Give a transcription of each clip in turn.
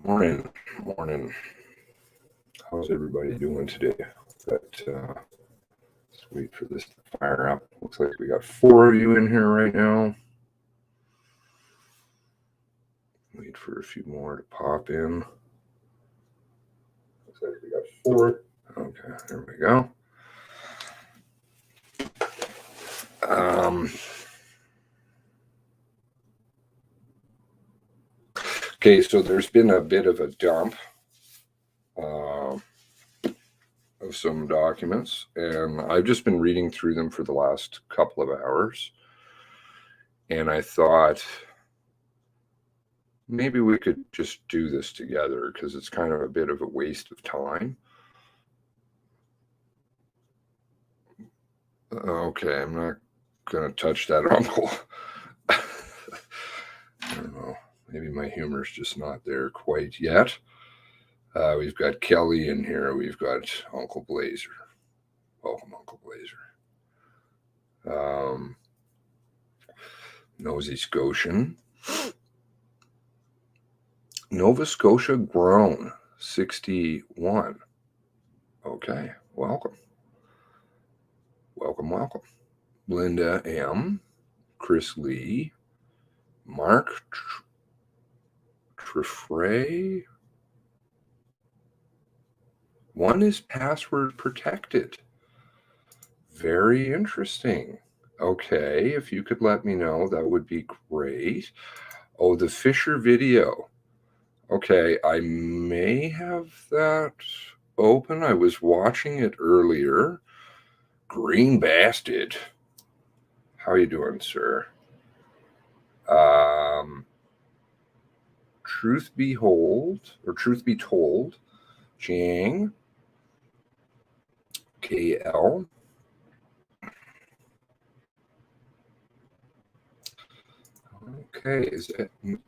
Morning. How's everybody doing today? Let's wait for this to fire up. Looks like we got 4 of you in here right now. Wait for a few more to pop in. Looks like we got 4. Okay, there we go. Okay, so there's been a bit of a dump of some documents, and I've just been reading through them for the last couple of hours, and I thought maybe we could just do this together because it's kind of a bit of a waste of time. Okay, I'm not going to touch that uncle. I don't know. Maybe my humor's just not there quite yet. We've got Kelly in here. We've got Uncle Blazer. Welcome, Uncle Blazer. Nosy Scotian. Nova Scotia grown 61. Okay, welcome. Welcome. Linda M. Chris Lee. Mark Trefray. One is password protected. Very interesting. Okay, if you could let me know, that would be great. Oh, the Fisher video. Okay, I may have that open. I was watching it earlier. Green bastard. How you doing, sir? Truth be told, Jang, KL. Okay,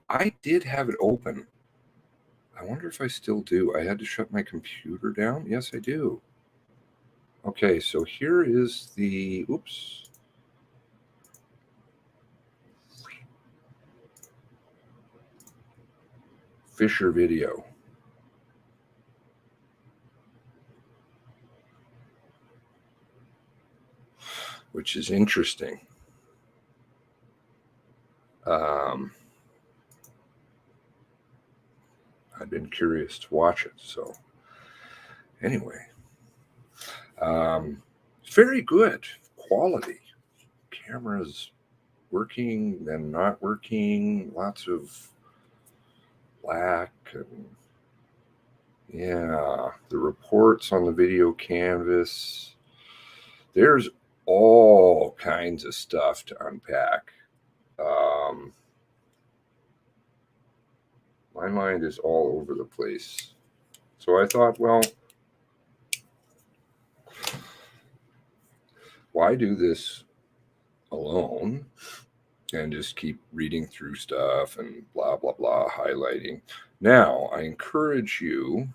I did have it open. I wonder if I still do. I had to shut my computer down. Yes, I do. Okay, so here is the, oops. Fisher video. Which is interesting. I've been curious to watch it. So anyway, it's very good quality. Cameras working, then not working. Lots of black and yeah, the reports on the video canvas. There's all kinds of stuff to unpack. My mind is all over the place. So I thought, well, why do this alone and just keep reading through stuff and blah, blah, blah, highlighting. Now, I encourage you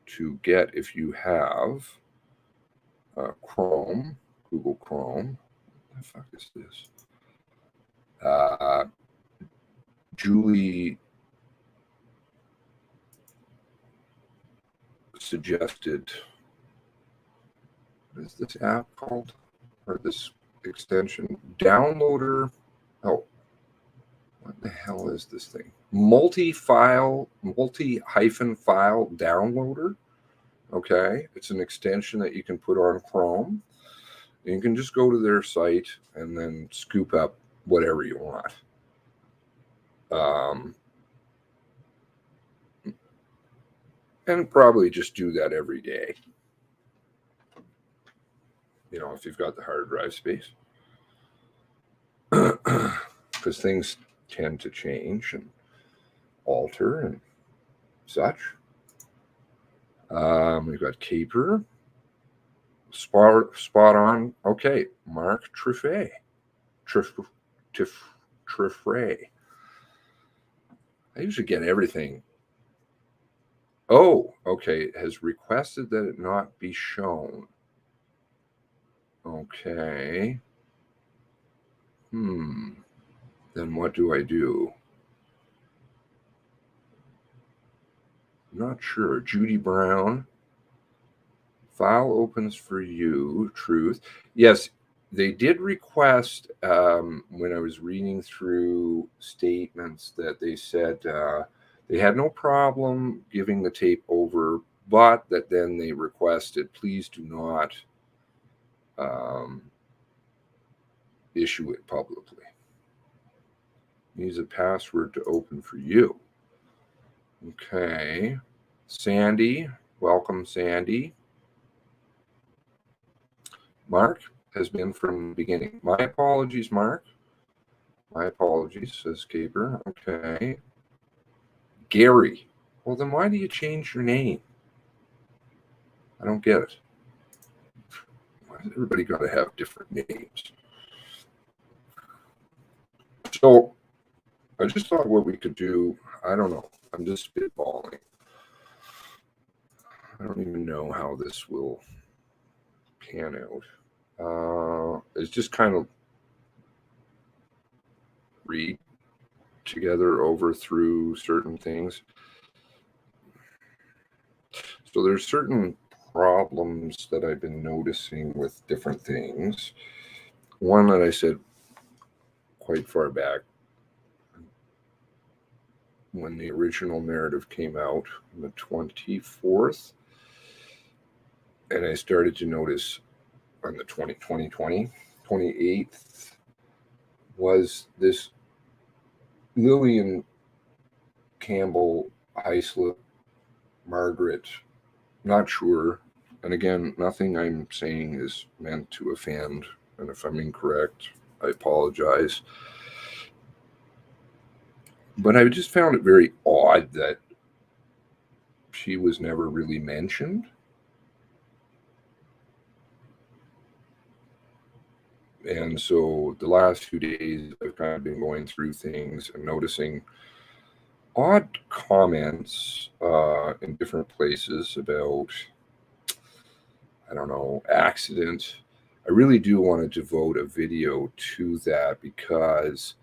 to get, if you have Chrome, Google Chrome. What the fuck is this? Julie suggested, what is this app called? Or this extension? Downloader. Oh, what the hell is this thing? Multi-hyphen file downloader. Okay, it's an extension that you can put on Chrome. You can just go to their site and then scoop up whatever you want. And probably just do that every day. You know, if you've got the hard drive space. Because things tend to change and alter and such. We've got Caper. Spot on. Okay, Mark Trefray. I usually get everything. Oh, okay. Has requested that it not be shown. Okay. Then what do I do? not sure. Judy Brown. File opens for you, Truth. Yes, they did request, when I was reading through statements, that they said they had no problem giving the tape over, but that then they requested, please do not issue it publicly. Use a password to open for you. Okay. Sandy, welcome, Sandy. Mark has been from the beginning. My apologies, Mark. My apologies, says Caper. Okay. Gary. Well, then why do you change your name? I don't get it. Why has everybody got to have different names? So I just thought what we could do, I don't know. I'm just spitballing. I don't even know how this will pan out. It's just kind of read together over through certain things. So there's certain problems that I've been noticing with different things. One that I said quite far back when the original narrative came out on the 24th, and I started to notice on the 28th, was this Lillian Campbell, Hyslop, Margaret, not sure. And again, nothing I'm saying is meant to offend. And if I'm incorrect, I apologize. But I just found it very odd that she was never really mentioned. And so the last few days, I've kind of been going through things and noticing odd comments in different places about, I don't know, accident. I really do want to devote a video to that because,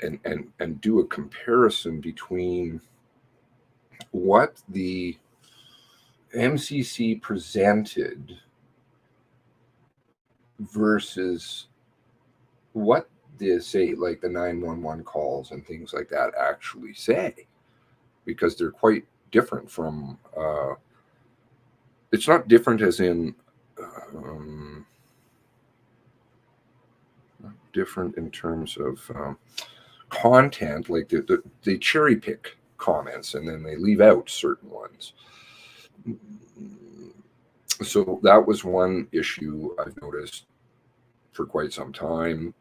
and do a comparison between what the MCC presented versus what they say, like the 911 calls and things like that actually say, because they're quite different from, it's not different as in, different in terms of content, like they cherry pick comments and then they leave out certain ones. So that was one issue I've noticed for quite some time.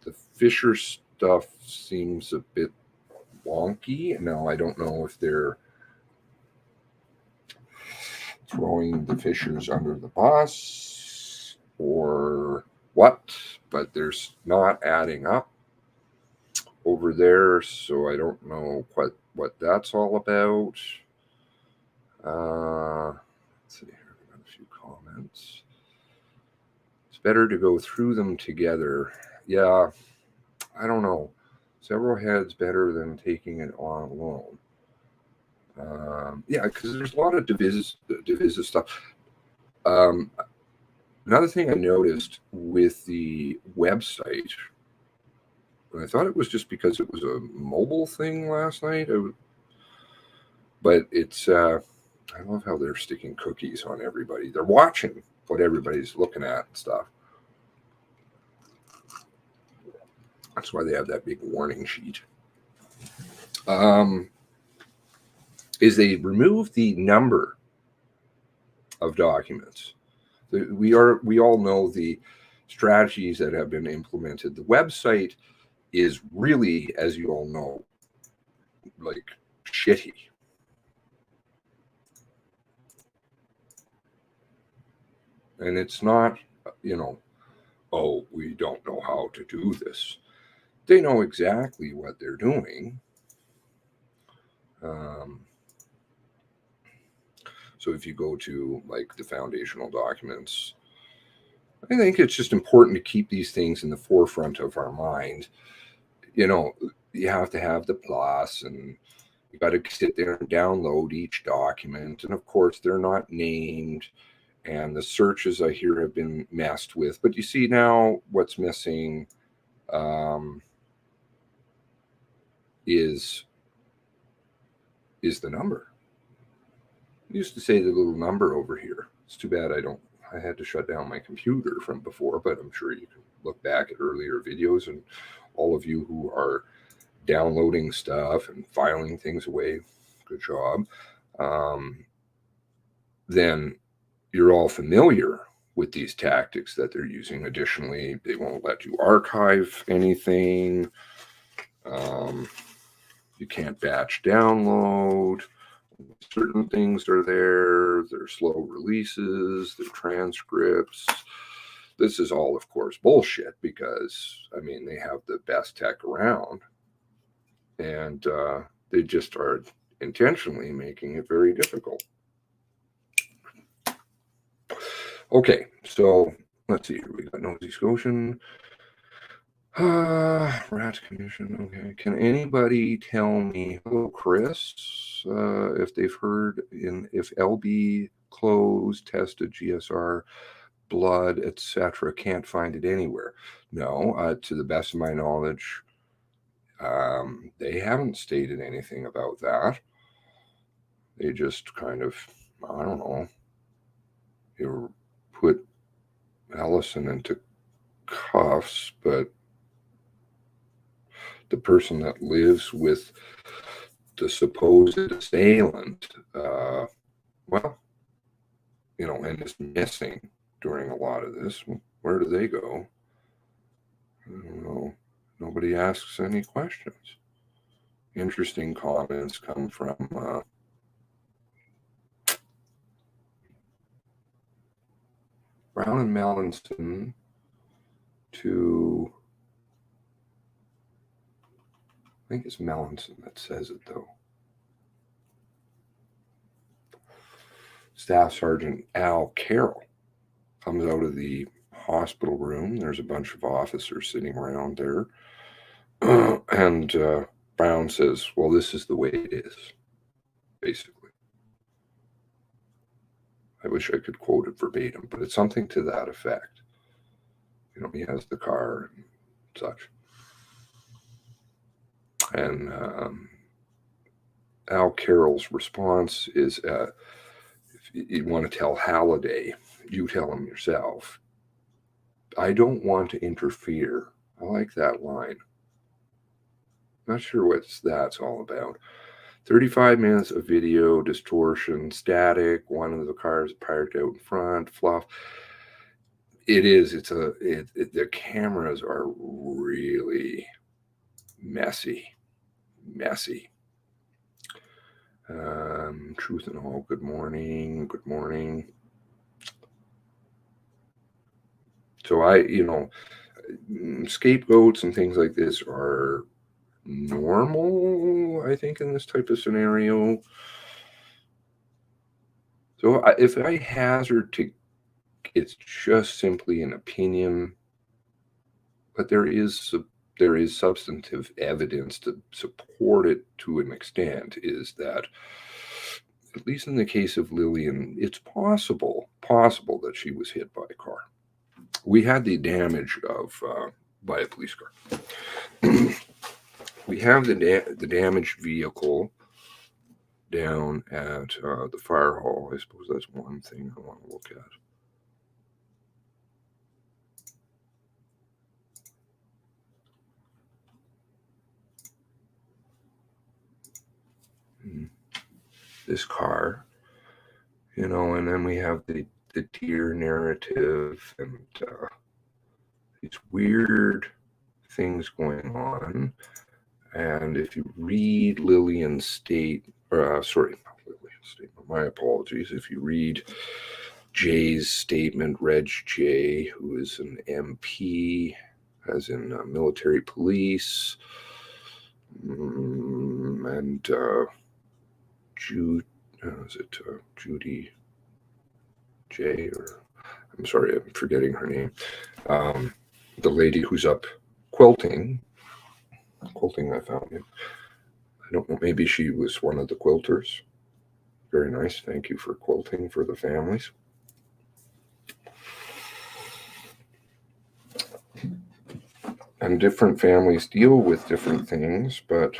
The Fisher stuff seems a bit wonky. Now, I don't know if they're throwing the Fishers under the bus or what, but there's not adding up over there, so I don't know what that's all about. Let's see here, we got a few comments. It's better to go through them together. Yeah, I don't know. Several heads better than taking it on alone. Yeah, because there's a lot of divisive stuff. Another thing I noticed with the website, and I thought it was just because it was a mobile thing last night, but it's, I love how they're sticking cookies on everybody. They're watching what everybody's looking at and stuff. That's why they have that big warning sheet. Is they remove the number of documents. We all know the strategies that have been implemented. The website is really, as you all know, like shitty. And it's not, oh, we don't know how to do this. They know exactly what they're doing. So if you go to like the foundational documents, I think it's just important to keep these things in the forefront of our mind. You have to have the plus, and You got to sit there and download each document. And of course, they're not named. And the searches I hear have been messed with. But you see now what's missing is the number. I used to say the little number over here. It's too bad I had to shut down my computer from before, but I'm sure you can look back at earlier videos, and all of you who are downloading stuff and filing things away, good job. Then you're all familiar with these tactics that they're using. Additionally, they won't let you archive anything. You can't batch download. Certain things are there. They're slow releases. They're transcripts. This is all, of course, bullshit because, I mean, they have the best tech around. And they just are intentionally making it very difficult. Okay, so let's see here. We got Nova Scotian. Rat Commission. Okay. Can anybody tell me, hello, Chris, if they've heard if LB closed, tested GSR, blood, etc., can't find it anywhere? No, to the best of my knowledge, they haven't stated anything about that. They just kind of, I don't know, you put Allison into cuffs, but the person that lives with the supposed assailant, well, you know, and is missing during a lot of this. Where do they go? I don't know. Nobody asks any questions. Interesting comments come from Brown and Mallinson to, I think it's Mallinson that says it though. Staff Sergeant Al Carroll comes out of the hospital room. There's a bunch of officers sitting around there. And Brown says, well, this is the way it is, basically. I wish I could quote it verbatim, but it's something to that effect. You know, he has the car and such. And Al Carroll's response is, if you want to tell Halliday, you tell him yourself. I don't want to interfere. I like that line. Not sure what that's all about. 35 minutes of video, distortion, static, one of the cars parked out in front, fluff. It is, the cameras are really messy. Truth and all, good morning. So scapegoats and things like this are normal, I think, in this type of scenario. So if I hazard to, it's just simply an opinion, but there is substantive evidence to support it to an extent, is that, at least in the case of Lillian, it's possible that she was hit by a car. We had the damage by a police car. We have the damaged vehicle down at the fire hall. I suppose that's one thing I want to look at. This car, and then we have the deer narrative and these weird things going on. And if you read Lillian's statement, my apologies. If you read Jay's statement, Reg J, who is an MP, as in military police, and Judy J, or I'm sorry, I'm forgetting her name. The lady who's up quilting, I found it. don't know, maybe she was one of the quilters. Very nice. Thank you for quilting for the families. And different families deal with different things, but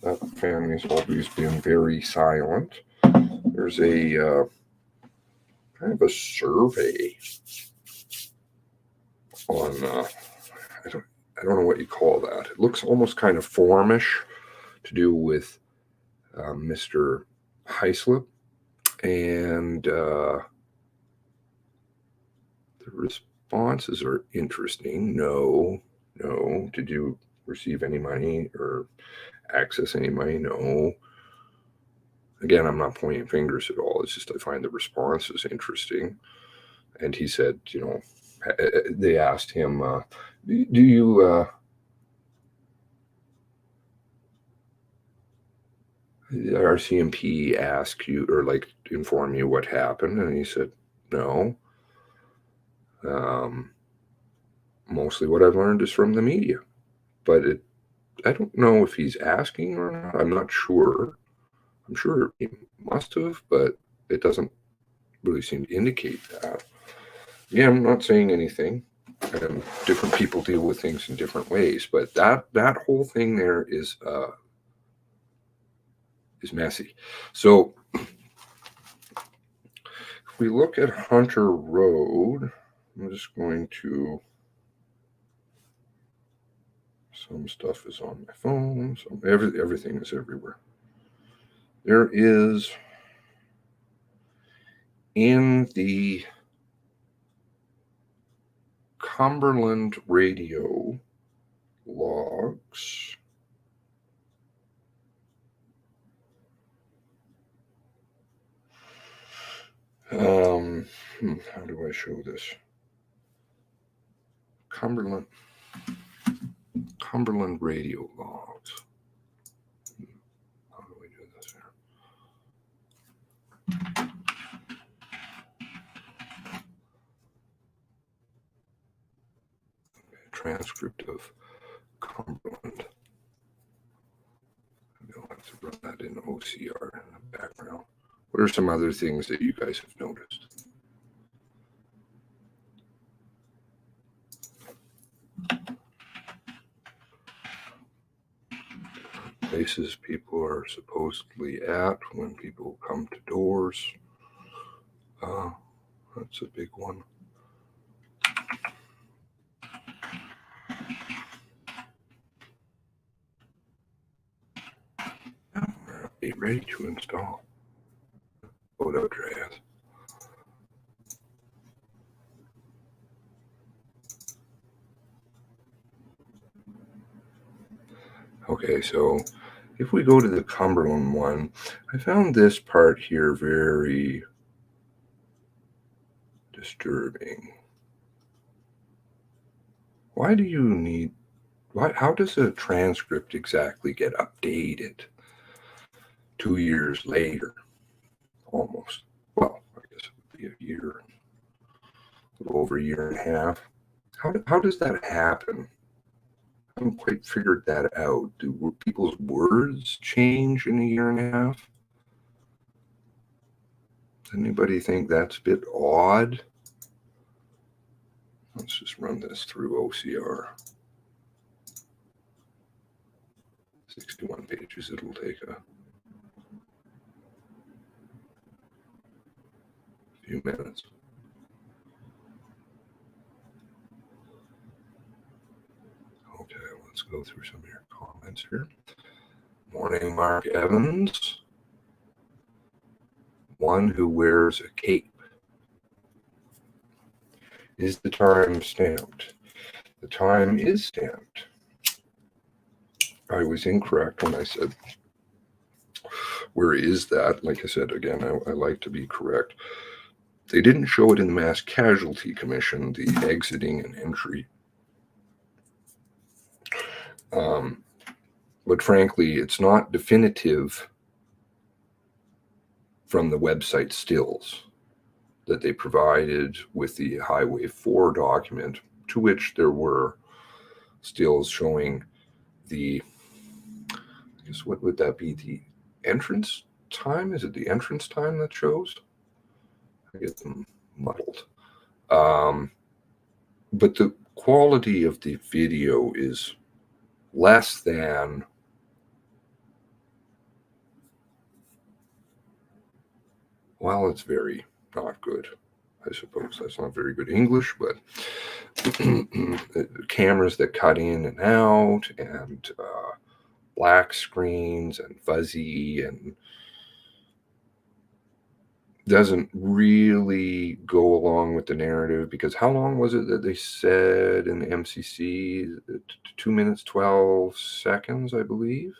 that family's always been very silent. There's a kind of a survey on, I don't know what you call that. It looks almost kind of formish, to do with Mr. Hyslop, and the responses are interesting. No. Did you receive any money or access any money? No. Again, I'm not pointing fingers at all. It's just I find the responses interesting. And he said, they asked him, do you Rcmp ask you or like inform you what happened? And he said, no. Mostly what I've learned is from the media, but I don't know if he's asking or not. I'm not sure. I'm sure he must have, but it doesn't really seem to indicate that. Yeah, I'm not saying anything. And different people deal with things in different ways, but that whole thing there is messy. So if we look at Hunter Road, I'm just going to, some stuff is on my phone, so everything is everywhere. There is, in the Cumberland radio logs, how do I show this? Cumberland radio logs. How do we do this here? Okay, transcript of Cumberland. I'll have to run that in OCR in the background. What are some other things that you guys have noticed? Places people are supposedly at when people come to doors. That's a big one. Be ready to install. Photo trays. Okay, so if we go to the Cumberland one, I found this part here very disturbing. How does a transcript exactly get updated 2 years later? Almost. Well, I guess it would be a year, a little over a year and a half. How does that happen? I haven't quite figured that out. Do people's words change in a year and a half? Does anybody think that's a bit odd? Let's just run this through OCR. 61 pages, it'll take a few minutes. Okay, let's go through some of your comments here. Morning, Mark Evans. One who wears a cape. Is the time stamped? The time is stamped. I was incorrect when I said, where is that? Like I said, again, I like to be correct. They didn't show it in the Mass Casualty Commission, the exiting and entry. But frankly, it's not definitive from the website stills that they provided with the Highway 4 document, to which there were stills showing the I guess what would that be? The entrance time? Is it the entrance time that shows? I get them muddled. But the quality of the video is less than, well, it's very not good, I suppose. That's not very good English, but cameras that cut in and out, and black screens and fuzzy, and doesn't really go along with the narrative, because how long was it that they said in the MCC? 2 minutes 12 seconds, I believe.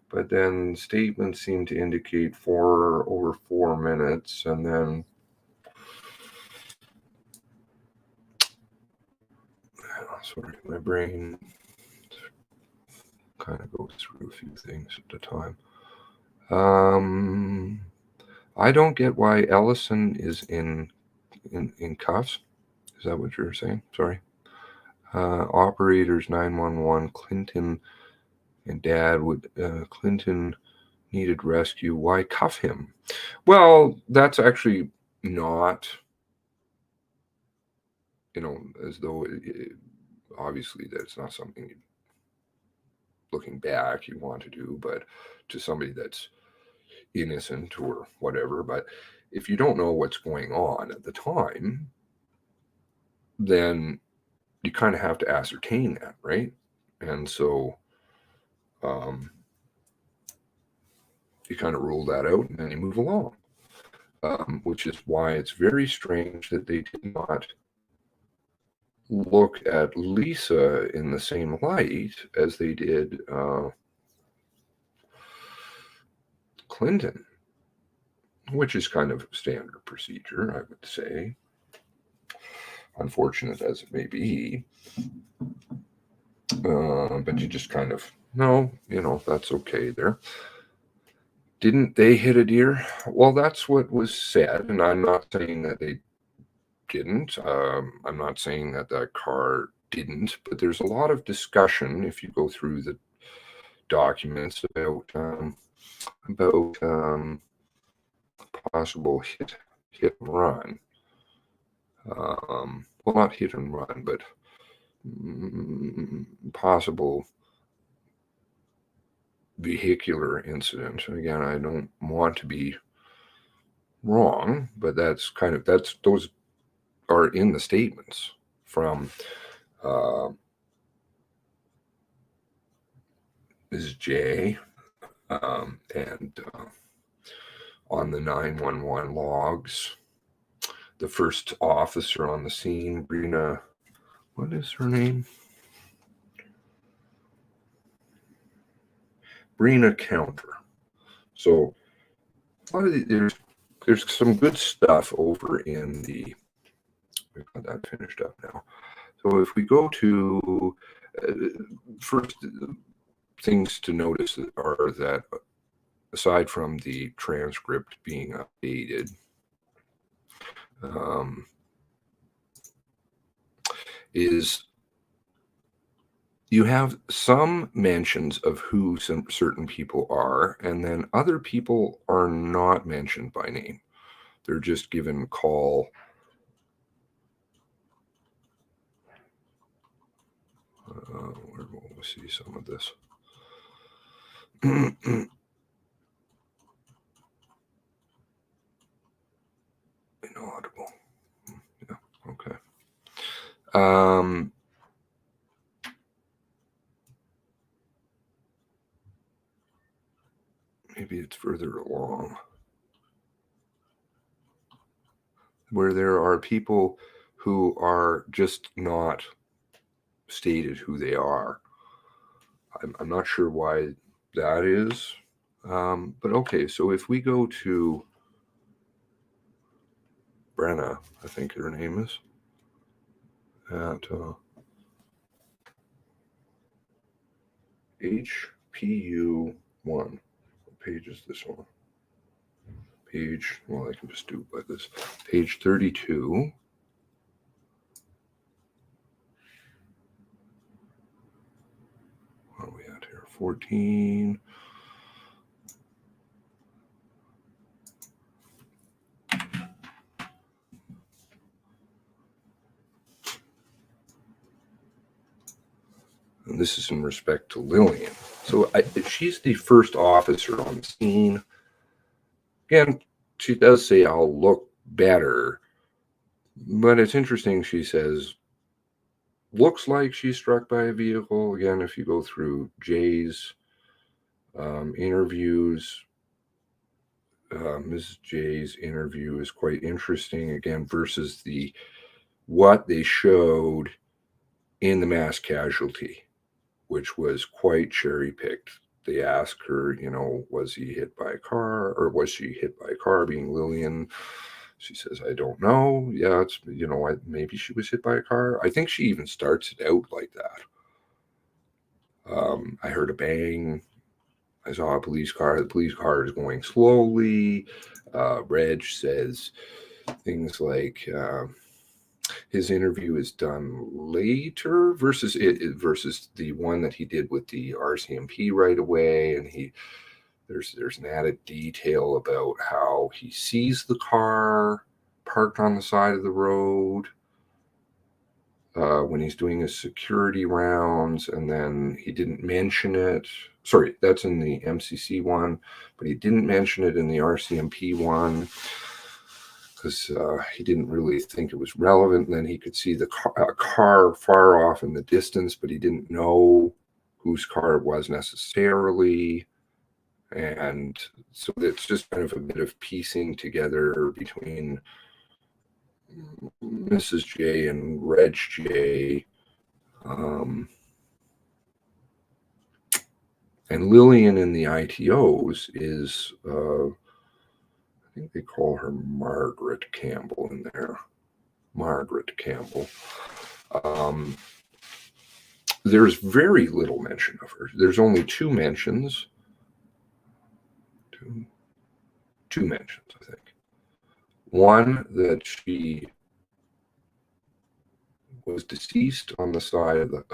But then statements seem to indicate over 4 minutes, and then sorry, my brain kind of goes through a few things at a time. I don't get why Ellison is in cuffs. Is that what you're saying? Sorry. Operators 911, Clinton and Dad would, Clinton needed rescue. Why cuff him? Well, that's actually not, as though obviously that's not something looking back you want to do, but to somebody that's innocent or whatever. But if you don't know what's going on at the time, then you kind of have to ascertain that, right? And so you kind of rule that out, and then you move along, which is why it's very strange that they did not look at Lisa in the same light as they did Clinton, which is kind of standard procedure, I would say, unfortunate as it may be. But you just kind of, no, that's okay there. Didn't they hit a deer? Well, that's what was said, and I'm not saying that they didn't. I'm not saying that that car didn't, but there's a lot of discussion if you go through the documents about possible hit and run. Well, not hit and run, but possible vehicular incident. Again, I don't want to be wrong, but those are in the statements from Ms. J, and on the 911 logs, the first officer on the scene, Brina, what is her name? Brina Counter. So a lot of there's some good stuff over in the, we've got that finished up now. So if we go to first things to notice are that aside from the transcript being updated, is you have some mentions of who some certain people are, and then other people are not mentioned by name. They're just given call. Where will we see some of this? Inaudible. Yeah, okay. Maybe it's further along, where there are people who are just not stated who they are. I'm not sure why that is, but okay. So if we go to Brenna, I think her name is, at HPU 1. What page is this one? Page, well, I can just do it by this. Page 32. What are we at here? 14. And this is in respect to Lillian. So she's the first officer on the scene. Again, she does say, I'll look better. But it's interesting, she says, looks like she's struck by a vehicle. Again, if you go through Jay's interviews, Mrs. Jay's interview is quite interesting, again, versus what they showed in the mass casualty, which was quite cherry-picked. They asked her, was he hit by a car, or was she hit by a car, being Lillian? She says, I don't know. Yeah, it's, maybe she was hit by a car. I think she even starts it out like that. I heard a bang. I saw a police car. The police car is going slowly. Reg says things like his interview is done later versus the one that he did with the Rcmp right away, and there's an added detail about how he sees the car parked on the side of the road when he's doing his security rounds, and then he didn't mention it. Sorry, that's in the MCC one, but he didn't mention it in the Rcmp one because he didn't really think it was relevant. And then he could see the car far off in the distance, but he didn't know whose car it was necessarily. And so it's just kind of a bit of piecing together between Mrs. J and Reg J. And Lillian in the ITOs is, I think they call her Margaret Campbell in there. Margaret Campbell. There's very little mention of her. There's only two mentions. Two mentions, I think. One, that she was deceased on the side of the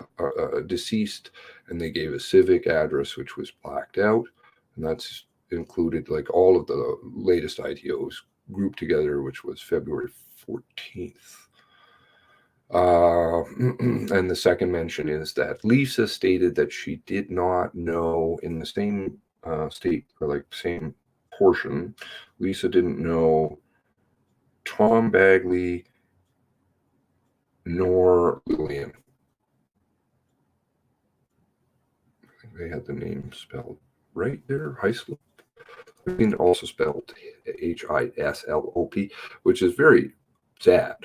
deceased, and they gave a civic address which was blacked out, and that's included like all of the latest ITOs grouped together, which was February 14th. And the second mention is that Lisa stated that she did not know in the same state, or like same portion, Lisa didn't know Tom Bagley nor Lillian. I think they had the name spelled right there, Hislop. Lillian also spelled Hislop, which is very sad.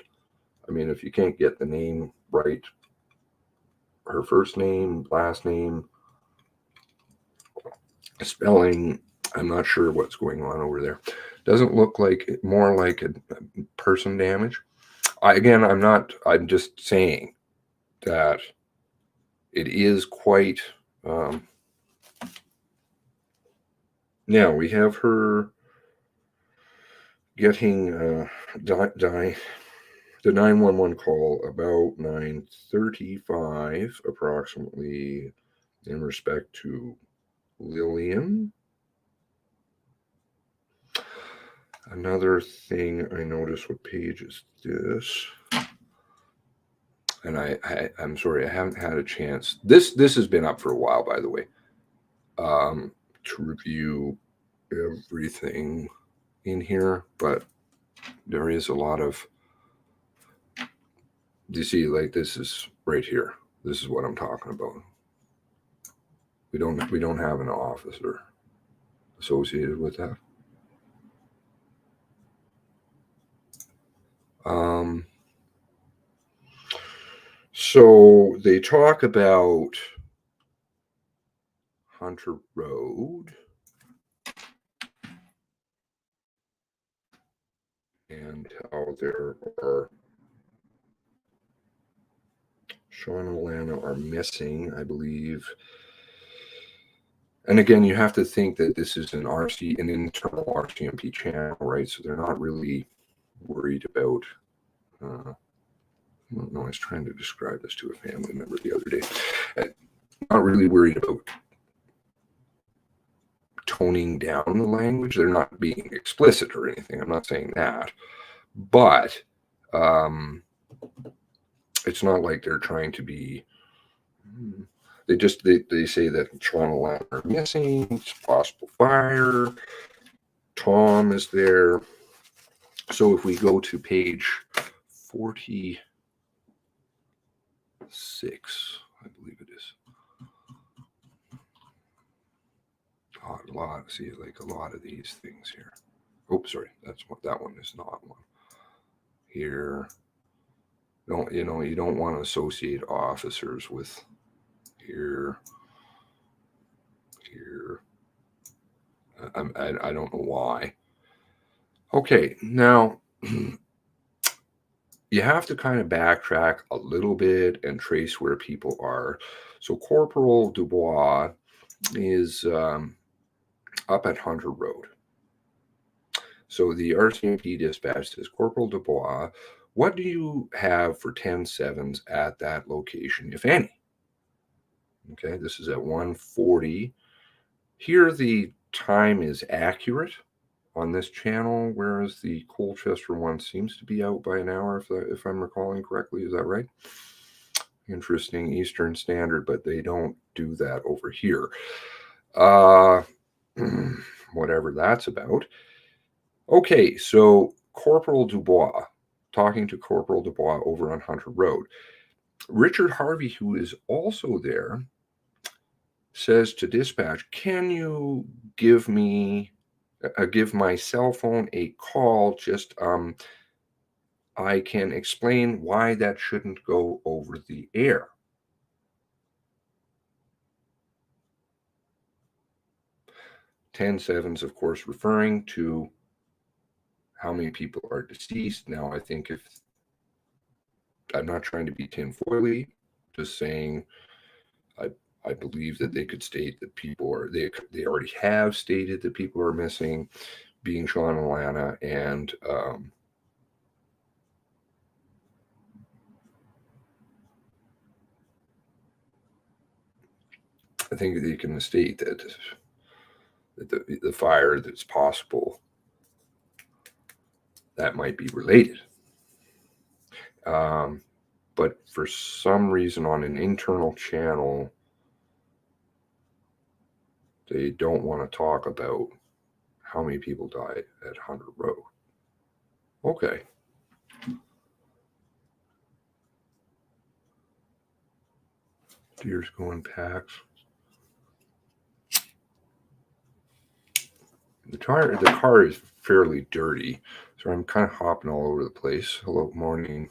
I mean, if you can't get the name right, her first name, last name, spelling, I'm not sure what's going on over there. Doesn't look like, more like a person damage. I'm just saying that it is quite, now we have her getting the 911 call about 9:35 approximately in respect to Lillian. Another thing I noticed, what page is this? And I'm sorry, I haven't had a chance. This has been up for a while, by the way, to review everything in here, but there is a lot of, you see, like this is right here. This is what I'm talking about. We don't have an officer associated with that. So they talk about Hunter Road and how there are Sean and Alana are missing, I believe. And again, you have to think that this is an internal Rcmp channel, right? So they're not really worried about. I was trying to describe this to a family member the other day. Not really worried about toning down the language. They're not being explicit or anything. I'm not saying that. But it's not like they're trying to be... They say that Sean and Lana are missing. It's possible fire. Tom is there. So if we go to page 46, I believe it is. A lot of these things here. Oh, sorry, that one is not one. Here, you don't want to associate officers with here. I don't know why. Okay, now you have to kind of backtrack a little bit and trace where people are. So Corporal Dubois is up at Hunter Road. So the RCMP dispatch says, Corporal Dubois, what do you have for 10-7s at that location, if any? Okay, this is at 1:40. Here the time is accurate on this channel, whereas the Colchester one seems to be out by an hour, if I'm recalling correctly. Is that right? Interesting. Eastern Standard, but they don't do that over here. Whatever that's about. Okay, so Corporal Dubois, talking to Corporal Dubois over on Hunter Road. Richard Harvey, who is also there, says to dispatch, can you give my cell phone a call? Just I can explain why that shouldn't go over the air. "10-7s, of course, referring to how many people are deceased. Now, I think if I'm not trying to be tinfoily, just saying I believe that they could state that people are, they already have stated that people are missing, being Sean and Lana, and I think they can state that the fire that's possible, that might be related. But for some reason on an internal channel, they don't want to talk about how many people died at Hunter Road. Okay. Deer's going packs. The car is fairly dirty, so I'm kind of hopping all over the place. Hello, morning.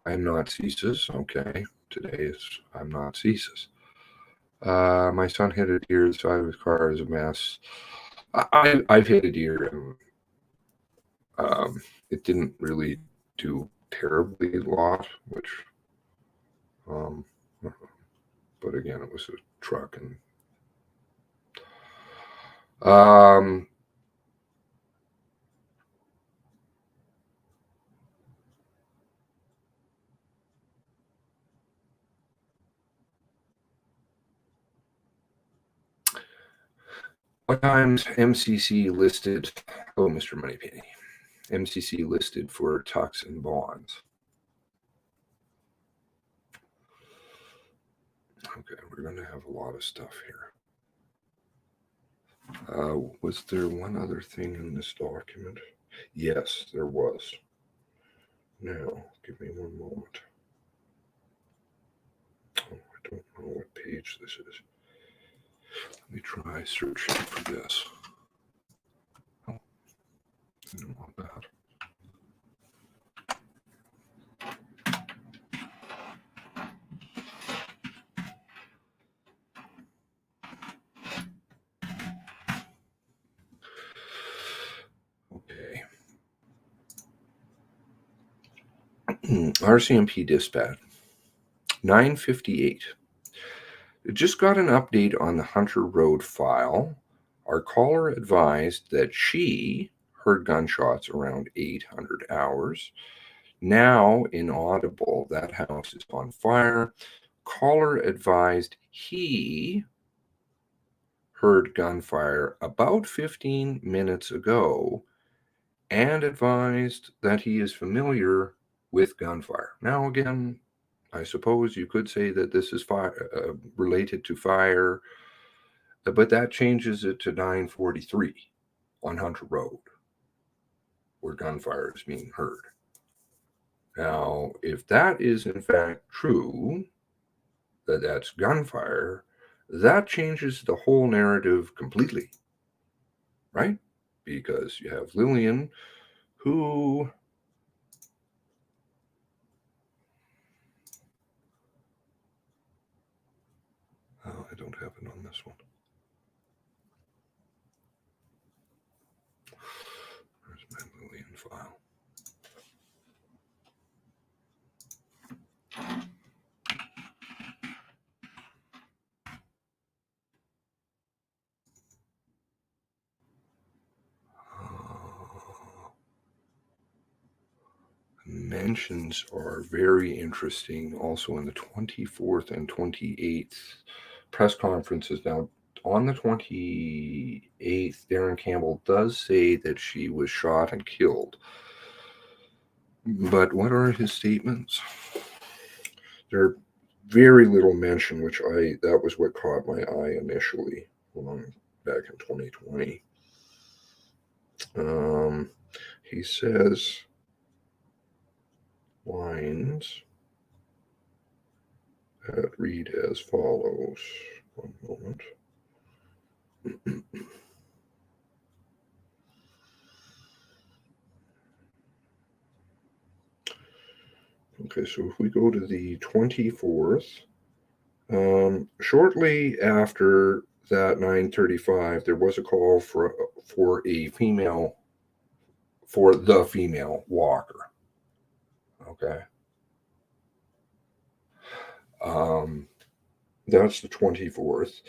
I'm not CSIS. Okay. Today is I'm not CSIS. My son hit a deer. The side of his car is a mess. I've hit a deer, and it didn't really do terribly a lot, which, but again, it was a truck, and what times MCC listed? Oh, Mr. Moneypenny. MCC listed for tucks and bonds. Okay, we're going to have a lot of stuff here. Was there one other thing in this document? Yes, there was. Now, give me one moment. Oh, I don't know what page this is. Let me try searching for this. Oh, I don't want that. Okay. RCMP dispatch, 9:58. Just got an update on the Hunter Road file. Our caller advised that she heard gunshots around 800 hours. Now, inaudible, that house is on fire. Caller advised he heard gunfire about 15 minutes ago and advised that he is familiar with gunfire. Now, again, I suppose you could say that this is related to fire, but that changes it to 9:43 on Hunter Road, where gunfire is being heard. Now, if that is in fact true, that that's gunfire, that changes the whole narrative completely, right? Because you have Lillian, who... Oh, I don't have it on this one. Where's my Lillian file? Mentions are very interesting also in the 24th and 28th press conferences. Now, on the 28th, Darren Campbell does say that she was shot and killed. But what are his statements? They're very little mention, that was what caught my eye initially back in 2020. He says lines that read as follows. One moment. Okay, so if we go to the 24th, shortly after that 9:35, there was a call for the female walker. Okay. That's the 24th.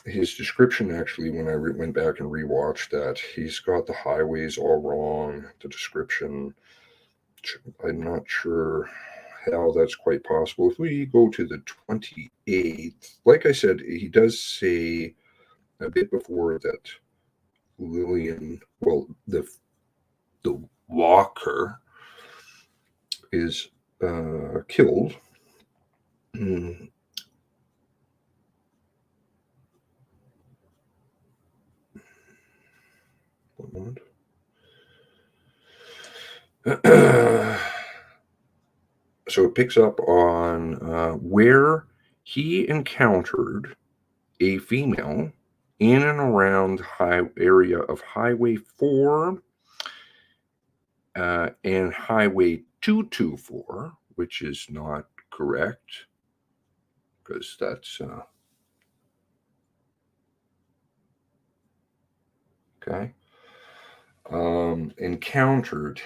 His description, actually, when I went back and rewatched that, he's got the highways all wrong, the description. I'm not sure how that's quite possible. If we go to the 28th, like I said, he does say a bit before that Lillian, well, the walker is killed. One moment. So it picks up on where he encountered a female in and around area of Highway 4 and Highway 224, which is not correct, because that's okay. Encountered.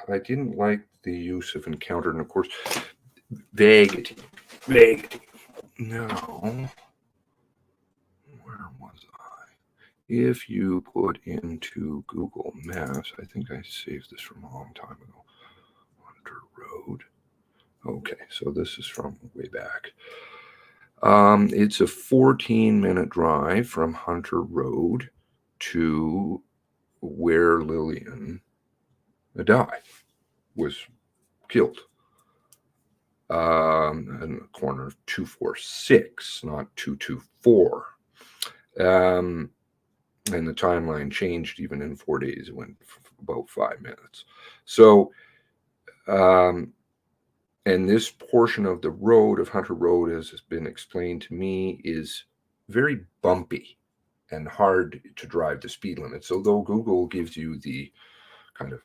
I didn't like the use of encountered, and of course, vaguity. No. Where was I? If you put into Google Maps, I think I saved this from a long time ago. Hunter Road. Okay, so this is from way back. It's a 14-minute drive from Hunter Road to where Lillian was killed. In the corner of 246, not 224. And the timeline changed even in 4 days. It went about 5 minutes. So, and this portion of the road, of Hunter Road, as has been explained to me, is very bumpy and hard to drive the speed limit. So though Google gives you the kind of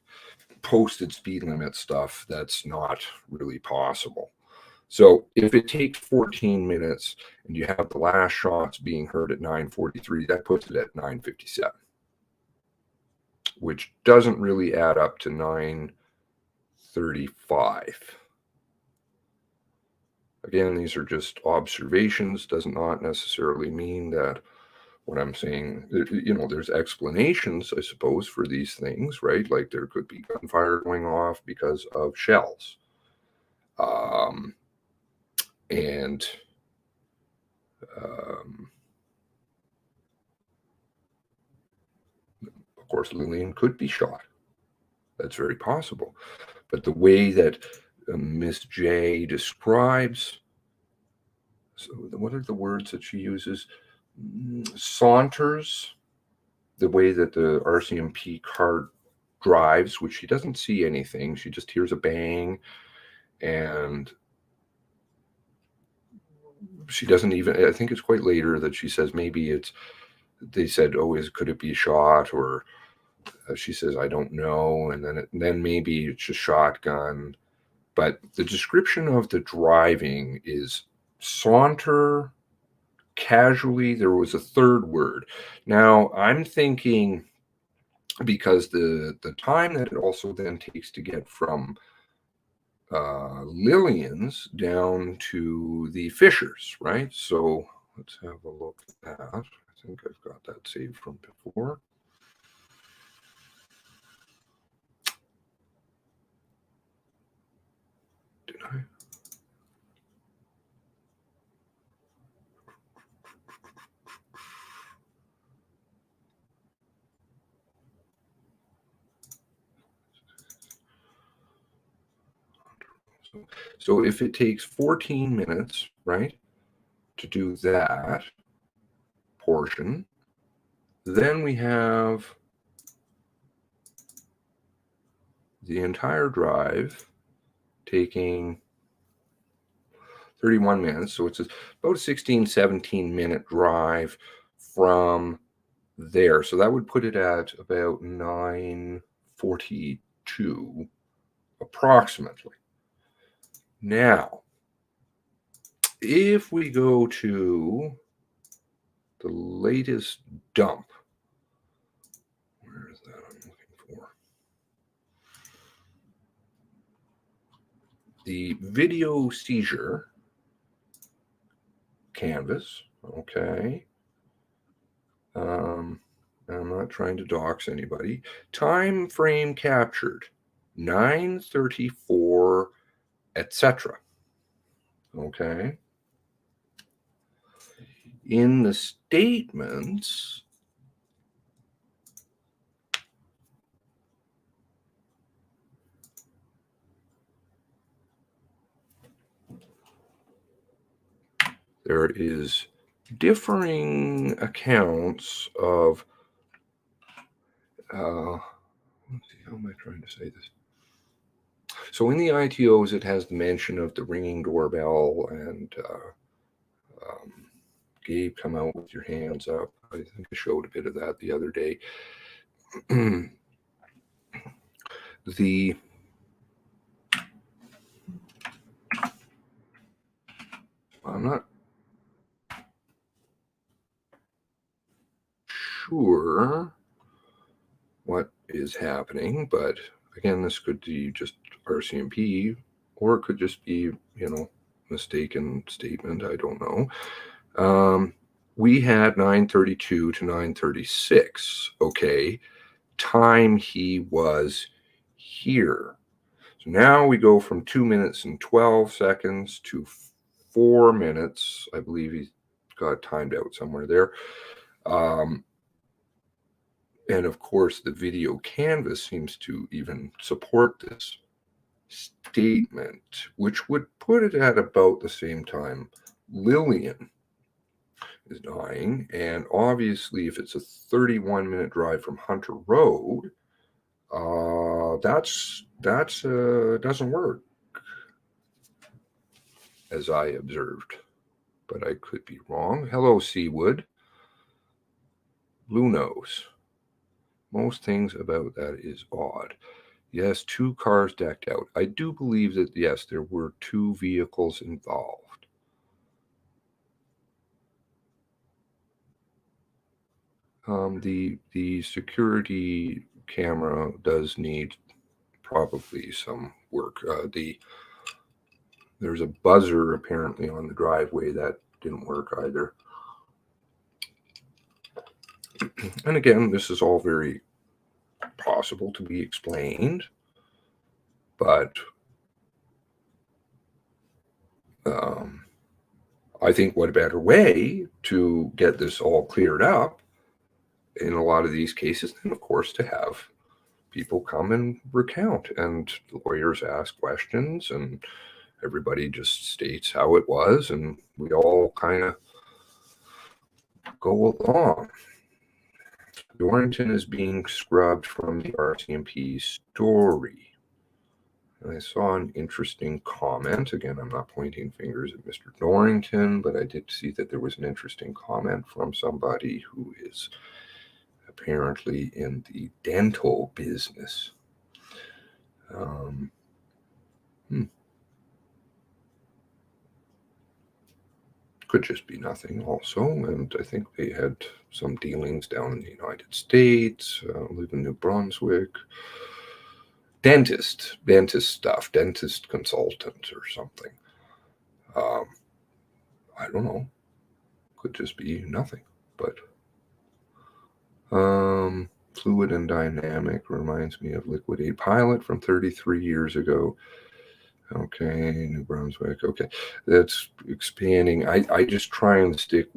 posted speed limit stuff, that's not really possible. So if it takes 14 minutes and you have the last shots being heard at 9:43, that puts it at 9:57, which doesn't really add up to 9:35. Again, these are just observations, does not necessarily mean that what I'm saying, there's explanations, I suppose, for these things, right? Like there could be gunfire going off because of shells. course, Lillian could be shot. That's very possible. But the way that Miss J describes, so what are the words that she uses? Saunters, the way that the RCMP car drives, which she doesn't see anything. She just hears a bang, and she doesn't even, I think it's quite later that she says maybe it's, they said, oh, could it be a shot? Or she says, I don't know. And then maybe it's a shotgun. But the description of the driving is saunter, casually. There was a third word. Now, I'm thinking, because the time that it also then takes to get from Lillian's down to the Fishers, right? So let's have a look at that. I think I've got that saved from before. Did I? So if it takes 14 minutes, right, to do that portion, then we have the entire drive taking 31 minutes. So it's about a 16, 17-minute drive from there. So that would put it at about 9:42 approximately. Now, if we go to the latest dump, where is that I'm looking for? The video seizure canvas, okay. I'm not trying to dox anybody. Time frame captured, 9:34, etc. Okay. In the statements, there is differing accounts of, let's see, how am I trying to say this? So in the ITOs, it has the mention of the ringing doorbell and Gabe, come out with your hands up. I think I showed a bit of that the other day. I'm not sure what is happening, but again, this could be just RCMP, or it could just be, mistaken statement. I don't know. We had 9:32 to 9:36. Okay, time he was here. So now we go from 2 minutes and 12 seconds to 4 minutes. I believe he's got timed out somewhere there. And of course, the video canvas seems to even support this statement, which would put it at about the same time Lillian is dying. And obviously, if it's a 31-minute drive from Hunter Road, that's doesn't work, as I observed. But I could be wrong. Hello, Seawood. Blue nose. Most things about that is odd. Yes, 2 cars decked out. I do believe that, yes, there were 2 vehicles involved. The security camera does need probably some work. There's a buzzer apparently on the driveway that didn't work either. And again, this is all very possible to be explained, but I think what a better way to get this all cleared up in a lot of these cases, and of course, to have people come and recount, and lawyers ask questions, and everybody just states how it was, and we all kind of go along. Dorrington is being scrubbed from the Rcmp story. And I saw an interesting comment. Again, I'm not pointing fingers at Mr. Dorrington, but I did see that there was an interesting comment from somebody who is apparently in the dental business. Could just be nothing also, and I think they had some dealings down in the United States, live in New Brunswick. Dentist stuff, dentist consultant or something. I don't know. Could just be nothing, but fluid and dynamic reminds me of Liquid 8 Pilot from 33 years ago. Okay, New Brunswick. Okay, that's expanding. I just trying to stick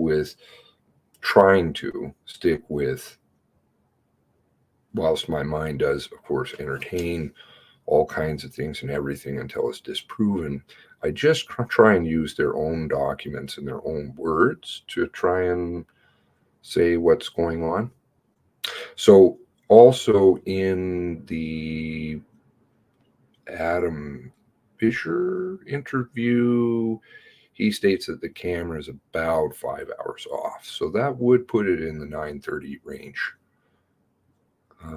with, whilst my mind does, of course, entertain all kinds of things and everything until it's disproven. I just try and use their own documents and their own words to try and say what's going on. So also in the Adam Fisher interview, he states that the camera is about 5 hours off. So that would put it in the 9:30 range. I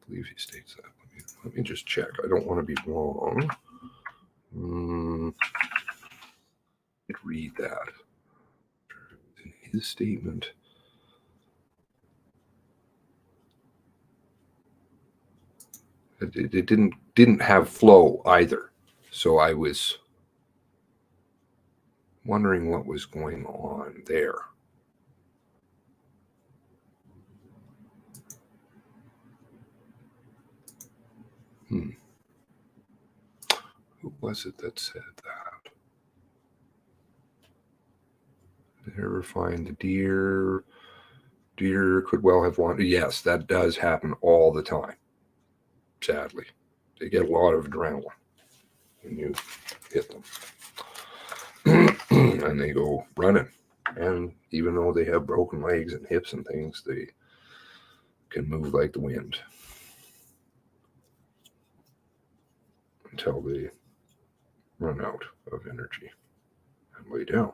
believe he states that. Let me just check. I don't want to be wrong. Read that. In his statement. It didn't have flow either. So I was wondering what was going on there. Who was it that said that? Did I ever find the deer? Deer could well have wanted. Yes, that does happen all the time. Sadly, they get a lot of adrenaline when you hit them. And they go running. And even though they have broken legs and hips and things, they can move like the wind until they run out of energy and lay down.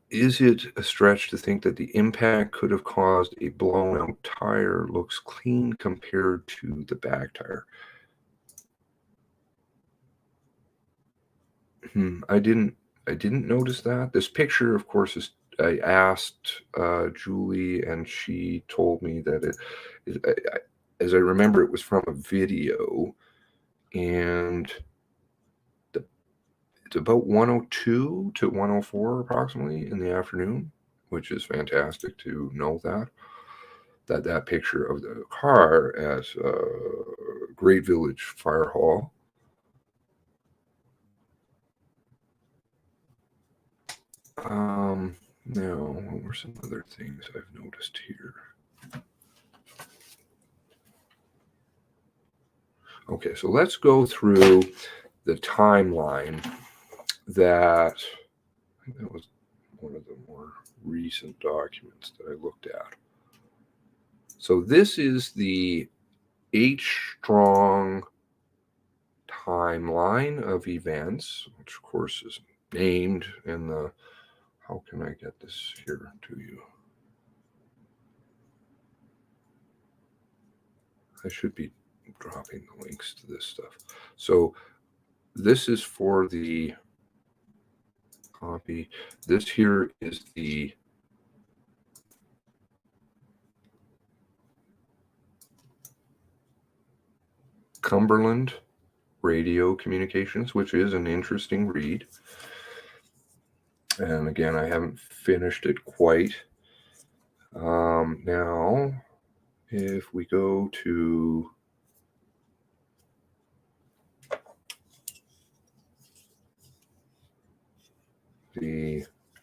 Is it a stretch to think that the impact could have caused a blown out tire? Looks clean compared to the back tire. I didn't notice that. This picture, of course, is. I asked Julie, and she told me that as I remember, it was from a video, and it's about 1:02 to 1:04 approximately in the afternoon, which is fantastic to know that picture of the car at Great Village Fire Hall. Now, what were some other things I've noticed here? Okay, so let's go through the timeline that, I think that was one of the more recent documents that I looked at. So this is the H-strong timeline of events, which of course is named in the, how can I get this here to you? I should be dropping the links to this stuff. So this is for the copy. This here is the Cumberland radio communications, which is an interesting read. And again, I haven't finished it quite. Now, if we go to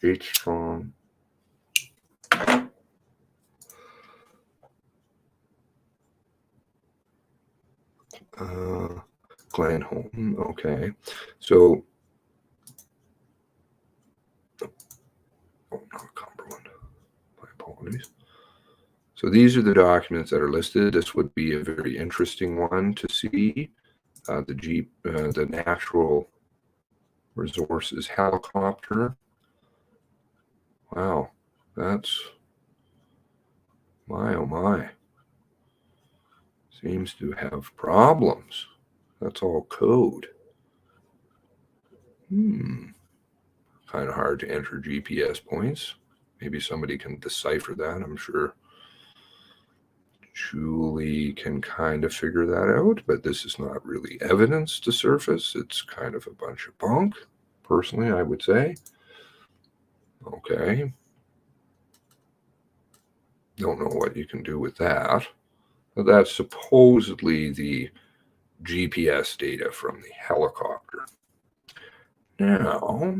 8 strong. Glenholm, okay. So, oh, not Cumberland. My apologies. So these are the documents that are listed. This would be a very interesting one to see. The natural resources helicopter. Wow, that's my oh my. Seems to have problems. That's all code. Kind of hard to enter GPS points. Maybe somebody can decipher that. I'm sure Julie can kind of figure that out, but this is not really evidence to surface. It's kind of a bunch of bunk, personally, I would say. Okay. Don't know what you can do with that. But that's supposedly the GPS data from the helicopter. Now,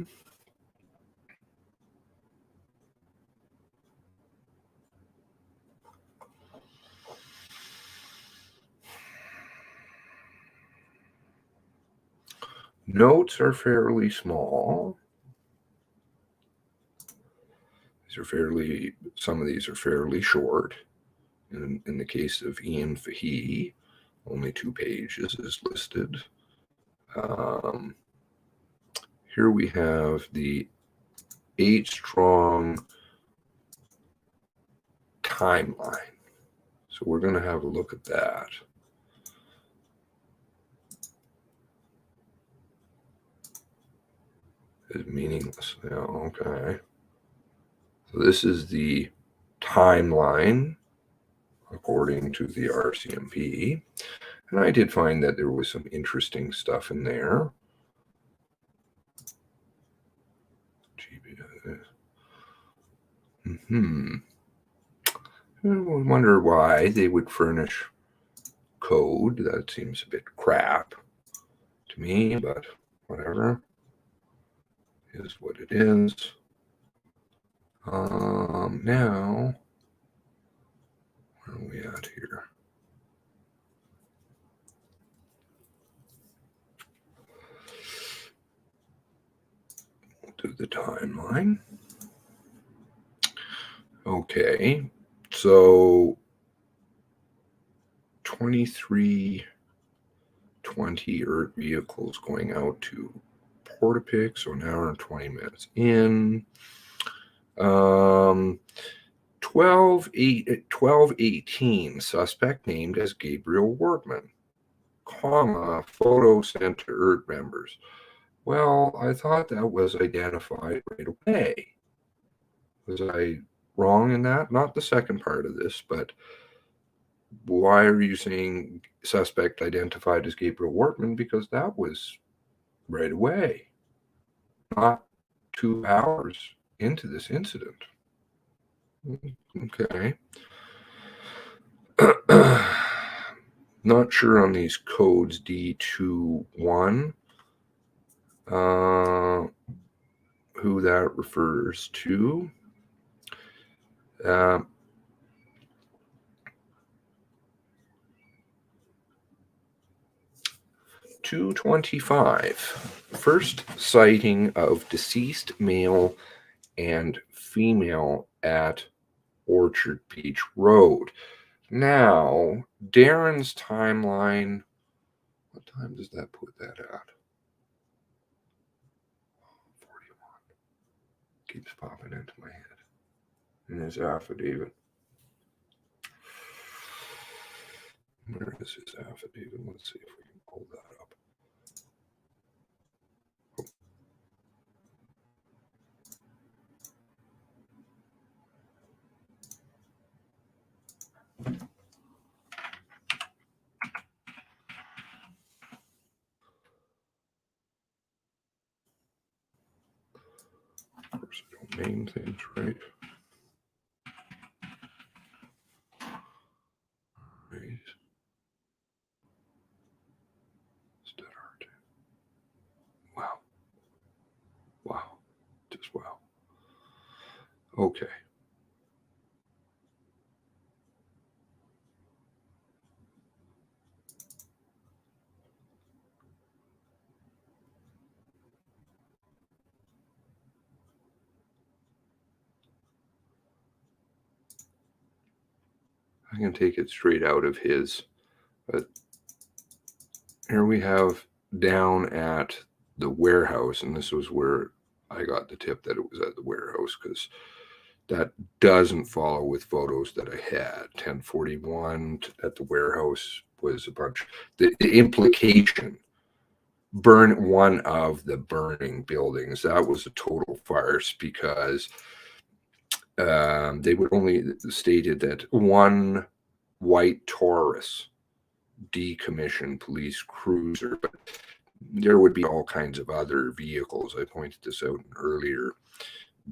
notes are fairly small. Some of these are fairly short. In the case of Ian Fahey, only 2 pages is listed. Here we have the 8 strong timeline. So we're going to have a look at that. Is meaningless. Yeah, okay. So this is the timeline according to the Rcmp. And I did find that there was some interesting stuff in there. I wonder why they would furnish code. That seems a bit crap to me, but whatever. Is what it is. Now, where are we at here? We'll do the timeline. Okay, so 23:20 Earth vehicles going out to Portapic, so an hour and 20 minutes in. 12:18 suspect named as Gabriel Workman, photo sent to Earth members. Well, I thought that was identified right away. Was I wrong in that? Not the second part of this, but why are you saying suspect identified as Gabriel Workman? Because that was right away, not 2 hours into this incident. Okay. Not sure on these codes D21 who that refers to. 225, first sighting of deceased male and female at Orchard Beach Road. Now, Darren's timeline, what time does that put that at? 41. Keeps popping into my head. In his affidavit. Where is his affidavit? Let's see if we can pull that up. Of course, I don't name things right. Right. Instead art. Wow. Wow. Just wow. Okay. I can take it straight out of his, but here we have down at the warehouse, and this was where I got the tip that it was at the warehouse, because that doesn't follow with photos that I had. 1041 at the warehouse was a bunch. The implication, burn one of the burning buildings. That was a total farce, because they would only stated that one white Taurus decommissioned police cruiser, but there would be all kinds of other vehicles. I pointed this out in earlier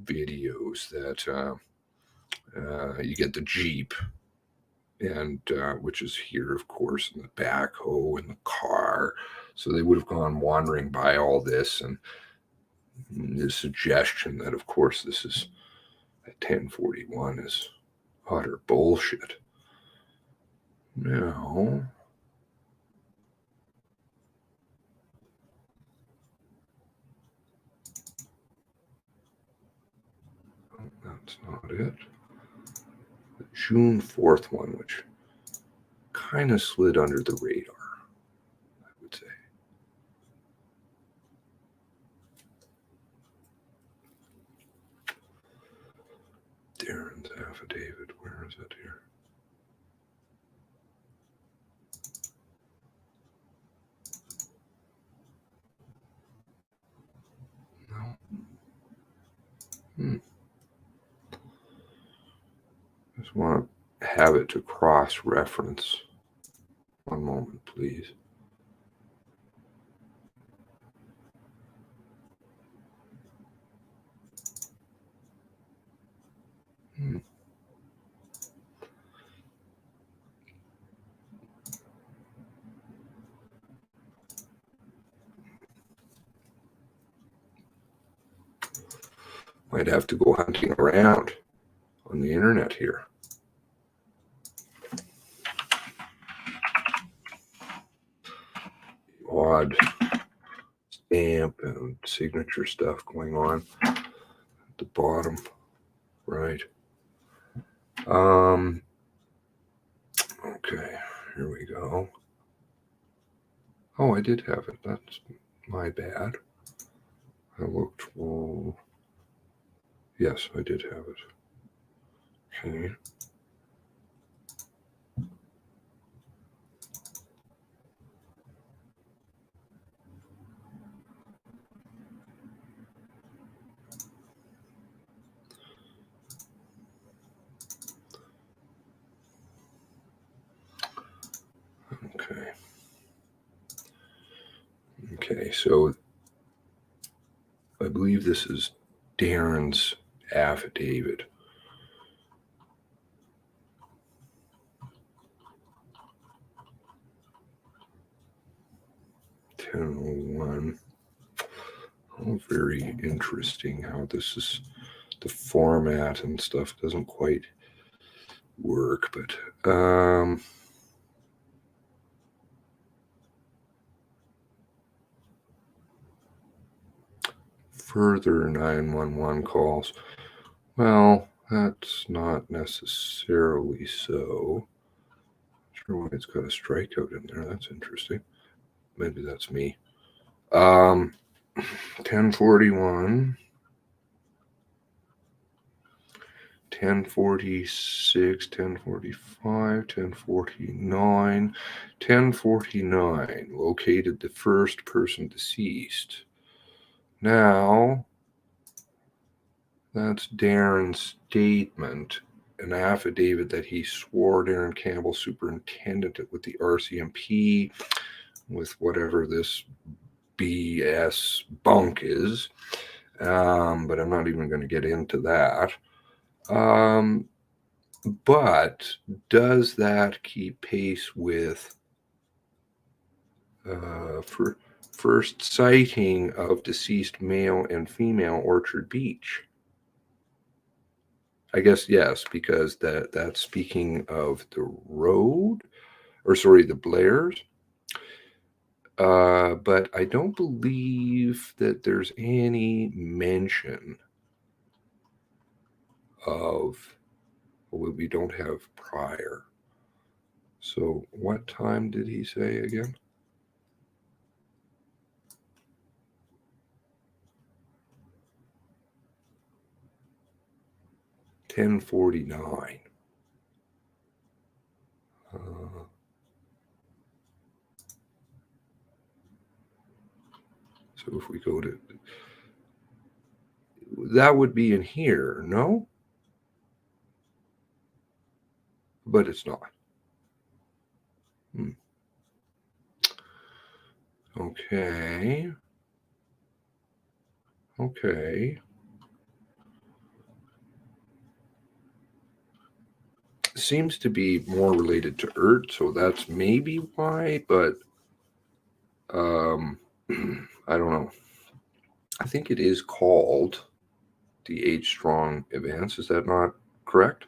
videos that you get the Jeep, and which is here, of course, and the backhoe and the car. So they would have gone wandering by all this, and the suggestion that, of course, this is at 1041 is utter bullshit. No. That's not it. The June 4th one, which kind of slid under the radar, I would say. Darren's affidavit. Where is it here? No. Just want to have it to cross-reference. One moment, please. Might have to go hunting around on the internet here. Odd stamp and signature stuff going on at the bottom, right? Okay, here we go. Oh, I did have it. That's my bad. I looked for... Yes, I did have it. Okay. Okay. Okay, so I believe this is Darren's affidavit. $10.01. Oh, very interesting how this is, the format and stuff doesn't quite work, but further 911 calls. Well, that's not necessarily so. Not sure why it's got a strikeout in there. That's interesting. Maybe that's me. 1041, 1046, 1045, 1049, 1049 located the first person deceased. Now, that's Darren's statement, an affidavit that he swore Darren Campbell, superintendent with the Rcmp, with whatever this BS bunk is. But I'm not even going to get into that. But does that keep pace with for first sighting of deceased male and female Orchard Beach? I guess yes, because that's speaking of the road, or sorry, the Blairs. But I don't believe that there's any mention of, well, we don't have prior. So what time did he say again? $10:49. So if we go to, that would be in here, no? But it's not. Okay. Okay. Seems to be more related to Ert, so that's maybe why, but I don't know. I think it is called the H Strong events. Is that not correct?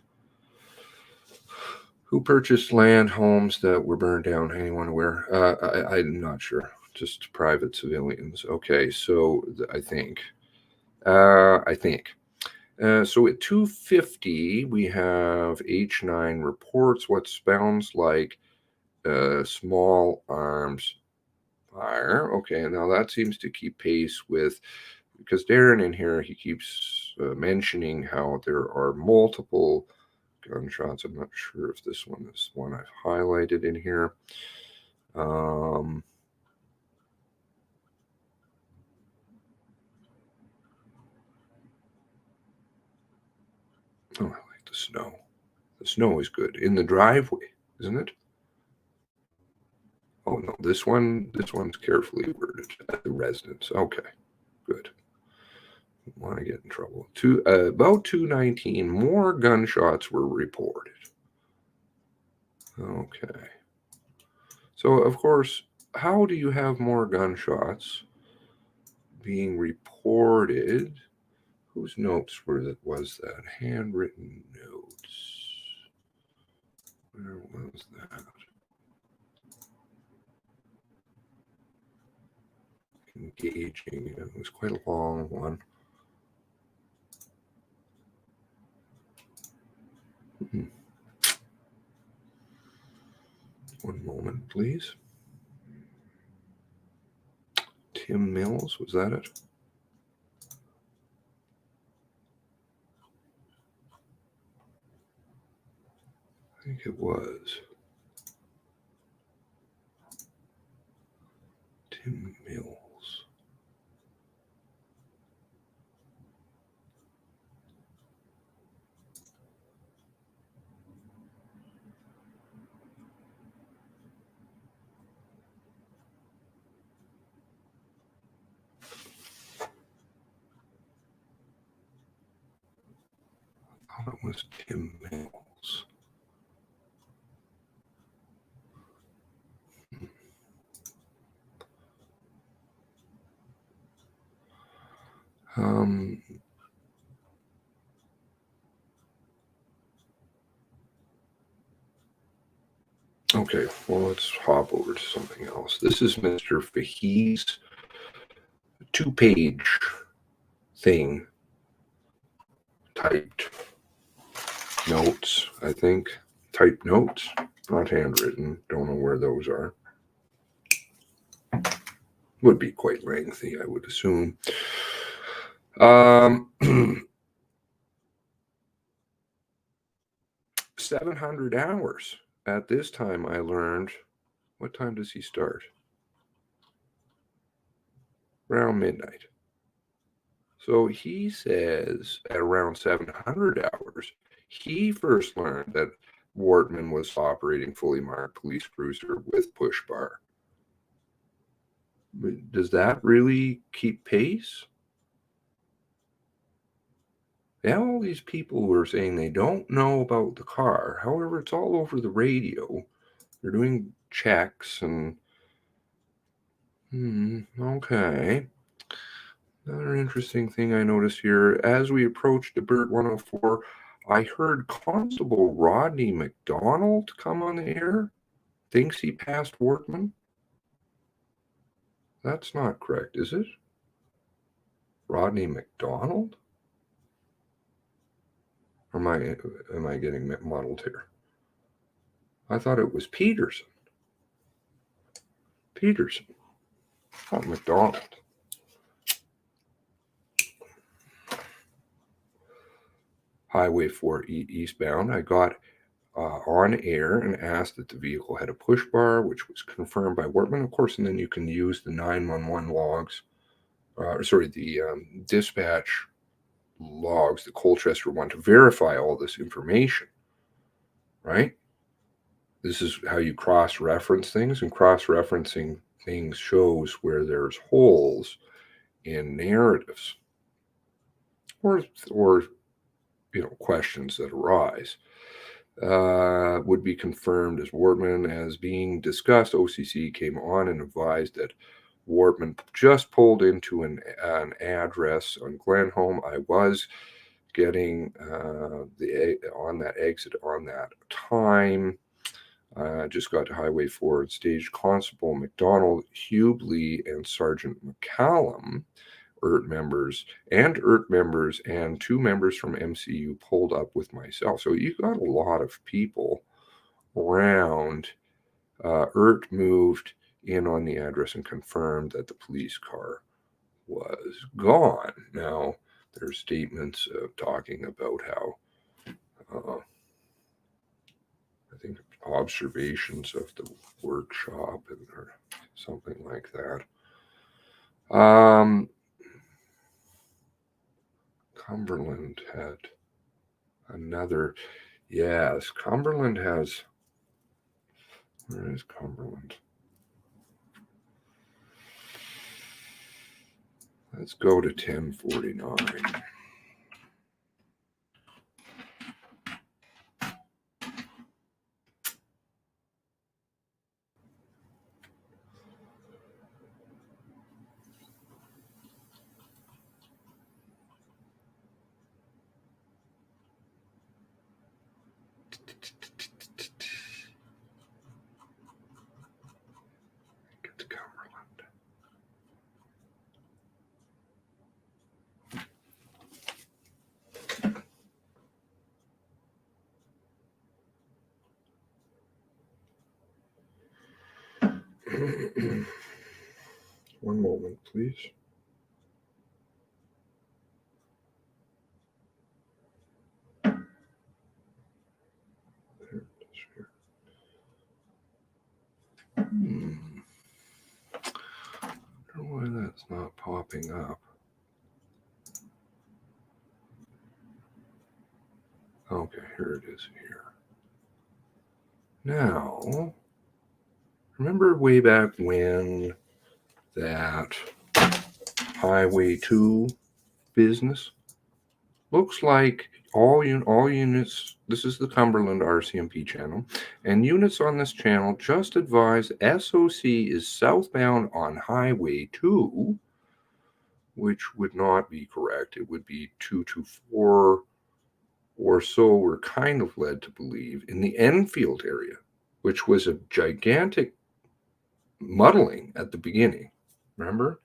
Who purchased land, homes that were burned down? Anyone aware? I'm not sure. Just private civilians. Okay, so I think. So at 2:50, we have H9 reports what sounds like small arms fire. Okay, now that seems to keep pace with, because Darren in here, he keeps mentioning how there are multiple gunshots. I'm not sure if this one is one I've highlighted in here. Oh, I like the snow. The snow is good in the driveway, isn't it? Oh no, this one's carefully worded at the residence. Okay, good. Don't want to get in trouble. About 2:19, more gunshots were reported. Okay. So of course, how do you have more gunshots being reported? Whose notes was that? Handwritten notes. Where was that? Engaging. It was quite a long one. One moment, please. Tim Mills, was that it? I think it was. Tim Mills. I thought it was Tim Mills. Okay, well, let's hop over to something else. This is Mr. Fahey's 2-page thing, typed notes, I think. Typed notes, not handwritten. Don't know where those are. Would be quite lengthy, I would assume. 700 hours. At this time, I learned. What time does he start? Around midnight. So he says at around 700 hours, he first learned that Wortman was operating fully marked police cruiser with push bar. Does that really keep pace? Now all these people were saying they don't know about the car. However, it's all over the radio. They're doing checks and okay. Another interesting thing I noticed here, as we approached the Burt 104, I heard Constable Rodney McDonald come on the air. Thinks he passed Wortman. That's not correct, is it? Rodney McDonald? Or am I getting muddled here? I thought it was Peterson. Not McDonald. Highway 4 eastbound. I got on air and asked that the vehicle had a push bar, which was confirmed by Wortman, of course, and then you can use the 911 logs, the dispatch logs, the Colchester one, to verify all this information, right? This is how you cross-reference things, and cross-referencing things shows where there's holes in narratives or questions that arise. Would be confirmed as Wortman. As being discussed, OCC came on and advised that Wortman just pulled into an address on Glenholm. I was getting on that exit on that time. Just got to Highway 4 Stage Constable McDonald, Hubley, and Sergeant McCallum, ERT members, and 2 members from MCU pulled up with myself. So you got a lot of people around. ERT moved in on the address and confirmed that the police car was gone. Now, there's statements talking about how, I think, observations of the workshop or something like that. Cumberland had another. Yes, Cumberland has. Where is Cumberland? Let's go to 1049. Get to Cumberland. One moment, please. There it is here. I don't know why that's not popping up. Okay, here it is here. Now, remember way back when that Highway 2 business? Looks like all units, this is the Cumberland RCMP channel, and units on this channel just advise SOC is southbound on Highway 2, which would not be correct. It would be 224 or so, we're kind of led to believe, in the Enfield area, which was a gigantic muddling at the beginning. Remember?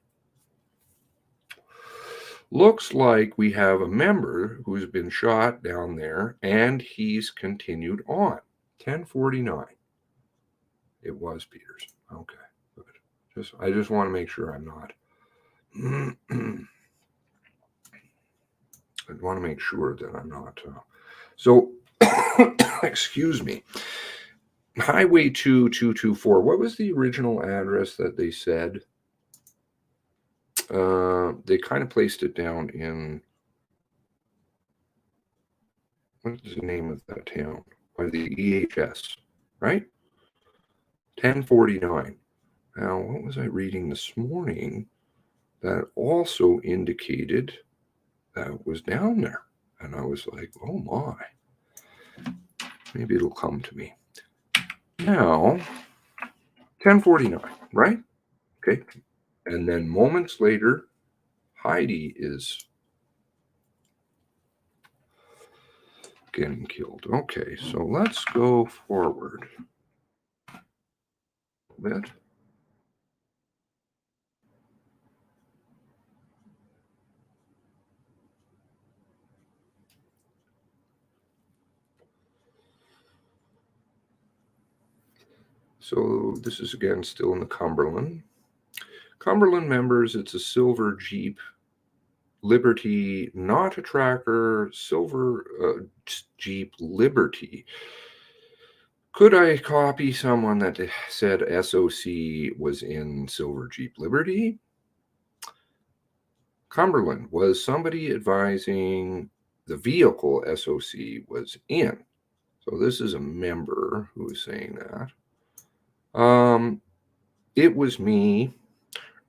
Looks like we have a member who's been shot down there, and he's continued on. 1049. It was Peters. Okay, good. I just want to make sure I'm not. I want to make sure that I'm not. So, excuse me. Highway 2224. What was the original address that they said? They kind of placed it down in, what is the name of that town? By the EHS, right? 1049. Now, what was I reading this morning that also indicated that was down there? And I was like, oh my. Maybe it'll come to me. Now, 1049, right? Okay. And then moments later, Heidi is getting killed. Okay, so let's go forward a bit. So this is again still in the Cumberland. Cumberland members, it's a silver Jeep Liberty, not a tracker, silver Jeep Liberty. Could I copy someone that said SOC was in silver Jeep Liberty? Cumberland, was somebody advising the vehicle SOC was in? So this is a member who is saying that. It was me.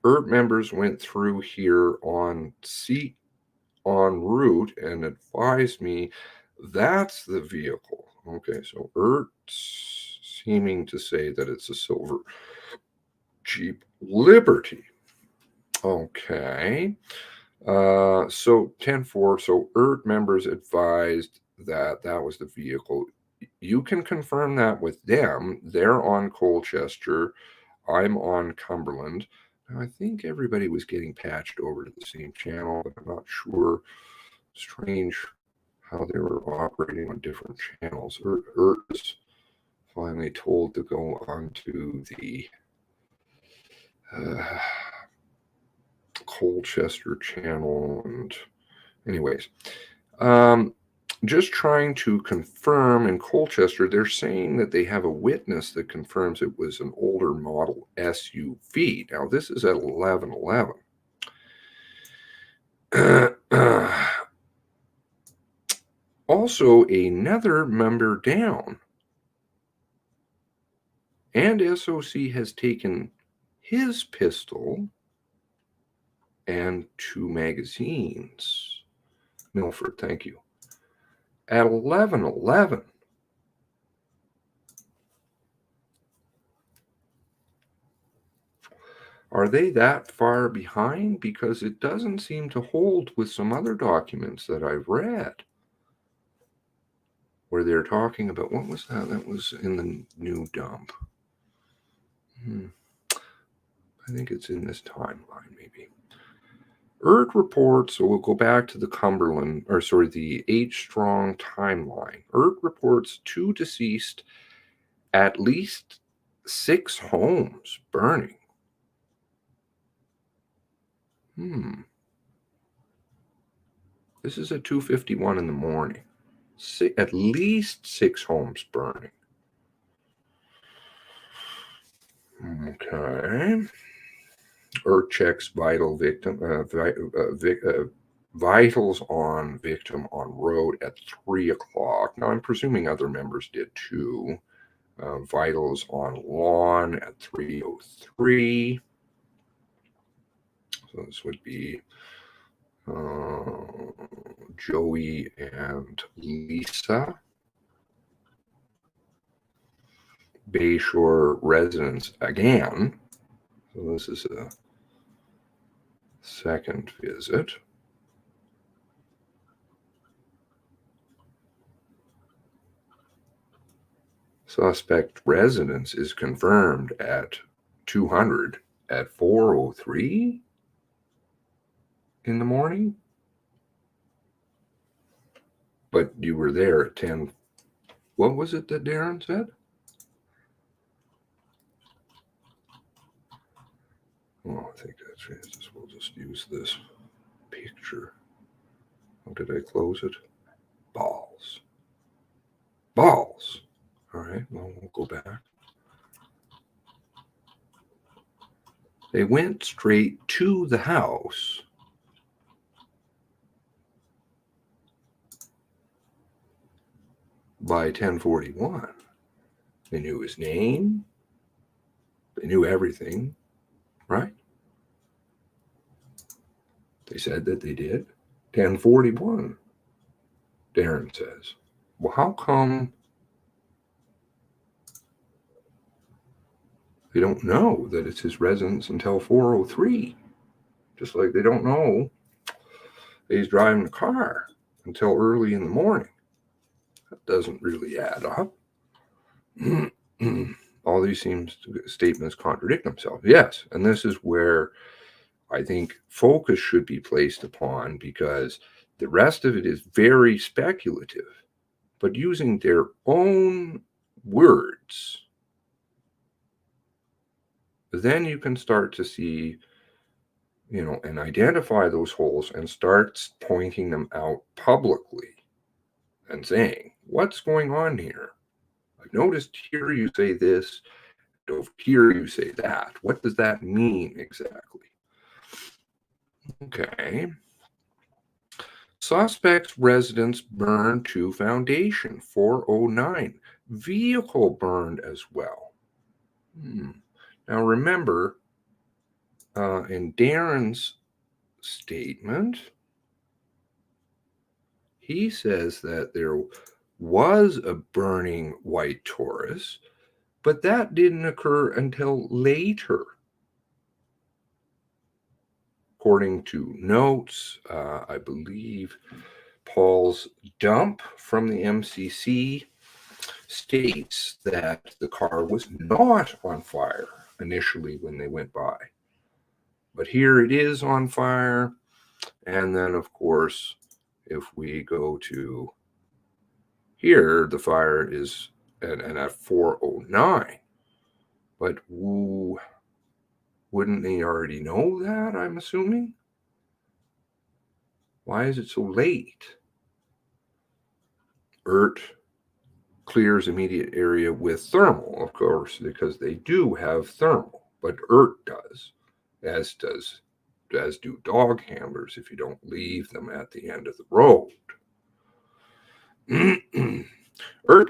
members went through here on route and advised me that's the vehicle. Okay, so seeming to say that it's a silver Jeep Liberty. Okay. So 10-4, so members advised that that was the vehicle. You can confirm that with them. They're on Colchester. I'm on Cumberland. Now, I think everybody was getting patched over to the same channel, but I'm not sure. Strange how they were operating on different channels. was finally told to go onto the Colchester channel, and anyways, just trying to confirm in Colchester, they're saying that they have a witness that confirms it was an older model SUV. Now, this is at 11:11. Also, another member down, and SOC has taken his pistol and 2 magazines. Milford, thank you. At 11:11. Are they that far behind? Because it doesn't seem to hold with some other documents that I've read where they're talking about, what was that? That was in the new dump. I think it's in this timeline, maybe. reports, so we'll go back to the the H-Strong timeline. reports 2 deceased, at least 6 homes burning. This is at 2:51 in the morning. At least 6 homes burning. Okay. checks vitals on victim on road at 3 o'clock. Now, I'm presuming other members did too. Vitals on lawn at 3:03. So this would be Joey and Lisa. Bayshore residence again. So this is a second visit. Suspect residence is confirmed at 200 at 4:03 in the morning. But you were there at 10. What was it that Darren said? Oh, I think that's right. We'll just use this picture. How did I close it? Balls. All right, well, we'll go back. They went straight to the house. By 10:41. They knew his name. They knew everything, right? They said that they did. 10:41, Darren says. Well, how come they don't know that it's his residence until 4:03? Just like they don't know that he's driving the car until early in the morning. That doesn't really add up. All these statements contradict themselves. Yes, and this is where I think focus should be placed upon, because the rest of it is very speculative, but using their own words, then you can start to see, and identify those holes and start pointing them out publicly and saying, what's going on here? I've noticed here you say this, over here you say that. What does that mean exactly? Okay. Suspect's residence burned to foundation, 409. Vehicle burned as well. Now remember, in Darren's statement, he says that there was a burning white Taurus, but that didn't occur until later. According to notes, I believe Paul's dump from the MCC states that the car was not on fire initially when they went by. But here it is on fire. And then, of course, if we go to here, the fire is at 409. But wouldn't they already know that, I'm assuming? Why is it so late? Clears immediate area with thermal, of course, because they do have thermal, but does, as do dog handlers if you don't leave them at the end of the road.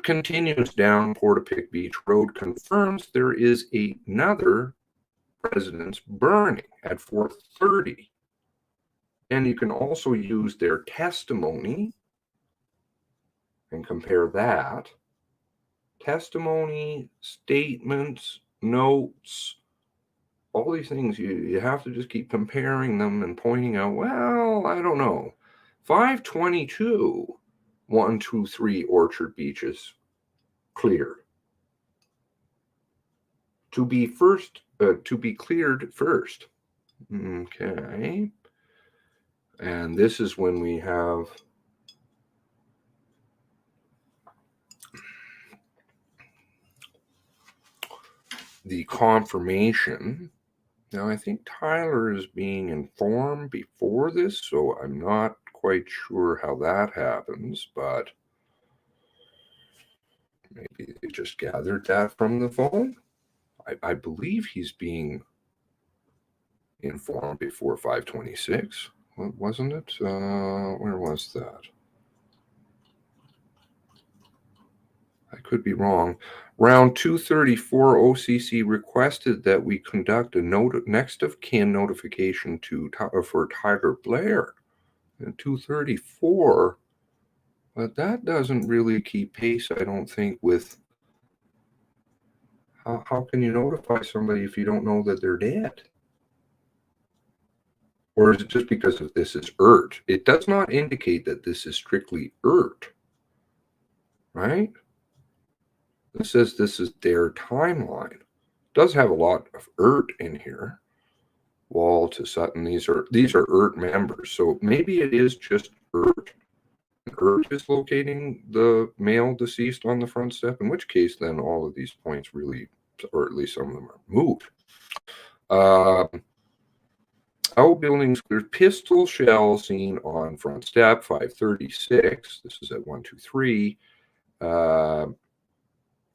Continues down Portapique Beach Road, confirms there is another residence burning at 4:30. And you can also use their testimony and compare that. Testimony, statements, notes, all these things, you have to just keep comparing them and pointing out, well, I don't know. 522, 123 Orchard Beaches, clear. To be cleared first. Okay. And this is when we have the confirmation. Now, I think Tyler is being informed before this, so I'm not quite sure how that happens, but maybe they just gathered that from the phone. I believe he's being informed before 526, wasn't it? Where was that? I could be wrong. Round 234, OCC requested that we conduct a next of kin notification for Tyler Blair in 234, but that doesn't really keep pace, I don't think, with how can you notify somebody if you don't know that they're dead? Or is it just because of this is ERT? It does not indicate that this is strictly ERT, right? This says this is their timeline. It does have a lot of ERT in here. Wall to Sutton, these are ERT members, so maybe it is just ERT. ERT is locating the male deceased on the front step, in which case then all of these points really, or at least some of them, are moved. Outbuildings cleared, pistol shell seen on front step, 536. This is at 123.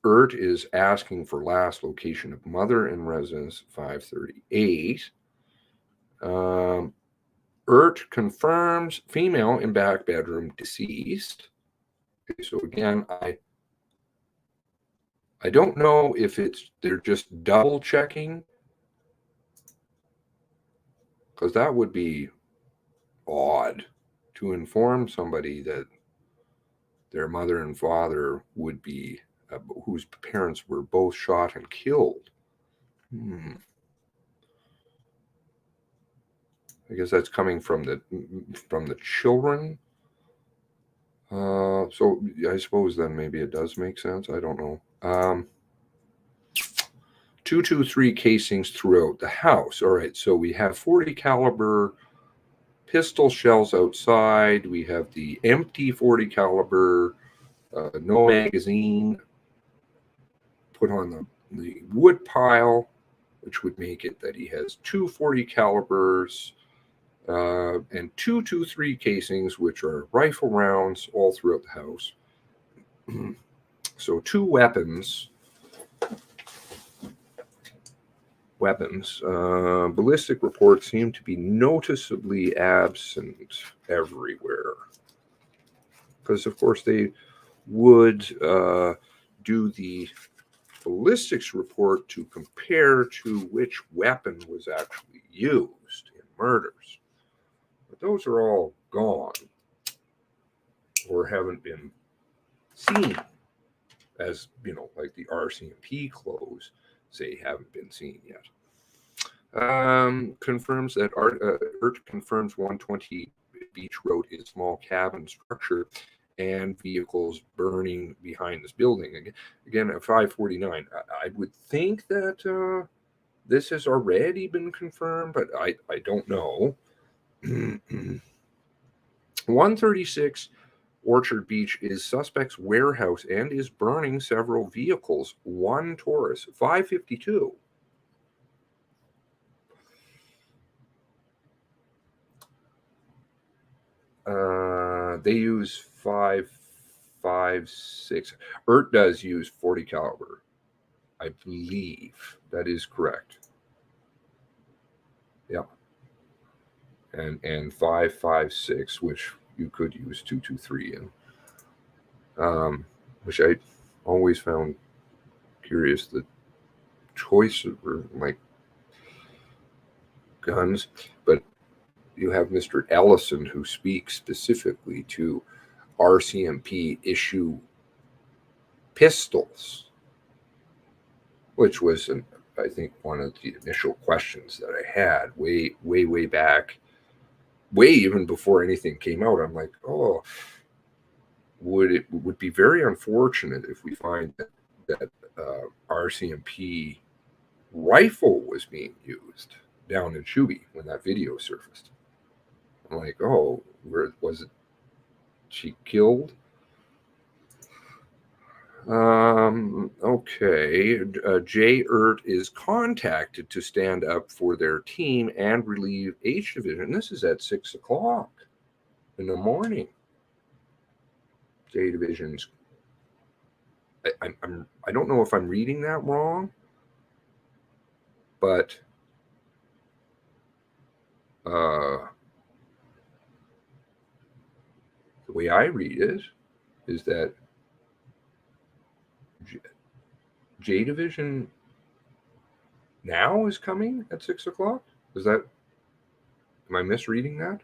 ERT is asking for last location of mother in residence, 538. ERT confirms female in back bedroom deceased. Okay, so again, I don't know if they're just double checking, because that would be odd to inform somebody that their mother and father would be, whose parents were both shot and killed. I guess that's coming from the children. So I suppose then maybe it does make sense. I don't know. 223 casings throughout the house. All right, so we have 40 caliber pistol shells outside. We have the empty 40 caliber, no magazine, put on the wood pile, which would make it that he has two 40 calibers and 223 casings, which are rifle rounds all throughout the house. So two weapons. Ballistic reports seem to be noticeably absent everywhere. Because, of course, they would do the ballistics report to compare to which weapon was actually used in murders. But those are all gone or haven't been seen, as, like the Rcmp clothes say haven't been seen yet. Confirms that ERT confirms 120 Beach Road is small cabin structure and vehicles burning behind this building. Again, at 549, I would think that this has already been confirmed, but I don't know. 136 Orchard Beach is suspect's warehouse and is burning several vehicles. One Taurus. 552. They use 5.56. ERT does use 40 caliber. I believe that is correct. Yeah. And 5.56, which you could use 223 in. Which I always found curious, the choice of like guns, but you have Mr. Ellison who speaks specifically to Rcmp issue pistols, which was, I think, one of the initial questions that I had way back, way even before anything came out. I'm like, oh, would be very unfortunate if we find that Rcmp rifle was being used down in Shuby when that video surfaced. I'm like, oh, where was it? She killed? Okay. J. ERT is contacted to stand up for their team and relieve H Division. This is at 6 o'clock in the morning. J Division's. I don't know if I'm reading that wrong, but the way I read it is that J Division now is coming at 6 o'clock. Is that? Am I misreading that?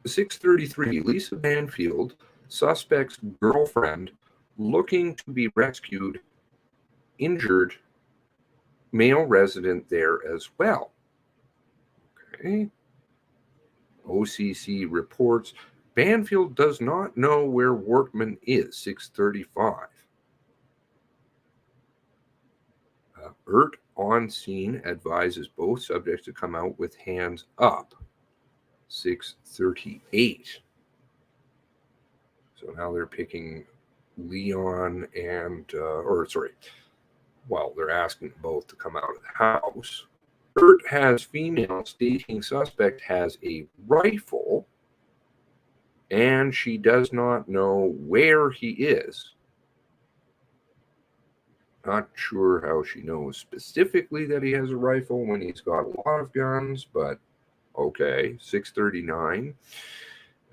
6:33. Lisa Banfield, suspect's girlfriend, looking to be rescued, injured male resident there as well. Okay. OCC reports Banfield does not know where Wortman is. 6:35. ERT on scene advises both subjects to come out with hands up. 6:38. So now they're picking Leon and, they're asking both to come out of the house. ERT has female stating suspect has a rifle and she does not know where he is. Not sure how she knows specifically that he has a rifle when he's got a lot of guns, but okay. 6:39.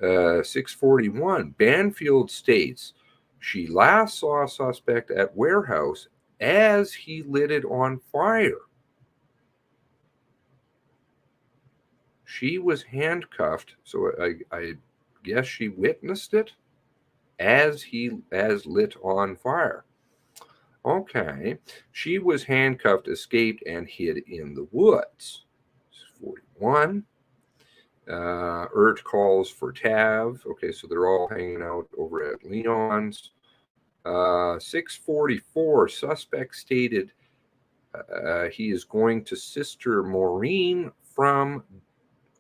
6:41. Banfield states she last saw a suspect at warehouse as he lit it on fire. She was handcuffed, so I guess she witnessed it as lit on fire. Okay. She was handcuffed, escaped, and hid in the woods. 41. Ert calls for Tav. Okay, so they're all hanging out over at Leon's. 6:44, suspect stated he is going to Sister Maureen from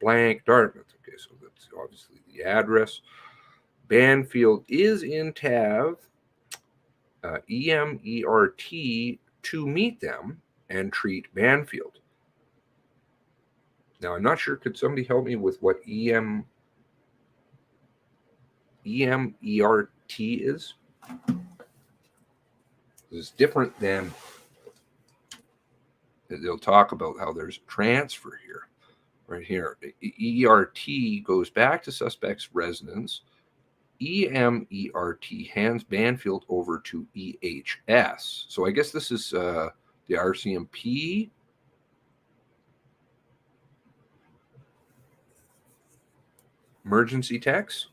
blank Dartmouth. Okay, so that's obviously the address. Banfield is in Tav, EMERT, to meet them and treat Banfield. Now, I'm not sure. Could somebody help me with what EMERT is? It's different than, they'll talk about how there's a transfer here. Right here, ERT goes back to suspect's residence. EMERT hands Banfield over to EHS. So I guess this is the Rcmp. Emergency text.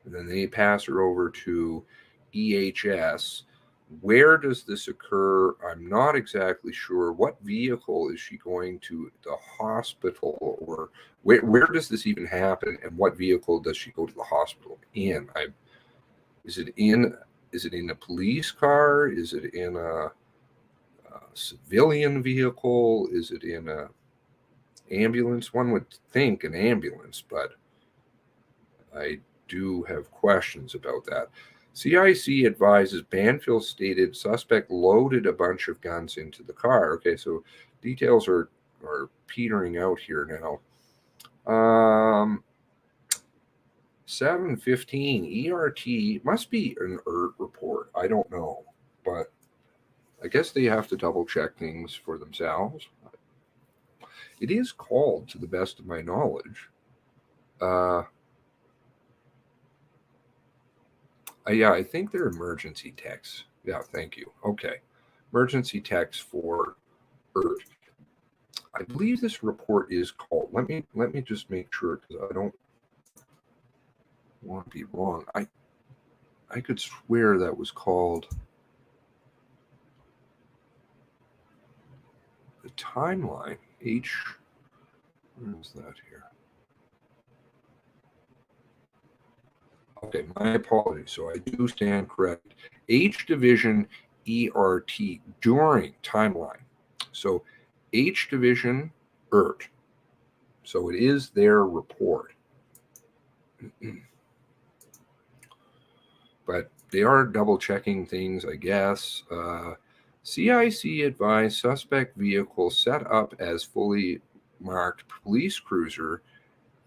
And then they pass her over to EHS. Where does this occur? I'm not exactly sure. What vehicle is she going to the hospital, or where does this even happen? And what vehicle does she go to the hospital in? Is it in a police car? Is it in a civilian vehicle? Is it in a ambulance? One would think an ambulance, but I do have questions about that. CIC advises Banfield stated suspect loaded a bunch of guns into the car. Okay, so details are petering out here now. 7:15 ERT must be an ERT report. I don't know, but I guess they have to double check things for themselves. It is called, to the best of my knowledge. Yeah, I think they're emergency texts. Yeah, thank you. Okay. Emergency text for ERT. I believe this report is called, let me just make sure, because I don't want to be wrong. I could swear that was called the timeline. Where is that here? Okay, my apologies. So I do stand correct. H division ERT during timeline. So H division ERT. So it is their report. But they are double checking things, I guess. CIC advised suspect vehicle set up as fully marked police cruiser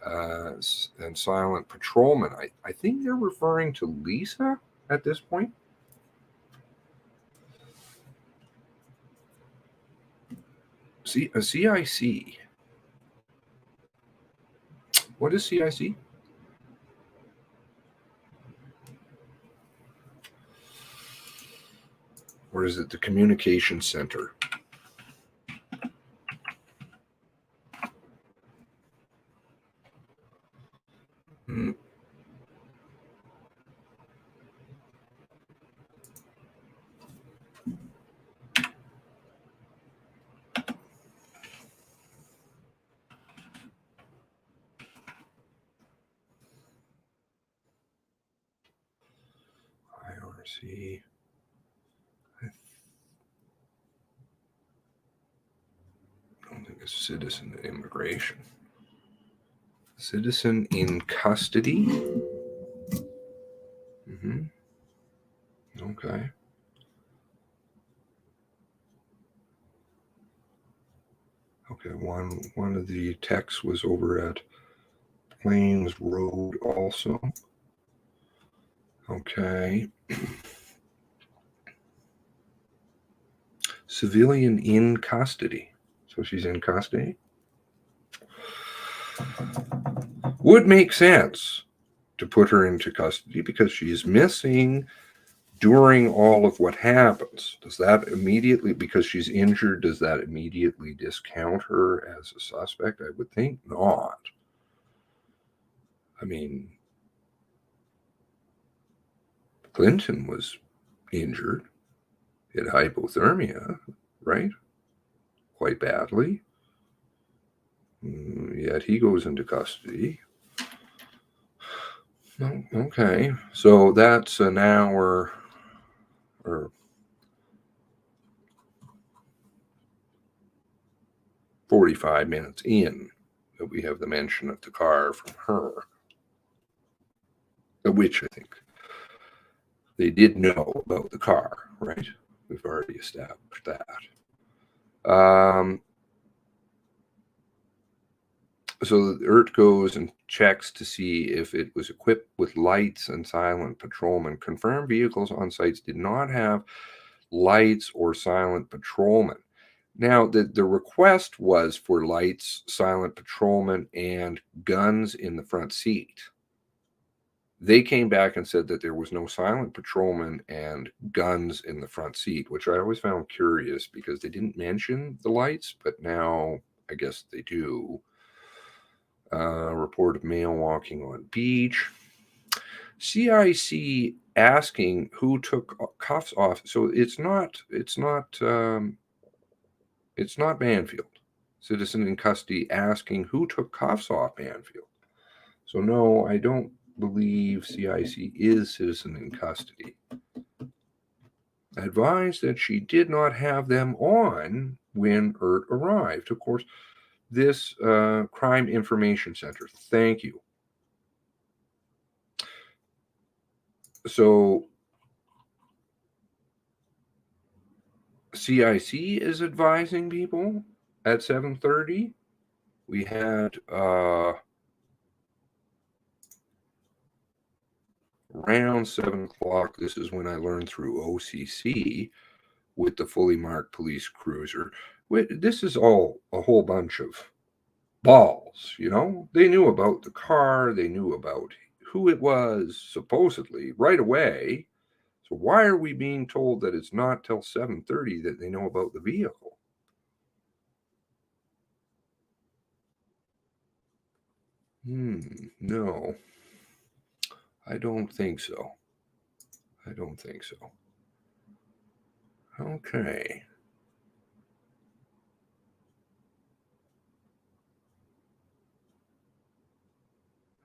and silent patrolman. I think they're referring to Lisa at this point. CIC. What is CIC? Or is it the communication center? IRC. I don't think it's citizen immigration. Citizen in custody. Okay. Okay, one of the texts was over at Plains Road also. Okay. Civilian in custody. So she's in custody. Would make sense to put her into custody because she's missing during all of what happens. Does that immediately, because she's injured, does that immediately discount her as a suspect? I would think not. I mean, Clinton was injured. He had hypothermia, right? Quite badly. Yet he goes into custody. Okay, so that's an hour or 45 minutes in that we have the mention of the car from her, which I think they did know about the car, right? We've already established that. So ERT goes and checks to see if it was equipped with lights and silent patrolmen. Confirmed vehicles on sites did not have lights or silent patrolmen. Now, the request was for lights, silent patrolmen, and guns in the front seat. They came back and said that there was no silent patrolmen and guns in the front seat, which I always found curious because they didn't mention the lights, but now I guess they do. Report of male walking on beach. CIC asking who took cuffs off. So it's not Banfield. Citizen in custody asking who took cuffs off Banfield. So no, I don't believe CIC is citizen in custody. Advised that she did not have them on when ERT arrived. Of course, this Crime Information Center. Thank you. So CIC is advising people at 7:30. We had around 7 o'clock. This is when I learned through OCC with the fully marked police cruiser. This is all a whole bunch of balls, you know? They knew about the car. They knew about who it was, supposedly, right away. So why are we being told that it's not till 7:30 that they know about the vehicle? No. I don't think so. I don't think so. Okay.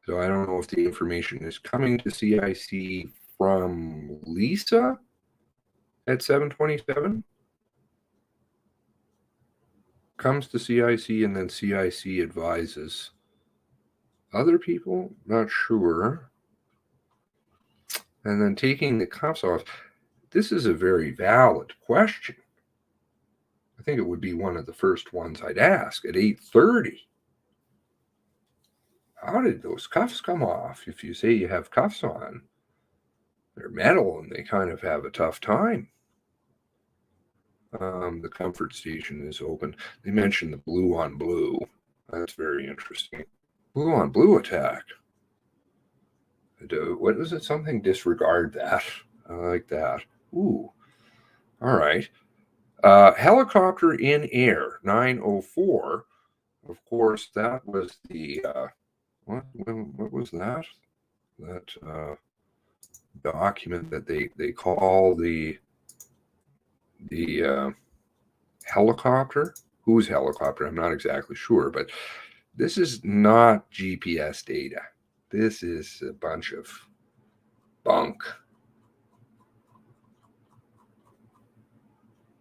So I don't know if the information is coming to CIC from Lisa at 7:27, comes to CIC, and then CIC advises other people, not sure. And then taking the cuffs off. This is a very valid question. I think it would be one of the first ones I'd ask at 8:30. How did those cuffs come off? If you say you have cuffs on, they're metal and they kind of have a tough time. The comfort station is open. They mentioned the blue on blue. That's very interesting. Blue on blue attack. What was it? Something disregard that. I like that. Ooh. All right. Helicopter in air, 9:04. Of course, that was the what was that? That document that they call the helicopter. Whose helicopter? I'm not exactly sure, but this is not GPS data. This is a bunch of bunk.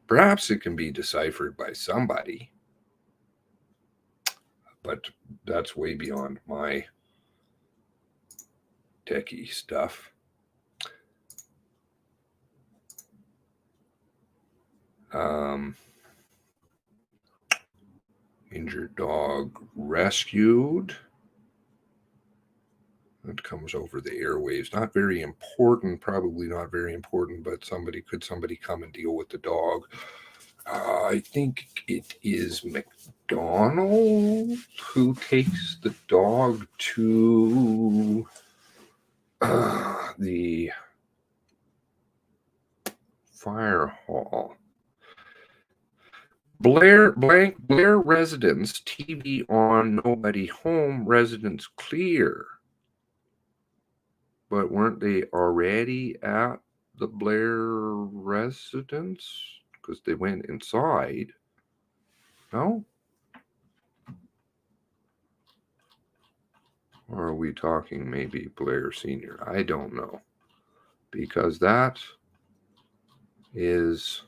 Perhaps it can be deciphered by somebody, but that's way beyond my techie stuff. Injured dog rescued. That comes over the airwaves. Not very important, probably not very important, but could somebody come and deal with the dog? I think it is McDonald who takes the dog to the fire hall. Blair residence, TV on, nobody home, residence clear. But weren't they already at the Blair residence? Because they went inside. No? Or are we talking maybe Blair Sr.? I don't know. Because that is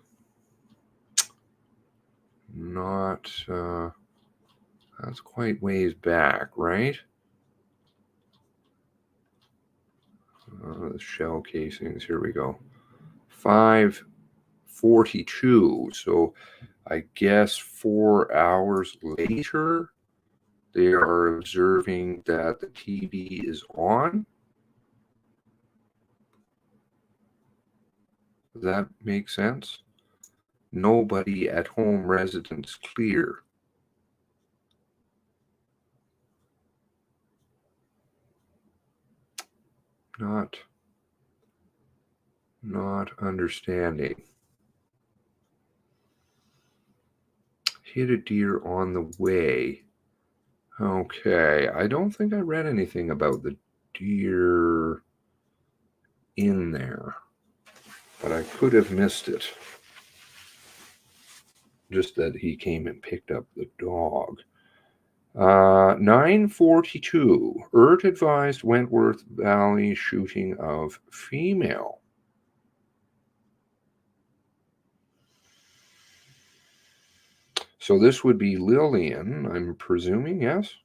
not, that's quite ways back, right? The shell casings, here we go. 5:42. So I guess 4 hours later, they are observing that the TV is on. Does that make sense? Nobody at home, residence clear. Not understanding. Hit a deer on the way. Okay, I don't think I read anything about the deer in there, but I could have missed it. Just that he came and picked up the dog. 9:42. Ert advised Wentworth Valley shooting of female. So this would be Lillian, I'm presuming, yes?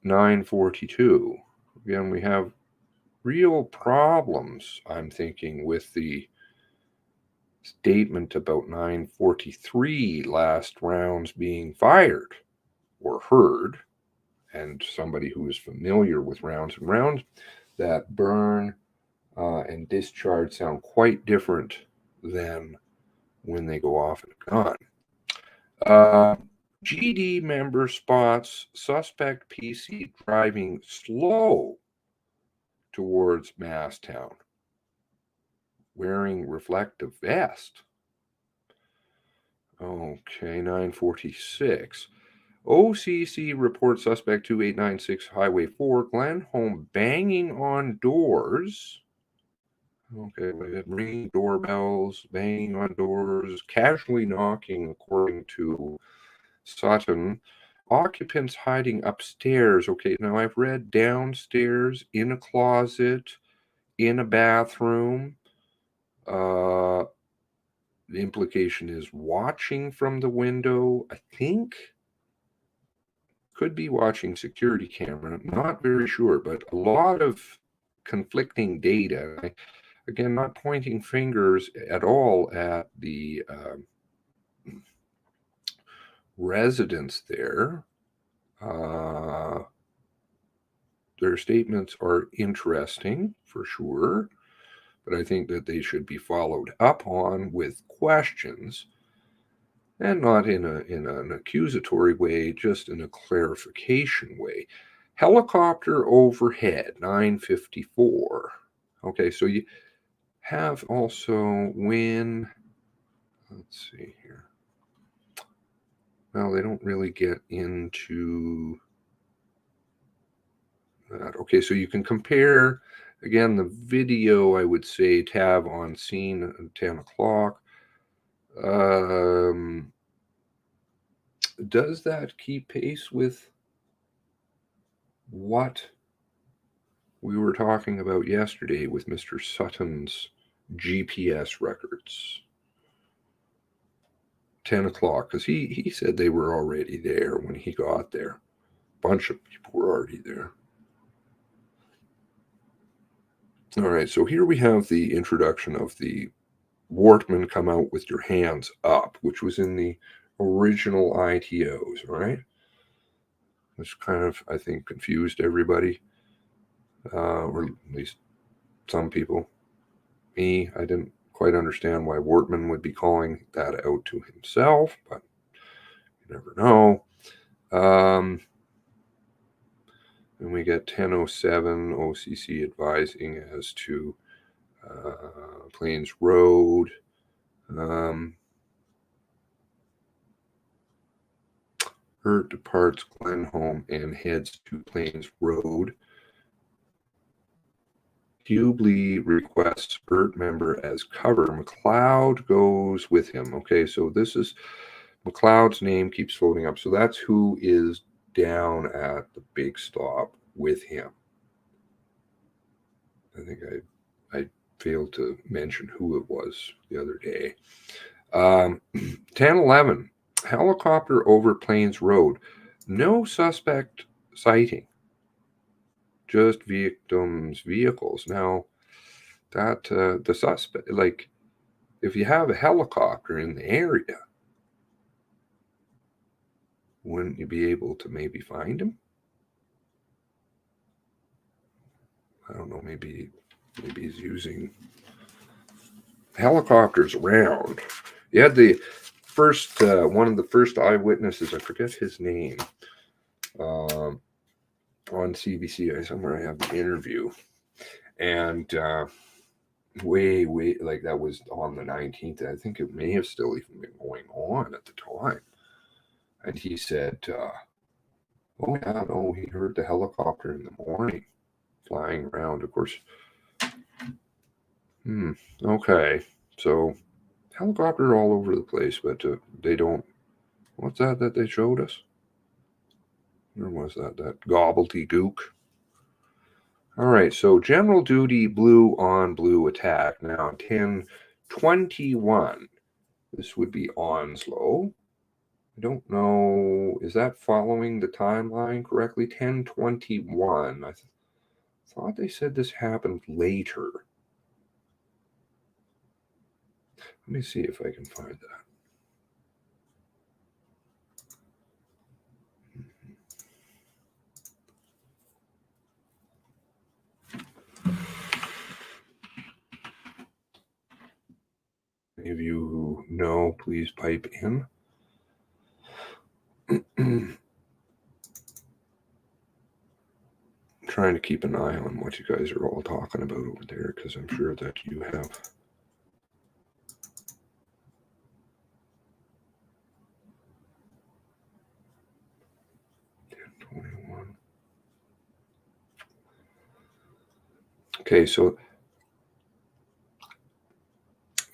9:42. Again, we have real problems, I'm thinking, with the statement about 9:43 last rounds being fired or heard, and somebody who is familiar with rounds and rounds that burn and discharge sound quite different than when they go off in a gun. GD member spots suspect PC driving slow towards Masstown, wearing reflective vest. Okay, 9:46. OCC reports suspect 2896 Highway 4, Glenholm, banging on doors. Okay, we had ringing doorbells, banging on doors, casually knocking, according to Sutton. Occupants hiding upstairs. Okay, now I've read downstairs, in a closet, in a bathroom. The implication is watching from the window. I think could be watching security camera. Not very sure, but a lot of conflicting data. Again, not pointing fingers at all at the residents there. Their statements are interesting for sure, but I think that they should be followed up on with questions, and not in an accusatory way, just in a clarification way. Helicopter overhead, 9:54. Okay, so you have also when, let's see here. Well, they don't really get into that. Okay, so you can compare, again, the video, I would say, tab on scene at 10 o'clock. Does that keep pace with what we were talking about yesterday with Mr. Sutton's GPS records? 10 o'clock, because he said they were already there when he got there. A bunch of people were already there. All right, so here we have the introduction of the Wortman come out with your hands up, which was in the original ITOs, right? Which kind of, I think, confused everybody, or at least some people. Me, I didn't quite understand why Wortman would be calling that out to himself, but you never know. And we get 10:07 OCC advising as to Plains Road. Ert departs Glenholm and heads to Plains Road. Hubley requests Ert member as cover. McLeod goes with him. Okay, so this is McLeod's name keeps floating up. So that's who is down at the big stop with him. I think I failed to mention who it was the other day. 10:11, helicopter over Plains Road. No suspect sighting. Just victims' vehicles. Now, that the suspect, like, if you have a helicopter in the area, wouldn't you be able to maybe find him? I don't know. Maybe he's using helicopters around. You had the first one of the first eyewitnesses. I forget his name. On CBC, somewhere I have the interview, and way like that was on the 19th. I think it may have still even been going on at the time. And he said, "Oh yeah, no, he heard the helicopter in the morning flying around." Of course. Okay, so helicopter all over the place, but they don't. What's that they showed us? Where was that? That gobbledygook. All right, so general duty blue on blue attack. Now 10:21. This would be Onslow. I don't know. Is that following the timeline correctly? 10:21. I thought they said this happened later. Let me see if I can find that. Any of you who know, please pipe in. Trying to keep an eye on what you guys are all talking about over there, because I'm sure that you have. Okay, so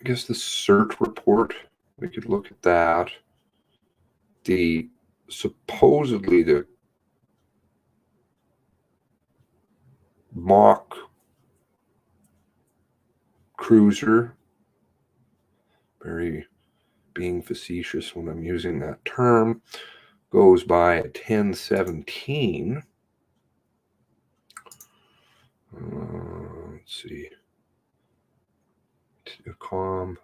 I guess the CERT report, we could look at that. Supposedly the mock cruiser, very being facetious when I'm using that term, goes by at 10:17. Let's see. Com.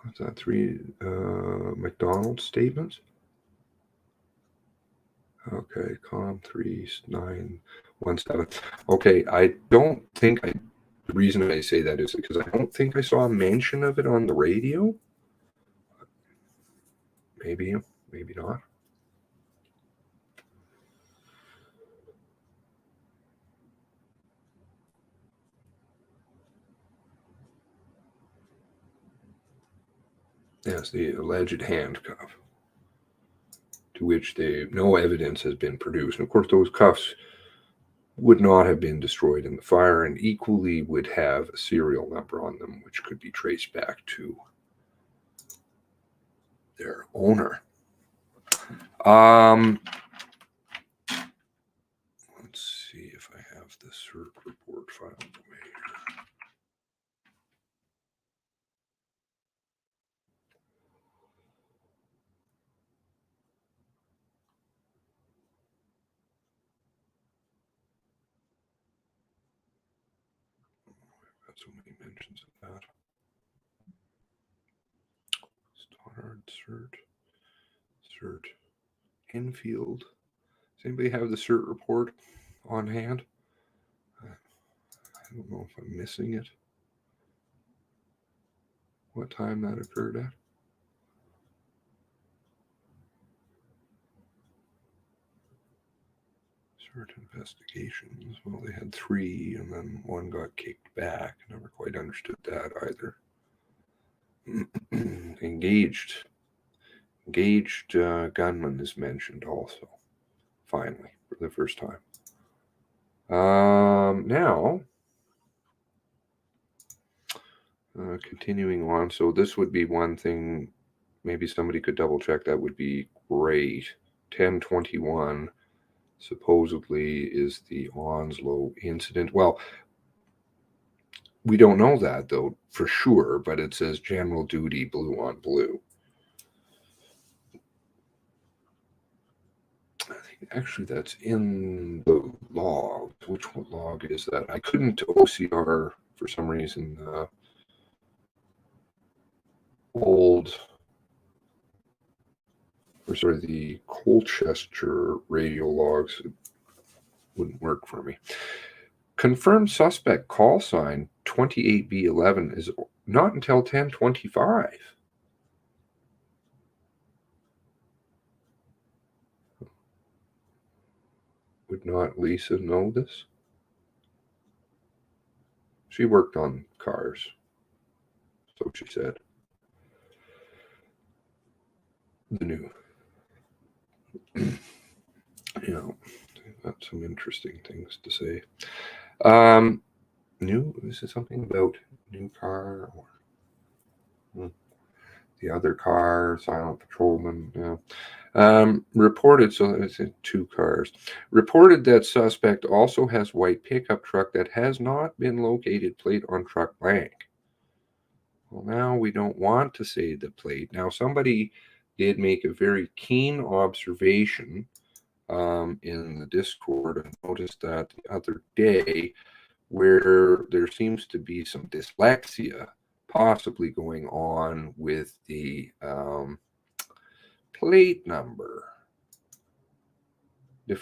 What's that? 3 McDonald's statements? Okay, com 3917. Okay, I don't think the reason I say that is because I don't think I saw a mention of it on the radio. Maybe not. Yes, the alleged handcuff, to which no evidence has been produced. And of course, those cuffs would not have been destroyed in the fire and equally would have a serial number on them, which could be traced back to their owner. Let's see if I have the CERT report filed away here. Got so many mentions of that. Stoddard, CERT, Enfield. Does anybody have the CERT report on hand? I don't know if I'm missing it. What time that occurred at? CERT investigations. Well, they had 3, and then 1 got kicked back. Never quite understood that either. Engaged gunman is mentioned also. Finally, for the first time. Now, Continuing on, so this would be one thing, maybe somebody could double check, that would be great. 1021 supposedly is the Onslow Incident. Well, we don't know that, though, for sure, but it says general duty, blue on blue. I think actually that's in the log. Which log is that? I couldn't OCR for some reason. The Colchester radio logs wouldn't work for me. Confirmed suspect call sign 28B11 is not until 1025. Would not Lisa know this? She worked on cars, so she said. The new, got some interesting things to say. This is something about new car or the other car, silent patrolman. Yeah. Reported, so it's in 2 cars. Reported that suspect also has white pickup truck that has not been located, plate on truck blank. Well, now we don't want to say the plate. Now, somebody did make a very keen observation in the Discord. I noticed that the other day, where there seems to be some dyslexia possibly going on with the plate number. They're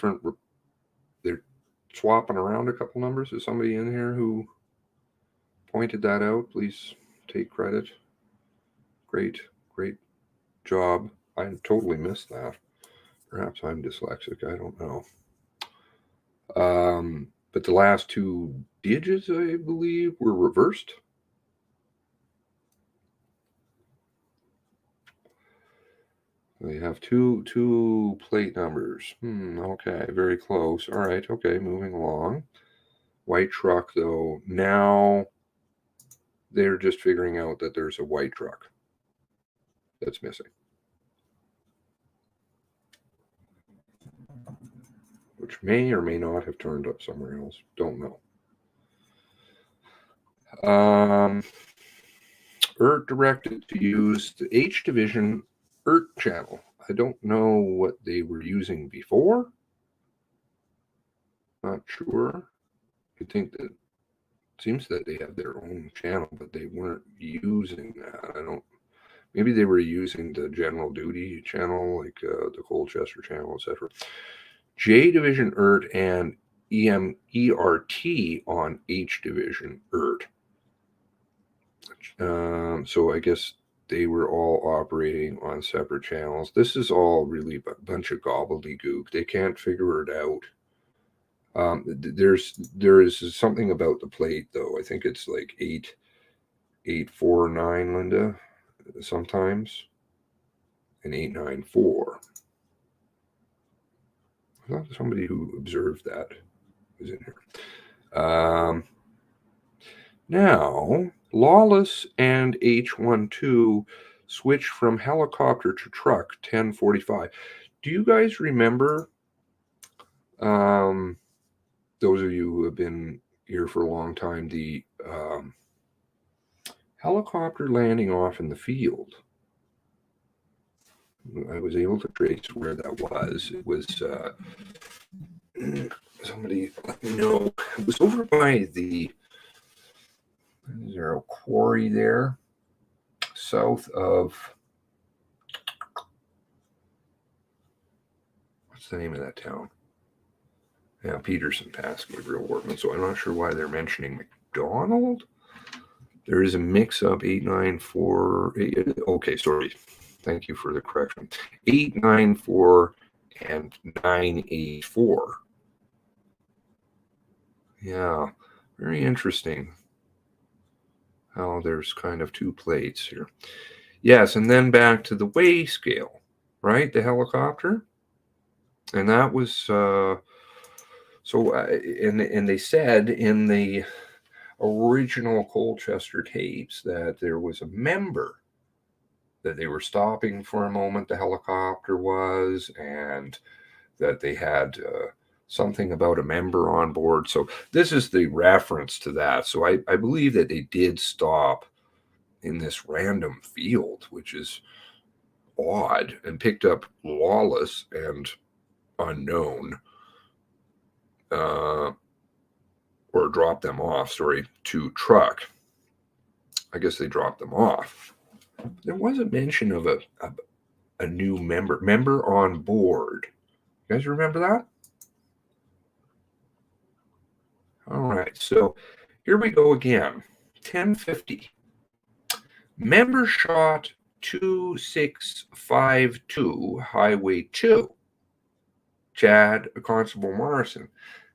swapping around a couple numbers. Is somebody in here who pointed that out? Please take credit. Great job. I totally missed that. Perhaps I'm dyslexic. I don't know. But the last 2 digits, I believe, were reversed. We have two plate numbers. Okay, very close. All right, okay, moving along. White truck, though. Now they're just figuring out that there's a white truck that's missing, which may or may not have turned up somewhere else. Don't know. ERT directed to use the H Division ERT channel. I don't know what they were using before. Not sure. I think that it seems that they have their own channel, but they weren't using that. Maybe they were using the general duty channel, like the Colchester channel, etc. J Division ERT and ERT on H Division ERT. So I guess they were all operating on separate channels. This is all really a bunch of gobbledygook. They can't figure it out. There is something about the plate, though. I think it's like 849, Linda, sometimes, and 894. I thought somebody who observed that was in here. Now, Lawless and H12 switch from helicopter to truck 1045. Do you guys remember, those of you who have been here for a long time, the helicopter landing off in the field? I was able to trace where that was. It was, somebody let me know. It was over by is there a quarry there? South of, what's the name of that town? Yeah, Peterson passed Gabriel Wortman, so I'm not sure why they're mentioning McDonald. There is a mix-up, 894. Okay, sorry. Thank you for the correction. 894 and 984. Yeah, very interesting how there's kind of 2 plates here. Yes, and then back to the weigh scale, right? The helicopter. And that was, and they said in the original Colchester tapes that there was a member that they were stopping for a moment, the helicopter was, and that they had something about a member on board. So this is the reference to that. So I believe that they did stop in this random field, which is odd, and picked up Lawless and Unknown, or dropped them off, sorry, to Truck. I guess they dropped them off. There was a mention of a new member on board. You guys remember that? All right, so here we go again. 1050. Member shot 2652, Highway 2. Chad, Constable Morrison.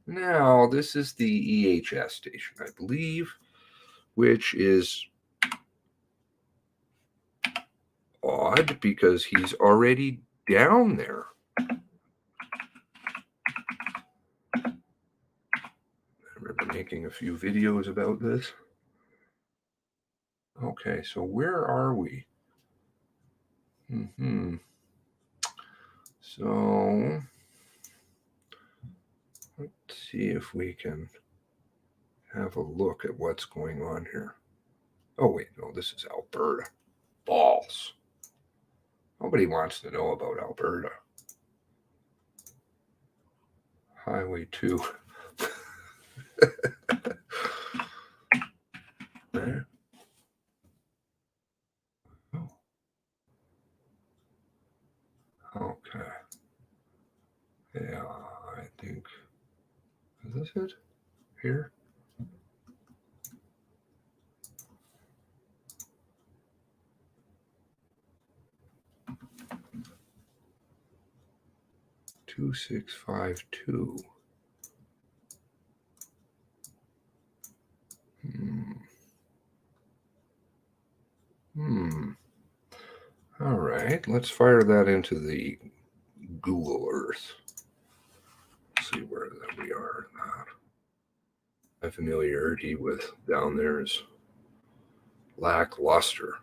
Now, this is the EHS station, I believe, which is odd because he's already down there. I remember making a few videos about this. Okay, so where are we? So let's see if we can have a look at what's going on here. Oh, wait, no, this is Alberta. Balls. Nobody wants to know about Alberta. Highway 2. There. Oh. Okay. Yeah, I think. Is this it? Here? Two 652. All right, let's fire that into the Google Earth. See where we are in that. My familiarity with down there is lackluster.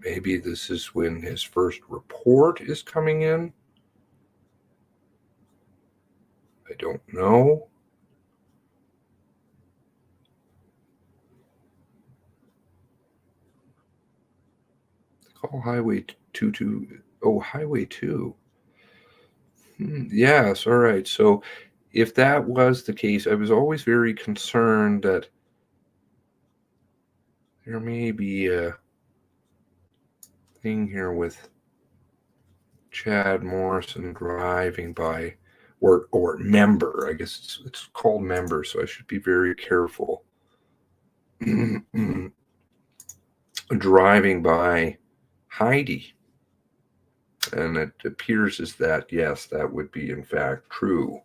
Maybe this is when his first report is coming in. I don't know. Call Highway 22. Oh, Highway 2. Yes, all right. So if that was the case, I was always very concerned that there may be a thing here with Chad Morrison driving by, or member. I guess it's called member, so I should be very careful. Driving by Heidi. And it appears as that, yes, that would be in fact true.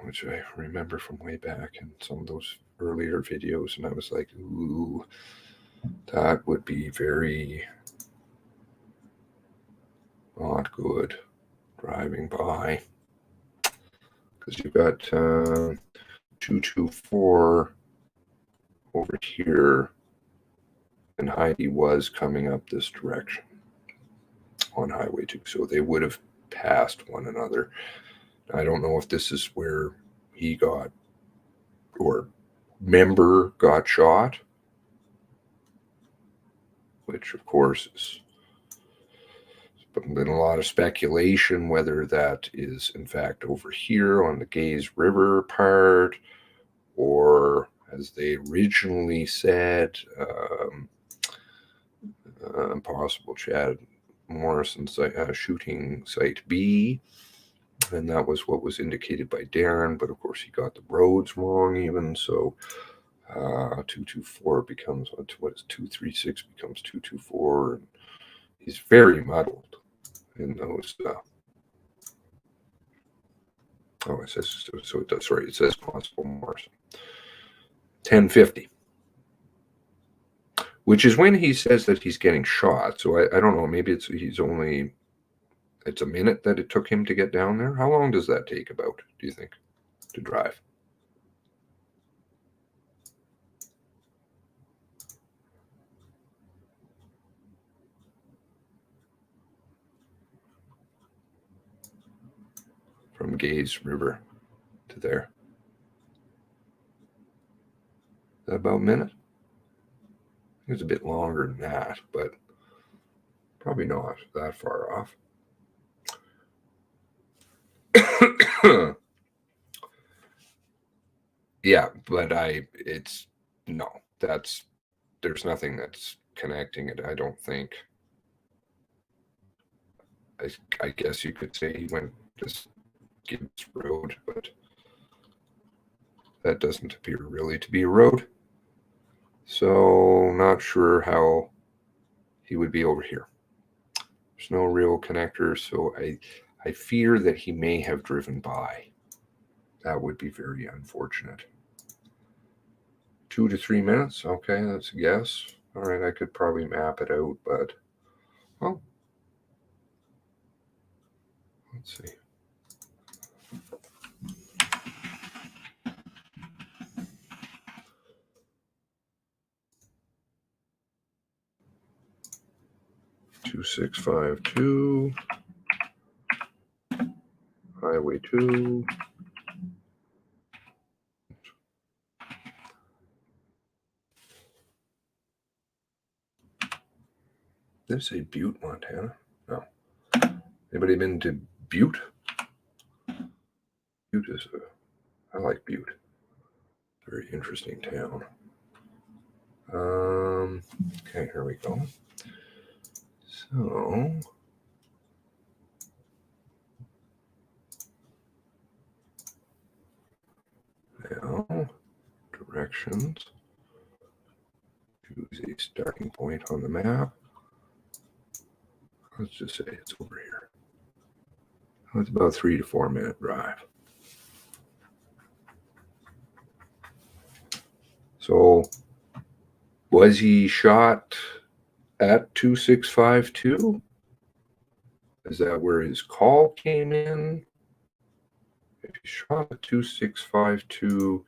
Which I remember from way back in some of those earlier videos, and I was like, ooh, that would be very not good driving by. Because you've got 224 over here, and Heidi was coming up this direction on Highway 2, so they would have passed one another. I don't know if this is where he got, or member got shot, which of course is been a lot of speculation whether that is in fact over here on the Gaze River part, or as they originally said. Possible Chad Morrison shooting site B, and that was what was indicated by Darren, but of course he got the roads wrong even, so 224 becomes, what is 236 becomes 224, and he's very muddled in those. It says, so it does, sorry, it says Constable Morrison. 1050. Which is when he says that he's getting shot. So I don't know, maybe it's a minute that it took him to get down there. How long does that take about, do you think, to drive? From Gaze River to there. Is that about a minute? I think it's a bit longer than that, but probably not that far off. Yeah, but there's nothing that's connecting it, I don't think. I guess you could say he went this Gibbs Road, but that doesn't appear really to be a road. So not sure how he would be over here. There's no real connector, so I fear that he may have driven by. That would be very unfortunate. 2 to 3 minutes. Okay, that's a guess. All right, I could probably map it out, but well, let's see. Two 652 Highway 2. Did I say Butte, Montana? No. Anybody been to Butte? Butte is I like Butte. Very interesting town. Okay, here we go. So now directions. Choose a starting point on the map. Let's just say it's over here. It's about 3 to 4 minute drive. So was he shot at 2652? Is that where his call came in? If he shot at 2652,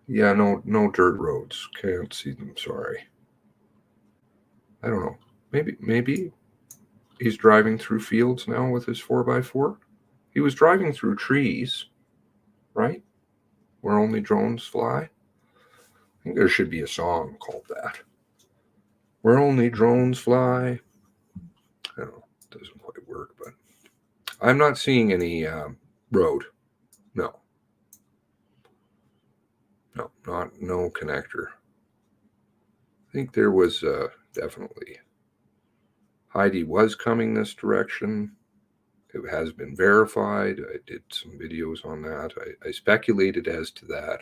yeah, no dirt roads. Can't see them, sorry. I don't know. Maybe he's driving through fields now with his 4x4. He was driving through trees, right? Where only drones fly. I think there should be a song called that. Where only drones fly. I don't know. It doesn't quite work, but I'm not seeing any road. No, no connector. I think there was definitely Heidi was coming this direction. It has been verified. I did some videos on that. I speculated as to that,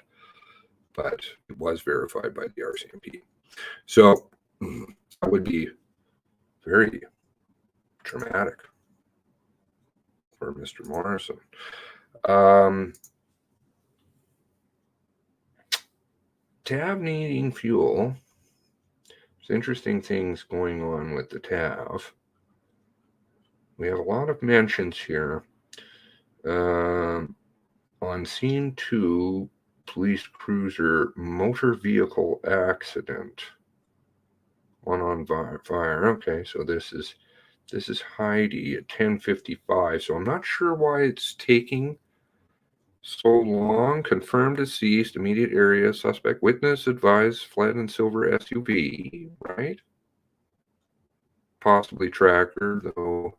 but it was verified by the Rcmp. So that would be very dramatic for Mr. Morrison. TAV needing fuel. There's interesting things going on with the TAV. We have a lot of mentions here. On scene 2, police cruiser motor vehicle accident. One on fire. Okay, so this is Heidi at 10:55. So I'm not sure why it's taking so long. Confirmed deceased, immediate area, suspect witness advised, fled in silver SUV, right? Possibly tracker, though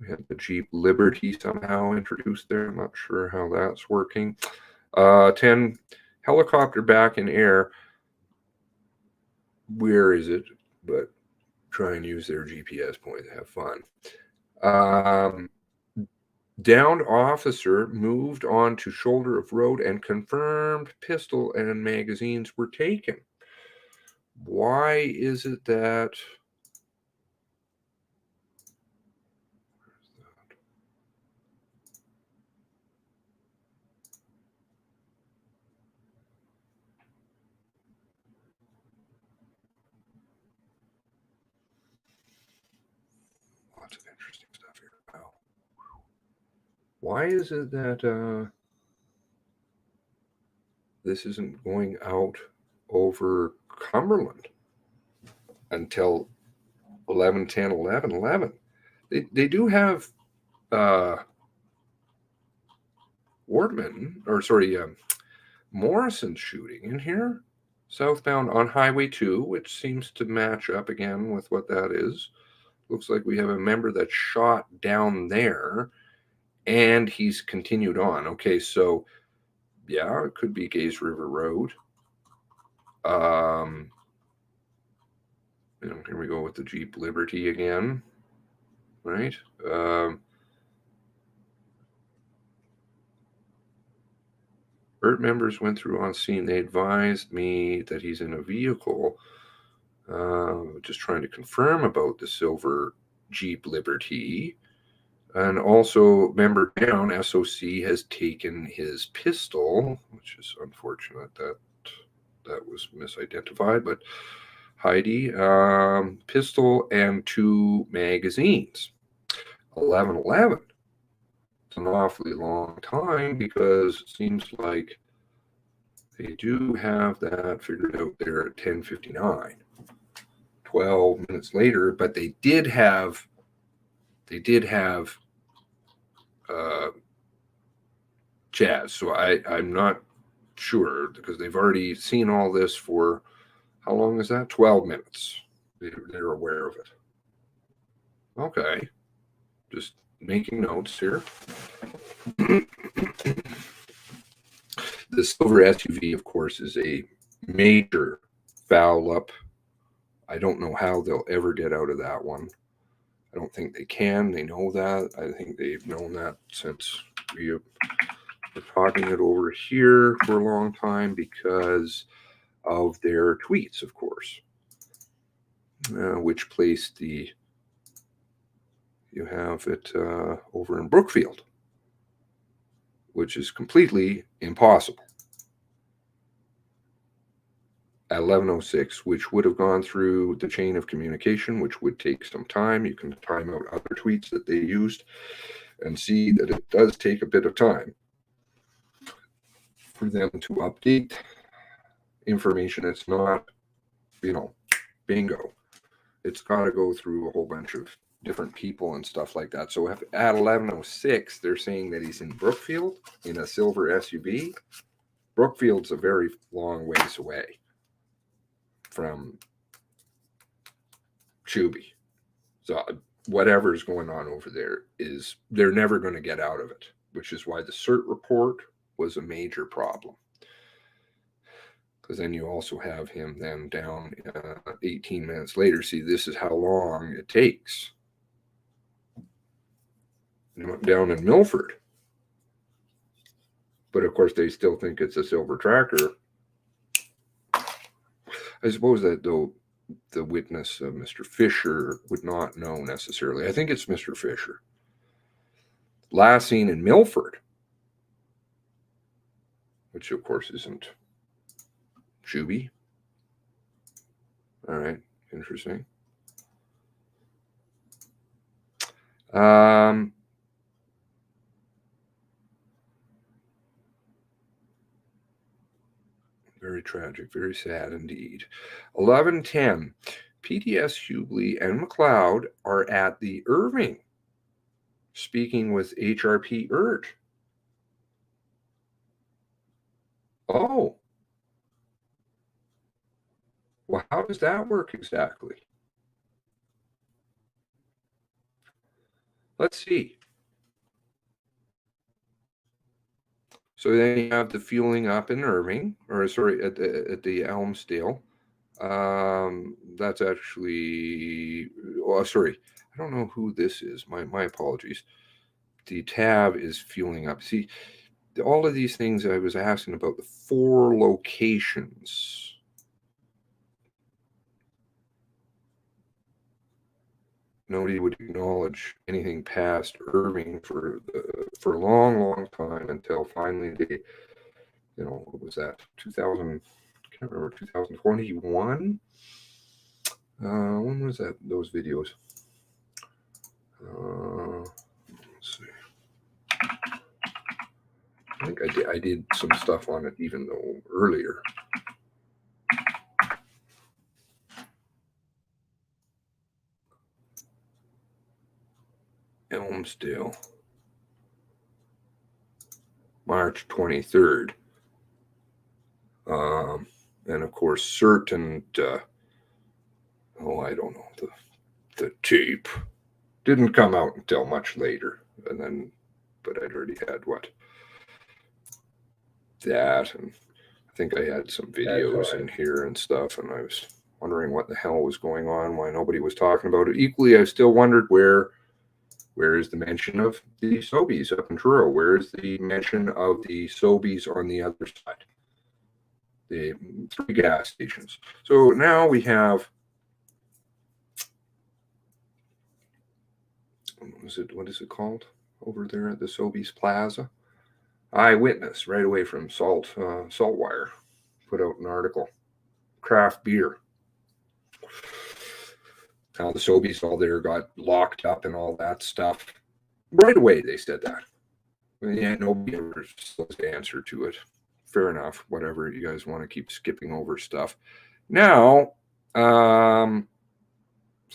We had the Jeep Liberty somehow introduced there. I'm not sure how that's working. 10, helicopter back in air. Where is it? But try and use their GPS point to have fun. Downed officer moved on to shoulder of road and confirmed pistol and magazines were taken. Why is it that... Lots of interesting stuff here. Wow. Why is it that this isn't going out over Cumberland until 11/10/11/11? They do have Morrison shooting in here, southbound on Highway 2, which seems to match up again with what that is. Looks like we have a member that shot down there, and he's continued on. Okay, so yeah, it could be Gaze River Road. Here we go with the Jeep Liberty again, right? Burt members went through on scene. They advised me that he's in a vehicle. Just trying to confirm about the silver Jeep Liberty. And also, member down, SOC has taken his pistol, which is unfortunate that that was misidentified, but Heidi, pistol and 2 magazines. 11/11. It's an awfully long time because it seems like they do have that figured out there at 10:59. 12 minutes later, but they did have Jazz. So I'm not sure because they've already seen all this for how long is that? 12 minutes. They're aware of it. Okay. Just making notes here. The silver SUV, of course, is a major foul up. I don't know how they'll ever get out of that one. I don't think they can. They know that. I think they've known that since we're talking it over here for a long time because of their tweets, of course, which placed you have it over in Brookfield, which is completely impossible. At 11:06, which would have gone through the chain of communication, which would take some time. You can time out other tweets that they used and see that it does take a bit of time for them to update information. It's not, bingo. It's got to go through a whole bunch of different people and stuff like that. So if at 11:06, they're saying that he's in Brookfield in a silver SUV, Brookfield's a very long ways away from Chubby. So whatever's going on over there they're never going to get out of it, which is why the CERT report was a major problem. Because then you also have him then down 18 minutes later. See, this is how long it takes. Down in Milford. But of course, they still think it's a silver tractor. I suppose that, though, the witness, Mr. Fisher, would not know necessarily. I think it's Mr. Fisher. Last seen in Milford, which of course isn't Chubby. All right, interesting. Very tragic, very sad indeed. 11:10. PDS Hubley and McLeod are at the Irving speaking with HRP Ert. Oh. Well, how does that work exactly? Let's see. So then you have the fueling up in Irving, or sorry, at the Elmsdale. That's actually, oh, sorry, I don't know who this is. My apologies. The tab is fueling up. See, all of these things I was asking about, the 4 locations. Nobody would acknowledge anything past Irving for a long, long time until finally they, what was that? 2000, I can't remember, 2021? When was that? Those videos? Let's see. I think I did some stuff on it even though earlier. Elmsdale, March 23rd. And of course, certain, I don't know, the tape didn't come out until much later. And then, but I'd already had that, and I think I had some videos in here and stuff, and I was wondering what the hell was going on, why nobody was talking about it. Equally, I still wondered where is the mention of the Sobeys up in Truro? Where is the mention of the Sobeys on the other side? The 3 gas stations. So now we have, what is it called over there at the Sobeys Plaza? Eyewitness, right away from Saltwire, put out an article. Craft beer. How the Sobeys all there got locked up and all that stuff. Right away they said that. Yeah, nobody ever supposed to answer to it. Fair enough. Whatever, you guys want to keep skipping over stuff. Now, so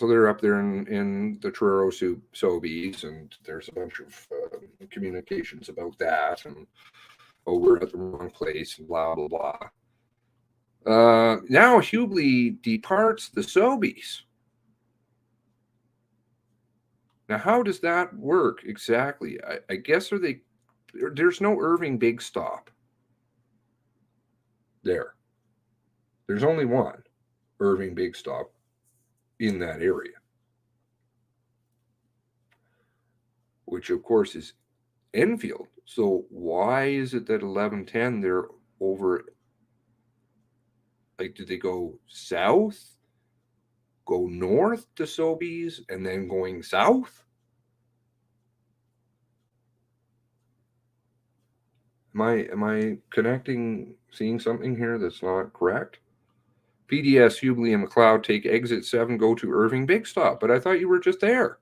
they're up there in the Truro Sobeys, and there's a bunch of communications about that, and we're at the wrong place, and blah, blah, blah. Now Hubley departs the Sobeys. Now, how does that work exactly? I guess there's no Irving Big Stop there. There's only one Irving Big Stop in that area, which of course is Enfield. So why is it that 1110 they're over? Like, do they go south, go north to Sobeys, and then going south? Am I seeing something here that's not correct? PDS, Hubley, and McLeod take exit 7, go to Irving Big Stop. But I thought you were just there.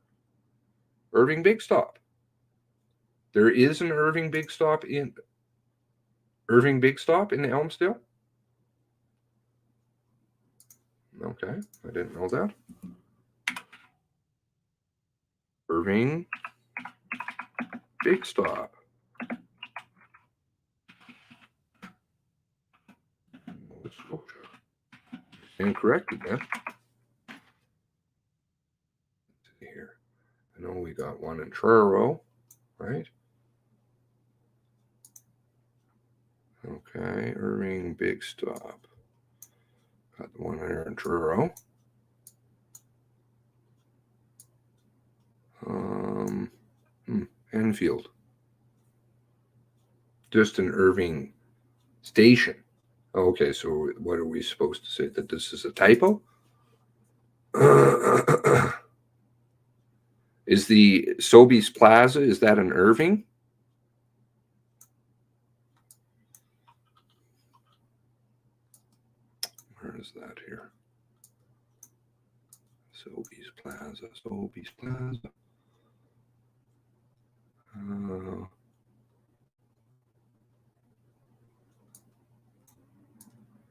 Irving Big Stop. There is an Irving Big Stop in Elmsdale? Okay, I didn't know that. Irving Big Stop. Incorrect again. Let's see here. I know we got one in Truro, right? Okay, Irving Big Stop. Got the one there in Truro. Enfield. Just an Irving station. Okay, so what are we supposed to say? That this is a typo? Is the Sobeys Plaza, is that an Irving? Where is that here? Sobeys Plaza.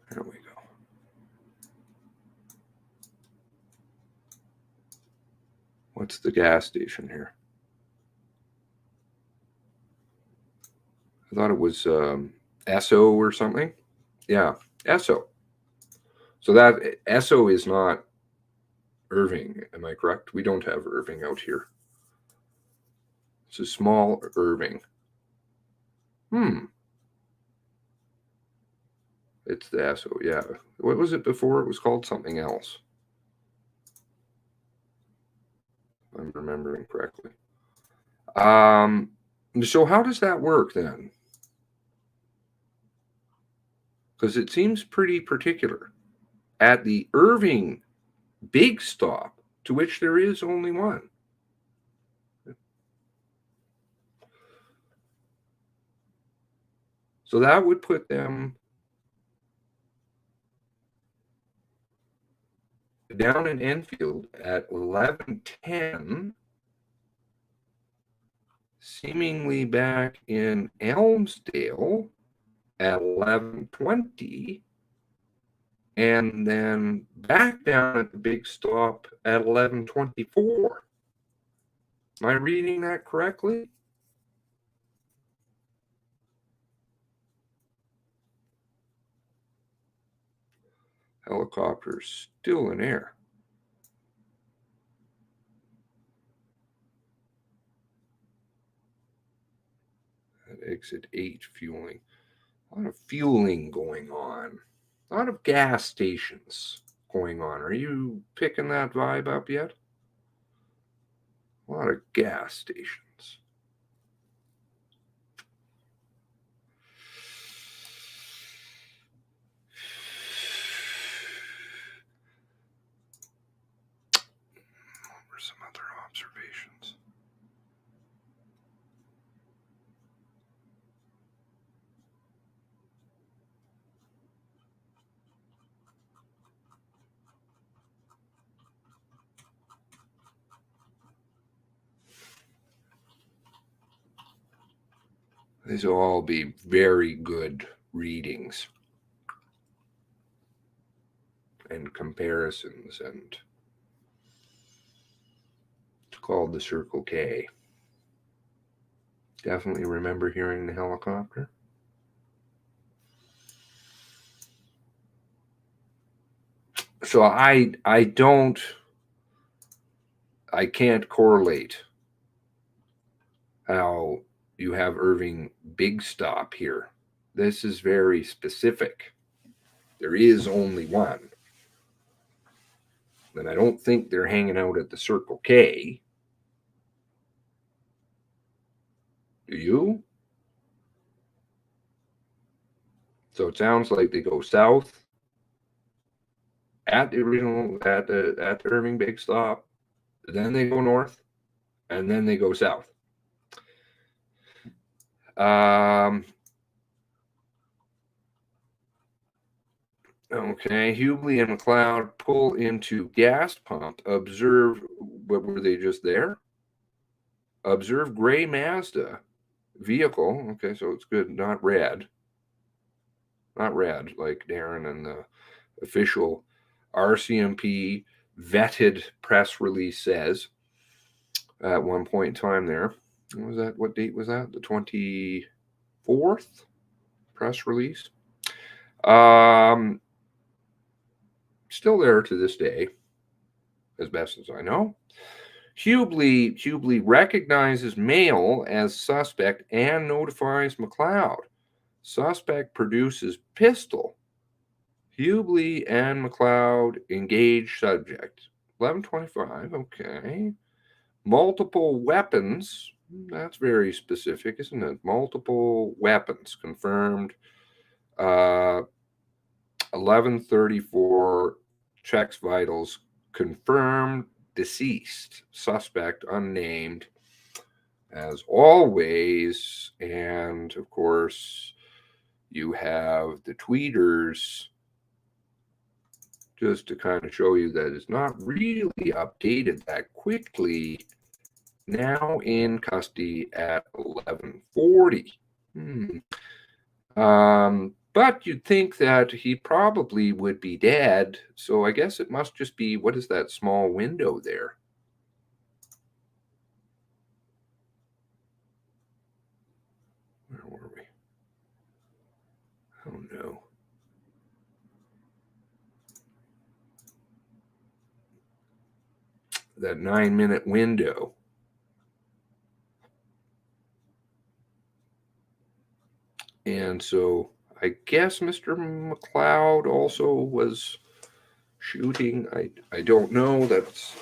There we go. What's the gas station here? I thought it was Esso or something. Yeah, Esso. So that Esso is not Irving, am I correct? We don't have Irving out here. It's a small Irving. It's the Esso, yeah. What was it before? It was called something else. If I'm remembering correctly. So how does that work then? Because it seems pretty particular. At the Irving big stop, to which there is only one. So that would put them down in Enfield at 11:10, seemingly back in Elmsdale at 11:20, and then back down at the big stop at 11:24. Am I reading that correctly? Helicopter's still in air. At exit 8, fueling. A lot of fueling going on. A lot of gas stations going on. Are you picking that vibe up yet? A lot of gas stations. What were some other observations? These will all be very good readings and comparisons, and it's called the Circle K. Definitely remember hearing the helicopter. So I can't correlate how you have Irving big stop here. This is very specific. There is only one. And I don't think they're hanging out at the Circle K. Do you? So it sounds like they go south at the original at the Irving big stop, then they go north, and then they go south. Okay, Hubley and McLeod pull into gas pump. Observe, what were they just there? Observe gray Mazda vehicle. Okay, so it's good, not red. Not red, like Darren and the official Rcmp vetted press release says at one point in time there. What was that? What date was that? The 24th press release. Still there to this day, as best as I know. Hubley recognizes male as suspect and notifies McLeod. Suspect produces pistol. Hubley and McLeod engage subject. 11:25, okay. Multiple weapons. That's very specific, isn't it? Multiple weapons confirmed. 11:34, checks vitals, confirmed deceased, suspect unnamed, as always. And of course, you have the tweeters, just to kind of show you that it's not really updated that quickly. Now in custody at 11:40. But you'd think that he probably would be dead. So I guess it must just be, what is that small window there? Where were we? Oh no. That 9-minute window. And so I guess Mr. McLeod also was shooting. I don't know. That's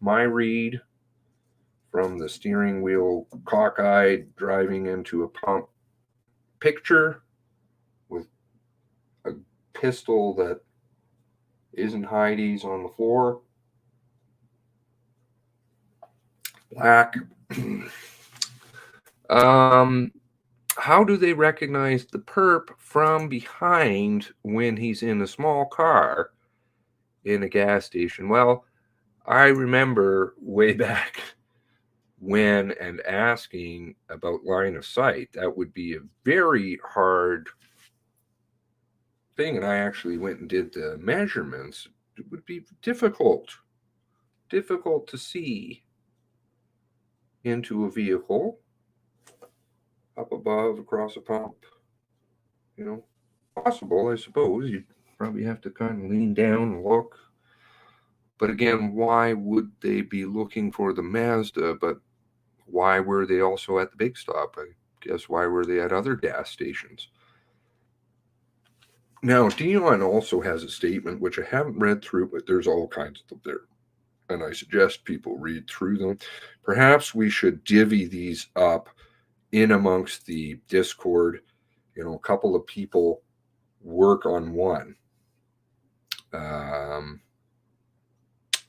my read from the steering wheel, cockeyed, driving into a pump picture with a pistol that isn't Heidi's on the floor. Black. How do they recognize the perp from behind when he's in a small car in a gas station? Well, I remember way back when and asking about line of sight. That would be a very hard thing. And I actually went and did the measurements. It would be difficult to see into a vehicle up above, across a pump. You know, possible, I suppose. You'd probably have to kind of lean down and look. But again, why would they be looking for the Mazda? But why were they also at the big stop? I guess why were they at other gas stations? Now, Dion also has a statement, which I haven't read through, but there's all kinds of them there. And I suggest people read through them. Perhaps we should divvy these up in amongst the Discord. You know, a couple of people work on one.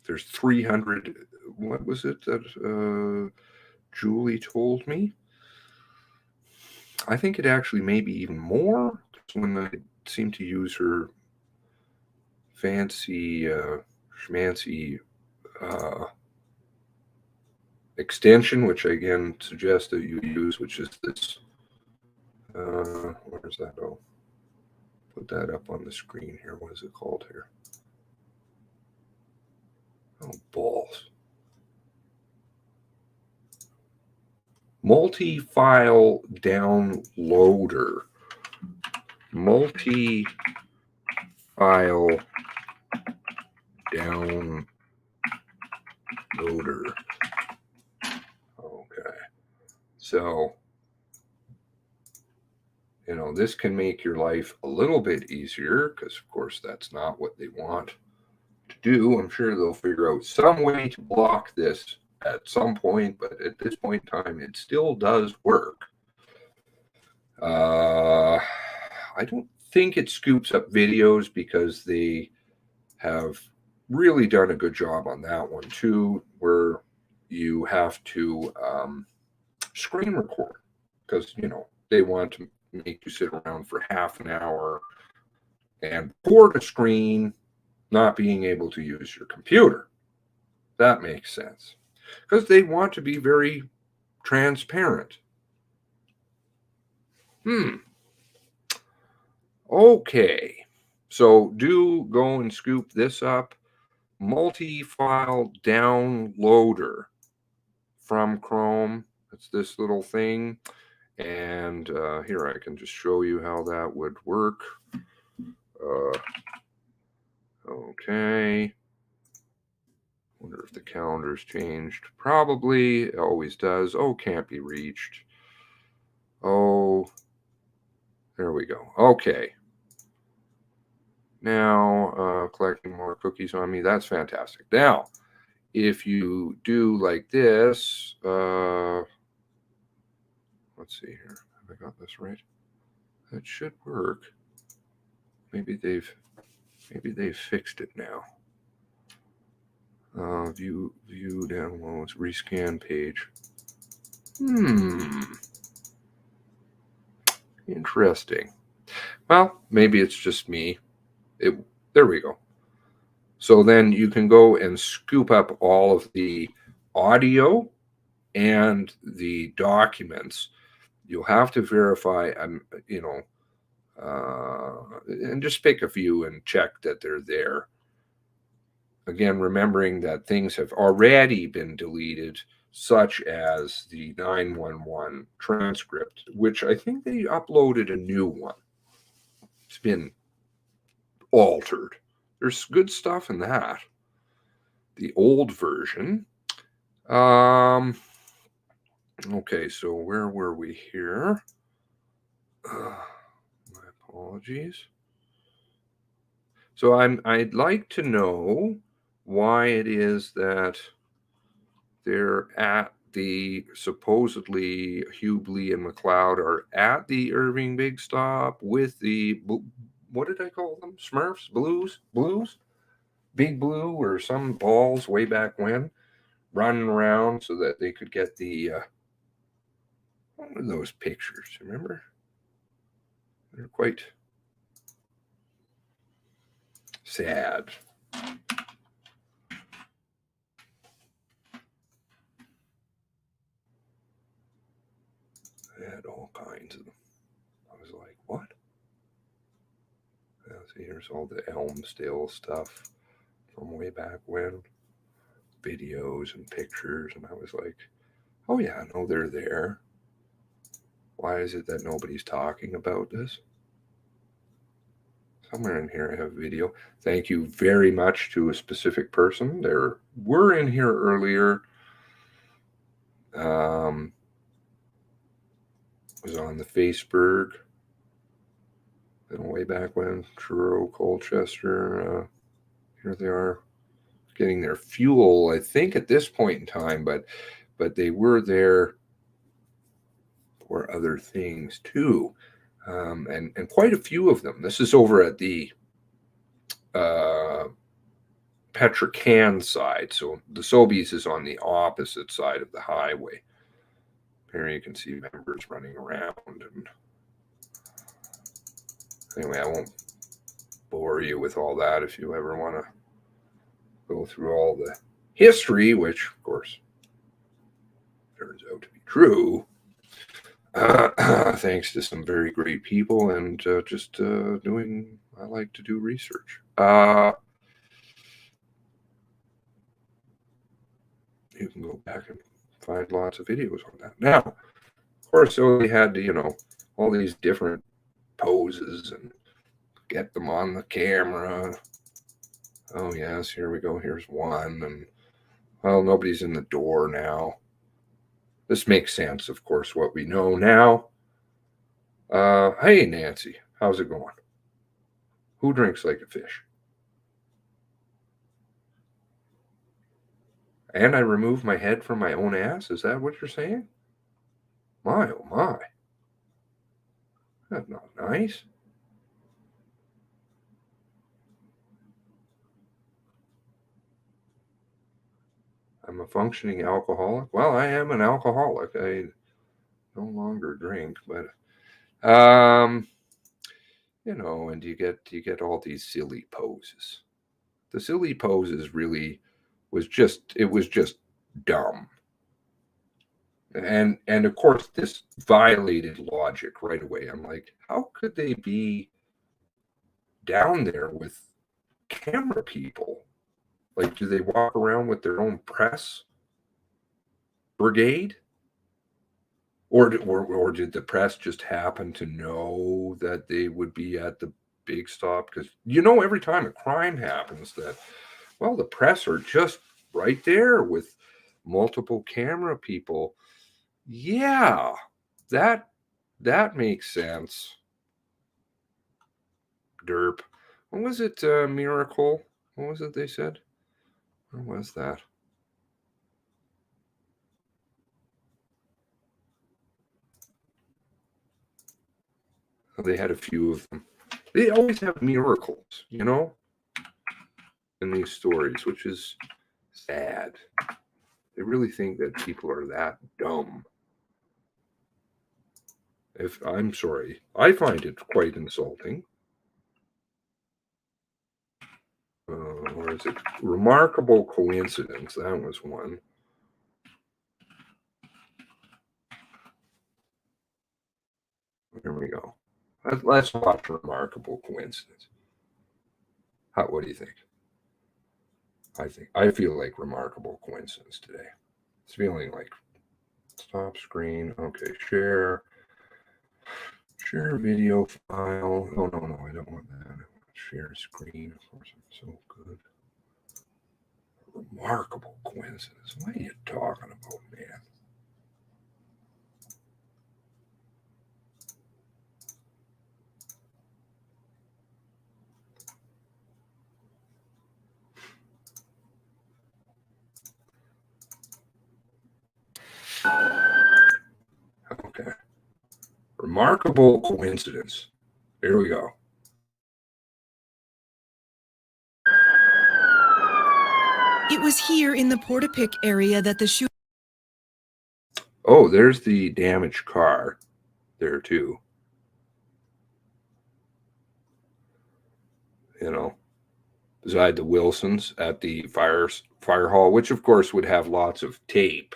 There's 300. What was it that Julie told me? I think it actually may be even more. When I seem to use her fancy, schmancy extension, which I again suggest that you use, which is this. Where's that? Oh, put that up on the screen here. What is it called here? Oh, balls. Multi-file downloader. Multi-file downloader. Okay. So, you know, this can make your life a little bit easier because, of course, that's not what they want to do. I'm sure they'll figure out some way to block this at some point, but at this point in time, it still does work. I don't think it scoops up videos because they have really done a good job on that one too, where you have to screen record because, you know, they want to make you sit around for half an hour and record a screen, not being able to use your computer. That makes sense because they want to be very transparent. Okay, so do go and scoop this up. Multi-file downloader from Chrome. It's this little thing. And here I can just show you how that would work. Okay. Wonder if the calendar's changed. Probably. It always does. Oh, can't be reached. Oh, there we go. Okay. Now, collecting more cookies on me. That's fantastic. Now, if you do like this, let's see here. Have I got this right? That should work. Maybe they've fixed it now. View downloads, rescan page. Interesting. Well, maybe it's just me. There we go. So then you can go and scoop up all of the audio and the documents. You'll have to verify, and just pick a few and check that they're there. Again, remembering that things have already been deleted, such as the 911 transcript, which I think they uploaded a new one. It's been altered. There's good stuff in that. The old version. Okay, so where were we here? My apologies. So I'd like to know why it is that they're at the supposedly Hubley and McLeod are at the Irving Big Stop with the, what did I call them? Smurfs? Blues? Big Blue or some balls way back when, running around so that they could get the, one of those pictures, remember? They're quite sad. They had all kinds of them. I was like, what? Yeah, see, here's all the Elmsdale stuff from way back when, videos and pictures, and I was like, oh yeah, no, they're there. Why is it that nobody's talking about this? Somewhere in here I have a video. Thank you very much to a specific person. There were in here earlier. Was on the Faceberg. Way back when, Truro, Colchester. Here they are, getting their fuel, I think, at this point in time, but they were there for other things too, and quite a few of them. This is over at the Petrican side, so the Sobeys is on the opposite side of the highway. Here you can see members running around, and anyway, I won't bore you with all that. If you ever want to go through all the history, which of course turns out to be true, thanks to some very great people and just doing, I like to do research. You can go back and find lots of videos on that. Now, of course, so we had, all these different poses and get them on the camera. Oh, yes, here we go. Here's one. And, well, nobody's in the door now. This makes sense, of course, what we know now. Hey, Nancy, how's it going? Who drinks like a fish? And I remove my head from my own ass? Is that what you're saying? My, oh my. That's not nice. I'm a functioning alcoholic. Well, I am an alcoholic. I no longer drink, but and you get all these silly poses. The silly poses really was just dumb. And of course this violated logic right away. I'm like, how could they be down there with camera people? Like, do they walk around with their own press brigade? Or did the press just happen to know that they would be at the big stop? Because, every time a crime happens that, well, the press are just right there with multiple camera people. Yeah, that makes sense. Derp. What was it, Miracle? What was it they said? What was that? They had a few of them. They always have miracles, in these stories, which is sad. They really think that people are that dumb. I'm sorry, I find it quite insulting. Or is it remarkable coincidence? That was one. Here we go. Let's watch remarkable coincidence. What do you think? I feel like remarkable coincidence today. It's feeling like stop screen. Okay, share video file. Oh no, I don't want that. I want share screen. Of course, I'm so good. Remarkable coincidence. What are you talking about, man? Remarkable coincidence. Here we go. It was here in the Portapique area that the shooter... Oh, there's the damaged car there too. You know, beside the Wilsons at the fire hall, which of course would have lots of tape,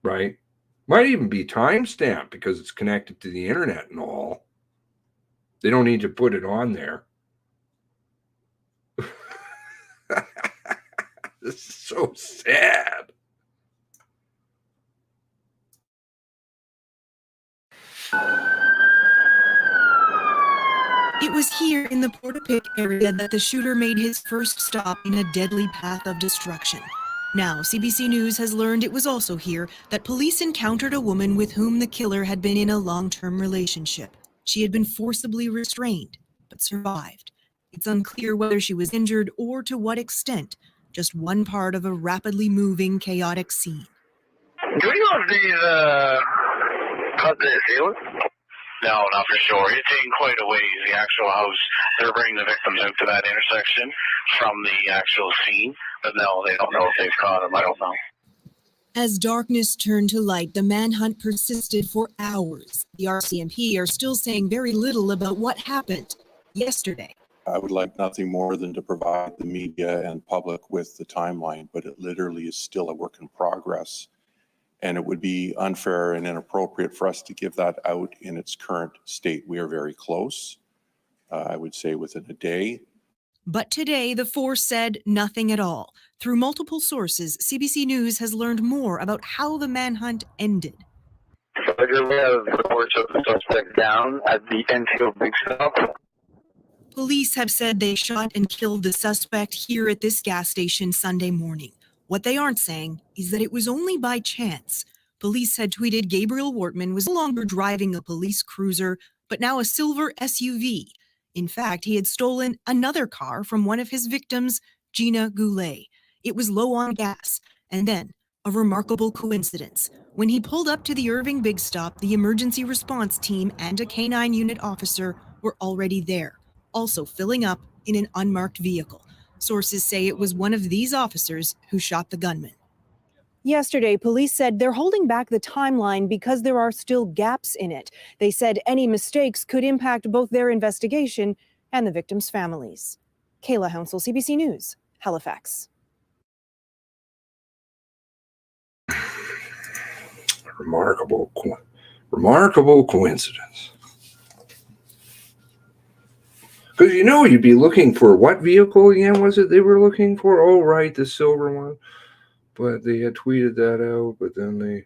right? Might even be timestamped because it's connected to the internet and all. They don't need to put it on there. This is so sad. It was here in the Portapique area that the shooter made his first stop in a deadly path of destruction. Now, CBC News has learned it was also here that police encountered a woman with whom the killer had been in a long-term relationship. She had been forcibly restrained, but survived. It's unclear whether she was injured or to what extent, just one part of a rapidly moving, chaotic scene. Do we know if they've cut the ceiling? No, not for sure. It's taking quite a ways, the actual house. They're bringing the victims out to that intersection from the actual scene. But no, they don't know if they've caught him. I don't know. As darkness turned to light, the manhunt persisted for hours. The Rcmp are still saying very little about what happened yesterday. I would like nothing more than to provide the media and public with the timeline, but it literally is still a work in progress. And it would be unfair and inappropriate for us to give that out in its current state. We are very close, I would say within a day. But today, the force said nothing at all. Through multiple sources, CBC News has learned more about how the manhunt ended. So we have reports of the suspect down at the Enfield Big Stop. Police have said they shot and killed the suspect here at this gas station Sunday morning. What they aren't saying is that it was only by chance. Police had tweeted Gabriel Wortman was no longer driving a police cruiser, but now a silver SUV. In fact, he had stolen another car from one of his victims, Gina Goulet. It was low on gas. And then, a remarkable coincidence. When he pulled up to the Irving Big Stop, the emergency response team and a K-9 unit officer were already there, also filling up in an unmarked vehicle. Sources say it was one of these officers who shot the gunman. Yesterday, police said they're holding back the timeline because there are still gaps in it. They said any mistakes could impact both their investigation and the victims' families. Kayla Hounsell, CBC News, Halifax. Remarkable coincidence. Because you'd be looking for what vehicle again was it they were looking for? Oh, right, the silver one. But they had tweeted that out, but then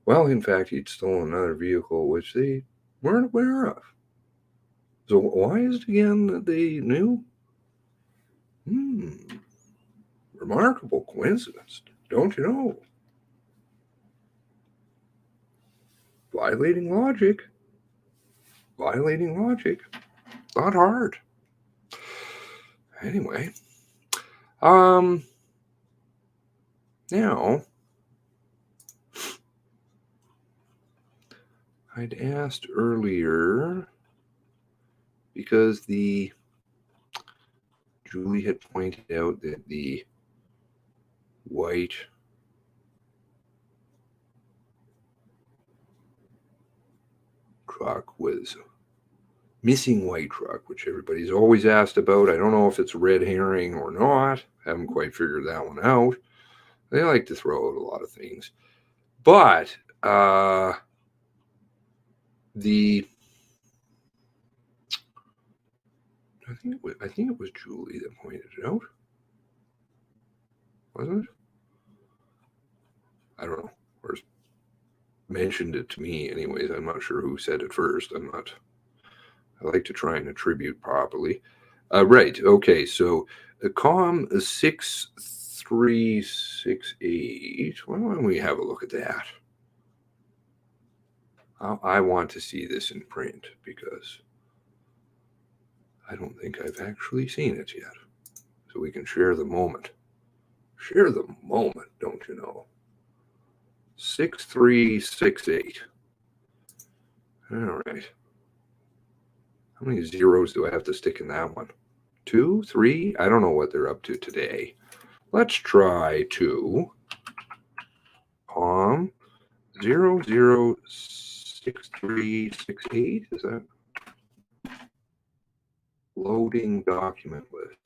in fact, he'd stolen another vehicle, which they weren't aware of. So why is it again that they knew? Remarkable coincidence, don't you know? Violating logic. Not hard. Anyway, now I'd asked earlier because Julie had pointed out that the white truck was missing white truck, which everybody's always asked about. I don't know if it's a red herring or not. Haven't quite figured that one out. They like to throw out a lot of things. But I think it was Julie that pointed it out. Wasn't it? I don't know. Or mentioned it to me anyways. I'm not sure who said it first. I like to try and attribute properly. Right. Okay. So the COM 6368. Why don't we have a look at that? I want to see this in print because I don't think I've actually seen it yet. So we can share the moment. Share the moment, don't you know? 6368. All right. How many zeros do I have to stick in that one? 2, 3? I don't know what they're up to today. Let's try 2. 006368. Is that loading document list?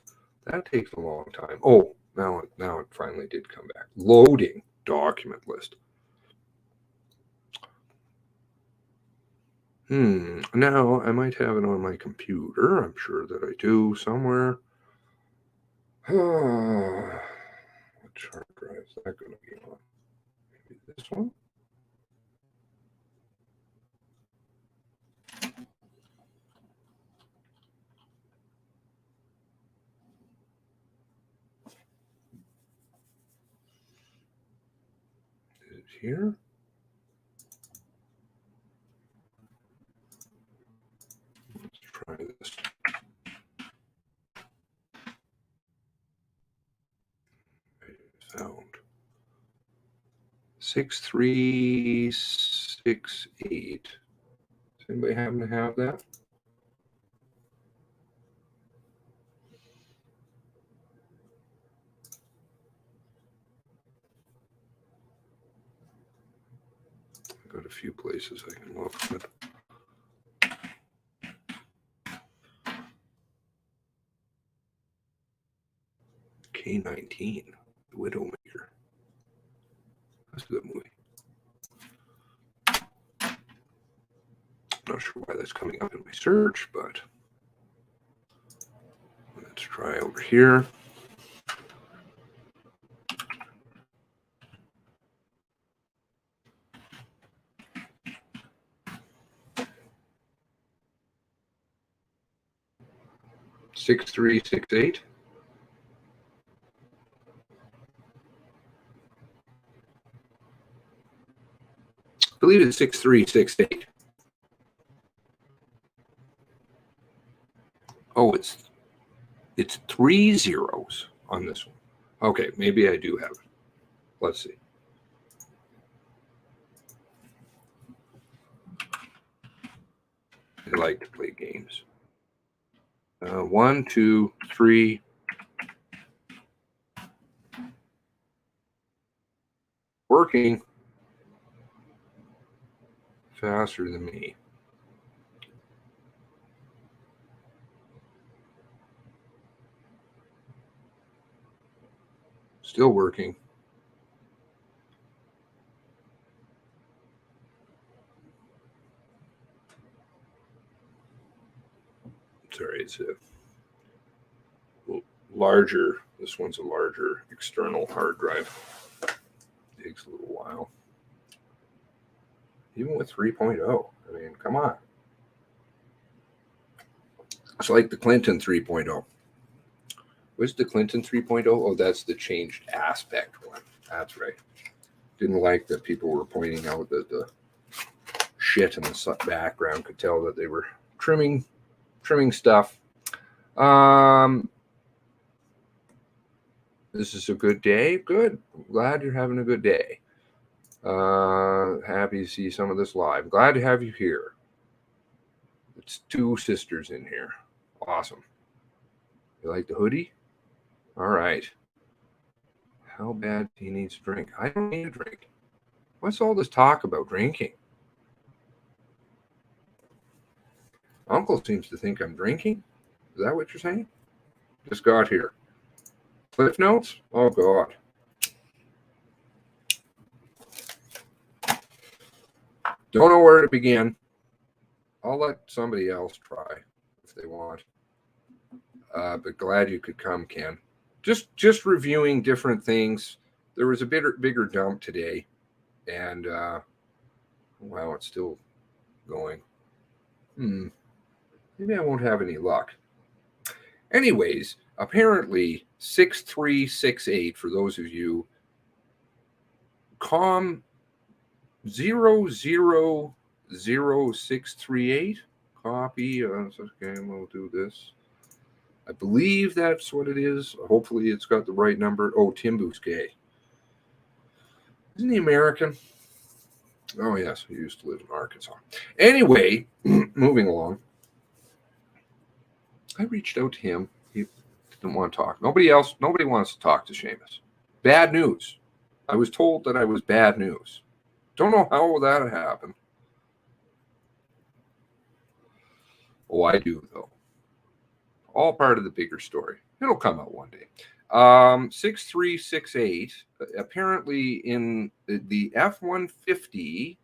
That takes a long time. Oh, now it finally did come back. Loading document list. Now I might have it on my computer. I'm sure that I do somewhere. What hard drive is that going to be on? Maybe this one? Is it here? Let's try this. Found 6368. Does anybody happen to have that? I've got a few places I can look, but K-19, The Widowmaker. That's a good movie. Not sure why that's coming up in my search, but let's try over here. Six three six eight. I believe it's 6368. Oh, it's 3 zeros on this one. Okay, maybe I do have it. Let's see. I like to play games. 1, 2, 3. Working faster than me. Still working. Sorry, it's a larger. This one's a larger external hard drive. Takes a little while. Even with 3.0. I mean, come on. It's like the Clinton 3.0. What's the Clinton 3.0? Oh, that's the changed aspect one. That's right. Didn't like that people were pointing out that the shit in the background could tell that they were trimming stuff. This is a good day. Good. Glad you're having a good day. Happy to see some of this live. Glad to have you here. It's 2 sisters in here. Awesome. You like the hoodie? All right. How bad do you need to drink? I don't need a drink. What's all this talk about drinking? Uncle seems to think I'm drinking. Is that what you're saying? Just got here. Cliff notes? Oh, God. Don't know where to begin. I'll let somebody else try if they want. But glad you could come, Ken. Just reviewing different things. There was a bigger dump today, and wow, it's still going. Maybe I won't have any luck. Anyways, apparently 6368 for those of you. COM 000638. Copy. Okay, we'll do this. I believe that's what it is. Hopefully it's got the right number. Oh, Tim Bousquet. Isn't he American? Oh, yes, he used to live in Arkansas. Anyway, moving along. I reached out to him. He didn't want to talk. Nobody wants to talk to Seamus. Bad news. I was told that I was bad news. Don't know how that happened. Oh, I do, though. All part of the bigger story. It'll come out one day. 6368, apparently in the F-150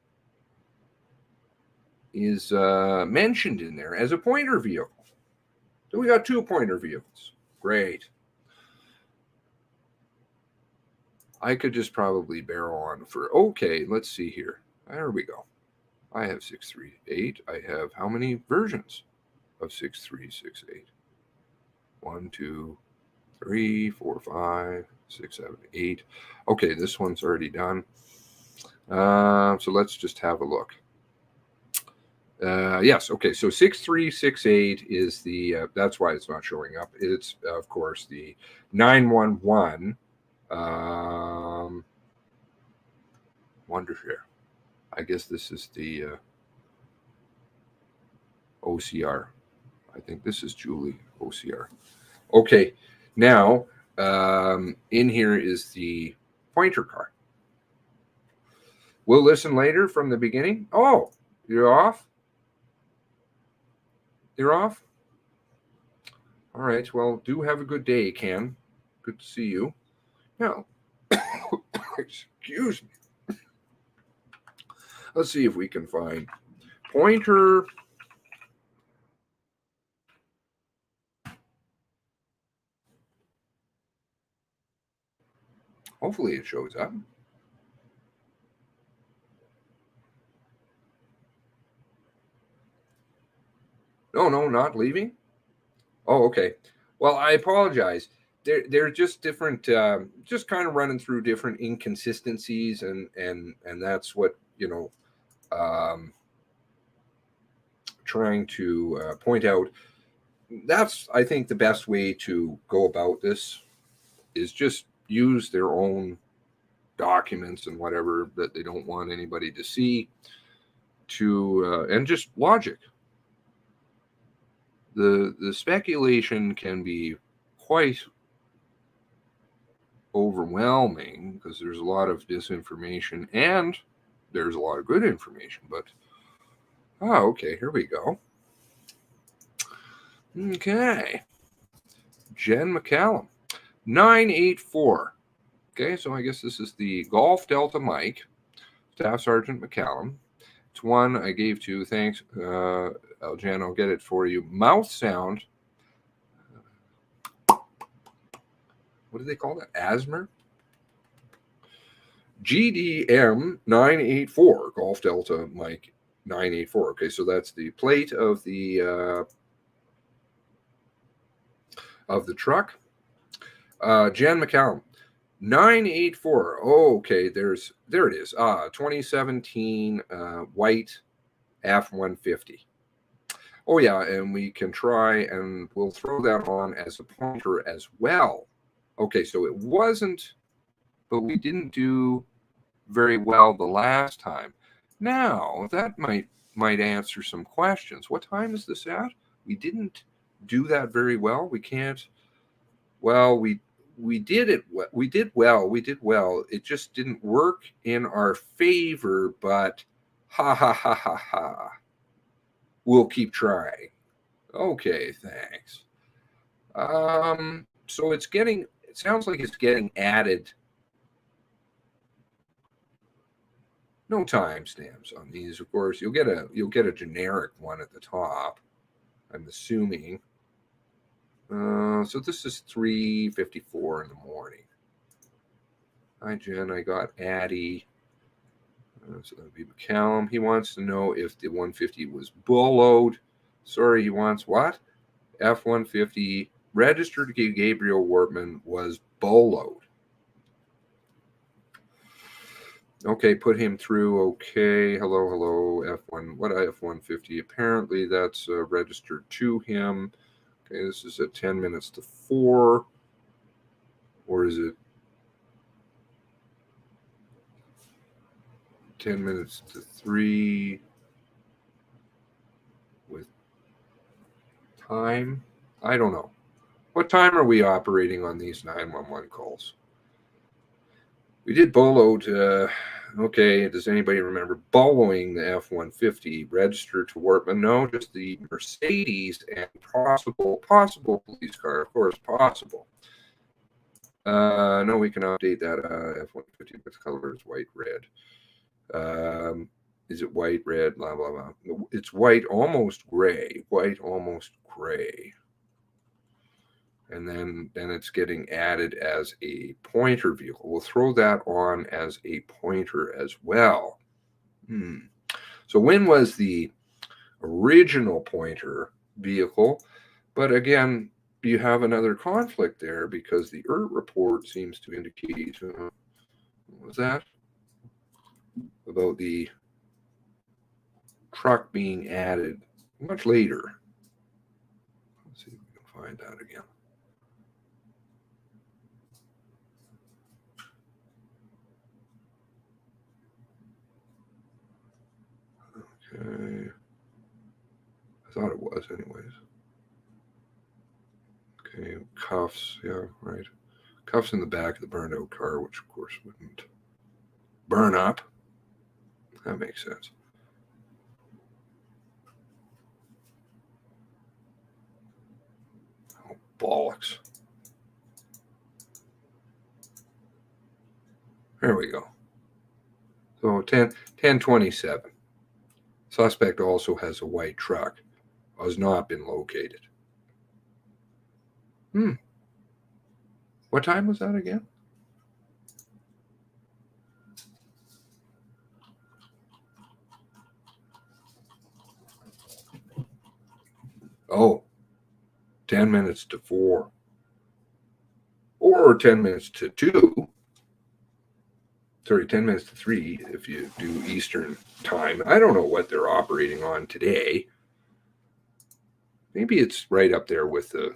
is mentioned in there as a pointer vehicle. So we got 2 pointer vehicles. Great. I could just probably barrel on for, okay, let's see here. There we go. I have 638. I have how many versions of 6368? 1, 2, 3, 4, 5, 6, 7, 8. Okay, this one's already done. So let's just have a look. Yes, okay, so 6368 is the, that's why it's not showing up. It's, of course, the 911 Wondershare. I guess this is the OCR. I think this is Julie OCR. Okay, now in here is the pointer car. We'll listen later from the beginning. Oh, you're off? You're off? All right, well, do have a good day, Ken. Good to see you. Now, excuse me. Let's see if we can find pointer. Hopefully it shows up. No, not leaving. Oh, okay. Well, I apologize. They're just different, just kind of running through different inconsistencies, and that's what, trying to point out. That's, I think, the best way to go about this is just use their own documents and whatever that they don't want anybody to see, to and just logic. The speculation can be quite overwhelming because there's a lot of disinformation and there's a lot of good information, but okay, here we go. Okay, Jen McCallum, 984. Okay, so I guess this is the Golf Delta Mike, Staff Sergeant McCallum. It's one I gave to, thanks, Jen, I'll get it for you. Mouth sound. What do they call that? Asthma? GDM 984, Golf Delta Mike 984. Okay, so that's the plate of the truck. Jen McCallum, 984. Oh, okay, there it is. 2017 white F-150. Oh, yeah, and we can try, and we'll throw that on as a pointer as well. Okay, so it wasn't, but we didn't do very well the last time. Now, that might answer some questions. What time is this at? We didn't do that very well. We can't, well, we did it. We did well. It just didn't work in our favor, but ha. We'll keep trying. Okay, thanks. So it sounds like it's getting added. No timestamps on these, of course. You'll get a generic one at the top, I'm assuming. So this is 3:54 in the morning. Hi, Jen. I got Addie. So that would be McCallum. He wants to know if the 150 was bull load. Sorry, he wants what? F-150 registered to Gabriel Wortman was bull load. Okay, put him through. Okay, hello, F1. What F-150? Apparently that's registered to him. Okay, this is at 10 minutes to 4. Or is it? 10 minutes to 3 with time. I don't know. What time are we operating on these 911 calls? We did bolo to, okay, does anybody remember boloing the F-150 registered to Wortman? No, just the Mercedes and possible police car, of course, possible. No, we can update that F-150 with colors white, red. Is it white, red, blah, blah, blah. It's white, almost gray, And then it's getting added as a pointer vehicle. We'll throw that on as a pointer as well. So when was the original pointer vehicle? But again, you have another conflict there because the ERT report seems to indicate, what was that? About the truck being added much later. Let's see if we can find that again. Okay. I thought it was anyways. Okay, cuffs, yeah, right. Cuffs in the back of the burned out car, which of course wouldn't burn up. That makes sense. Oh, bollocks. There we go. So 1027. Suspect also has a white truck. Has not been located. What time was that again? Oh, 10 minutes to 4. Or 10 minutes to 2. Sorry, 10 minutes to 3 if you do Eastern time. I don't know what they're operating on today. Maybe it's right up there with the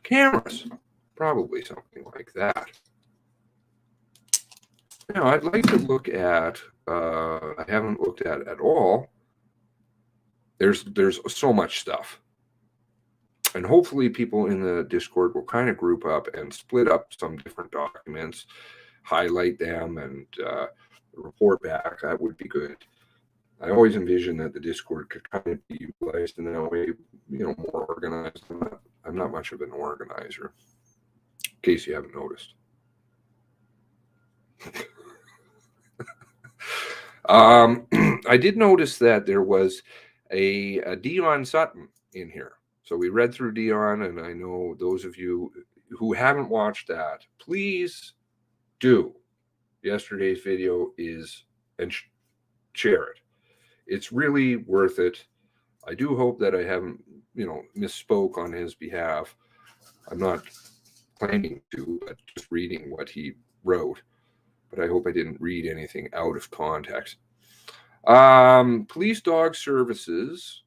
cameras. Probably something like that. Now, I'd like to look at, I haven't looked at all. There's so much stuff. And hopefully people in the Discord will kind of group up and split up some different documents, highlight them, and report back. That would be good. I always envision that the Discord could kind of be utilized in that way, more organized. I'm not much of an organizer, in case you haven't noticed. I did notice that there was a Dion Sutton in here. So we read through Dion, and I know those of you who haven't watched that, please do. Yesterday's video is, and share it. It's really worth it. I do hope that I haven't, misspoke on his behalf. I'm not planning to, but just reading what he wrote. But I hope I didn't read anything out of context. Police dog services,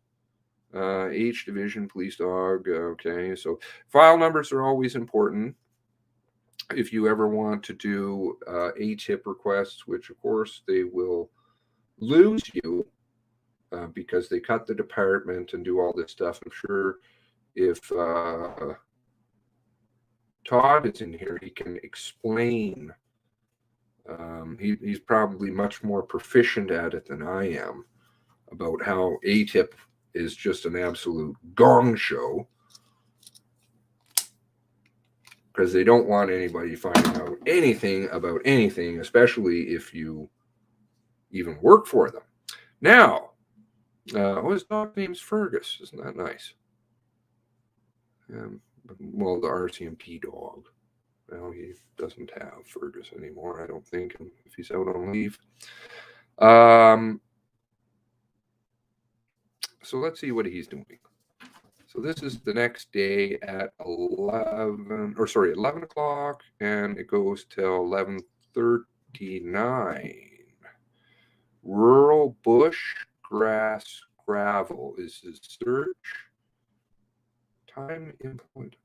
H division police dog. Okay, so file numbers are always important. If you ever want to do ATIP requests, which of course they will lose you because they cut the department and do all this stuff. I'm sure if Todd is in here, he can explain. He's probably much more proficient at it than I am about how ATIP is just an absolute gong show because they don't want anybody finding out anything about anything, especially if you even work for them. Now, his dog name's Fergus. Isn't that nice? Well, the Rcmp dog. Well, he doesn't have Fergus anymore, I don't think, if he's out on leave. So let's see what he's doing. So this is the next day at 11 o'clock, and it goes till 11:39. Rural bush, grass, gravel is his search. Time input.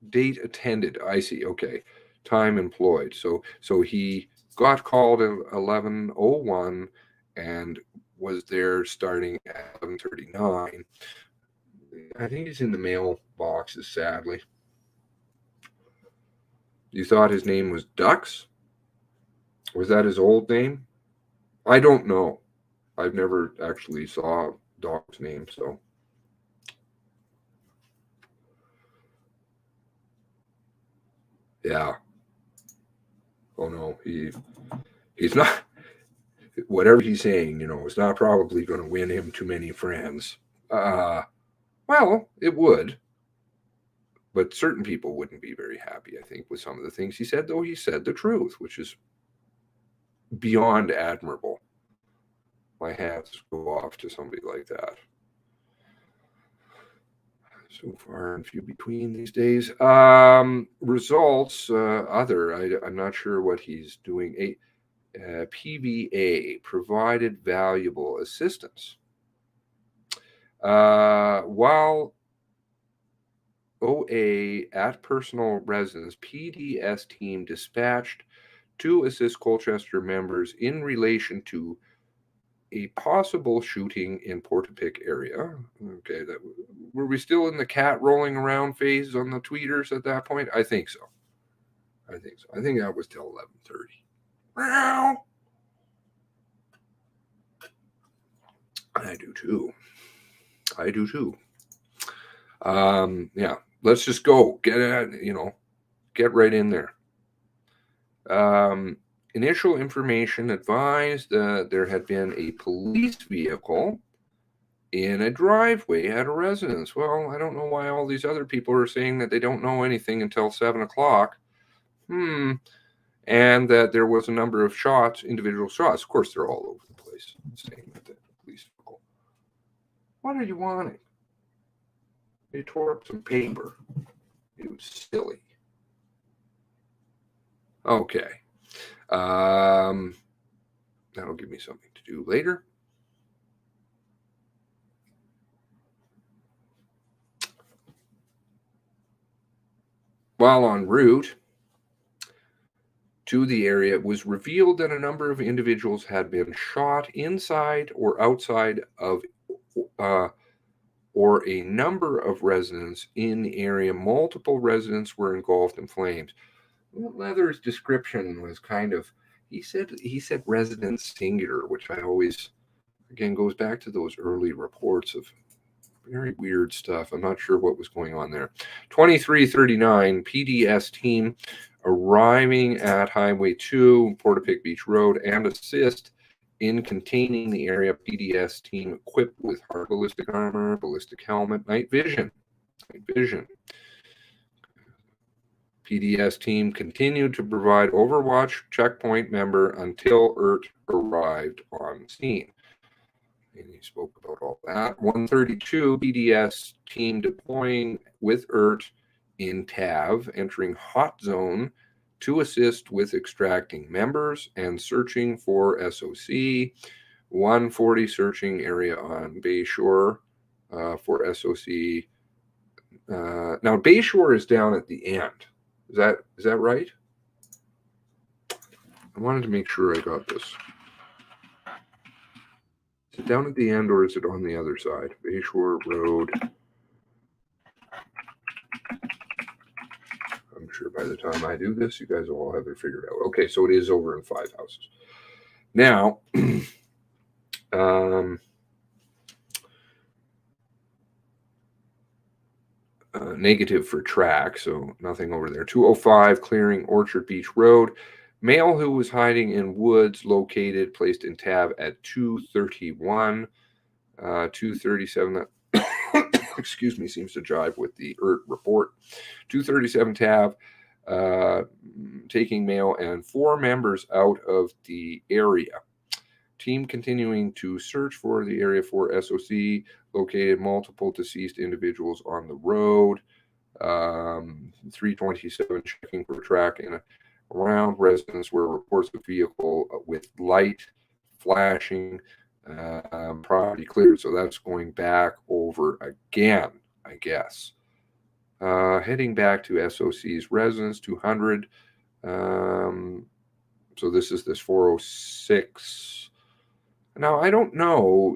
Date attended. I see. Okay. time employed. So he got called at 11:01 and was there starting at 11:39. I think he's in the mailboxes, sadly. You thought his name was Dux? Was that his old name? I don't know. I've never actually saw a dog's name, so. Yeah. Oh no, he's not. Whatever he's saying, it's not probably going to win him too many friends. Well, it would. But certain people wouldn't be very happy, I think, with some of the things he said, though he said the truth, which is beyond admirable. My hats go off to somebody like that. So far and few between these days. Results, I'm not sure what he's doing. PVA provided valuable assistance. While OA at personal residence, PDS team dispatched to assist Colchester members in relation to a possible shooting in Portapique area. Okay, were we still in the cat rolling around phase on the tweeters at that point? I think so. I think that was till 11:30. Wow. I do too. Yeah, let's just go. Get right in there. Initial information advised there had been a police vehicle in a driveway at a residence. Well, I don't know why all these other people are saying that they don't know anything until 7 o'clock. And that there was a number of shots, individual shots. Of course, they're all over the place saying that the police vehicle. What are you wanting? They tore up some paper. It was silly. Okay. That'll give me something to do later. While en route to the area, it was revealed that a number of individuals had been shot inside or outside of or a number of residents in the area. Multiple residents were engulfed in flames. Leather's description was kind of, he said residents singular, which I always, again, goes back to those early reports of very weird stuff. I'm not sure what was going on there. 2339 PDS team arriving at Highway 2, Portapique Beach Road, and assist in containing the area. PDS team equipped with hard ballistic armor, ballistic helmet, night vision. PDS team continued to provide overwatch checkpoint member until ERT arrived on scene. And he spoke about all that. 132 PDS team deploying with ERT in TAV, entering hot zone to assist with extracting members and searching for SOC. 140 searching area on Bayshore for SOC. Now, Bayshore is down at the end. Is that right? I wanted to make sure I got this. Is it down at the end or is it on the other side? Bayshore Road. I'm sure by the time I do this, you guys will all have it figured out. Okay, so it is over in 5 houses. Now, negative for track, so nothing over there. 205 clearing Orchard Beach Road. Male who was hiding in woods located, placed in TAV at 231. 237, excuse me, seems to jive with the ERT report. 237 TAV, taking male and 4 members out of the area. Team continuing to search for the area for SOC, located multiple deceased individuals on the road. 327 checking for track and around residents where reports of vehicle with light flashing, property cleared. So that's going back over again, I guess. Heading back to SOC's residence, 200. So this is this 406. Now, I don't know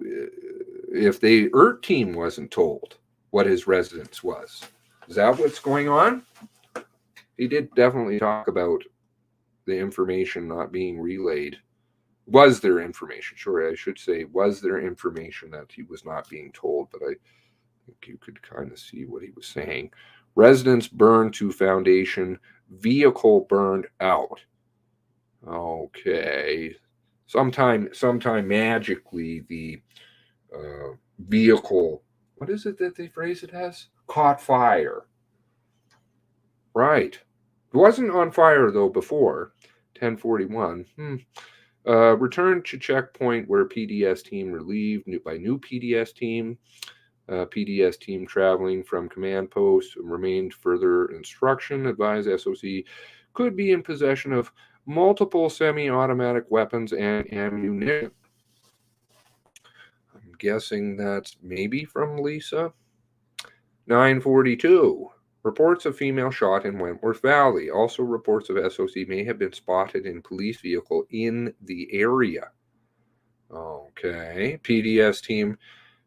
if the ERT team wasn't told what his residence was. Is that what's going on? He did definitely talk about the information not being relayed. Was there information? Sure, I should say, was there information that he was not being told? But I think you could kind of see what he was saying. Residence burned to foundation, vehicle burned out. Okay. Sometime magically the vehicle, what is it that they phrase it as? Caught fire. Right. It wasn't on fire though before 1041. Returned to checkpoint where PDS team relieved by new PDS team. PDS team traveling from command post remained further instruction. Advised SOC could be in possession of multiple semi-automatic weapons and ammunition. I'm guessing that's maybe from Lisa. 942. Reports of female shot in Wentworth Valley. Also reports of SOC may have been spotted in police vehicle in the area. Okay. PDS team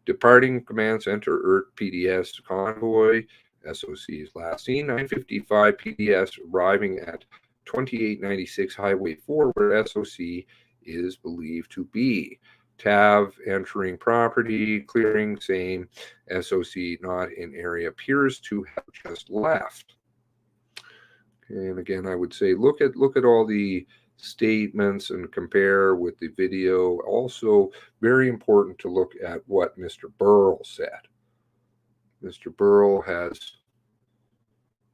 departing command center ERT PDS convoy. SOC's last seen. 955 PDS arriving at 2896 Highway 4 where SOC is believed to be. TAV entering property, clearing, same. SOC not in area, appears to have just left. Okay, and again, I would say look at all the statements and compare with the video. Also, very important to look at what Mr. Burrell said. Mr. Burrell has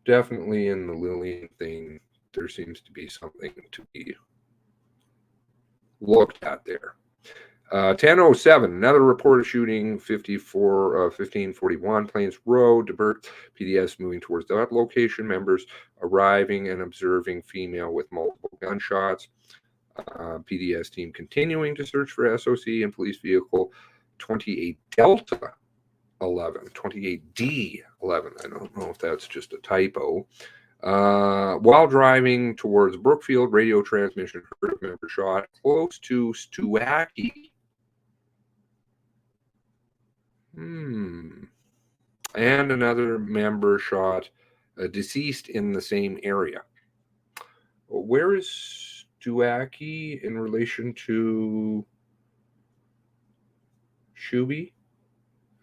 definitely in the Lillian thing, there seems to be something to be looked at there. 1007, another reported shooting, 1541 Plains Road, divert PDS moving towards that location. Members arriving and observing female with multiple gunshots. PDS team continuing to search for SOC and police vehicle 28 Delta 11, 28D 11. I don't know if that's just a typo. While driving towards Brookfield, radio transmission heard a member shot close to Stewackie. And another member shot deceased in the same area. Where is Stewackie in relation to Shuby?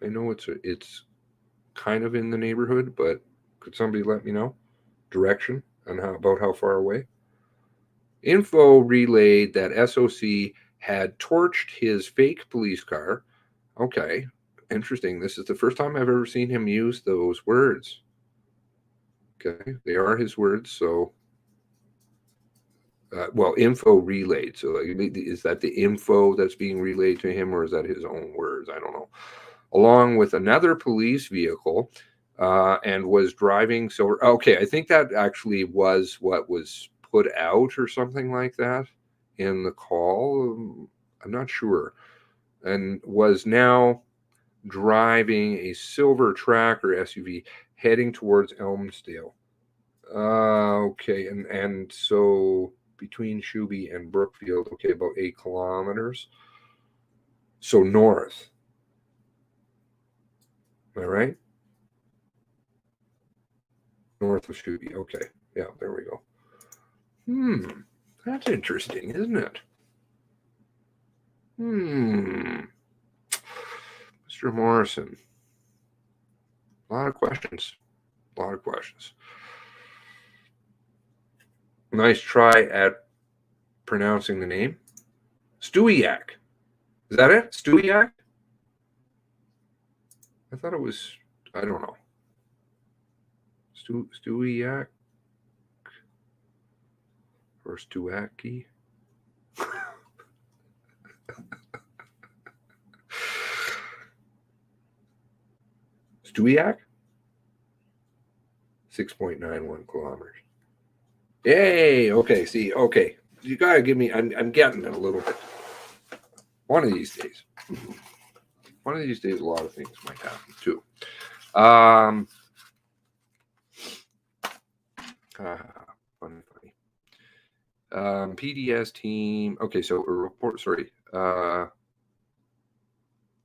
I know it's kind of in the neighborhood, but could somebody let me know direction and about how far away? Info relayed that SOC had torched his fake police car. Okay. Interesting. This is the first time I've ever seen him use those words. Okay, they are his words. So, info relayed. So, is that the info that's being relayed to him, or is that his own words? I don't know. Along with another police vehicle, and was driving. So, okay, I think that actually was what was put out, or something like that, in the call. I'm not sure, and was now driving a silver tracker SUV heading towards Elmsdale. Okay, and so between Shuby and Brookfield, okay, about 8 kilometers. So north. Am I right? North of Shuby. Okay, yeah, there we go. That's interesting, isn't it? Mr. Morrison. A lot of questions. Nice try at pronouncing the name. Stewiak. Is that it? Stewiak? I thought it was, I don't know. Stewiak? Or Stewackie? Stewiak? 6.91 kilometers. Yay! Okay, see, okay. You gotta give me, I'm getting it a little bit. One of these days, a lot of things might happen too. Funny. PDS team. Okay, so a report. Sorry.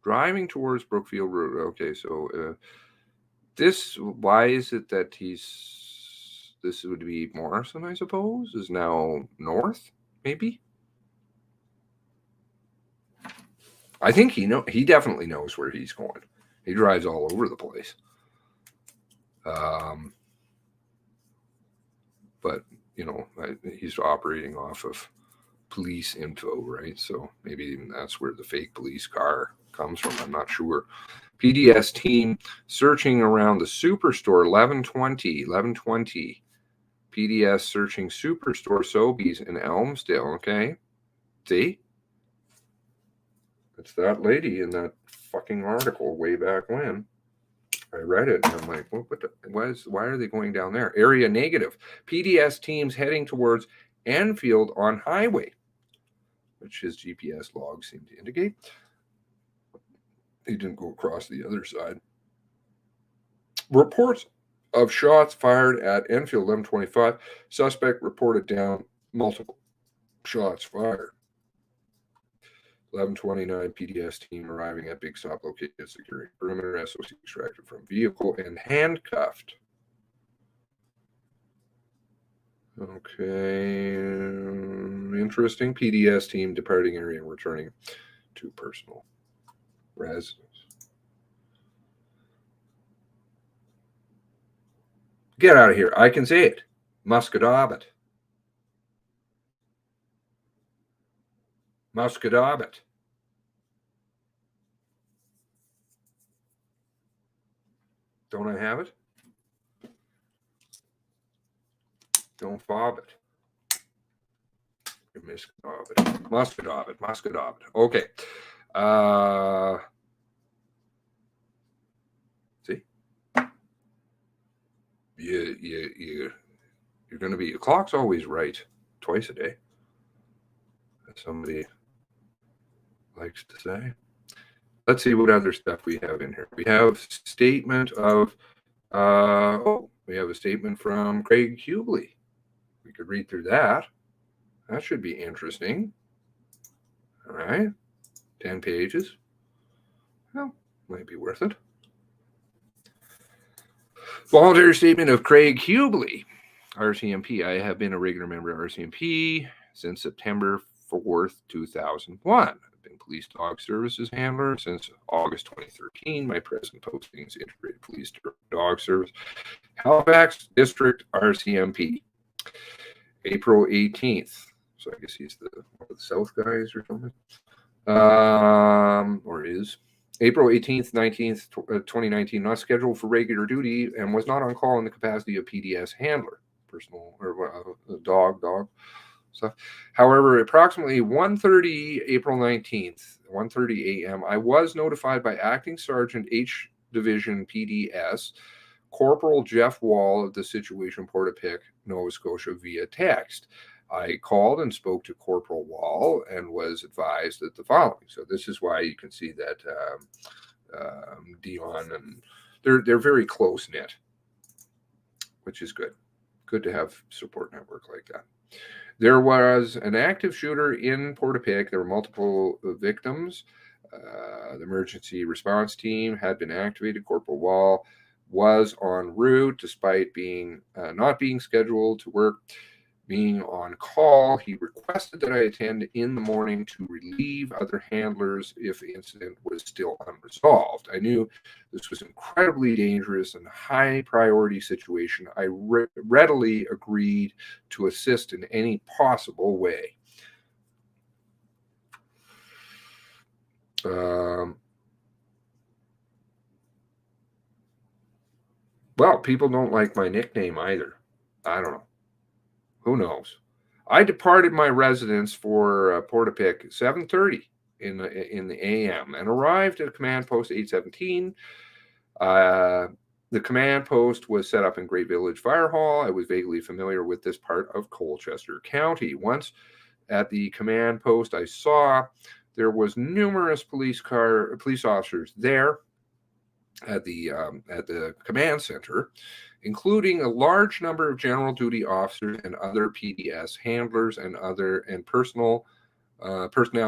Driving towards Brookfield Road. Okay, so this. Why is it that he's? This would be Morrison, I suppose, is now north, maybe. I think he definitely knows where he's going. He drives all over the place. But he's operating off of police info, right? So maybe even that's where the fake police car comes from. I'm not sure. PDS team searching around the Superstore 1120. PDS searching Superstore Sobeys in Elmsdale. Okay, see, it's that lady in that fucking article way back when. I read it and I'm like, why are they going down there? Area negative. PDS teams heading towards Enfield on highway, which his GPS logs seem to indicate. He didn't go across the other side. Reports of shots fired at Enfield 1125. Suspect reported down, multiple shots fired. 11:29 PDS team arriving at Big Stop located security perimeter. SOC extracted from vehicle and handcuffed. Okay, interesting. PDS team departing area and returning to personal residence. Get out of here. I can say it. Muscadabbit. Muscadabbit. Don't I have it? Don't fob it. Muscadabbit. Okay. See? You're going to be, the clock's always right twice a day, as somebody likes to say. Let's see what other stuff we have in here. We have statement of, we have a statement from Craig Hubley. We could read through that. That should be interesting. All right. 10 pages. Well, might be worth it. Voluntary statement of Craig Hubley, Rcmp. I have been a regular member of Rcmp since September 4th, 2001. I've been police dog services handler since August 2013. My present posting is integrated police dog service, Halifax District, Rcmp. April 18th. So I guess he's one of the South guys or something. Or is. April 18th, 19th, 2019, not scheduled for regular duty and was not on call in the capacity of PDS handler, personal or dog stuff. However, approximately 1:30 April 19th, 1:30 a.m., I was notified by Acting Sergeant H Division PDS Corporal Jeff Wall of the situation Portapique, Nova Scotia via text. I called and spoke to Corporal Wall and was advised that the following. So this is why you can see that Dion and they're very close knit, which is good. Good to have support network like that. There was an active shooter in Portapique. There were multiple victims. The emergency response team had been activated. Corporal Wall was en route despite being not being scheduled to work. Being on call, he requested that I attend in the morning to relieve other handlers if the incident was still unresolved. I knew this was incredibly dangerous and a high priority situation. I readily agreed to assist in any possible way. Well, people don't like my nickname either. I don't know. Who knows? I departed my residence for Portapique 7:30 in the a.m. and arrived at command post 817. The command post was set up in Great Village Fire Hall. I was vaguely familiar with this part of Colchester County. Once at the command post, I saw there was numerous police officers there. at the command center, including a large number of general duty officers and other PDS handlers and personnel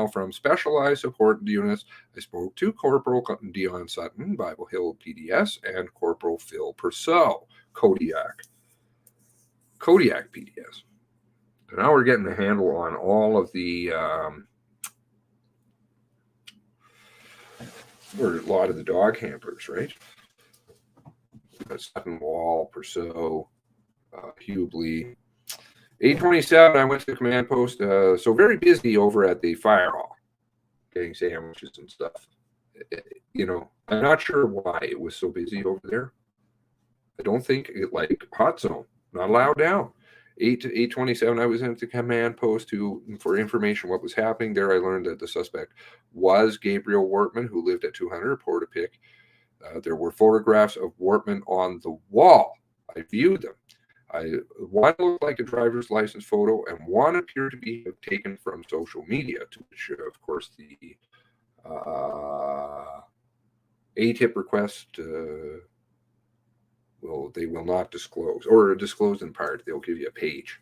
from specialized support units. I spoke to Corporal Dion Sutton, Bible Hill PDS, and Corporal Phil Purcell, Kodiak PDS. So now we're getting a handle on all of the or a lot of the dog handlers, right? Sutton, Wall, Purcell, Hubley. 8:27, I went to the command post. So very busy over at the fire hall, getting sandwiches and stuff. I'm not sure why it was so busy over there. I don't think like hot zone, not allowed down. 8:27, I was at the command post for information what was happening there. I learned that the suspect was Gabriel Wortman, who lived at 200 Portapique. There were photographs of Wortman on the wall. I viewed them. One looked like a driver's license photo, and one appeared to be taken from social media, to which, of course, the ATIP request they will not disclose, or disclose in part. They'll give you a page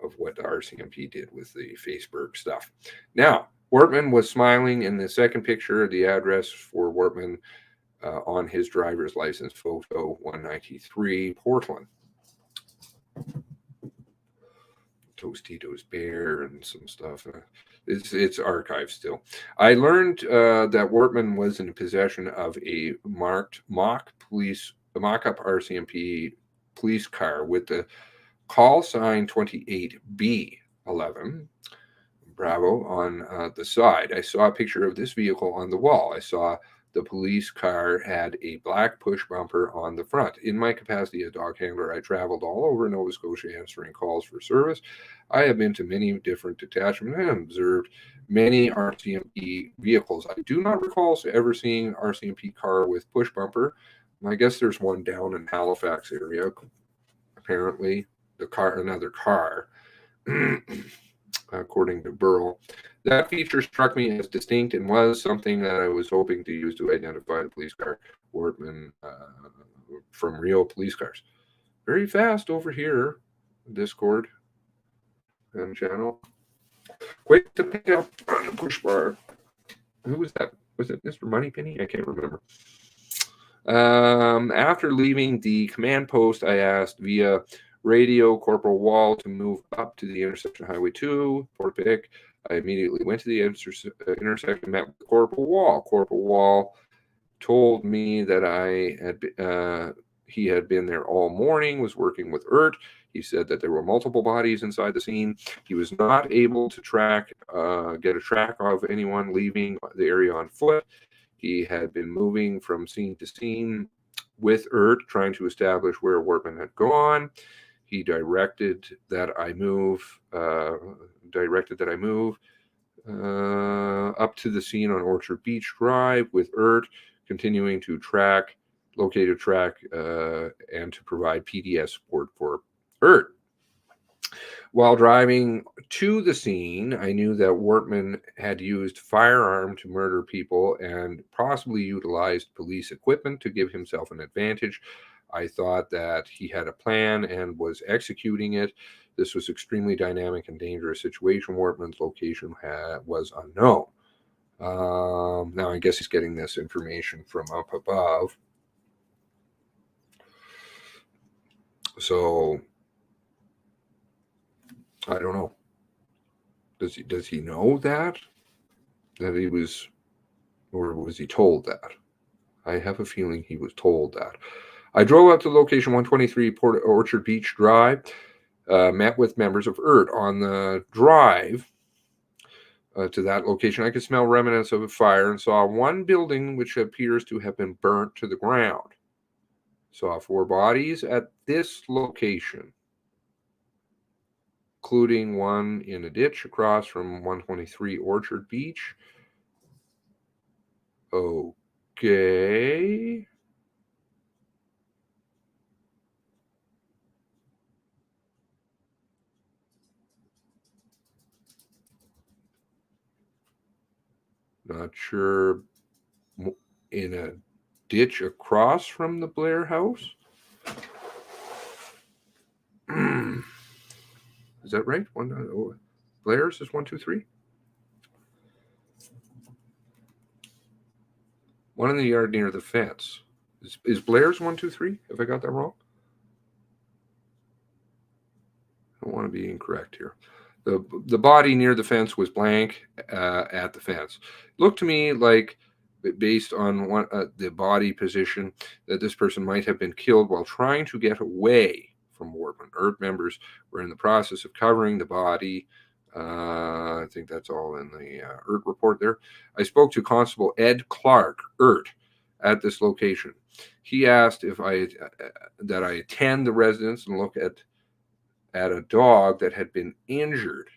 of what the RCMP did with the Facebook stuff. Now, Wortman was smiling in the second picture. The address for Wortman on his driver's license photo, 193 Portland. Tostitos Bear and some stuff. It's archived still. I learned that Wortman was in possession of a mock-up RCMP police car with the call sign 28B11 Bravo on the side. I saw a picture of this vehicle on the wall. I saw the police car had a black push bumper on the front. In my capacity as dog handler, I traveled all over Nova Scotia answering calls for service. I have been to many different detachments and observed many RCMP vehicles. I do not recall ever seeing an RCMP car with push bumper. I guess there's one down in Halifax area. Apparently, another car, according to Burl. That feature struck me as distinct and was something that I was hoping to use to identify the police car, Wortman, from real police cars. Very fast over here, Discord and channel. Quick to pick up on the push bar. Who was that? Was it Mr. Moneypenny? I can't remember. After leaving the command post, I asked via radio Corporal Wall to move up to the intersection Highway 2, Portapique. I immediately went to the intersection, met with Corporal Wall. Corporal Wall told me that he had been there all morning, was working with ERT. He said that there were multiple bodies inside the scene. He was not able to get a track of anyone leaving the area on foot. He had been moving from scene to scene with ERT, trying to establish where Wortman had gone. He directed that I move up to the scene on Orchard Beach Drive with ERT, continuing to locate a track, and to provide PDS support for ERT. While driving to the scene, I knew that Wortman had used firearm to murder people and possibly utilized police equipment to give himself an advantage. I thought that he had a plan and was executing it. This was extremely dynamic and dangerous situation. Wortman's location was unknown. Now, I guess he's getting this information from up above. So, I don't know. Does he know that he was, or was he told that? I have a feeling he was told that. I drove up to location 123 Orchard Beach Drive, met with members of ERT. On the drive to that location, I could smell remnants of a fire and saw one building which appears to have been burnt to the ground. Saw 4 bodies at this location, including one in a ditch across from 123 Orchard Beach. Okay. Not sure. In a ditch across from the Blair house. Is that right? Blair's is 1, 2, 3. One in the yard near the fence. Is Blair's 1, 2, 3? Have I got that wrong? I don't want to be incorrect here. The body near the fence was blank at the fence. Looked to me like, based on the body position, that this person might have been killed while trying to get away from Wortman. Rcmp members were in the process of covering the body. I think that's all in the Rcmp report there. I spoke to Constable Ed Clark, Rcmp, at this location. He asked if that I attend the residence and look at a dog that had been injured.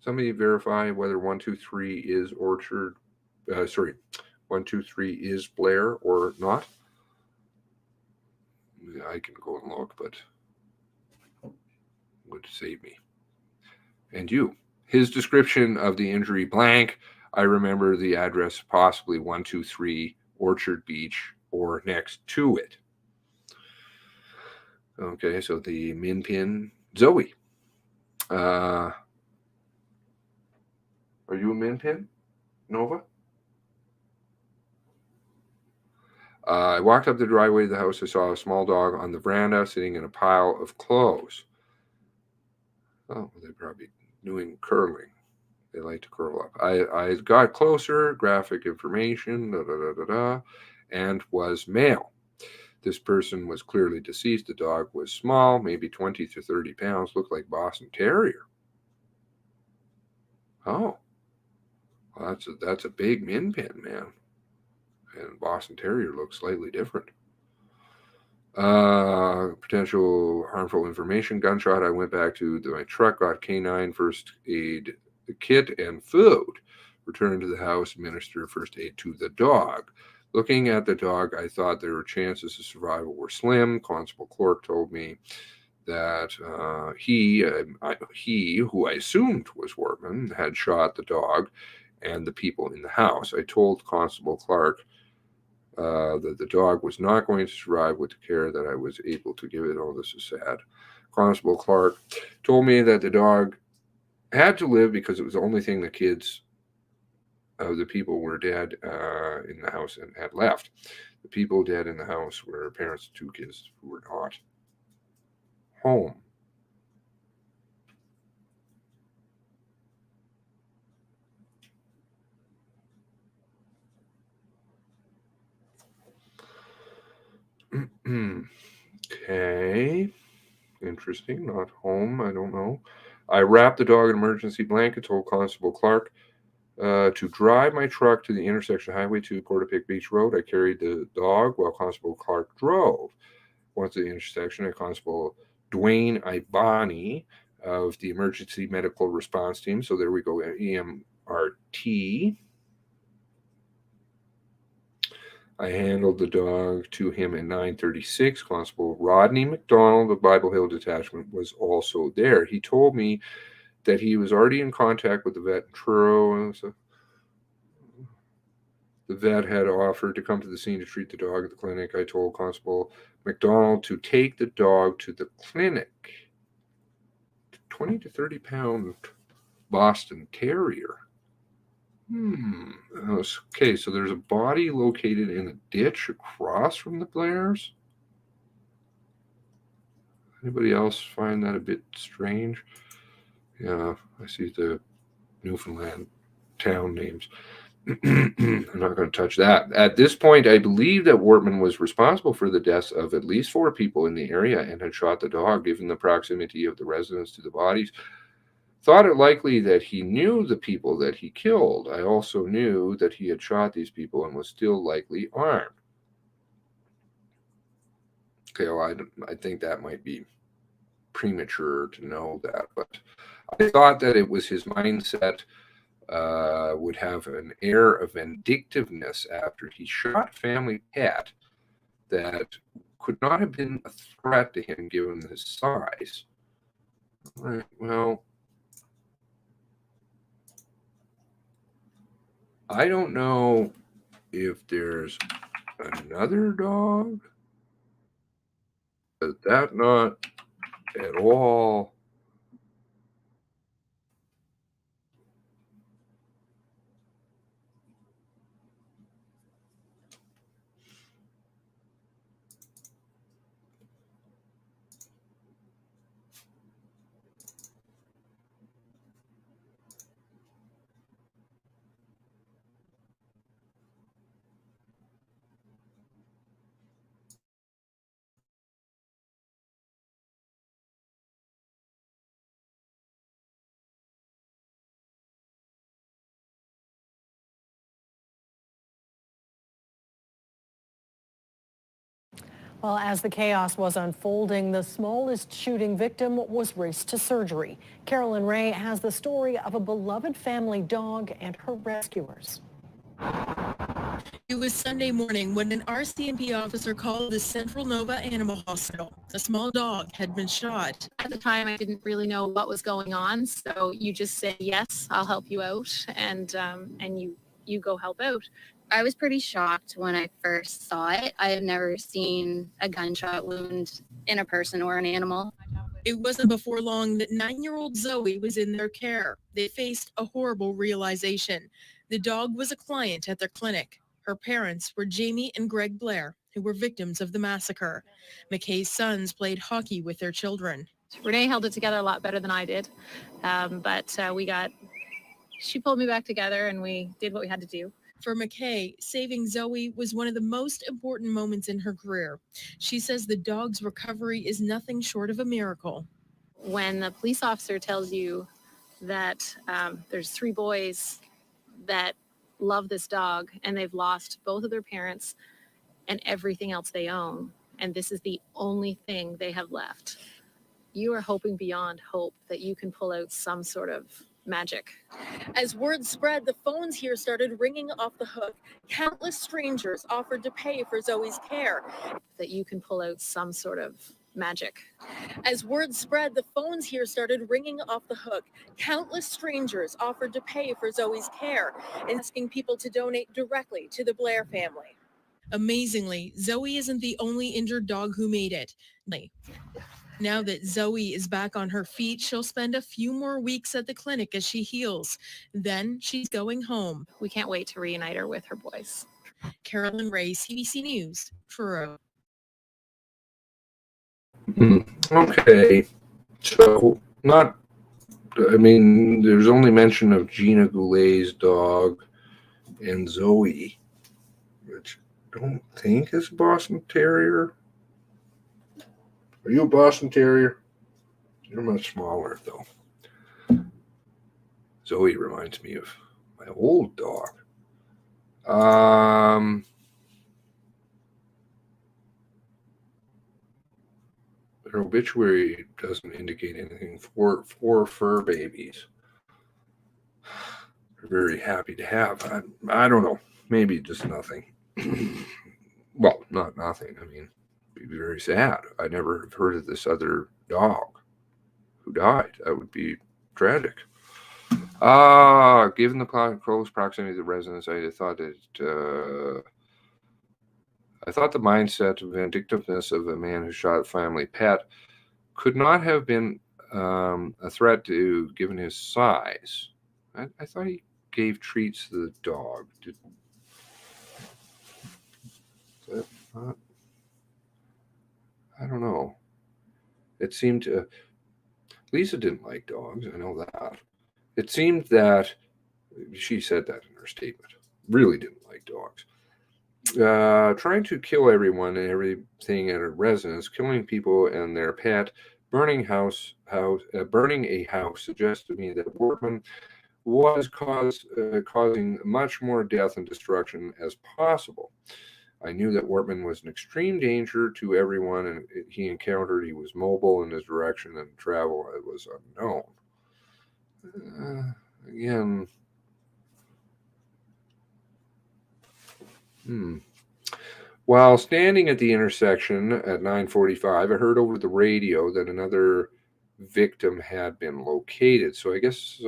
Somebody verify whether 1, 2, 3 is Orchard. 1, 2, 3 is Blair or not. I can go and look, but would save me. And you. His description of the injury blank. I remember the address possibly 1, 2, 3 Orchard Beach or next to it. Okay, so the min pin, Zoe. Are you a min pin, Nova? I walked up the driveway to the house. I saw a small dog on the veranda sitting in a pile of clothes. Oh, they're probably doing curling. They like to curl up. I got closer, graphic information, and was male. This person was clearly deceased. The dog was small, maybe 20 to 30 pounds, looked like Boston Terrier. Oh, well, that's a big min pin, man. And Boston Terrier looks slightly different. Potential harmful information, gunshot. I went back to my truck, got canine first aid kit and food. Returned to the house, administered first aid to the dog. Looking at the dog, I thought there were chances of survival were slim. Constable Clark told me that he, who I assumed was Wortman, had shot the dog and the people in the house. I told Constable Clark that the dog was not going to survive with the care that I was able to give it. Oh, this is sad. Constable Clark told me that the dog had to live because it was the only thing the kids the people were dead in the house and had left. The people dead in the house were parents of 2 kids who were not home. Okay. Interesting. Not home. I don't know. I wrapped the dog in emergency blanket, told Constable Clark to drive my truck to the intersection Highway 2, Portapique Beach Road. I carried the dog while Constable Clark drove. Once at the intersection, Constable Dwayne Ibani of the Emergency Medical Response Team. So there we go, EMRT. I handled the dog to him at 9:36. Constable Rodney McDonald of Bible Hill Detachment was also there. He told me that he was already in contact with the vet in Truro. So the vet had offered to come to the scene to treat the dog at the clinic. I told Constable McDonald to take the dog to the clinic. 20 to 30 pound Boston Terrier. Okay, so there's a body located in a ditch across from the Blairs. Anybody else find that a bit strange? Yeah, I see the Newfoundland town names. I'm not going to touch that. At this point, I believe that Wortman was responsible for the deaths of at least 4 people in the area and had shot the dog, given the proximity of the residents to the bodies. Thought it likely that he knew the people that he killed. I also knew that he had shot these people and was still likely armed. Okay, well, I think that might be premature to know that, but I thought that it was his mindset would have an air of vindictiveness after he shot a family pet that could not have been a threat to him given his size. Right, well, I don't know if there's another dog, is that not at all? Well, as the chaos was unfolding, the smallest shooting victim was raced to surgery. Carolyn Ray has the story of a beloved family dog and her rescuers. It was Sunday morning when an Rcmp officer called the Central Nova Animal Hospital. A small dog had been shot. At the time, I didn't really know what was going on, so you just say, yes, I'll help you out, and you go help out. I was pretty shocked when I first saw it. I have never seen a gunshot wound in a person or an animal. It wasn't before long that 9-year-old Zoe was in their care. They faced a horrible realization. The dog was a client at their clinic. Her parents were Jamie and Greg Blair, who were victims of the massacre. McKay's sons played hockey with their children. Renee held it together a lot better than I did, but she pulled me back together and we did what we had to do. For McKay, saving Zoe was one of the most important moments in her career. She says the dog's recovery is nothing short of a miracle. When the police officer tells you that there's 3 boys that love this dog and they've lost both of their parents and everything else they own, and this is the only thing they have left, you are hoping beyond hope that you can pull out some sort of magic. As word spread, the phones here started ringing off the hook. Countless strangers offered to pay for Zoe's care. That you can pull out some sort of magic. As word spread, the phones here started ringing off the hook. Countless strangers offered to pay for Zoe's care, asking people to donate directly to the Blair family. Amazingly, Zoe isn't the only injured dog who made it. Now that Zoe is back on her feet, she'll spend a few more weeks at the clinic as she heals. Then she's going home. We can't wait to reunite her with her boys. Carolyn Ray, CBC News, Truro. Okay, so there's only mention of Gina Goulet's dog and Zoe, which I don't think is Boston Terrier. Are you a Boston Terrier? You're much smaller, though. Zoe reminds me of my old dog. Their obituary doesn't indicate anything for fur babies. They're very happy to have. I don't know. Maybe just nothing. Well, not nothing. I mean, it'd be very sad. I never have heard of this other dog who died. That would be tragic. Given the close proximity to the residence, I thought the mindset of vindictiveness of a man who shot a family pet could not have been a threat to, given his size. I thought he gave treats to the dog. Is that not? I don't know. It seemed Lisa didn't like dogs. I know that. It seemed that she said that in her statement. Really didn't like dogs. Trying to kill everyone and everything at a residence, killing people and their pet, burning a house suggests to me that Wortman was causing much more death and destruction as possible. I knew that Wortman was an extreme danger to everyone and he encountered. He was mobile in his direction and travel was unknown. Again. While standing at the intersection at 9:45, I heard over the radio that another victim had been located. So I guess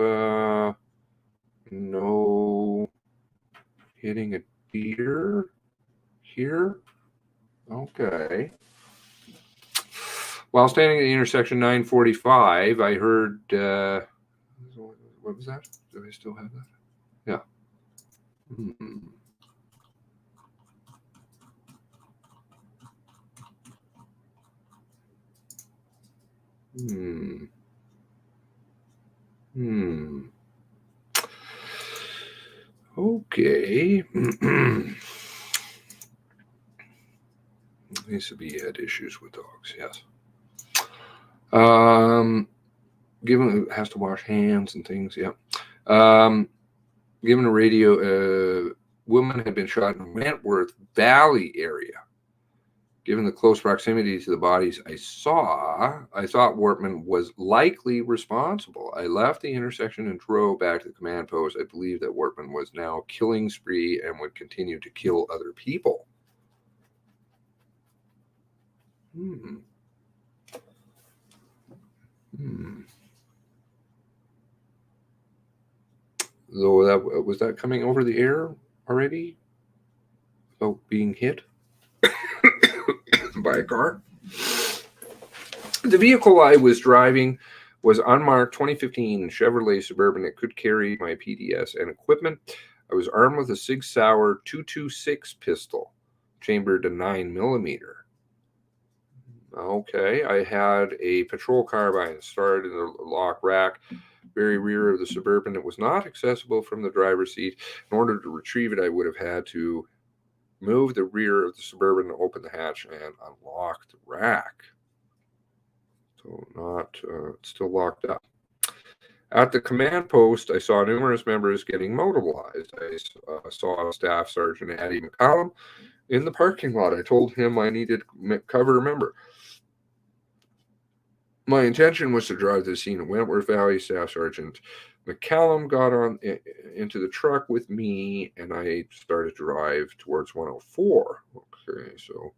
no hitting a here. Okay. While standing at the intersection 945, I heard, what was that? Do I still have that? Yeah. Okay. Needs to be had issues with dogs, yes. Given it has to wash hands and things, yeah. Given the radio, woman had been shot in Wentworth Valley area. Given the close proximity to the bodies I thought Wortman was likely responsible. I left the intersection and drove back to the command post. I believe that Wortman was now killing spree and would continue to kill other people. Though that was that coming over the air already about being hit by a car. The vehicle I was driving was unmarked 2015 Chevrolet Suburban. It could carry my PDS and equipment. I was armed with a Sig Sauer 226 pistol, chambered to 9mm. Okay, I had a patrol carbine started in the lock rack, very rear of the Suburban. It was not accessible from the driver's seat. In order to retrieve it, I would have had to move the rear of the Suburban, open the hatch, and unlock the rack. So not still locked up. At the command post, I saw numerous members getting mobilized. I saw Staff Sergeant Addie McCallum in the parking lot. I told him I needed cover. Remember, my intention was to drive to the scene of Wentworth Valley. Staff Sergeant McCallum got on into the truck with me, and I started to drive towards 104. Okay, so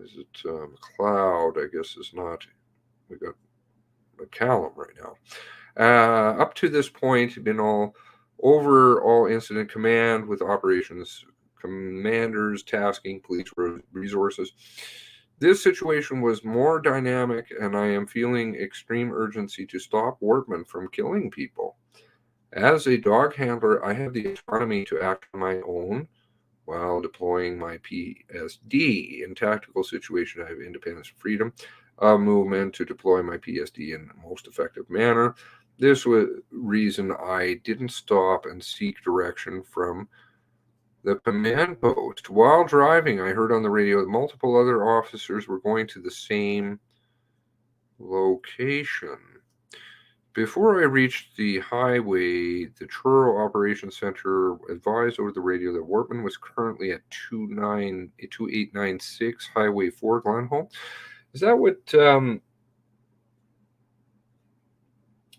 is it McLeod? I guess is not. We got McCallum right now. Up to this point, been all incident command with operations commanders tasking police resources. This situation was more dynamic, and I am feeling extreme urgency to stop Wortman from killing people. As a dog handler, I have the autonomy to act on my own while deploying my PSD. In tactical situations, I have independence and freedom of movement to deploy my PSD in the most effective manner. This was reason I didn't stop and seek direction from the command post. While driving, I heard on the radio that multiple other officers were going to the same location. Before I reached the highway, the Truro Operations Center advised over the radio that Wortman was currently at 2896 Highway 4, Glenholm. Is that what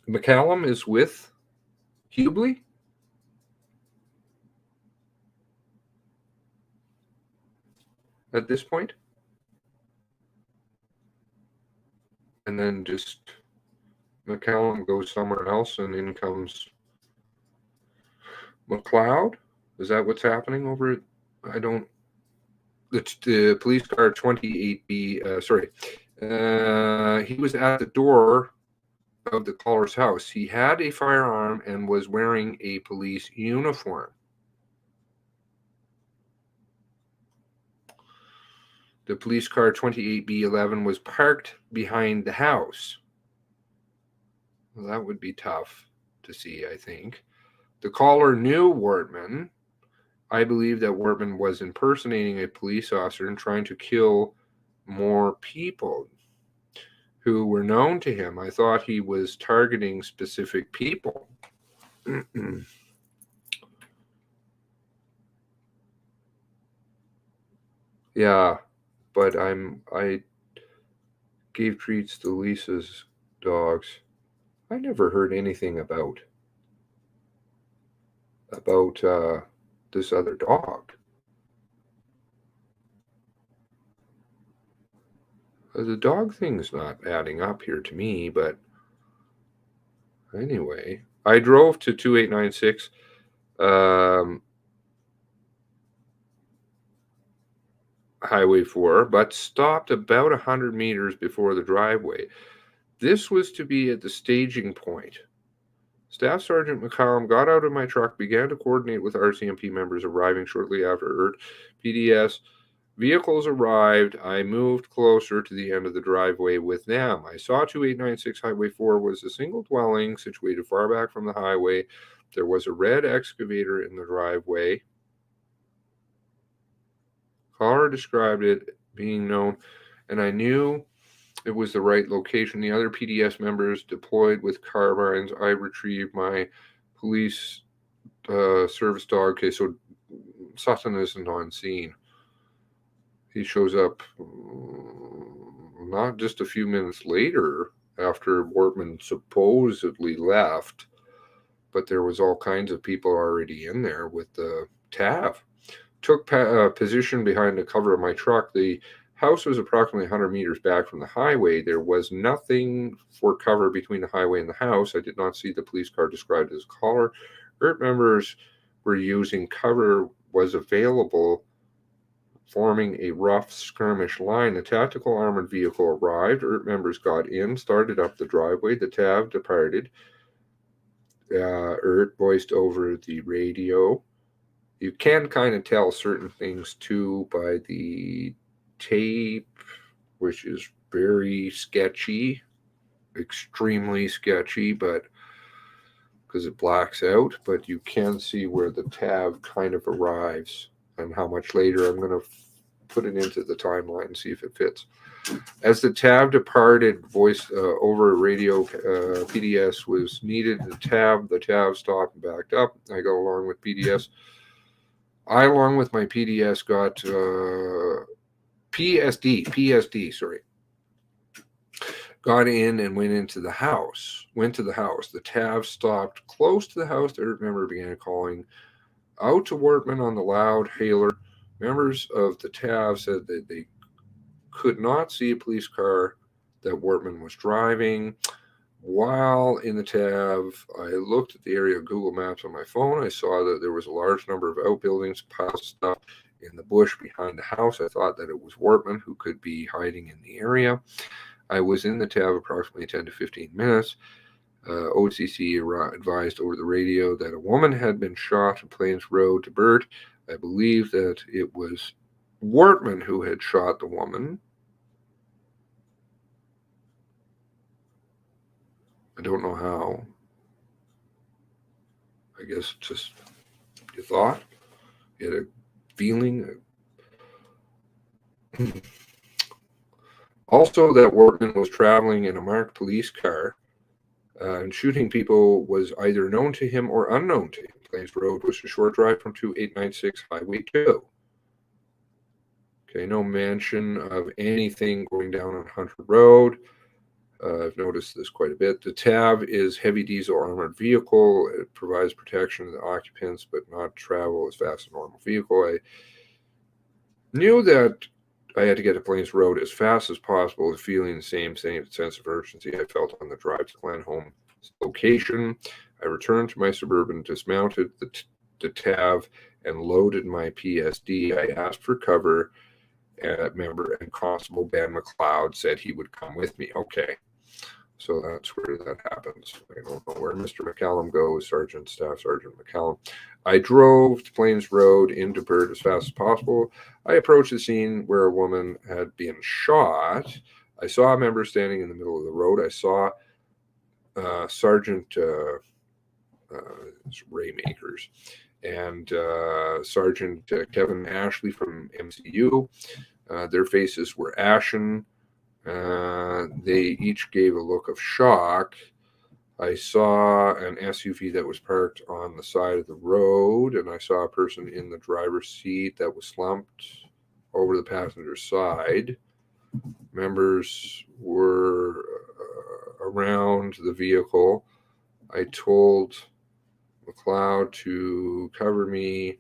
McCallum is with Hubley? At this point? And then just McCallum goes somewhere else and in comes McLeod? Is that what's happening over at, the police car 28B, he was at the door of the caller's house. He had a firearm and was wearing a police uniform. The police car 28B11 was parked behind the house. Well, that would be tough to see, I think. The caller knew Wortman. I believe that Wortman was impersonating a police officer and trying to kill more people who were known to him. I thought he was targeting specific people. Yeah, but I gave treats to Lisa's dogs. I never heard anything about this other dog. The dog thing's not adding up here to me, but anyway, I drove to 2896. Highway 4, but stopped about 100 meters before the driveway. This was to be at the staging point. Staff Sergeant McCallum got out of my truck, began to coordinate with RCMP members arriving shortly after PDS vehicles arrived. I moved closer to the end of the driveway with them. I saw 2896 Highway 4 was a single dwelling situated far back from the highway. There was a red excavator in the driveway. Caller described it being known, and I knew it was the right location. The other PDS members deployed with carbines. I retrieved my police service dog. Okay, so Sutton isn't on scene. He shows up not just a few minutes later after Wortman supposedly left, but there was all kinds of people already in there with the TAV. Took position behind the cover of my truck. The house was approximately 100 meters back from the highway. There was nothing for cover between the highway and the house. I did not see the police car described as a caller. ERT members were using cover was available, forming a rough skirmish line. A tactical armored vehicle arrived. ERT members got in, started up the driveway. The TAV departed. ERT voiced over the radio. You can kind of tell certain things too by the tape, which is very sketchy, extremely sketchy, but because it blacks out, but you can see where the TAV kind of arrives and how much later. I'm going to put it into the timeline and see if it fits. As the TAV departed, voice over radio PDS was needed. The TAV stopped and backed up. I go along with PDS. I, along with my PDS, got PSD, got in and went into the house. The TAV stopped close to the house. The member began calling out to Wortman on the loud hailer. Members of the TAV said that they could not see a police car that Wortman was driving. While in the TAV, I looked at the area of Google Maps on my phone. I saw that there was a large number of outbuildings, past stuff in the bush behind the house. I thought that it was Wortman who could be hiding in the area. I was in the TAV approximately 10 to 15 minutes. OCC advised over the radio that a woman had been shot in Plains Road to Burt. I believe that it was Wortman who had shot the woman. I don't know how. I guess just you thought, you had a feeling. Also, that Wortman was traveling in a marked police car and shooting people was either known to him or unknown to him. Plains Road was a short drive from 2896 Highway 2. Okay, no mention of anything going down on Hunter Road. I've noticed this quite a bit. The TAV is heavy diesel armored vehicle. It provides protection to the occupants, but not travel as fast as a normal vehicle. I knew that I had to get to Plains Road as fast as possible, feeling the same sense of urgency I felt on the drive to Glenholm's location. I returned to my Suburban, dismounted the TAV, and loaded my PSD. I asked for cover. Member and Constable Ben McLeod said he would come with me. Okay. So that's where that happens. I don't know where Mr. McCallum goes, Staff Sergeant McCallum. I drove to Plains Road into Burt as fast as possible. I approached the scene where a woman had been shot. I saw a member standing in the middle of the road. I saw Sergeant Raymakers and Sergeant Kevin Ashley from MCU. Their faces were ashen. They each gave a look of shock. I saw an SUV that was parked on the side of the road, and I saw a person in the driver's seat that was slumped over the passenger side. Members were around the vehicle. I told McLeod to cover me.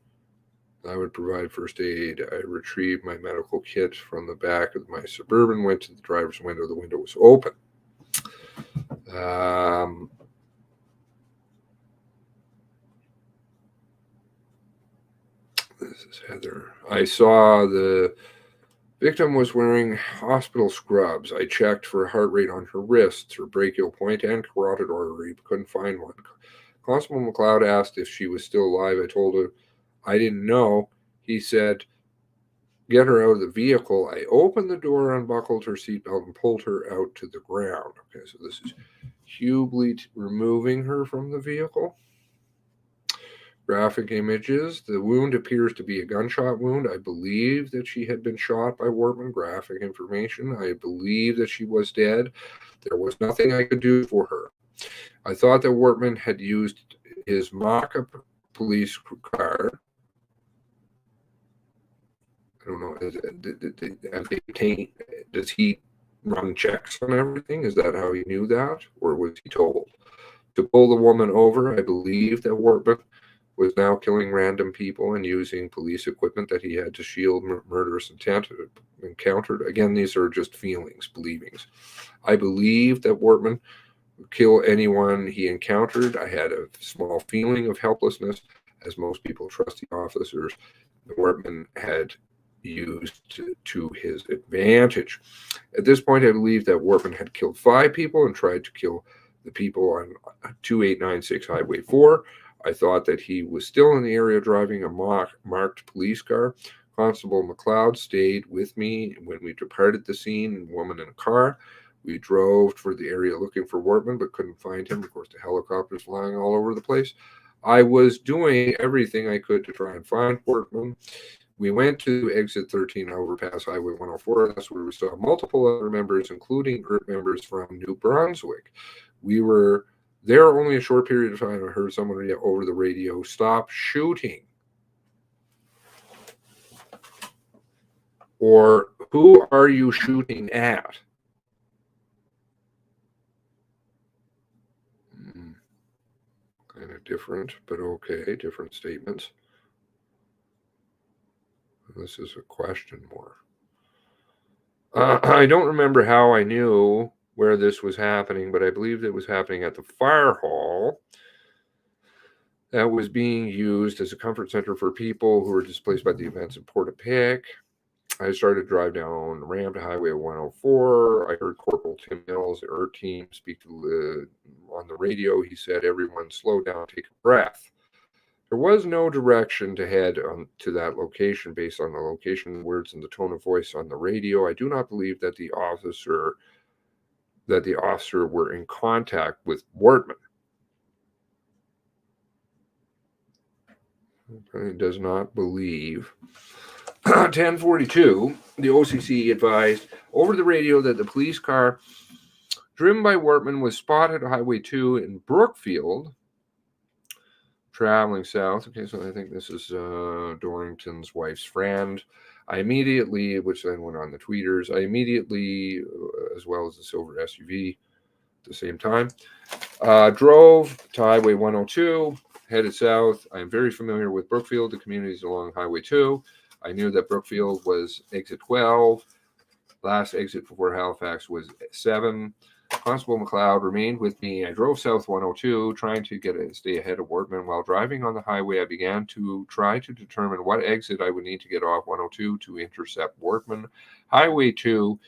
I would provide first aid. I retrieved my medical kit from the back of my Suburban, went to the driver's window. The window was open. This is Heather. I saw the Victim was wearing hospital scrubs. I checked for heart rate on her wrists, her brachial point, and carotid artery, but couldn't find one. Constable McLeod asked if she was still alive. I told her I didn't know. He said, get her out of the vehicle. I opened the door, unbuckled her seatbelt, and pulled her out to the ground. Okay, so this is Hubley removing her from the vehicle. Graphic images. The wound appears to be a gunshot wound. I believe that she had been shot by Wortman. Graphic information. I believe that she was dead. There was nothing I could do for her. I thought that Wortman had used his mock-up police car. I don't know. Does he run checks on everything? Is that how he knew that? Or was he told to pull the woman over? I believe that Wortman was now killing random people and using police equipment that he had to shield murderous intent encountered. Again, these are just feelings, believings. I believe that Wortman would kill anyone he encountered. I had a small feeling of helplessness, as most people trust the officers that Wortman had used to his advantage. At this point, I believe that Wortman had killed 5 people and tried to kill the people on 2896 Highway 4. I thought that he was still in the area driving a marked police car. Constable McLeod stayed with me when we departed the scene, woman in a car. We drove for the area looking for Wortman, but couldn't find him. Of course, the helicopters flying all over the place. I was doing everything I could to try and find Wortman. We went to exit 13 overpass Highway 104. That's where we saw multiple other members, including members from New Brunswick. We were there only a short period of time. I heard someone over the radio, stop shooting. Or, who are you shooting at? Kind of different, but okay, different statements. This is a question more. I don't remember how I knew where this was happening, but I believe it was happening at the fire hall that was being used as a comfort center for people who were displaced by the events in Portapique. I started to drive down the ramp to Highway 104. I heard Corporal Tim Mills, the ERT team, speak on the radio. He said, everyone slow down, take a breath. There was no direction to head to that location based on the location, words, and the tone of voice on the radio. I do not believe that the officer were in contact with Wortman. He does not believe. 10:42, the OCC advised over the radio that the police car driven by Wortman was spotted at Highway 2 in Brookfield, traveling south. Okay, so I think this is Dorrington's wife's friend. I immediately, which then went on the tweeters, as well as the silver SUV at the same time, drove to Highway 102, headed south. I'm very familiar with Brookfield, the communities along Highway 2. I knew that Brookfield was exit 12. Last exit before Halifax was 7. Constable McLeod remained with me. I drove south 102, trying to stay ahead of Wortman. While driving on the highway, I began to try to determine what exit I would need to get off 102 to intercept Wortman. Highway 2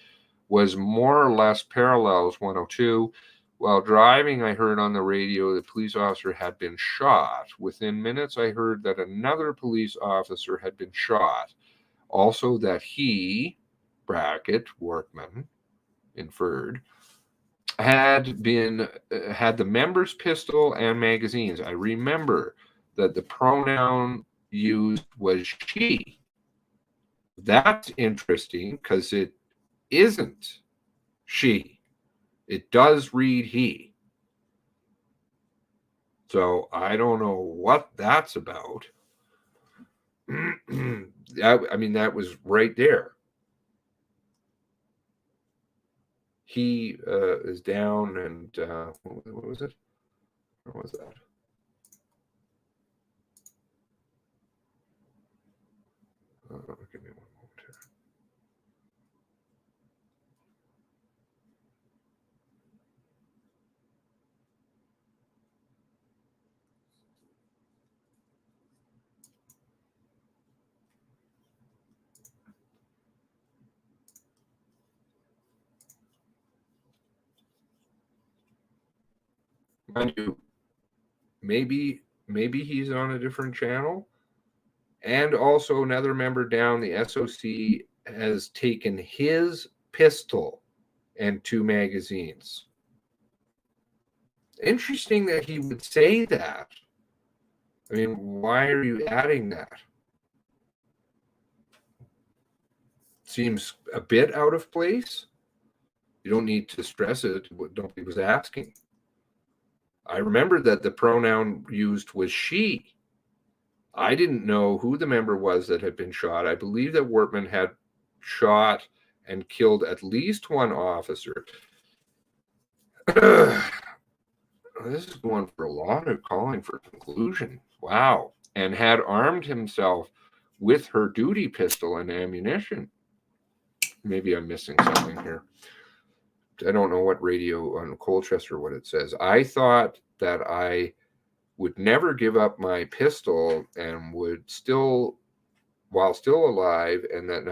was more or less parallels 102. While driving, I heard on the radio the police officer had been shot. Within minutes, I heard that another police officer had been shot. Also that he, Wortman, inferred, had the member's pistol and magazines. I remember that the pronoun used was she. That's interesting because it isn't she. It does read he. So I don't know what that's about. That was right there. He is down and what was it? Where was that? Give me one moment here. Mind you, maybe he's on a different channel. And also another member down, the SOC has taken his pistol and 2 magazines. Interesting that he would say that. I mean, why are you adding that? Seems a bit out of place. You don't need to stress it. What nobody was asking. I remember that the pronoun used was she. I didn't know who the member was that had been shot. I believe that Wortman had shot and killed at least one officer. This is going for a lot of calling for conclusion. Wow. And had armed himself with her duty pistol and ammunition. Maybe I'm missing something here. I don't know what radio on Colchester, what it says. I thought that I would never give up my pistol and would still, while still alive, and that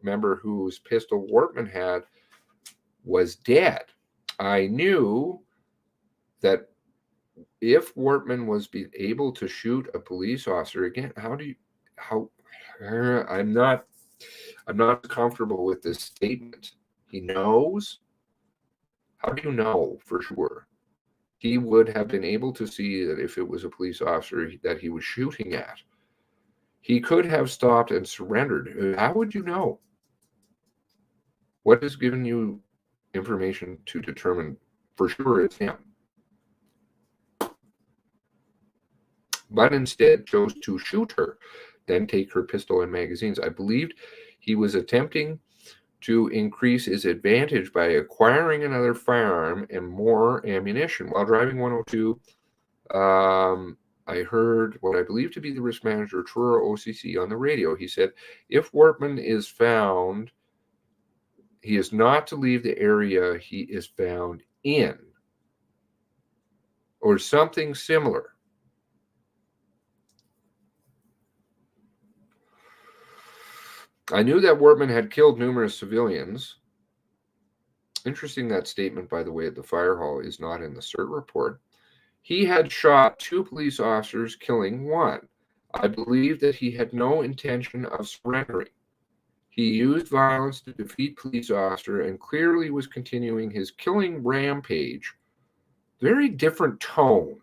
member whose pistol Wortman had was dead. I knew that if Wortman was able to shoot a police officer again, I'm not comfortable with this statement. He knows. How do you know for sure? He would have been able to see that if it was a police officer that he was shooting at, he could have stopped and surrendered. How would you know? What has given you information to determine for sure it's him? But instead chose to shoot her, then take her pistol and magazines. I believed he was attempting to increase his advantage by acquiring another firearm and more ammunition. While driving 102, I heard what I believe to be the risk manager, Truro OCC, on the radio. He said, if Wortman is found, he is not to leave the area he is found in, or something similar. I knew that Wortman had killed numerous civilians. Interesting that statement, by the way, at the fire hall is not in the CERT report. He had shot 2 police officers, killing 1. I believe that he had no intention of surrendering. He used violence to defeat police officer and clearly was continuing his killing rampage. Very different tone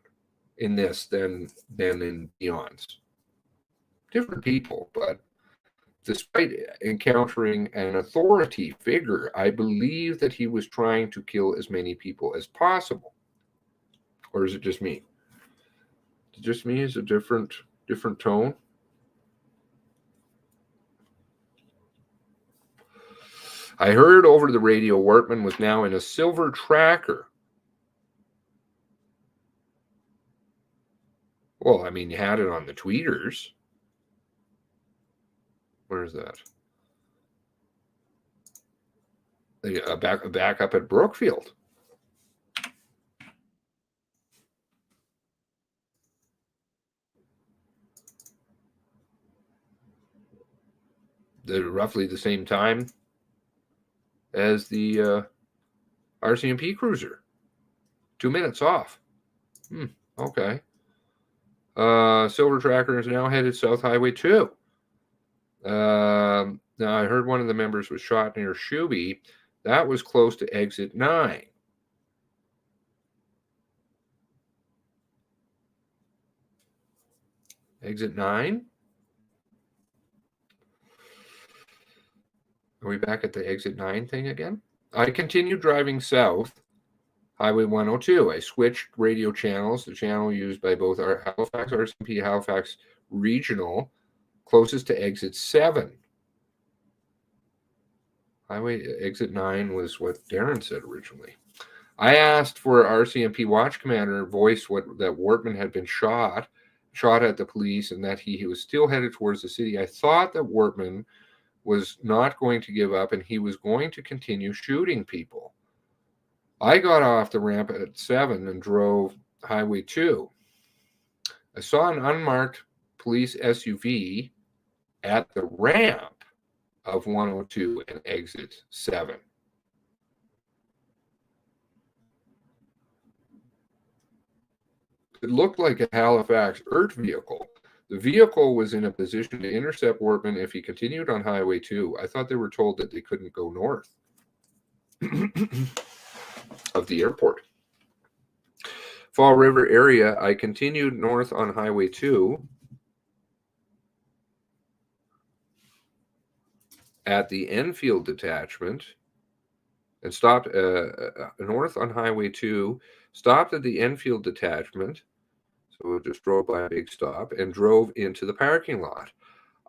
in this than in Beyond's. Different people, but despite encountering an authority figure, I believe that he was trying to kill as many people as possible. Or is it just me? Is it just me? Is it a different tone? I heard over the radio Wortman was now in a silver tracker. Well, I mean, you had it on the tweeters. Where is that? Back up at Brookfield. Roughly the same time as the Rcmp cruiser. 2 minutes off. Okay. Silver Tracker is now headed South Highway 2. Now, I heard one of the members was shot near Hubley. That was close to exit 9. Exit 9? Are we back at the exit 9 thing again? I continued driving south, Highway 102. I switched radio channels, the channel used by both our Halifax, Rcmp, Halifax Regional, closest to exit 7. Highway exit 9 was what Darren said originally. I asked for Rcmp watch commander voice that Wortman had been shot at the police and that he was still headed towards the city. I thought that Wortman was not going to give up and he was going to continue shooting people. I got off the ramp at 7 and drove Highway 2. I saw an unmarked police SUV at the ramp of 102 and exit 7. It looked like a Halifax ERT vehicle. The vehicle was in a position to intercept Wortman if he continued on Highway 2. I thought they were told that they couldn't go north of the airport. Fall River area, I continued north on Highway 2 at the Enfield detachment and stopped north on Highway 2, stopped at the Enfield detachment, so it just drove by a big stop, and drove into the parking lot.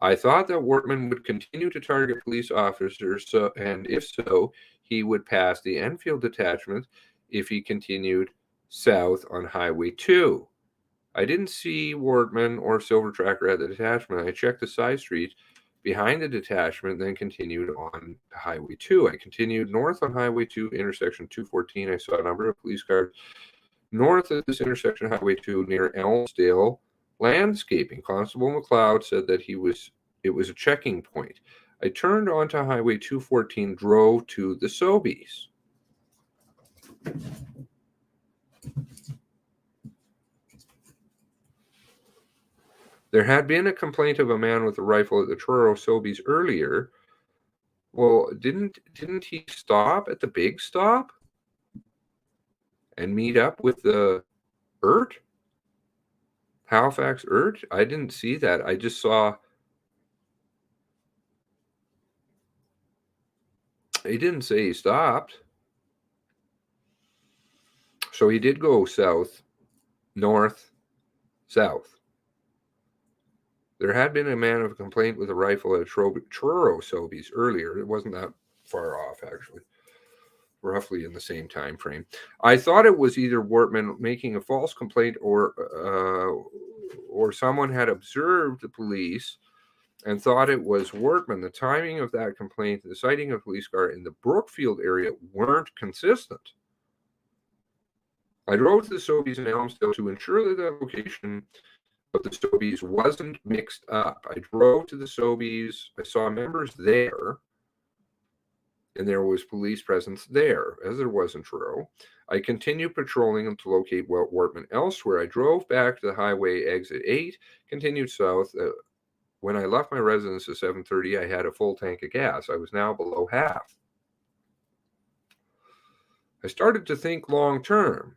I thought that Wortman would continue to target police officers, and if so, he would pass the Enfield detachment if he continued south on Highway 2. I didn't see Wortman or Silver Tracker at the detachment. I checked the side streets behind the detachment, then continued on Highway 2. I continued north on Highway 2, intersection 214. I saw a number of police cars north of this intersection, Highway 2, near Elmsdale Landscaping. Constable McLeod said that it was a checking point. I turned onto Highway 214, drove to the Sobeys. There had been a complaint of a man with a rifle at the Truro Sobeys earlier. Well, didn't he stop at the big stop and meet up with the ERT? Halifax ERT? I didn't see that. I just saw he didn't say he stopped. So he did go south, north, south. There had been a man with a complaint with a rifle at Truro Sobeys earlier. It wasn't that far off, actually. Roughly in the same time frame. I thought it was either Wortman making a false complaint or someone had observed the police and thought it was Wortman. The timing of that complaint and the sighting of a police car in the Brookfield area weren't consistent. I drove to the Sobeys in Elmsdale to ensure that the location of the Sobeys wasn't mixed up. I drove to the Sobeys. I saw members there, and there was police presence there, as there was in Truro. I continued patrolling to locate Wortman elsewhere. I drove back to the highway exit 8, continued south. When I left my residence at 7:30, I had a full tank of gas. I was now below half. I started to think long term,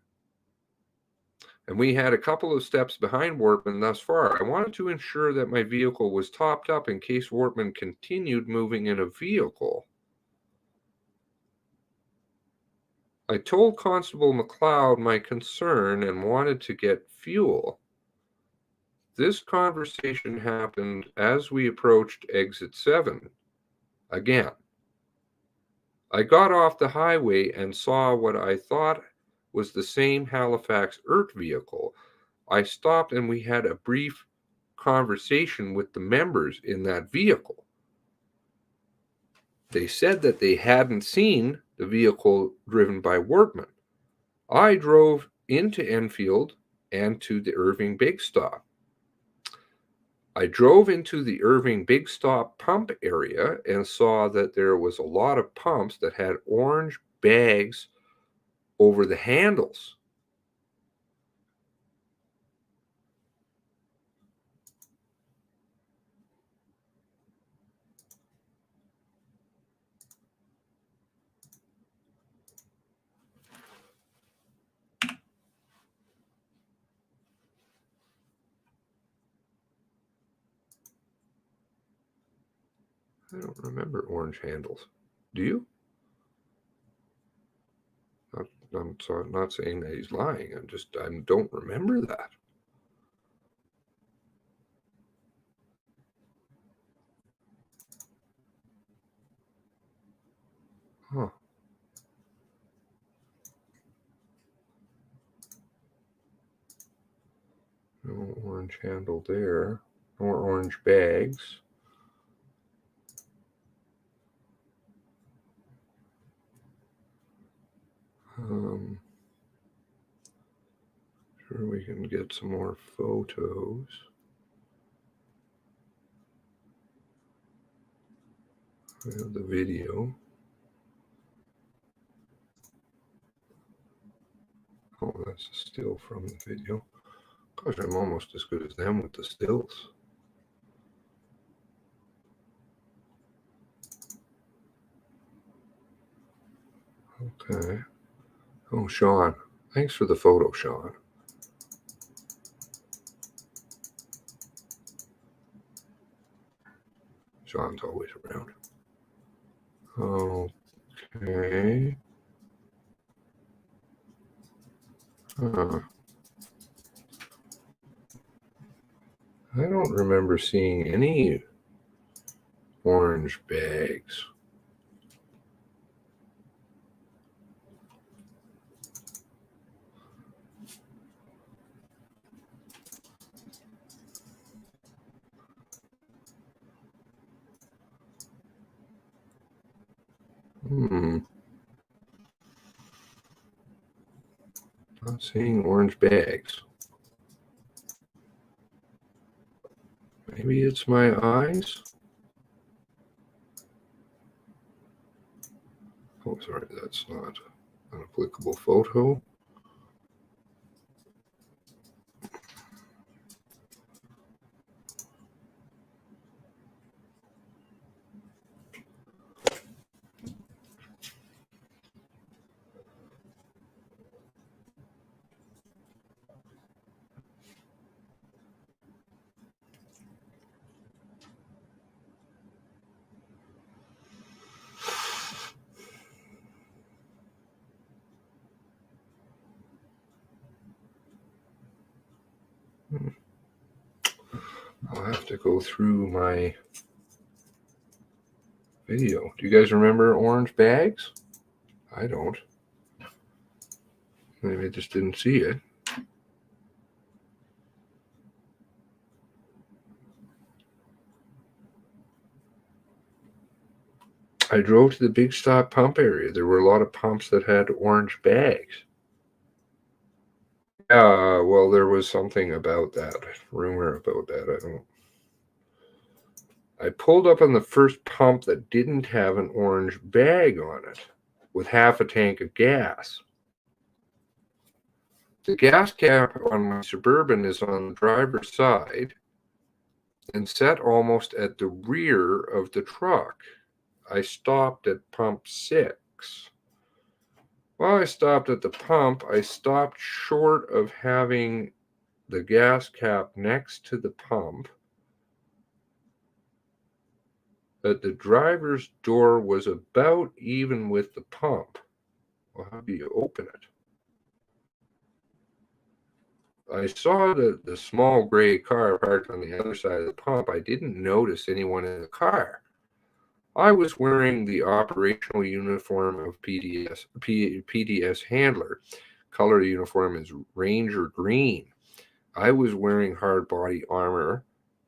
and we had a couple of steps behind Wortman thus far. I wanted to ensure that my vehicle was topped up in case Wortman continued moving in a vehicle. I told Constable McLeod my concern and wanted to get fuel. This conversation happened as we approached exit 7. Again, I got off the highway and saw what I thought was the same Halifax ERT vehicle. I stopped and we had a brief conversation with the members in that vehicle. They said that they hadn't seen the vehicle driven by Wortman. I drove into Enfield and to the Irving Big Stop. I drove into the Irving Big Stop pump area and saw that there was a lot of pumps that had orange bags over the handles. I don't remember orange handles. Do you? I'm not saying that he's lying. I don't remember that. Huh. No orange handle there. Nor orange bags. Sure, we can get some more photos. I have the video. Oh, that's a still from the video. Gosh, I'm almost as good as them with the stills. Okay. Oh, Sean. Thanks for the photo, Sean. Sean's always around. Okay. Huh. I don't remember seeing any orange bags. Not seeing orange bags. Maybe it's my eyes? Oh, sorry, that's not an applicable photo. I'll have to go through my video. Do you guys remember orange bags? I don't. Maybe I just didn't see it. I drove to the Big Stop pump area. There were a lot of pumps that had orange bags. Well, there was something about that, rumor about that. I pulled up on the first pump that didn't have an orange bag on it with half a tank of gas. The gas cap on my Suburban is on the driver's side and set almost at the rear of the truck. I stopped at pump 6. While I stopped at the pump, I stopped short of having the gas cap next to the pump. But the driver's door was about even with the pump. Well, how do you open it? I saw the small gray car parked on the other side of the pump. I didn't notice anyone in the car. I was wearing the operational uniform of PDS handler. Color uniform is Ranger green. I was wearing hard body armor.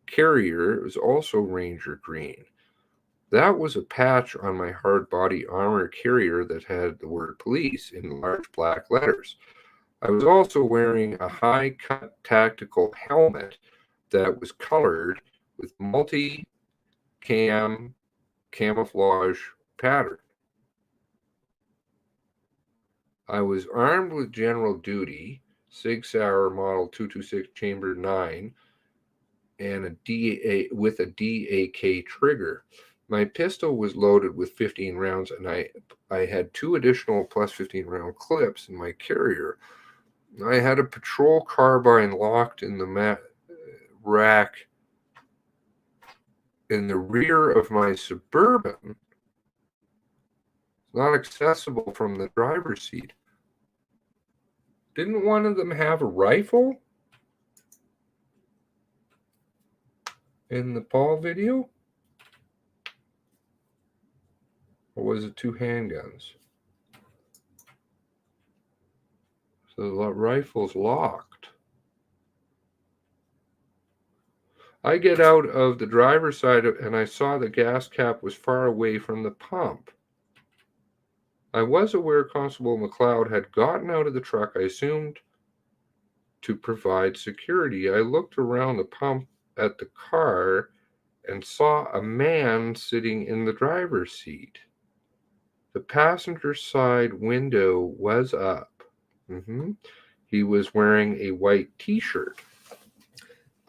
Carrier was also Ranger green. That was a patch on my hard body armor carrier that had the word police in large black letters. I was also wearing a high-cut tactical helmet that was colored with camouflage pattern. I was armed with General Duty, Sig Sauer Model 226 Chamber 9, and with a DAK trigger. My pistol was loaded with 15 rounds, and I had 2 additional plus 15 round clips in my carrier. I had a patrol carbine locked in the rack in the rear of my Suburban, not accessible from the driver's seat. Didn't one of them have a rifle in the Paul video? Or was it 2 handguns? So the rifle's locked. I get out of the driver's side and I saw the gas cap was far away from the pump. I was aware Constable McLeod had gotten out of the truck, I assumed to provide security. I looked around the pump at the car and saw a man sitting in the driver's seat. The passenger side window was up. He was wearing a white t-shirt.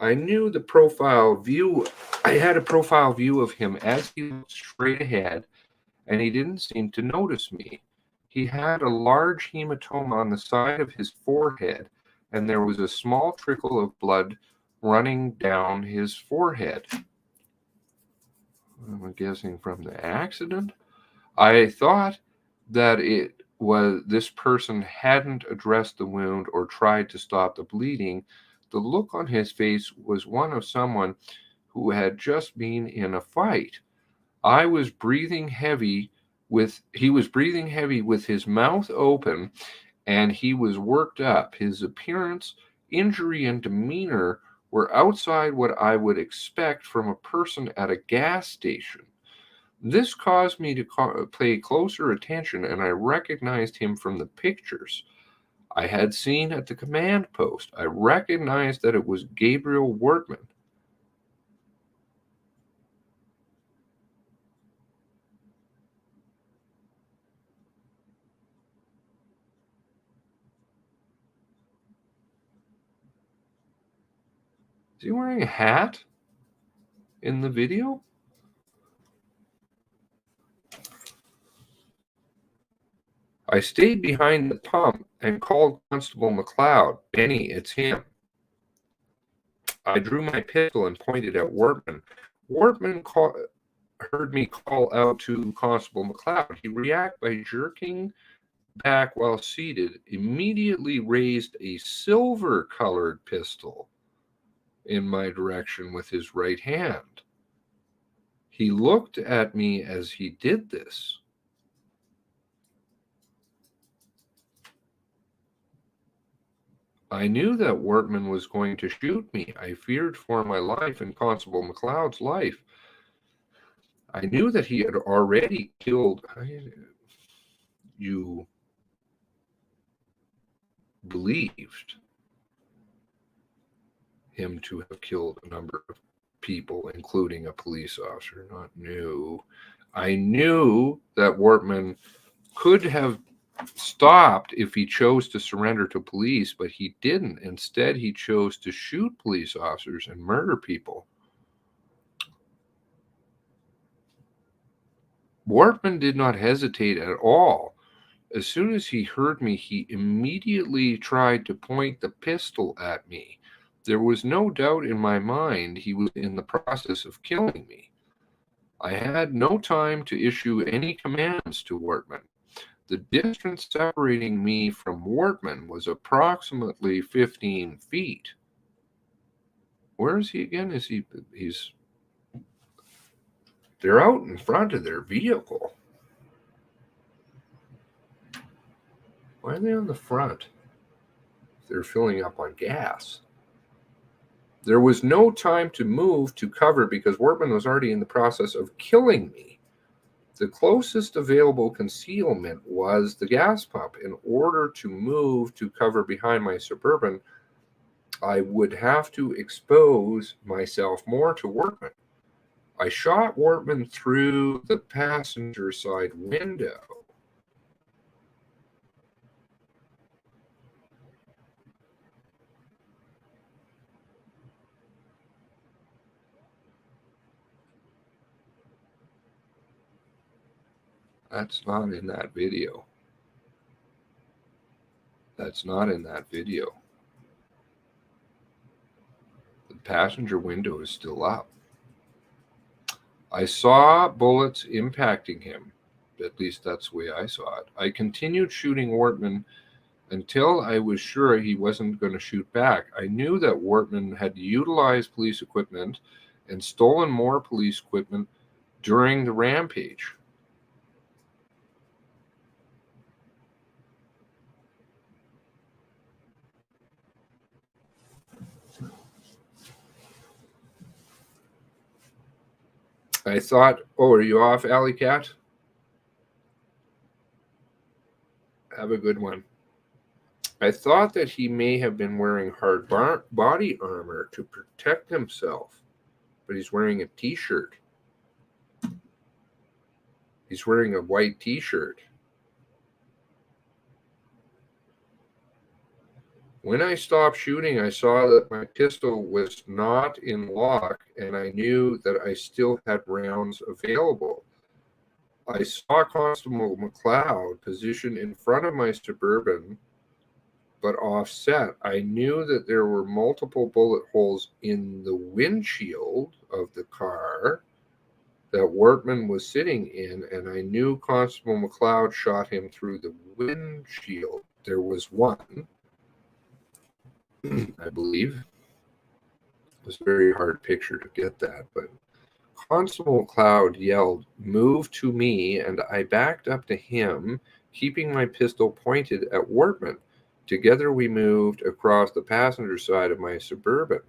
I knew the profile view. I had a profile view of him as he looked straight ahead, and he didn't seem to notice me. He had a large hematoma on the side of his forehead, and there was a small trickle of blood running down his forehead. I'm guessing from the accident. I thought that it was this person hadn't addressed the wound or tried to stop the bleeding. The look on his face was one of someone who had just been in a fight. He was breathing heavy with his mouth open, and he was worked up. His appearance, injury, and demeanor were outside what I would expect from a person at a gas station. This caused me to pay closer attention, and I recognized him from the pictures I had seen at the command post. I recognized that it was Gabriel Wortman. Is he wearing a hat in the video? I stayed behind the pump and called Constable McLeod. Benny, it's him. I drew my pistol and pointed at Wortman. Wortman heard me call out to Constable McLeod. He reacted by jerking back while seated, immediately raised a silver-colored pistol in my direction with his right hand. He looked at me as he did this. I knew that Wortman was going to shoot me. I feared for my life and Constable McLeod's life. I knew that he had already killed. You believed him to have killed a number of people, including a police officer, not knew. I knew that Wortman could have stopped if he chose to surrender to police, but he didn't. Instead, he chose to shoot police officers and murder people. Wortman did not hesitate at all. As soon as he heard me, he immediately tried to point the pistol at me. There was no doubt in my mind he was in the process of killing me. I had no time to issue any commands to Wortman. The distance separating me from Wortman was approximately 15 feet. Where is he again? They're out in front of their vehicle. Why are they on the front? They're filling up on gas. There was no time to move to cover because Wortman was already in the process of killing me. The closest available concealment was the gas pump. In order to move to cover behind my Suburban, I would have to expose myself more to Wortman. I shot Wortman through the passenger side window. That's not in that video. That's not in that video. The passenger window is still up. I saw bullets impacting him. At least that's the way I saw it. I continued shooting Wortman until I was sure he wasn't going to shoot back. I knew that Wortman had utilized police equipment and stolen more police equipment during the rampage. I thought, oh, are you off, Alley Cat? Have a good one. I thought that he may have been wearing hard body armor to protect himself, but he's wearing a t-shirt. He's wearing a white t-shirt. When I stopped shooting, I saw that my pistol was not in lock, and I knew that I still had rounds available. I saw Constable McLeod positioned in front of my Suburban, but offset. I knew that there were multiple bullet holes in the windshield of the car that Wortman was sitting in, and I knew Constable McLeod shot him through the windshield. There was one, I believe. It was a very hard picture to get that, but Constable McLeod yelled, "Move to me," and I backed up to him, keeping my pistol pointed at Wortman. Together we moved across the passenger side of my Suburban.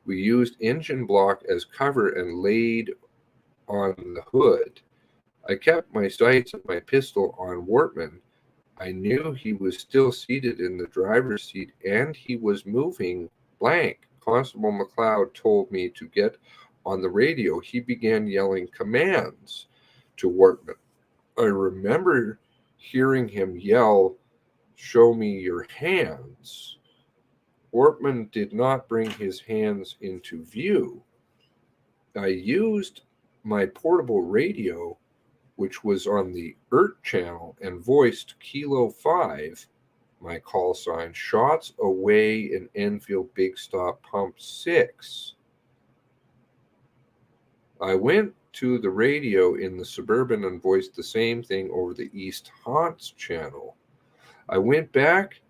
We used engine block as cover and laid on the hood. I kept my sights and my pistol on Wortman. I knew he was still seated in the driver's seat, and he was moving blank. Constable McLeod told me to get on the radio. He began yelling commands to Wortman. I remember hearing him yell, "Show me your hands." Wortman did not bring his hands into view. I used my portable radio, which was on the ERT channel, and voiced Kilo 5, my call sign, "Shots away in Enfield Big Stop Pump 6. I went to the radio in the Suburban and voiced the same thing over the East Haunts channel. I went back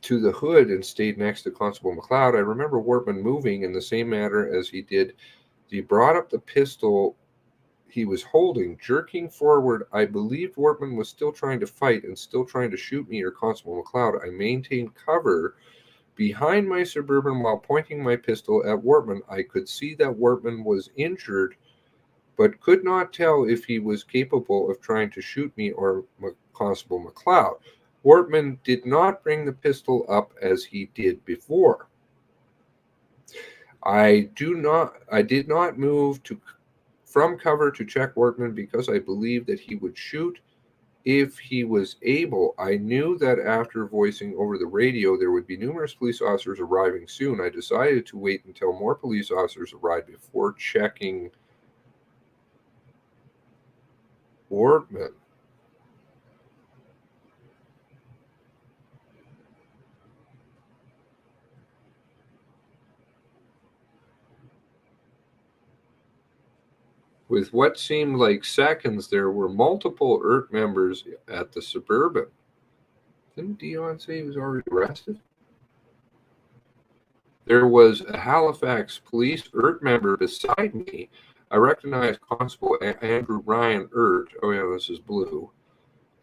to the hood and stayed next to Constable McLeod. I remember Wortman moving in the same manner as he did. He brought up the pistol he was holding, jerking forward. I believed Wortman was still trying to fight and still trying to shoot me or Constable McLeod. I maintained cover behind my Suburban while pointing my pistol at Wortman. I could see that Wortman was injured, but could not tell if he was capable of trying to shoot me or Constable McLeod. Wortman did not bring the pistol up as he did before. I did not move from cover to check Wortman because I believed that he would shoot if he was able. I knew that after voicing over the radio there would be numerous police officers arriving soon. I decided to wait until more police officers arrived before checking Wortman. With what seemed like seconds, there were multiple ERT members at the Suburban. Didn't Dion say he was already arrested? There was a Halifax police ERT member beside me. I recognized Constable Andrew Ryan ERT. Oh yeah, this is blue.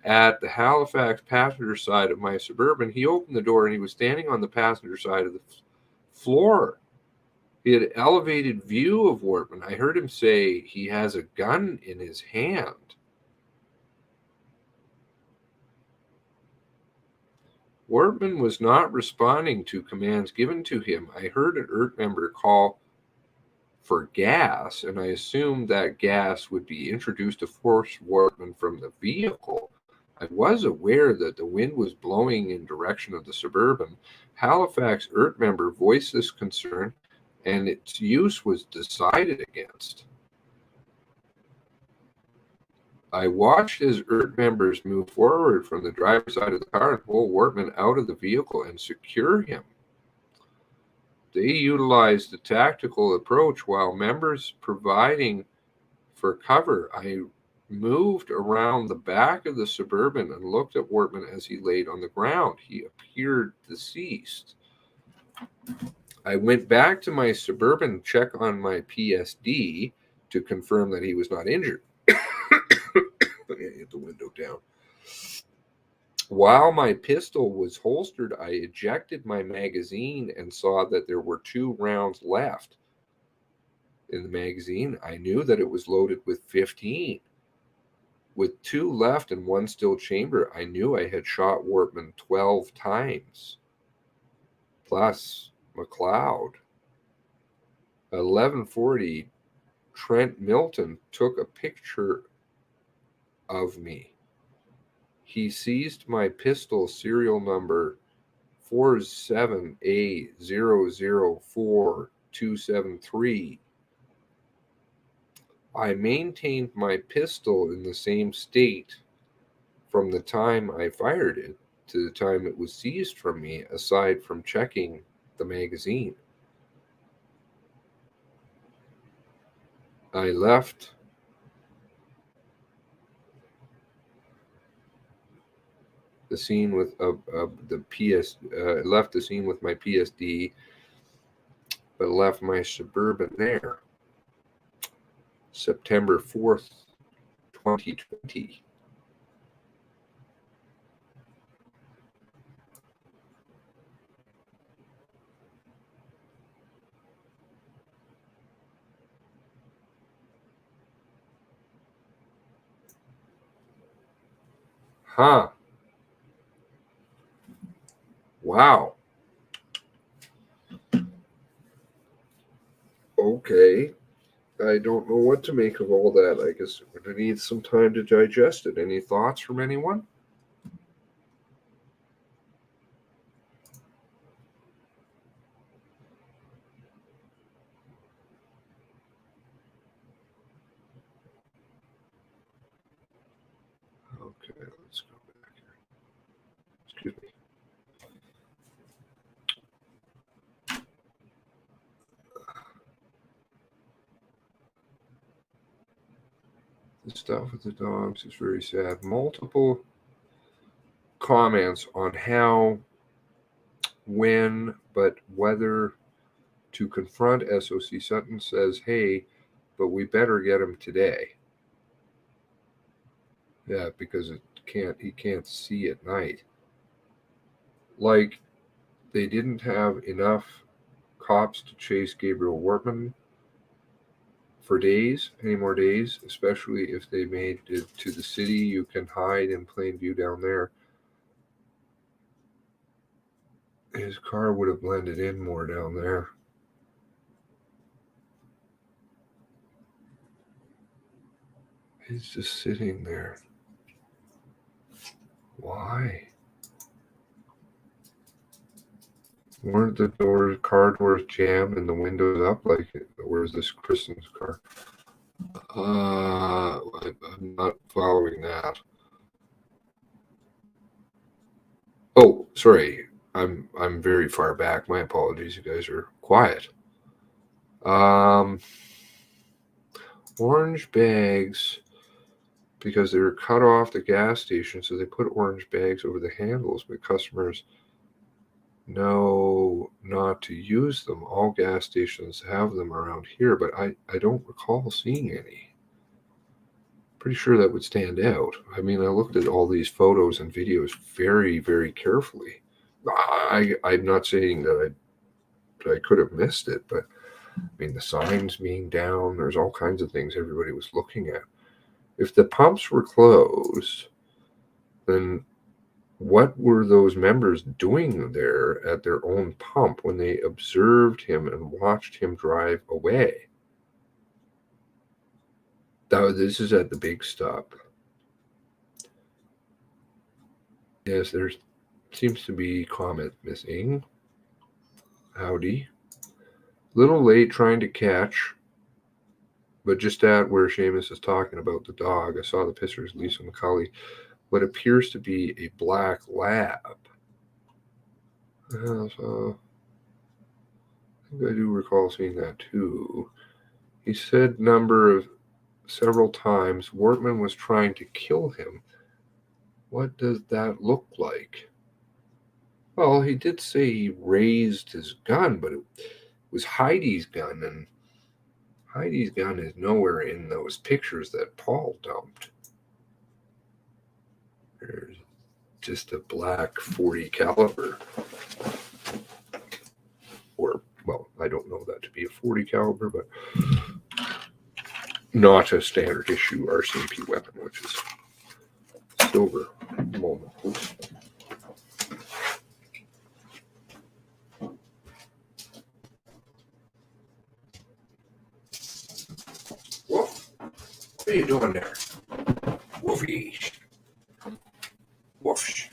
At the Halifax passenger side of my Suburban. He opened the door and he was standing on the passenger side of the floor. He had elevated view of Wortman. I heard him say he has a gun in his hand. Wortman was not responding to commands given to him. I heard an ERT member call for gas, and I assumed that gas would be introduced to force Wortman from the vehicle. I was aware that the wind was blowing in direction of the Suburban. Halifax ERT member voiced this concern, and its use was decided against. I watched as ERT members move forward from the driver's side of the car and pull Wortman out of the vehicle and secure him. They utilized a tactical approach while members providing for cover. I moved around the back of the Suburban and looked at Wortman as he laid on the ground. He appeared deceased. I went back to my Suburban to check on my PSD to confirm that he was not injured. Get the window down. While my pistol was holstered, I ejected my magazine and saw that there were 2 rounds left in the magazine. I knew that it was loaded with 15. With 2 left and 1 still chamber, I knew I had shot Wortman 12 times. Plus McLeod. At 11:40, Trent Milton took a picture of me. He seized my pistol serial number 47A004273. I maintained my pistol in the same state from the time I fired it to the time it was seized from me, aside from checking the magazine. I left the scene with left the scene with my PSD, but left my Suburban there. September 4th, 2020. Huh. Wow. Okay. I don't know what to make of all that. I guess we're going to need some time to digest it. Any thoughts from anyone? Okay, let's go back here. Excuse me. The stuff with the dogs is very sad. Multiple comments on how, when, but whether to confront SOC. Sutton says, hey, but we better get him today. Yeah, because he can't see at night. Like, they didn't have enough cops to chase Gabriel Wortman for days, any more days, especially if they made it to the city. You can hide in plain view down there. His car would have blended in more down there. He's just sitting there. Why? Weren't the car doors jammed and the windows up? Like, where's this Kristen's car? I'm not following that. Oh, sorry. I'm very far back. My apologies. You guys are quiet. Orange bags, because they were cut off the gas station, so they put orange bags over the handles, but customers know not to use them. All gas stations have them around here, but I don't recall seeing any. Pretty sure that would stand out. I mean, I looked at all these photos and videos very, very carefully. I'm not saying that I could have missed it, but I mean, the signs being down, there's all kinds of things everybody was looking at. If the pumps were closed, then what were those members doing there at their own pump when they observed him and watched him drive away? This is at the big stop. Yes, there seems to be comment missing. Howdy. Little late trying to catch, but just at where Seamus is talking about the dog, I saw the pictures, Lisa McCauley, what appears to be a black lab. So I think I do recall seeing that too. He said several times Wortman was trying to kill him. What does that look like? Well, he did say he raised his gun, but it was Heidi's gun, and Heidi's gun is nowhere in those pictures that Paul dumped. There's just a black 40 caliber. Or, well, I don't know that to be a 40 caliber, but not a standard issue Rcmp weapon, which is silver. Moment, please. What are you doing there? Woofy. Woof.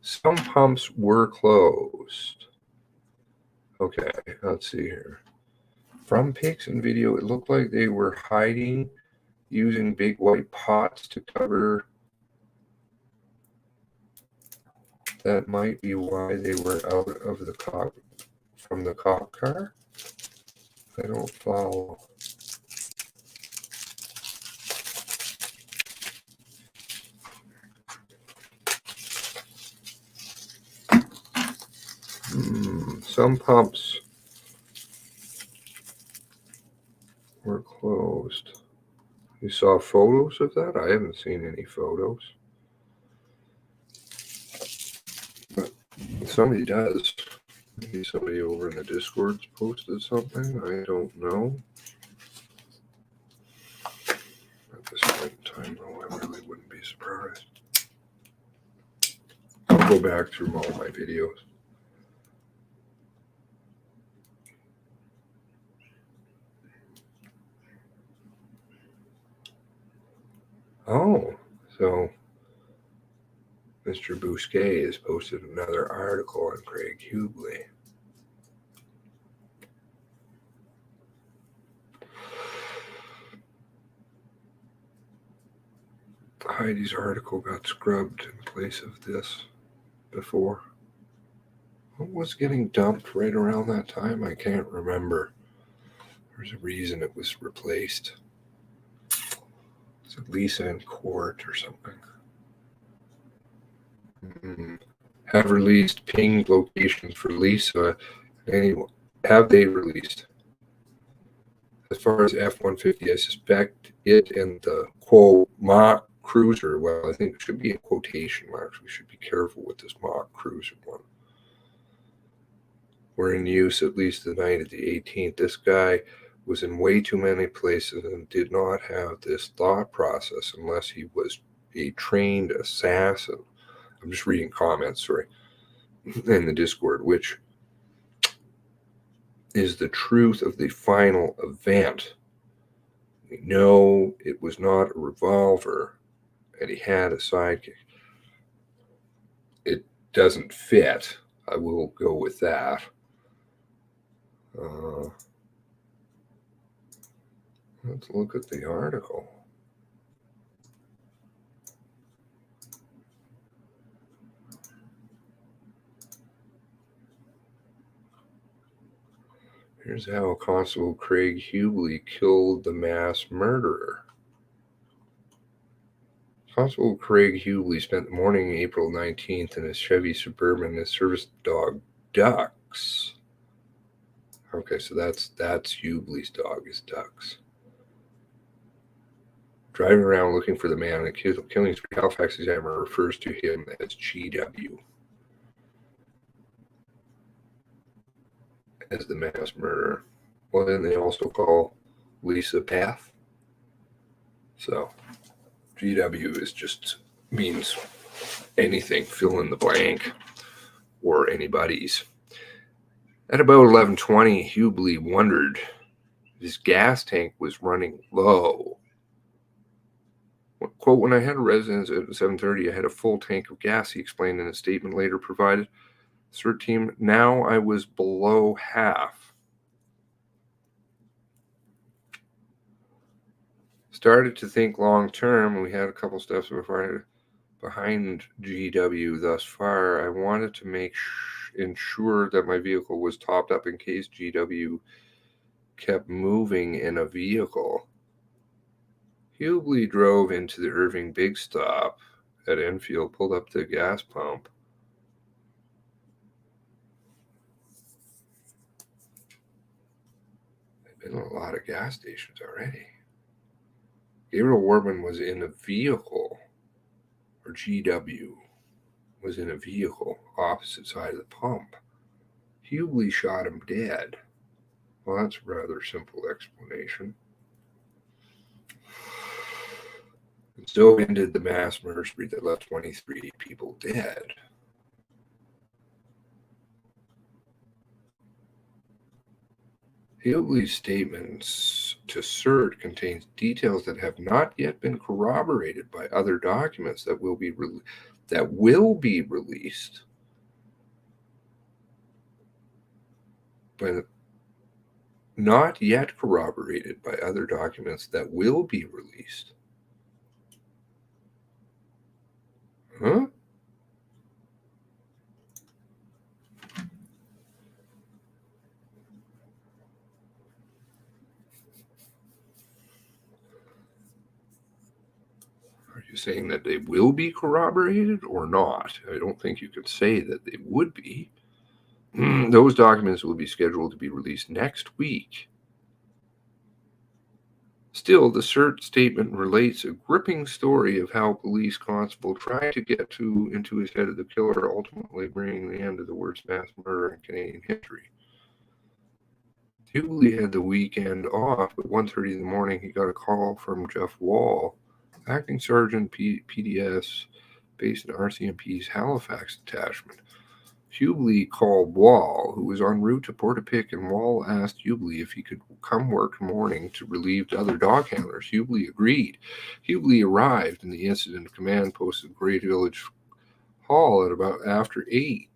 So, Some pumps were closed. Okay, let's see here. From pics and video, it looked like they were hiding using big white pots to cover. That might be why they were out of the cop from the cop car. I don't follow. Some pumps were closed. You saw photos of that? I haven't seen any photos. But somebody does. Maybe somebody over in the Discord's posted something. I don't know. At this point in time, though, I really wouldn't be surprised. I'll go back through all my videos. Oh, so Mr. Bousquet has posted another article on Craig Hubley. Heidi's article got scrubbed in place of this before. What was getting dumped right around that time? I can't remember. There's a reason it was replaced. Is it Lisa in court or something? Have released ping locations for Lisa. Anyway, have they released? As far as F-150, I suspect it and the quote mock cruiser. Well, I think it should be in quotation marks. We should be careful with this mock cruiser one. Were in use at least the night of the 18th. This guy was in way too many places and did not have this thought process unless he was a trained assassin. I'm just reading comments, sorry, in the Discord, which is the truth of the final event. We know it was not a revolver and he had a sidekick. It doesn't fit. I will go with that. Let's look at the article. Here's how Constable Craig Hubley killed the mass murderer. Constable Craig Hubley spent the morning April 19th in his Chevy Suburban. His service dog, Ducks. Okay, so that's Hubley's dog, is Ducks. Driving around looking for the man in the killing spree. Halifax Examiner refers to him as GW. As the mass murderer. Well, then they also call Lisa Path. So GW is just means anything, fill in the blank, or anybody's. At about 11:20, Hubley wondered if his gas tank was running low. Quote, when I had a residence at 7:30, I had a full tank of gas, he explained in a statement later provided. CERT team, now I was below half. Started to think long term. We had a couple steps behind GW thus far. I wanted to ensure that my vehicle was topped up in case GW kept moving in a vehicle. Hubley drove into the Irving Big Stop at Enfield, pulled up the gas pump. There's been a lot of gas stations already. Gabriel Wardman was in a vehicle, or GW was in a vehicle opposite side of the pump. Hubley shot him dead. Well, that's a rather simple explanation. And so ended the mass murder spree that left 23 people dead. Hubley's statements to CERT contains details that have not yet been corroborated by other documents that will be released. but not yet corroborated by other documents that will be released. Huh? Are you saying that they will be corroborated or not? I don't think you could say that they would be. Those documents will be scheduled to be released next week. Still, the CERT statement relates a gripping story of how police constable tried to get into his head of the killer, ultimately bringing the end of the worst mass murder in Canadian history. Hubley had the weekend off, but 1:30 in the morning he got a call from Jeff Wall, acting sergeant PDS based in Rcmp's Halifax detachment. Hubley called Wall, who was en route to Portapique, and Wall asked Hubley if he could come work morning to relieve the other dog handlers. Hubley agreed. Hubley arrived in the incident command post of Great Village Hall at about after 8.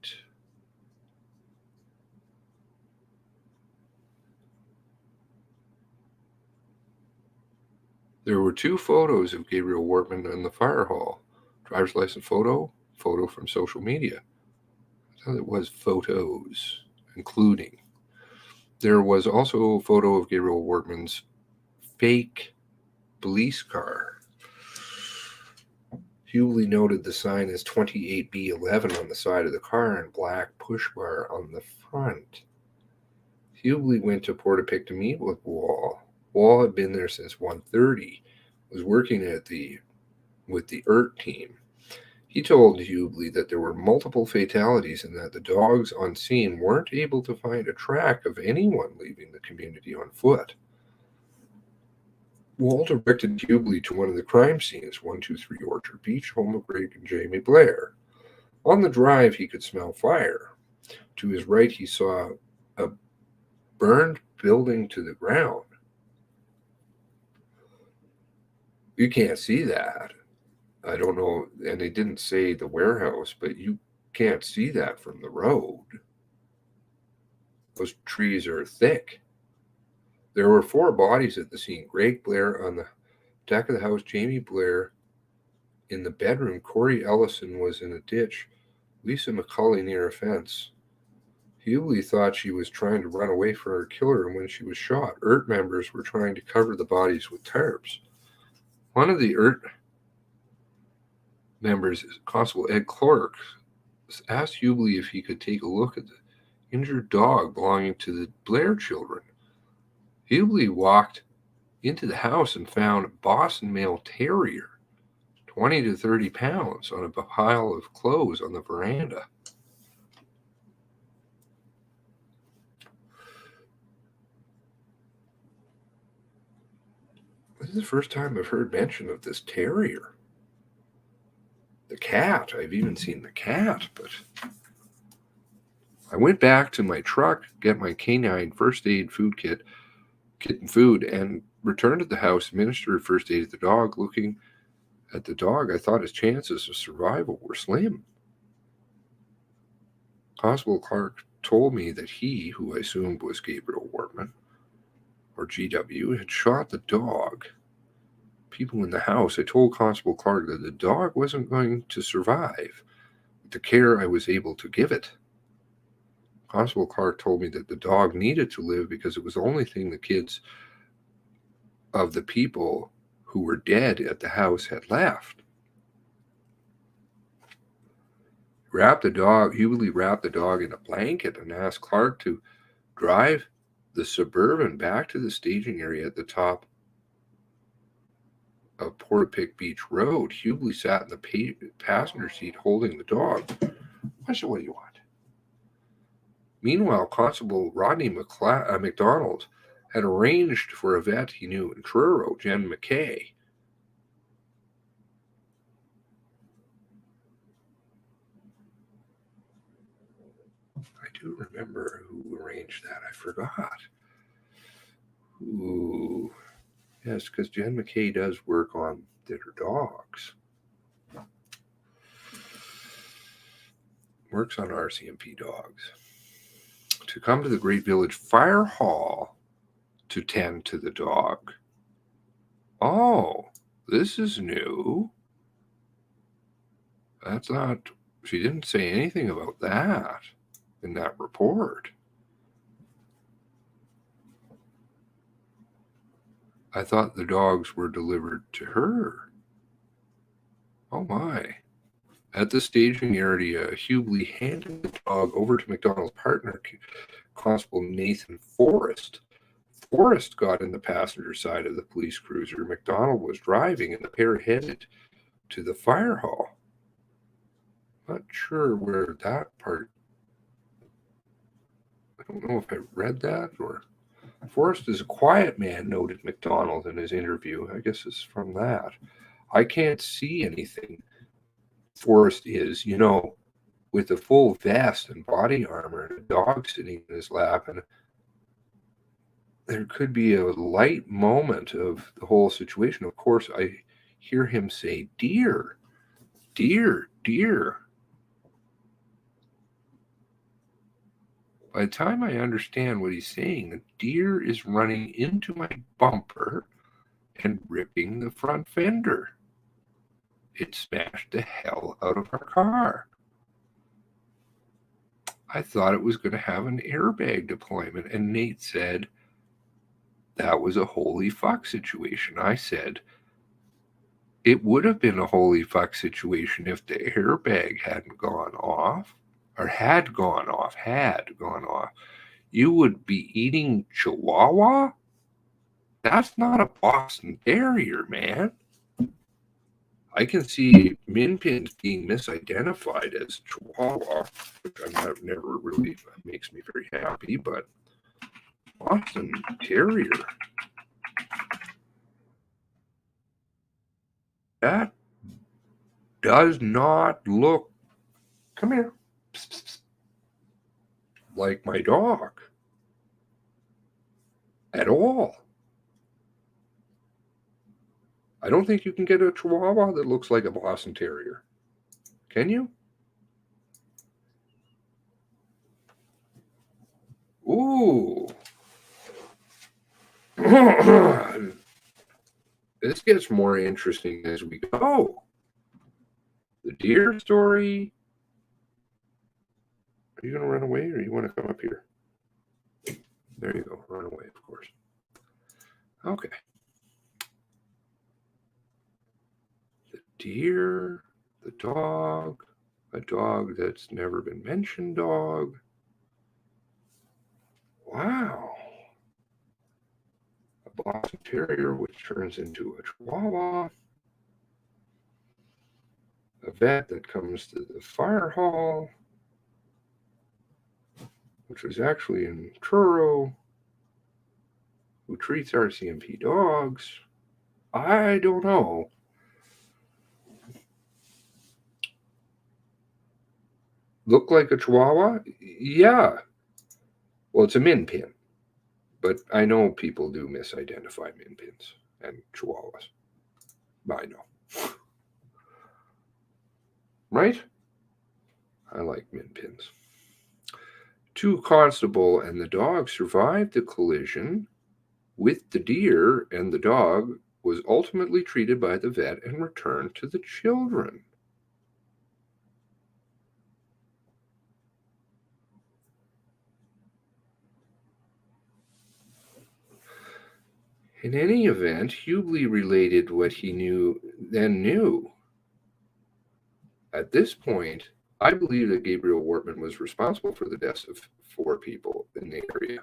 There were 2 photos of Gabriel Wortman in the fire hall. Driver's license photo from social media. I thought it was photos, including. There was also a photo of Gabriel Wortman's fake police car. Hubley noted the sign as 28B11 on the side of the car and black push bar on the front. Hubley went to Portapique to meet with Wall. Wall had been there since 1:30, was working with the ERT team. He told Hubley that there were multiple fatalities and that the dogs on scene weren't able to find a track of anyone leaving the community on foot. Wall directed Hubley to one of the crime scenes, 123 Orchard Beach, home of Greg and Jamie Blair. On the drive, he could smell fire. To his right, he saw a burned building to the ground. You can't see that. I don't know, and they didn't say the warehouse, but you can't see that from the road. Those trees are thick. There were 4 bodies at the scene. Greg Blair on the deck of the house, Jamie Blair in the bedroom, Corey Ellison was in a ditch, Lisa McCulley near a fence. Hubley thought she was trying to run away from her killer when she was shot. ERT members were trying to cover the bodies with tarps. One of the ERT members, Constable Ed Clark, asked Hubley if he could take a look at the injured dog belonging to the Blair children. Hubley walked into the house and found a Boston Mail Terrier, 20 to 30 pounds, on a pile of clothes on the veranda. This is the first time I've heard mention of this terrier. The cat, I've even seen the cat, but I went back to my truck, get my canine first aid food kit and food, and returned to the house, administered first aid to the dog. Looking at the dog, I thought his chances of survival were slim. Constable Clark told me that he, who I assumed was Gabriel Wortman, or GW, had shot the dog. People in the house, I told Constable Clark that the dog wasn't going to survive with the care I was able to give it. Constable Clark told me that the dog needed to live because it was the only thing the kids of the people who were dead at the house had left. Hubley wrapped the dog in a blanket and asked Clark to drive the Suburban back to the staging area at the top of Portapique Beach Road. Hubley sat in the passenger seat holding the dog. I said, "What do you want?" Meanwhile, Constable Rodney McDonald had arranged for a vet he knew in Truro, Jen McKay. I do remember who arranged that. I forgot. Ooh. Yes, because Jen McKay does work on their dogs. Works on RCMP dogs. to come to the Great Village Fire Hall to tend to the dog. Oh, this is new. That's not, she didn't say anything about that in that report. I thought the dogs were delivered to her. Oh my. At the staging area, Hubley handed the dog over to McDonald's partner, Constable Nathan Forrest. Forrest got in the passenger side of the police cruiser. McDonald was driving, and the pair headed to the fire hall. Not sure where that part. I don't know if I read that or. Forrest is a quiet man, noted McDonald in his interview. I guess it's from that. I can't see anything. Forrest is, with a full vest and body armor and a dog sitting in his lap, and there could be a light moment of the whole situation. Of course, I hear him say, "Deer, deer, deer." By the time I understand what he's saying, the deer is running into my bumper and ripping the front fender. It smashed the hell out of our car. I thought it was going to have an airbag deployment, and Nate said that was a holy fuck situation. I said it would have been a holy fuck situation if the airbag hadn't gone off, or had gone off. You would be eating Chihuahua? That's not a Boston Terrier, man. I can see Min Pins being misidentified as Chihuahua, which I've never really makes me very happy, but Boston Terrier. That does not look, come here, like my dog at all. I don't think you can get a Chihuahua that looks like a Boston Terrier. Can you? Ooh. This gets more interesting as we go. The deer story. Are you going to run away, or you want to come up here? There you go. Run away, of course. Okay. The deer, the dog, a dog that's never been mentioned dog. Wow. A Boston Terrier, which turns into a Chihuahua. A vet that comes to the fire hall, which was actually in Truro, who treats RCMP dogs. I don't know. Look like a Chihuahua? Yeah. Well, it's a Min Pin. But I know people do misidentify Min Pins and Chihuahuas. I know. Right? I like Min Pins. 2 constable and the dog survived the collision with the deer, and the dog was ultimately treated by the vet and returned to the children. In any event, Hubley related what he knew. At this point, I believe that Gabriel Wortman was responsible for the deaths of 4 people in the area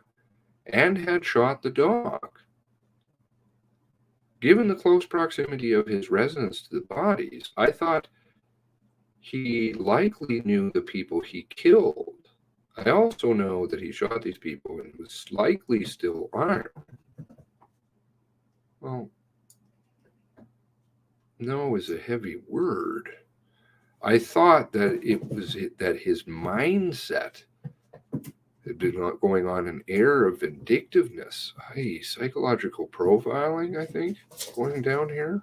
and had shot the dog. Given the close proximity of his residence to the bodies, I thought he likely knew the people he killed. I also know that he shot these people and was likely still armed. Well, no is a heavy word. I thought that that his mindset had been going on an air of vindictiveness. Psychological profiling, I think, going down here.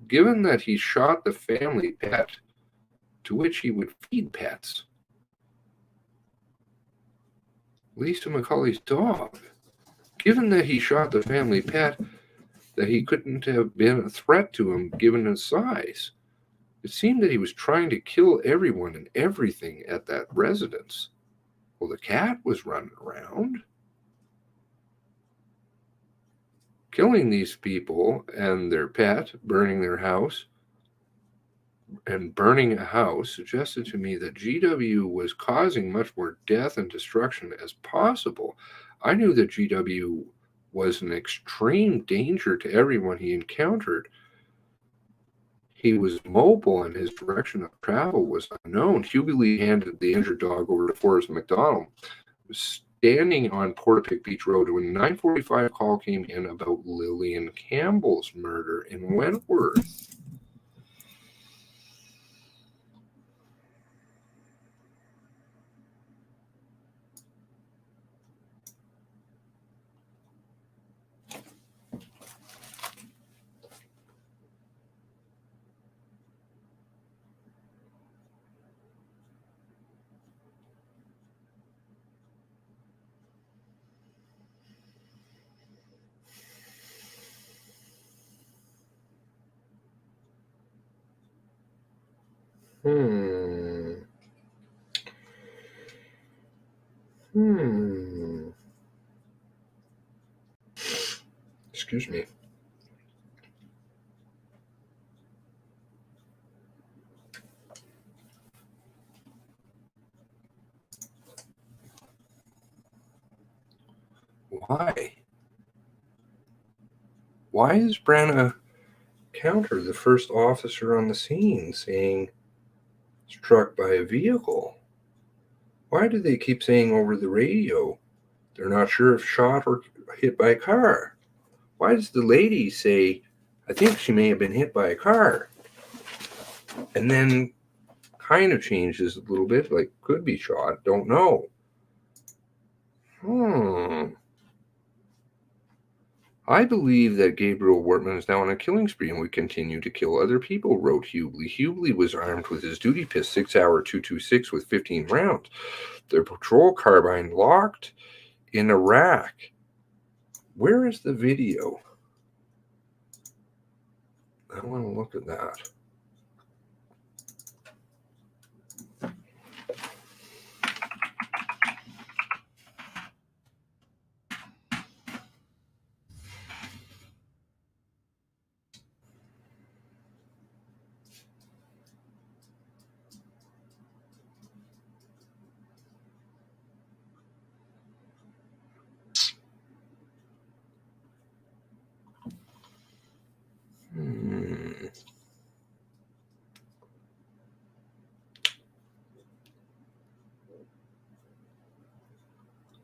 Given that he shot the family pet to which he would feed pets. Lisa McCauley's dog. Given that he shot the family pet, that he couldn't have been a threat to him given his size. It seemed that he was trying to kill everyone and everything at that residence. Well, the cat was running around, killing these people and their pet, burning their house. And burning a house suggested to me that GW was causing much more death and destruction as possible. I knew that GW was an extreme danger to everyone he encountered. He was mobile and his direction of travel was unknown. Hubley handed the injured dog over to Forrest McDonald, who was standing on Portapique Beach Road when a 9:45 call came in about Lillian Campbell's murder in Wentworth. Excuse me. Why? Why is Brenna Counter the first officer on the scene saying struck by a vehicle? Why do they keep saying over the radio they're not sure if shot or hit by a car? Why does the lady say, I think she may have been hit by a car? And then kind of changes a little bit, like could be shot, don't know. I believe that Gabriel Wortman is now on a killing spree and would continue to kill other people, wrote Hubley. Hubley was armed with his duty piss 6-hour 226 with 15 rounds. Their patrol carbine locked in a rack. Where is the video? I want to look at that.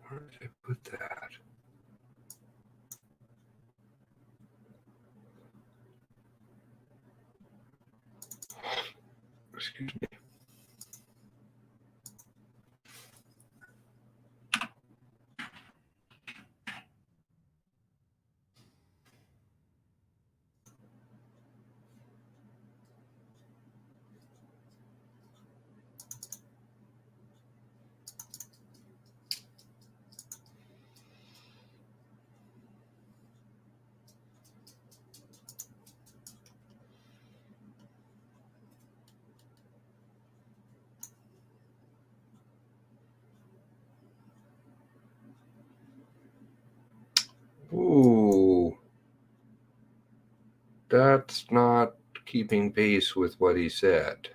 Where did I put that? Excuse me. Ooh, that's not keeping pace with what he said.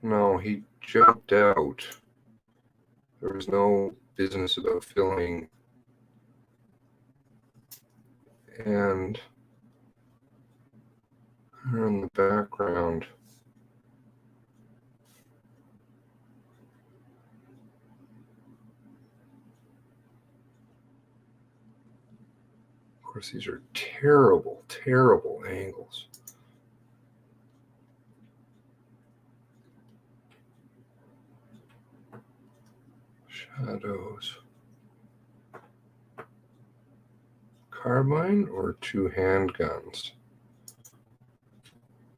No, he jumped out. There was no business about filming. And in the background, of course, these are terrible, terrible angles. Shadows. Carbine or 2 handguns?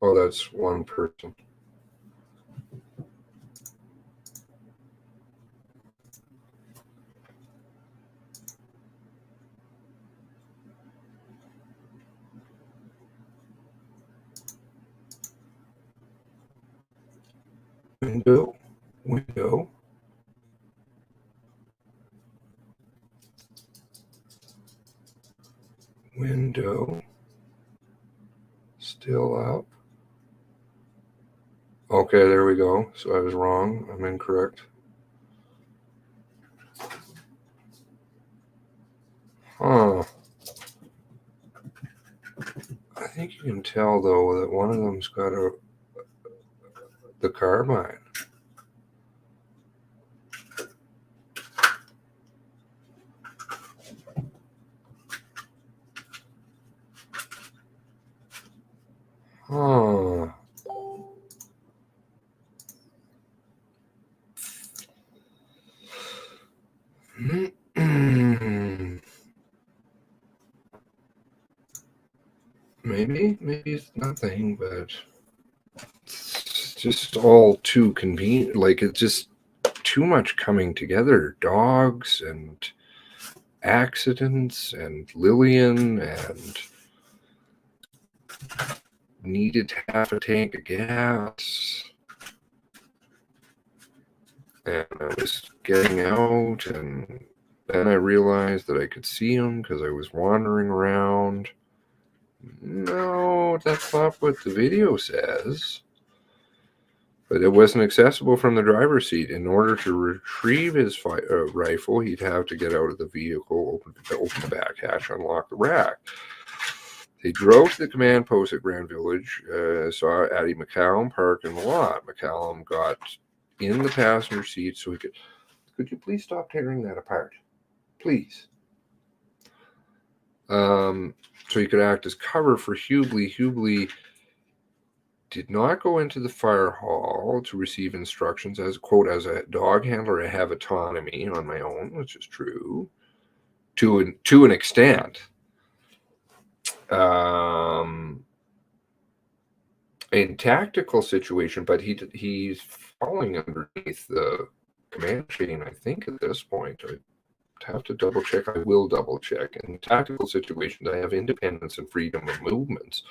Oh, that's one person. Window. Window. Window. Still up. Okay, there we go. So I was wrong. I'm incorrect. Huh. I think you can tell, though, that one of them's got the carbine. Huh. Maybe it's nothing, but it's just all too convenient. Like, it's just too much coming together. Dogs and accidents and Lillian and needed half a tank of gas. And I was getting out, and then I realized that I could see him because I was wandering around. No, that's not what the video says. But it wasn't accessible from the driver's seat. In order to retrieve his rifle, he'd have to get out of the vehicle, open the back hatch, unlock the rack. They drove to the command post at Grand Village, saw Addie McCallum park in the lot. McCallum got in the passenger seat so he could you please stop tearing that apart? Please. So he could act as cover for Hubley. Hubley did not go into the fire hall to receive instructions. As, quote, as a dog handler, I have autonomy on my own, which is true to an extent. In tactical situation, but he's falling underneath the command chain, I think, at this point. I have to double check. I will double check. In tactical situations, I have independence and freedom of movements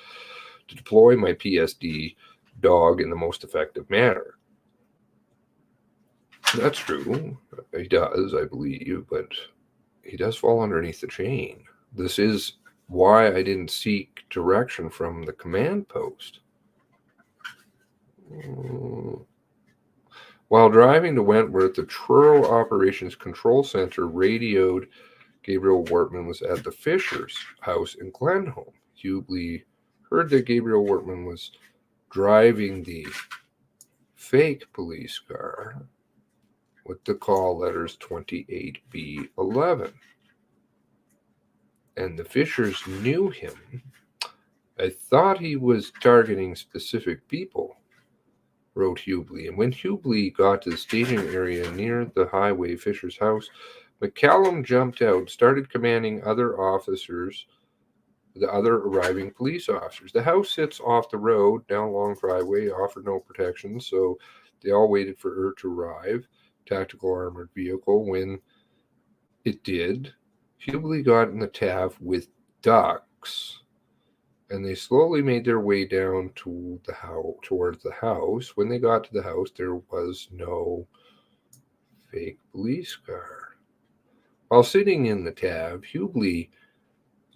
to deploy my PSD dog in the most effective manner. That's true. He does, I believe, but he does fall underneath the chain. This is why I didn't seek direction from the command post. While driving to Wentworth, the Truro Operations Control Center radioed Gabriel Wortman was at the Fisher's house in Glenholm. Hubley heard that Gabriel Wortman was driving the fake police car with the call letters 28B11. And the Fishers knew him. I thought he was targeting specific people, wrote Hubley. And when Hubley got to the staging area near the highway Fisher's house, McCallum jumped out, started commanding other officers, the other arriving police officers. The house sits off the road, down a long driveway, offered no protection, so they all waited for her to arrive, tactical armored vehicle. When it did, Hubley got in the TAV with ducks, and they slowly made their way down to the house, towards the house. When they got to the house, there was no fake police car. While sitting in the TAV, Hubley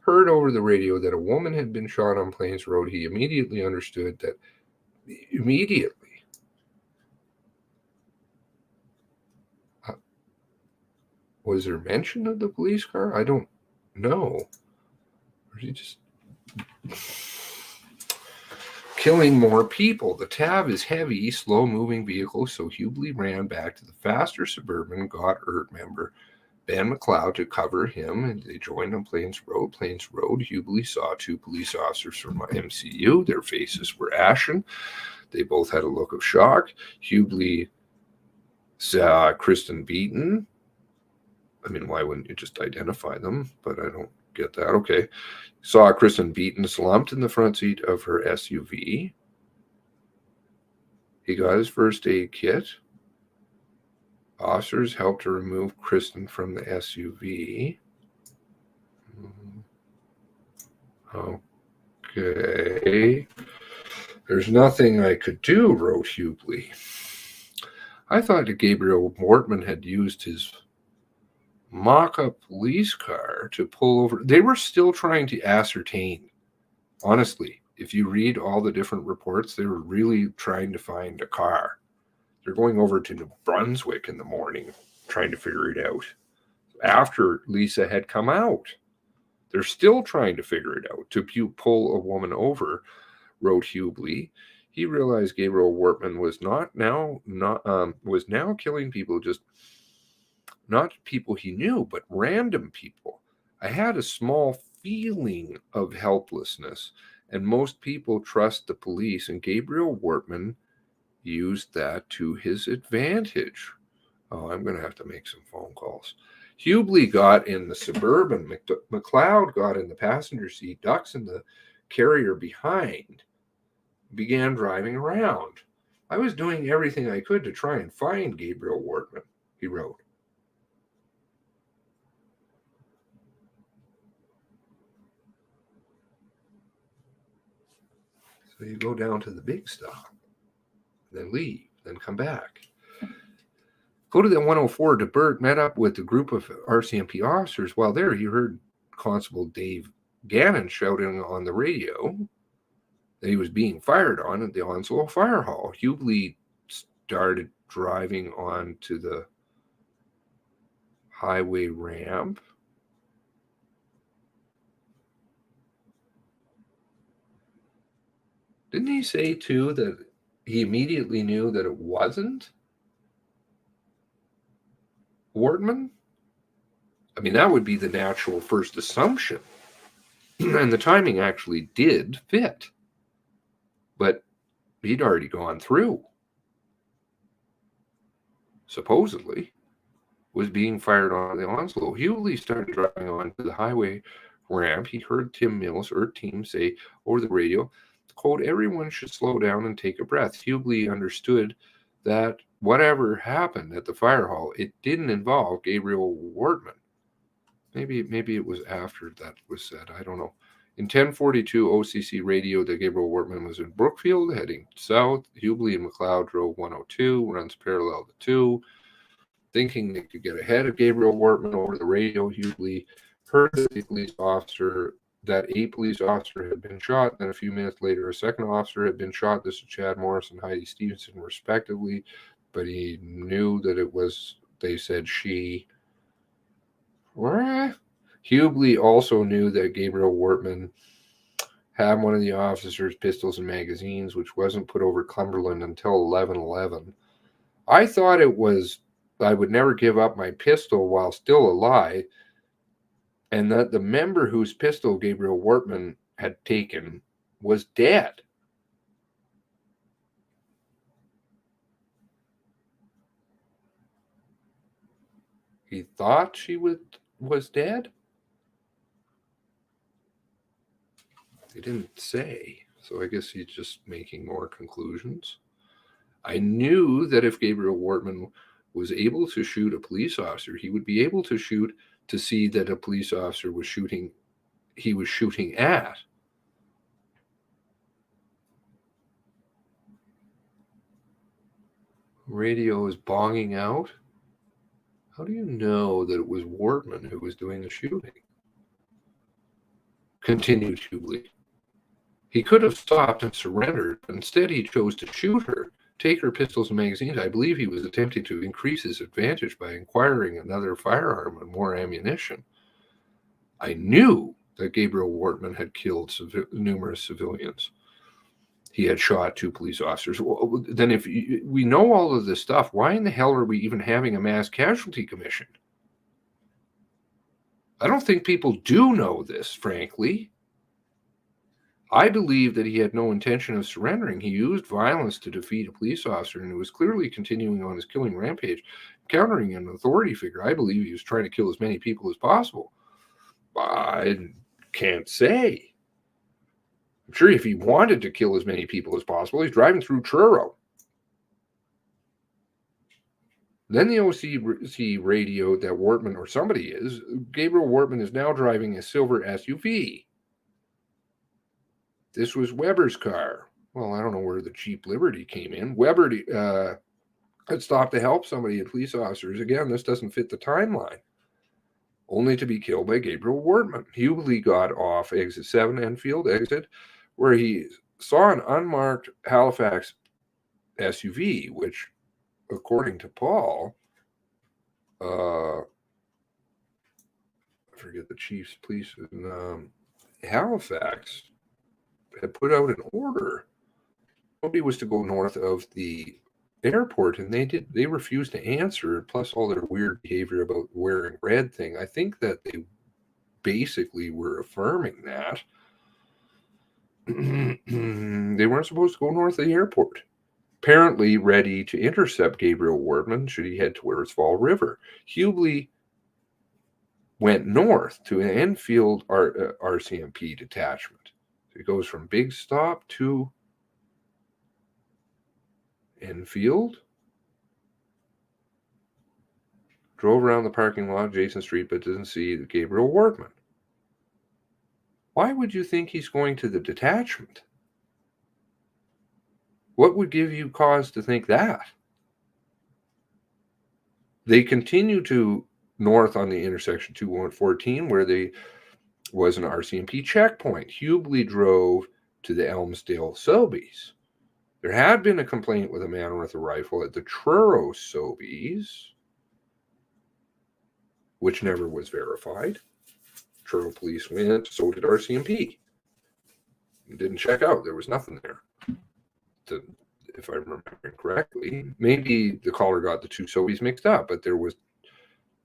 heard over the radio that a woman had been shot on Plains Road. He immediately understood that. Was there mention of the police car? I don't know. Or is he just killing more people? The TAV is heavy, slow-moving vehicle, so Hubley ran back to the faster Suburban, got ERT member Ben McLeod to cover him, and they joined on Plains Road. Plains Road, Hubley saw two police officers from MCU. Their faces were ashen. They both had a look of shock. Hubley saw Kristen Beaton. I mean, why wouldn't you just identify them? But I don't get that. Okay. Saw Kristen Beaton slumped in the front seat of her SUV. He got his first aid kit. Officers helped to remove Kristen from the SUV. Okay. There's nothing I could do, wrote Hubley. I thought that Gabriel Wortman had used his mock-up police car to pull over. They were still trying to ascertain, honestly, if you read all the different reports, they were really trying to find a car. They're going over to New Brunswick in the morning, trying to figure it out. After Lisa had come out, they're still trying to figure it out. To pull a woman over, wrote Hubley. He realized Gabriel Wortman was was now killing people, just not people he knew, but random people. I had a small feeling of helplessness, and most people trust the police, and Gabriel Wortman used that to his advantage. Oh, I'm going to have to make some phone calls. Hubley got in the Suburban. McLeod got in the passenger seat. Ducks in the carrier behind. Began driving around. I was doing everything I could to try and find Gabriel Wortman, he wrote. So you go down to the big stop, then leave, then come back. Go to the 104. DeBert met up with a group of RCMP officers. While there, he heard Constable Dave Gannon shouting on the radio that he was being fired on at the Onslow Fire Hall. Hubley started driving on to the highway ramp. Didn't he say, too, that he immediately knew that it wasn't Wortman? I mean, that would be the natural first assumption. And the timing actually did fit. But he'd already gone through. Supposedly, was being fired on the Onslow. Hubley started driving on to the highway ramp. He heard Tim Mills, team, say over the radio, quote, "Everyone should slow down and take a breath." Hubley understood that whatever happened at the fire hall, it didn't involve Gabriel Wortman. Maybe it was after that was said. I don't know. In 1042 OCC radio, that Gabriel Wortman was in Brookfield heading south. Hubley and McLeod drove 102, runs parallel to 2. Thinking they could get ahead of Gabriel Wortman over the radio, Hubley heard that a police officer had been shot. Then a few minutes later, a second officer had been shot. This is Chad Morris and Heidi Stevenson, respectively. But he knew that it was, they said, she. What? Hubley also knew that Gabriel Wortman had one of the officers' pistols and magazines, which wasn't put over Cumberland until 11:11. I thought it was, I would never give up my pistol while still alive, and that the member whose pistol Gabriel Wortman had taken was dead. He thought she was dead? They didn't say, so I guess he's just making more conclusions. I knew that if Gabriel Wortman was able to shoot a police officer, he would be able to shoot to see that a police officer was shooting, he was shooting at. Radio is bonging out. How do you know that it was Wortman who was doing the shooting? Continued Hubley. He could have stopped and surrendered, but instead he chose to shoot her, take her pistols and magazines. I believe he was attempting to increase his advantage by acquiring another firearm and more ammunition. I knew that Gabriel Wortman had killed numerous civilians. He had shot 2 police officers. Well, then if we know all of this stuff, why in the hell are we even having a mass casualty commission? I don't think people do know this, frankly. I believe that he had no intention of surrendering. He used violence to defeat a police officer, and he was clearly continuing on his killing rampage, countering an authority figure. I believe he was trying to kill as many people as possible. I can't say. I'm sure if he wanted to kill as many people as possible, he's driving through Truro. Then the OCC radioed that Wortman, or somebody is, Gabriel Wortman is now driving a silver SUV. This was Weber's car. Well, I don't know where the cheap Liberty came in. Weber had stopped to help somebody and police officers. Again, this doesn't fit the timeline. Only to be killed by Gabriel Wortman. Hubley got off exit 7, Enfield exit, where he saw an unmarked Halifax SUV, which, according to Paul, I forget the chief's police in Halifax, had put out an order. Nobody was to go north of the airport, and they refused to answer, plus all their weird behavior about wearing red thing. I think that they basically were affirming that they weren't supposed to go north of the airport, apparently ready to intercept Gabriel Wortman should he head towards Fall River. Hubley went north to an Enfield RCMP detachment. So he goes from Big Stop to Enfield, drove around the parking lot, Jason Street, but didn't see Gabriel Wortman. Why would you think he's going to the detachment? What would give you cause to think that? They continue to north on the intersection 214, where there was an RCMP checkpoint. Hubley drove to the Elmsdale Sobeys. There had been a complaint with a man with a rifle at the Truro Sobeys, which never was verified. Truro police went, so did RCMP. Didn't check out. There was nothing there. If I remember correctly, maybe the caller got the two Sobeys mixed up, but there was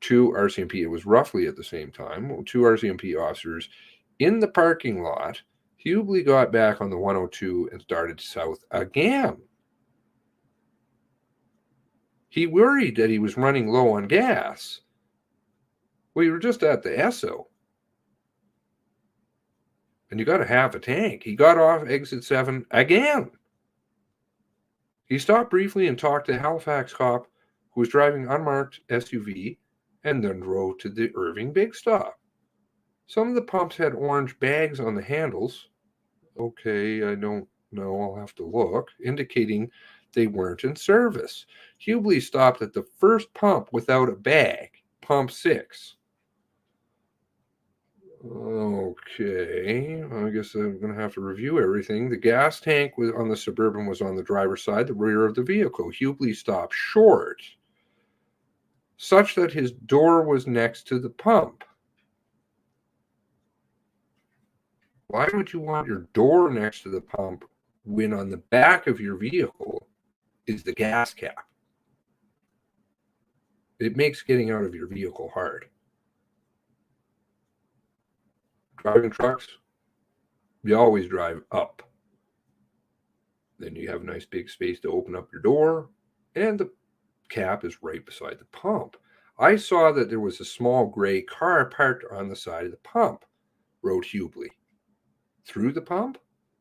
two RCMP. It was roughly at the same time. Two RCMP officers in the parking lot. Hubley got back on the 102 and started south again. He worried that he was running low on gas. We were just at the Esso. And you got to have a tank. He got off exit 7 again. He stopped briefly and talked to a Halifax cop who was driving unmarked SUV and then drove to the Irving Big Stop. Some of the pumps had orange bags on the handles. Okay, I don't know. I'll have to look, indicating they weren't in service. Hubley stopped at the first pump without a bag, pump 6. Okay, I guess I'm going to have to review everything. The gas tank on the Suburban was on the driver's side, the rear of the vehicle. Hubley stopped short, such that his door was next to the pump. Why would you want your door next to the pump when on the back of your vehicle is the gas cap? It makes getting out of your vehicle hard. Driving trucks, you always drive up. Then you have a nice big space to open up your door, and the cap is right beside the pump. I saw that there was a small gray car parked on the side of the pump, wrote Hubley. Through the pump?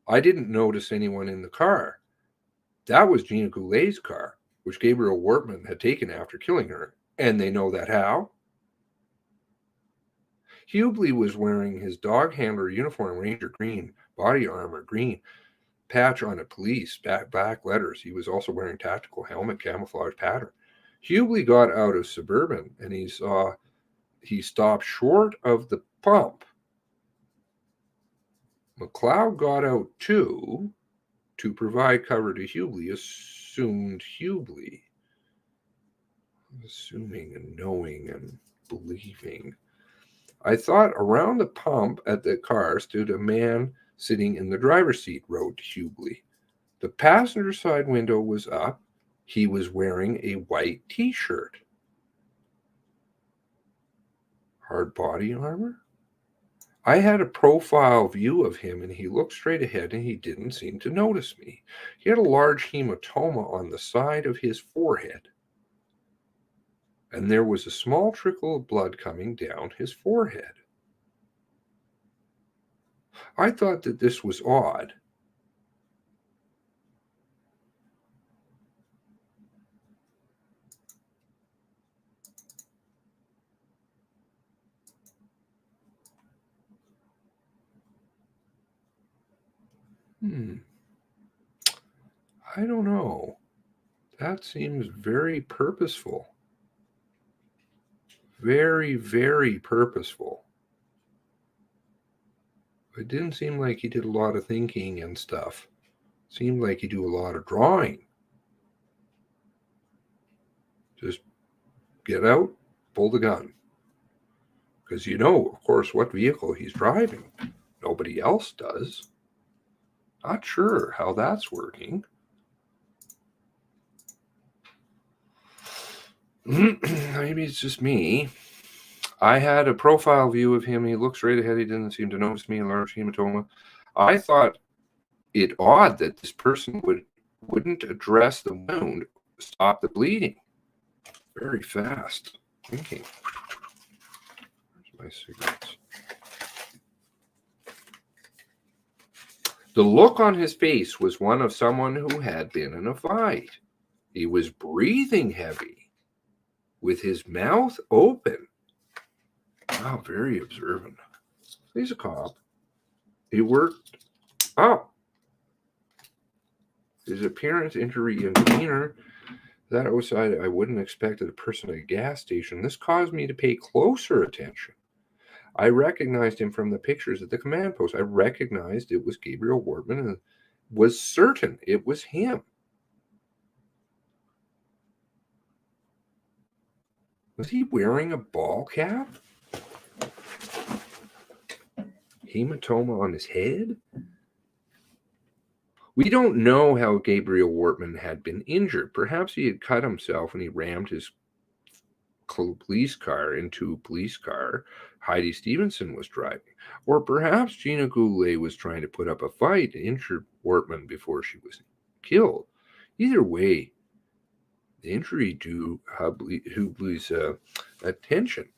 I didn't notice anyone in the car. That was Gina Goulet's car, which Gabriel Wortman had taken after killing her. And they know that how? Hubley was wearing his dog handler uniform, Ranger green, body armor green, patch on a police, black letters. He was also wearing tactical helmet, camouflage pattern. Hubley got out of Suburban and he stopped short of the pump. McLeod got out too to provide cover to Hubley, assuming and knowing and believing. I thought around the pump at the car stood a man sitting in the driver's seat, wrote Hubley. The passenger side window was up. He was wearing a white t-shirt. Hard body armor? I had a profile view of him, and he looked straight ahead, and he didn't seem to notice me. He had a large hematoma on the side of his forehead, and there was a small trickle of blood coming down his forehead. I thought that this was odd. I don't know. That seems very purposeful. Very, very purposeful. It didn't seem like he did a lot of thinking and stuff. It seemed like he do a lot of drawing. Just get out, pull the gun. Because you know, of course, what vehicle he's driving. Nobody else does. Not sure how that's working. Maybe it's just me. I had a profile view of him. He looks right ahead. He didn't seem to notice me. A large hematoma. I thought it odd that this person wouldn't address the wound, stop the bleeding. Very fast thinking. Where's my cigarettes? The look on his face was one of someone who had been in a fight. He was breathing heavy, with his mouth open. Wow, very observant. He's a cop. He worked. Oh. His appearance, injury, and demeanor. That outside, I wouldn't expect a person at a gas station. This caused me to pay closer attention. I recognized him from the pictures at the command post. I recognized it was Gabriel Wortman and was certain it was him. Was he wearing a ball cap? Hematoma on his head? We don't know how Gabriel Wortman had been injured. Perhaps he had cut himself and he rammed his police car into a police car Heidi Stevenson was driving. Or perhaps Gina Goulet was trying to put up a fight to injure Wortman before she was killed. Either way, the injury drew Hubley's attention.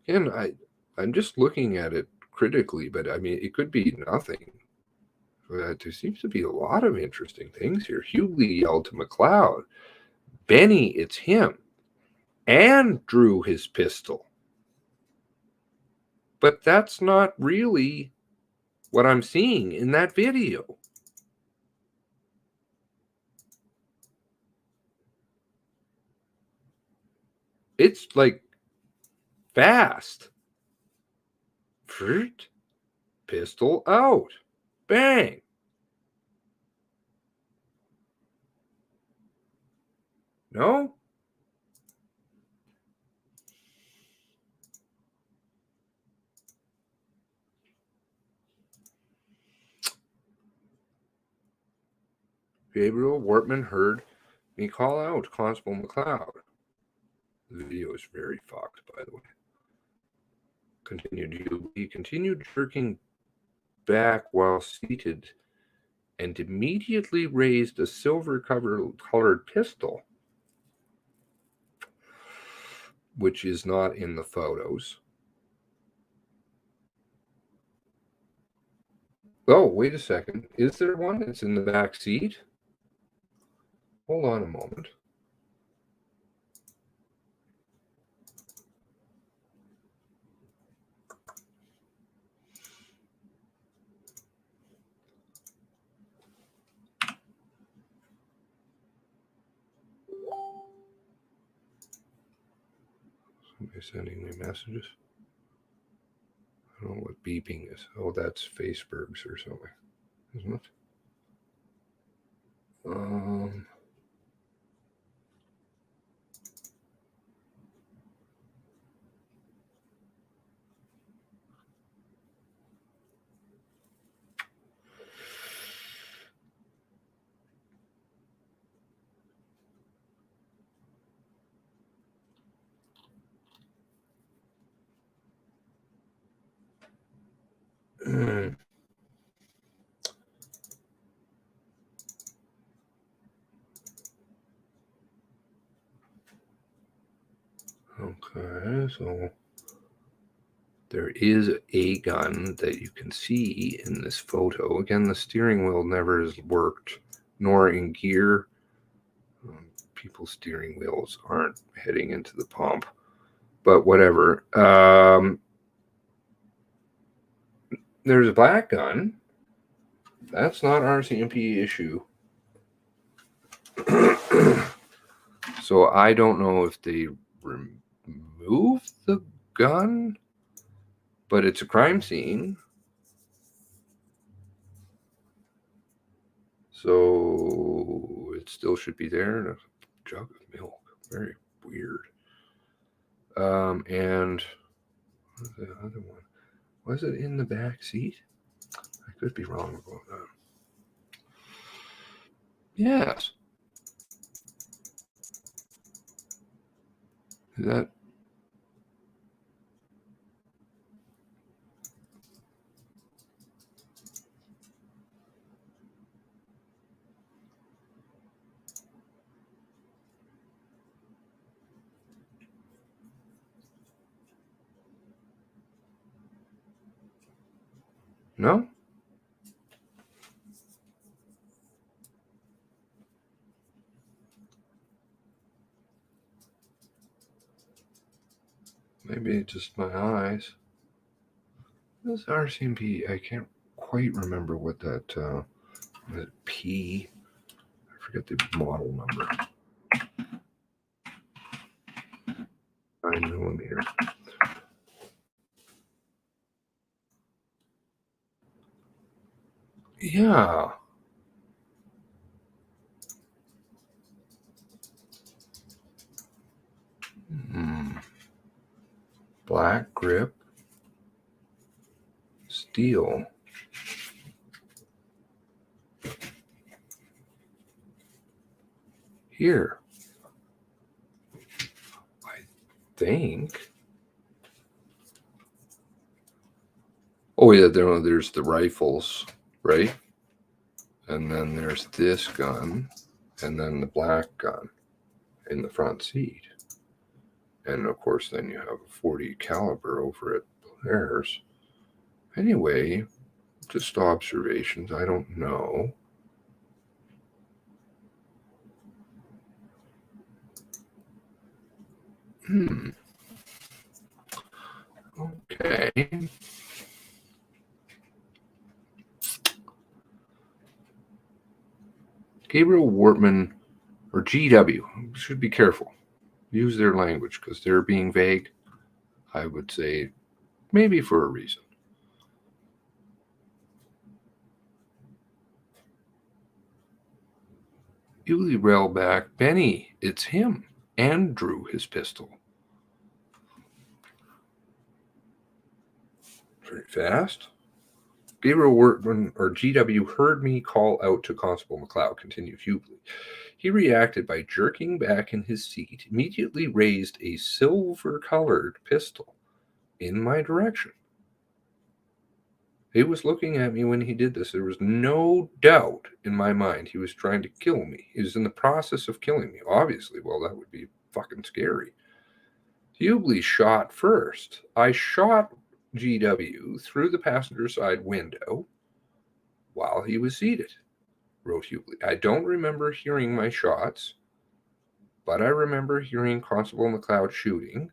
Again, I'm just looking at it critically, but I mean, it could be nothing. There seems to be a lot of interesting things here. Hubley yelled to McLeod, "Benny, it's him," and drew his pistol. But that's not really what I'm seeing in that video. It's like fast. Pistol out. Bang. No? Gabriel Wortman heard me call out Constable McLeod. The video is very fucked, by the way. He continued jerking back while seated and immediately raised a silver-colored pistol, which is not in the photos. Oh, wait a second. Is there one that's in the back seat? Hold on a moment. Somebody sending me messages. I don't know what beeping is. Oh, that's Faceberg's or something, isn't it? Okay, so there is a gun that you can see in this photo. Again, the steering wheel never has worked, nor in gear. People's steering wheels aren't heading into the pump, but whatever. There's a black gun. That's not Rcmp issue. So I don't know if they removed the gun, but it's a crime scene. So it still should be there in a jug of milk. Very weird. And the other one, was it in the back seat? I could be wrong about that. Yes. Is that? No? Maybe it's just my eyes. This Rcmp, I can't quite remember what that P, I forget the model number. 9mm. Yeah. Black grip. Steel. Here. I think. Oh yeah, there's the rifles, right? And then there's this gun, and then the black gun in the front seat. And of course, then you have a 40 caliber over at Blair's. Anyway, just observations. I don't know. Okay. Gabriel Wortman, or GW, should be careful. Use their language because they're being vague. I would say maybe for a reason. Hubley railed back, Benny, it's him, and drew his pistol. Very fast. Gabriel Wortman, or GW, heard me call out to Constable McLeod, continued Hubley. He reacted by jerking back in his seat, immediately raised a silver-colored pistol in my direction. He was looking at me when he did this. There was no doubt in my mind he was trying to kill me. He was in the process of killing me, obviously. Well, that would be fucking scary. Hubley shot first. I shot GW through the passenger side window while he was seated, wrote Hubley. I don't remember hearing my shots, but I remember hearing Constable McLeod shooting.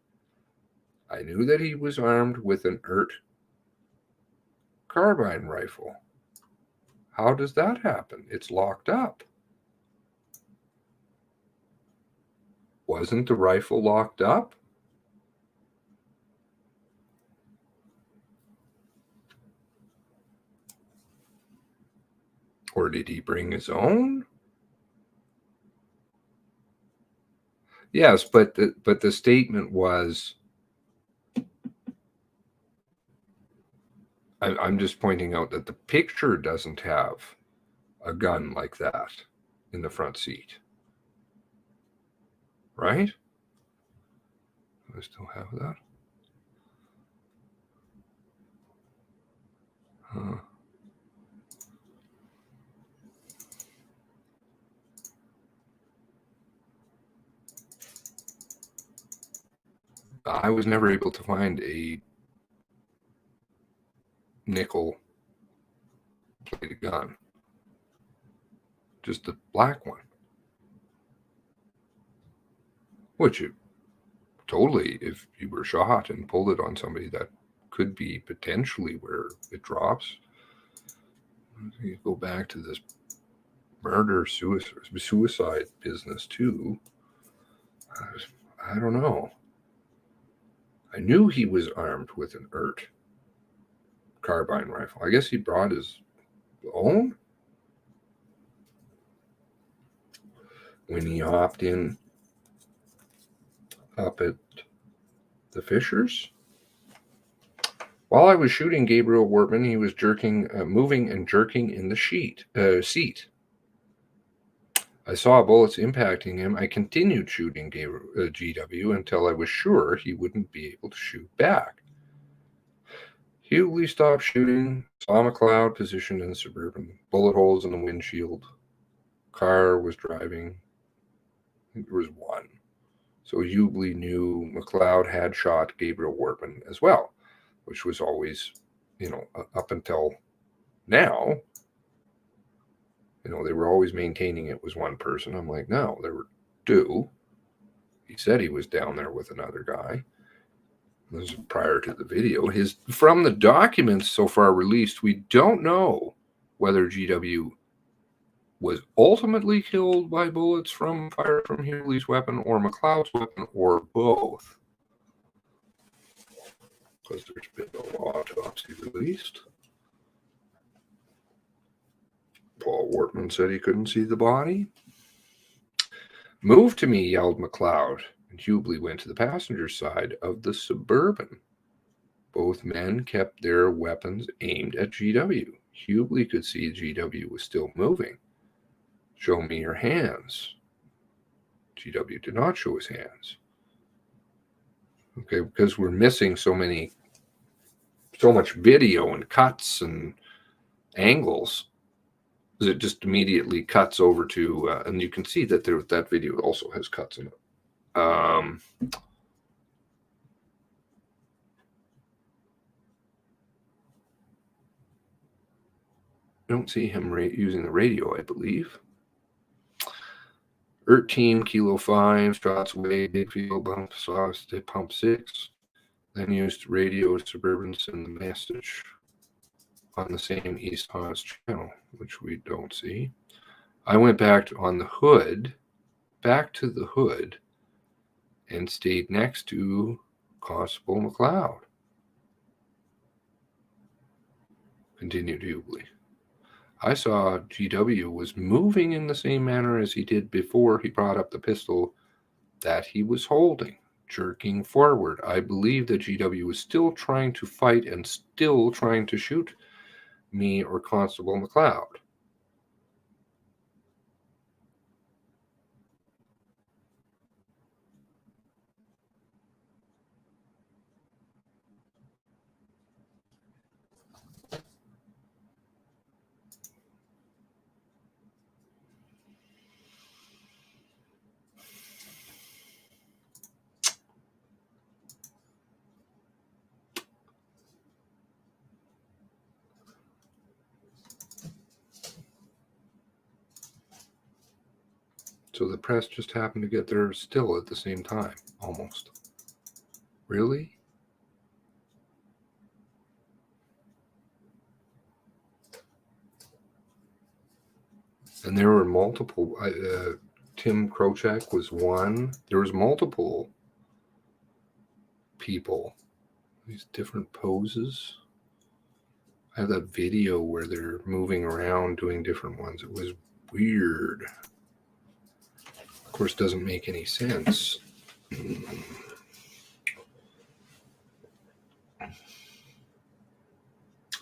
I knew that he was armed with an carbine rifle. How does that happen? It's locked up. Wasn't the rifle locked up? Or did he bring his own? Yes, but the statement was, I'm just pointing out that the picture doesn't have a gun like that in the front seat. Right? Do I still have that? I was never able to find a nickel plated gun. Just the black one. Which you totally, if you were shot and pulled it on somebody, that could be potentially where it drops. You go back to this murder suicide business too. I don't know. I knew he was armed with an ERT carbine rifle. I guess he brought his own when he hopped in up at the Fishers. While I was shooting Gabriel Wortman, he was moving and jerking in the seat. I saw bullets impacting him. I continued shooting GW until I was sure he wouldn't be able to shoot back. Hubley stopped shooting, saw McLeod positioned in the Suburban, bullet holes in the windshield. Car was driving. I think there was one. So Hubley knew McLeod had shot Gabriel Wortman as well, which was always, up until now, they were always maintaining it was one person. I'm like, no, there were two. He said he was down there with another guy. This is prior to the video. From the documents so far released, we don't know whether GW was ultimately killed by bullets from fire from Hubley's weapon or McLeod's weapon or both. Because there's been no autopsy released. Paul Wortman said he couldn't see the body. Move to me, yelled McLeod, and Hubley went to the passenger side of the Suburban. Both men kept their weapons aimed at GW. Hubley could see GW was still moving. Show me your hands. GW did not show his hands. Okay, because we're missing so much video and cuts and angles, it just immediately cuts over to, and you can see that that video also has cuts in it. I don't see him using the radio, I believe. ERT team, Kilo 5, shots away, big field, bump, sauce, pump 6. Then used radio Suburban send the message on the same East Haas channel, which we don't see. I went back to the hood, and stayed next to Constable McLeod. Continued Hubley. I saw GW was moving in the same manner as he did before he brought up the pistol that he was holding, jerking forward. I believe that GW was still trying to fight and still trying to shoot me or Constable McLeod. So the press just happened to get there still at the same time, almost. Really? And there were multiple. Tim Krochak was one. There was multiple people. These different poses. I have that video where they're moving around doing different ones. It was weird. Of course, doesn't make any sense.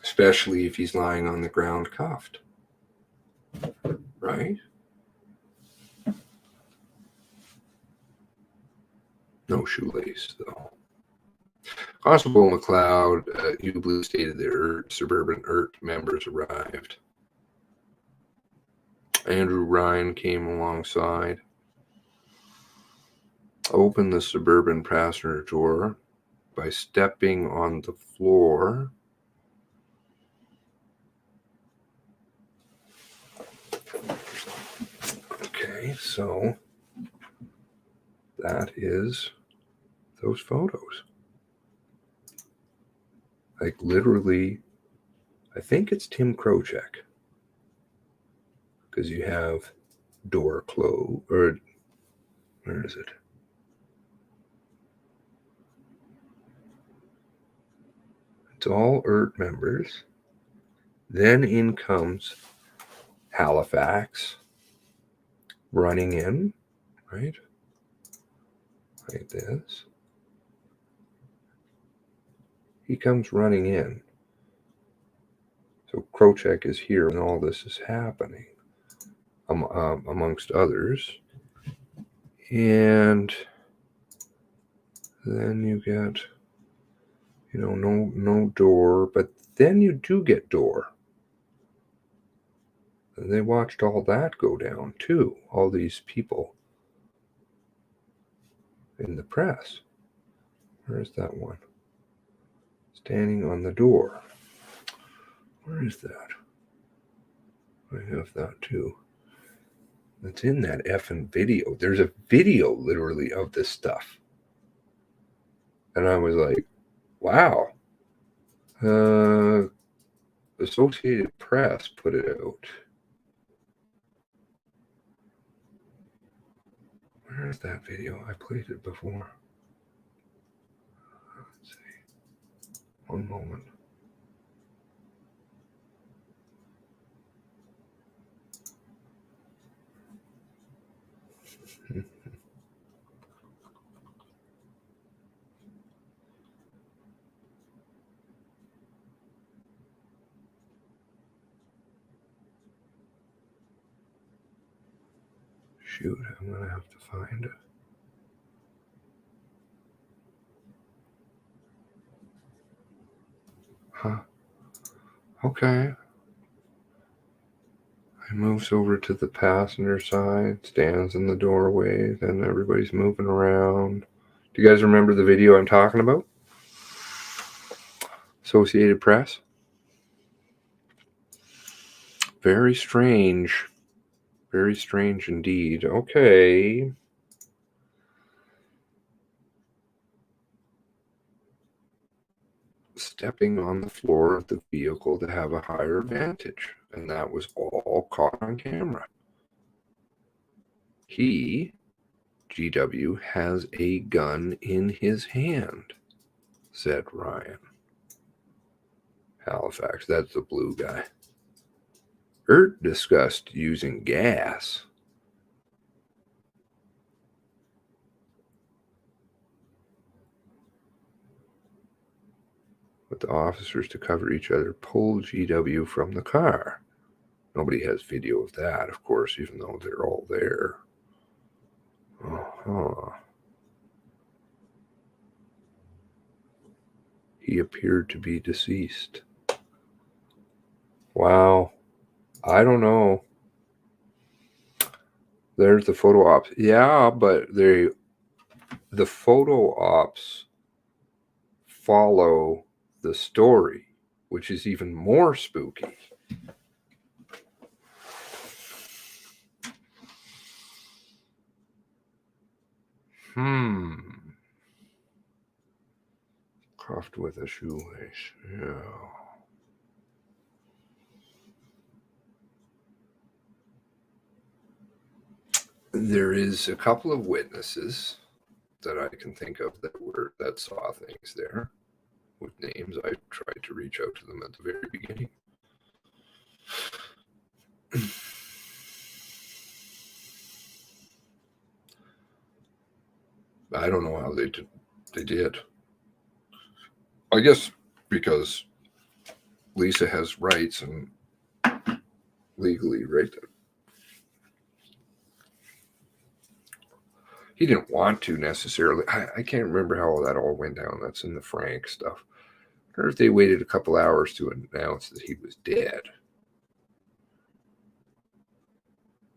Especially if he's lying on the ground cuffed. Right? No shoelace, though. Constable McLeod, Hubley stated the Suburban ERT members arrived. Andrew Ryan came alongside, opened the Suburban passenger door by stepping on the floor. Okay, so that is those photos. Like literally, I think it's Tim Krochak. Because you have door close, or where is it? It's all ERT members. Then in comes Halifax running in, right? Like this. He comes running in. So Krochek is here when all this is happening, amongst others. And then you get, no door, but then you do get door. And they watched all that go down too, all these people in the press. Where's that one? Standing on the door. Where is that? I have that too. It's in that effing video. There's a video literally of this stuff. And I was like, wow. Associated Press put it out. Where is that video? I played it before. Let's see. One moment. Shoot, I'm going to have to find it. Huh. Okay. He moves over to the passenger side, stands in the doorway, then everybody's moving around. Do you guys remember the video I'm talking about? Associated Press? Very strange. Very strange indeed. Okay. Stepping on the floor of the vehicle to have a higher vantage. And that was all caught on camera. He, GW, has a gun in his hand, said Ryan. Halifax, that's the blue guy. ERT discussed using gas. With the officers to cover each other, pulled GW from the car. Nobody has video of that, of course, even though they're all there. He appeared to be deceased. Wow. I don't know. There's the photo ops. Yeah, but the photo ops follow the story, which is even more spooky. Cuffed with a shoelace. Yeah. There is a couple of witnesses that I can think of that saw things there with names. I tried to reach out to them at the very beginning. I don't know how they did. I guess because Lisa has rights and legally, right? He didn't want to necessarily. I can't remember how that all went down. That's in the Frank stuff. I wonder if they waited a couple hours to announce that he was dead.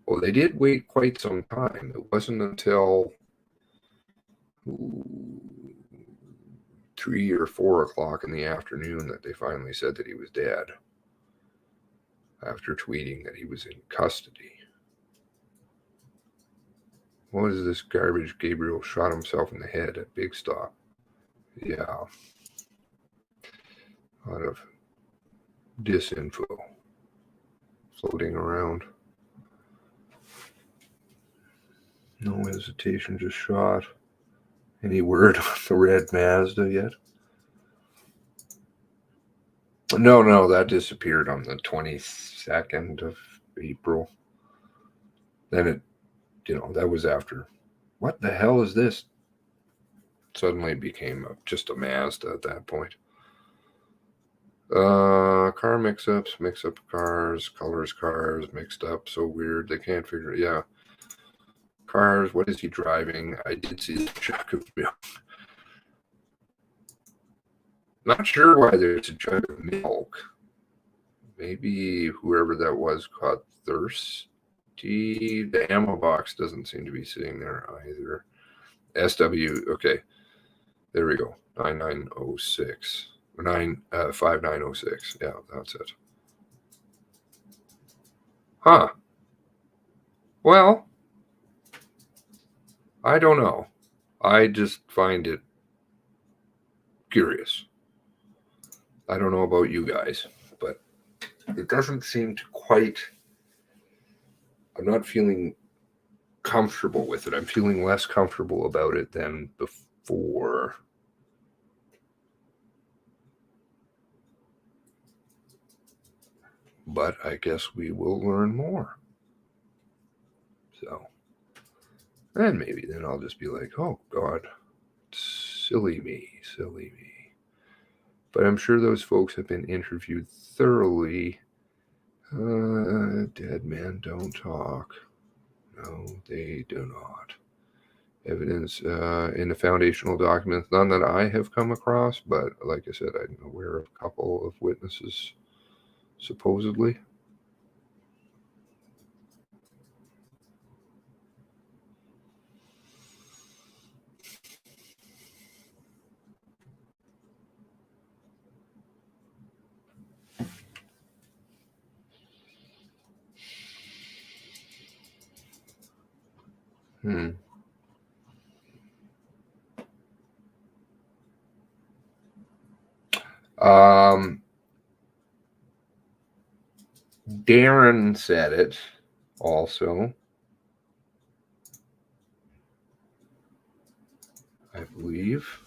Well, they did wait quite some time. It wasn't until 3 or 4 o'clock in the afternoon that they finally said that he was dead, after tweeting that he was in custody. What is this garbage? Gabriel shot himself in the head at Big Stop. Yeah. A lot of disinfo floating around. No hesitation, just shot. Any word on the red Mazda yet? No, that disappeared on the 22nd of April. Then it, that was after. What the hell is this? Suddenly became just a Mazda at that point. Car mix-ups, mix-up cars, colors cars, mixed up, so weird. They can't figure it. Yeah. Cars, what is he driving? I did see the jug of milk. Not sure why there's a jug of milk. Maybe whoever that was got thirsty. The ammo box doesn't seem to be sitting there either. SW, okay. There we go. 9906. 5906. Yeah, that's it. Huh. Well, I don't know. I just find it curious. I don't know about you guys, but it doesn't seem to quite. I'm not feeling comfortable with it. I'm feeling less comfortable about it than before. But I guess we will learn more. So, and maybe then I'll just be like, oh, God, silly me. But I'm sure those folks have been interviewed thoroughly. Dead men don't talk. No, they do not. Evidence in the foundational documents, none that I have come across, but like I said, I'm aware of a couple of witnesses, supposedly. Darren said it also. I believe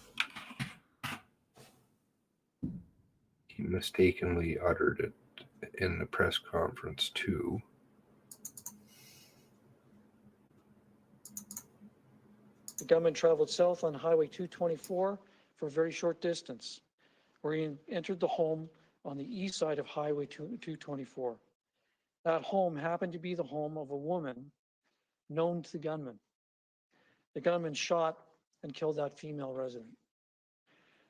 he mistakenly uttered it in the press conference too. The gunman traveled south on Highway 224 for a very short distance, where he entered the home on the east side of Highway 224. That home happened to be the home of a woman known to the gunman. The gunman shot and killed that female resident.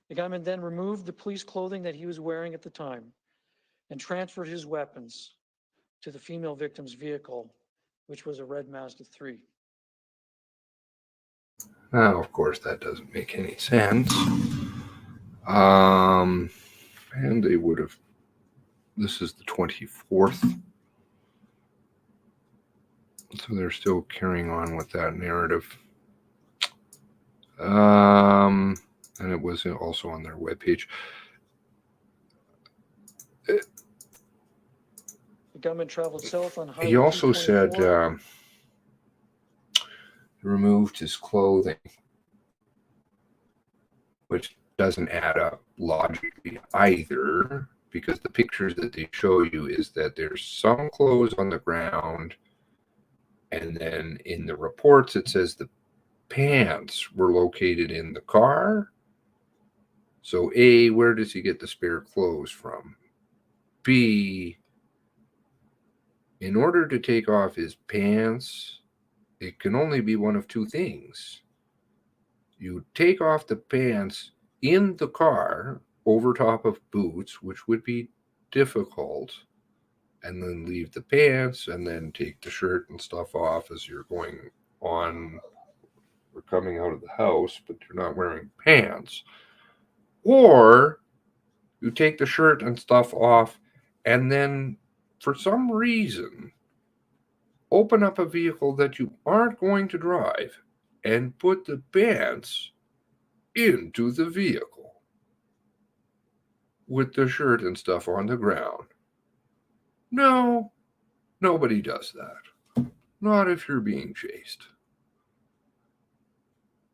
The gunman then removed the police clothing that he was wearing at the time and transferred his weapons to the female victim's vehicle, which was a red Mazda 3. Now, of course, that doesn't make any sense. And they would have. This is the 24th. So they're still carrying on with that narrative. And it was also on their webpage. The gunman traveled south on Highway He also said 224. removed his clothing, which doesn't add up logically either, because the pictures that they show you is that there's some clothes on the ground, and then in the reports it says the pants were located in the car. So A, where does he get the spare clothes from? B, in order to take off his pants, it can only be one of two things. You take off the pants in the car over top of boots, which would be difficult, and then leave the pants and then take the shirt and stuff off as you're going on or coming out of the house, but you're not wearing pants. Or you take the shirt and stuff off and then for some reason open up a vehicle that you aren't going to drive and put the pants into the vehicle with the shirt and stuff on the ground. No, nobody does that. Not if you're being chased.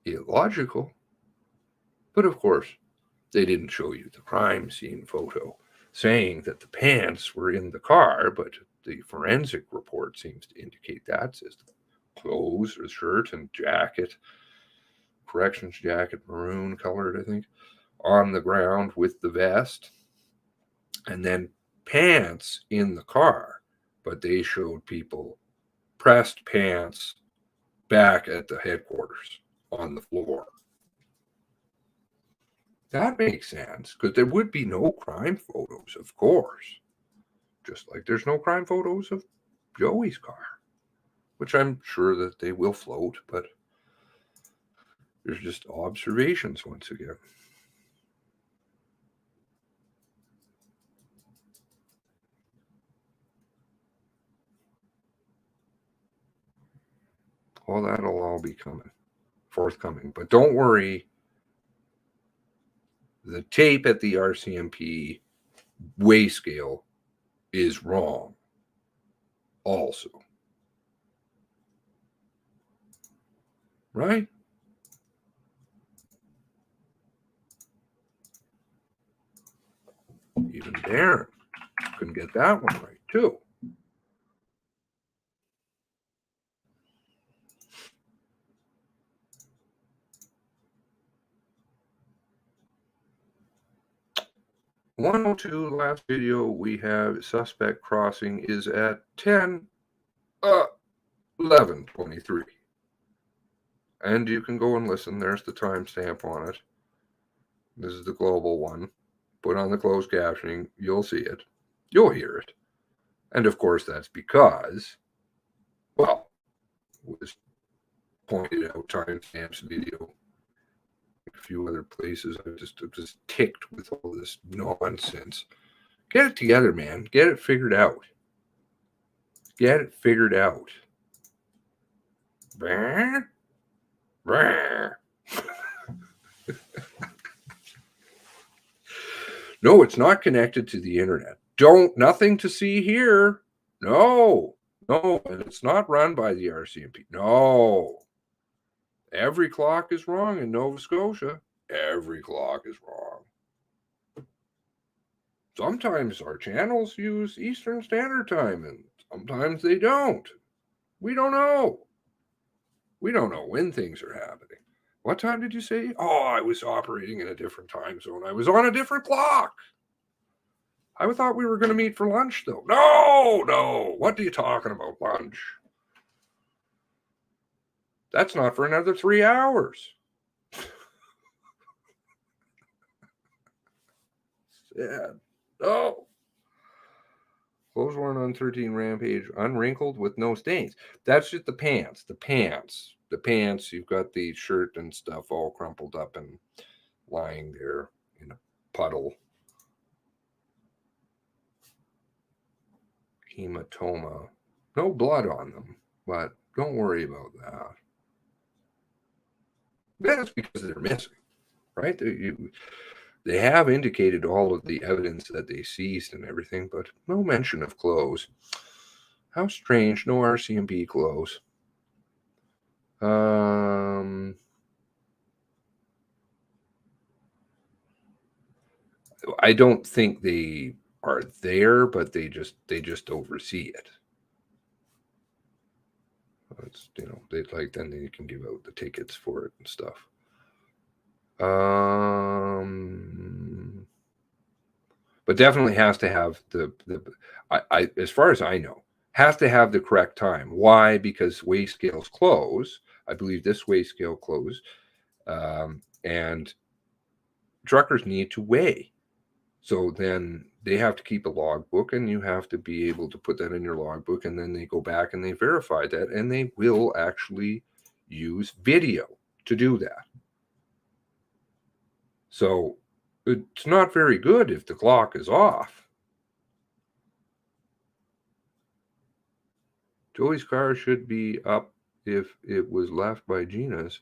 Illogical. But of course, they didn't show you the crime scene photo saying that the pants were in the car, but the forensic report seems to indicate that. It says clothes or shirt and jacket, corrections jacket, maroon colored, I think, on the ground with the vest, and then pants in the car, but they showed people pressed pants back at the headquarters on the floor. That makes sense, because there would be no crime photos, of course. Just like there's no crime photos of Joey's car, which I'm sure that they will float, but there's just observations once again. Well, that'll all be forthcoming. But don't worry, the tape at the RCMP weigh scale is wrong also. Right? Even Darren couldn't get that one right, too. (102) last video we have suspect crossing is at 10:11:23. And you can go and listen. There's the timestamp on it. This is the global one. Put on the closed captioning. You'll see it. You'll hear it. And of course, that's because, well, it was pointed out timestamps video. A few other places. I'm just ticked with all this nonsense. Get it together, man. Get it figured out. Get it figured out. Brr, brr. No, it's not connected to the internet. Nothing to see here. No, and it's not run by the RCMP. No. Every clock is wrong in Nova Scotia. Every clock is wrong. Sometimes our channels use Eastern Standard Time, and sometimes they don't. We don't know. We don't know when things are happening. What time did you say? Oh, I was operating in a different time zone. I was on a different clock. I thought we were going to meet for lunch, though. No. What are you talking about, lunch? That's not for another 3 hours. Sad. No. Clothes worn on 13 Rampage, unwrinkled with no stains. That's just the pants. The pants, you've got the shirt and stuff all crumpled up and lying there in a puddle. Hematoma. No blood on them, but don't worry about that. That's because they're missing, right? They have indicated all of the evidence that they seized and everything, but no mention of clothes. How strange. No RCMP clothes. I don't think they are there, but they just oversee it. It's, they then they can give out the tickets for it and stuff. But definitely has to have I as far as I know, has to have the correct time. Why? Because weigh scales close. I believe this weigh scale closed, and truckers need to weigh. So then they have to keep a logbook, and you have to be able to put that in your logbook, and then they go back and they verify that, and they will actually use video to do that. So it's not very good if the clock is off. Joey's car should be up if it was left by Gina's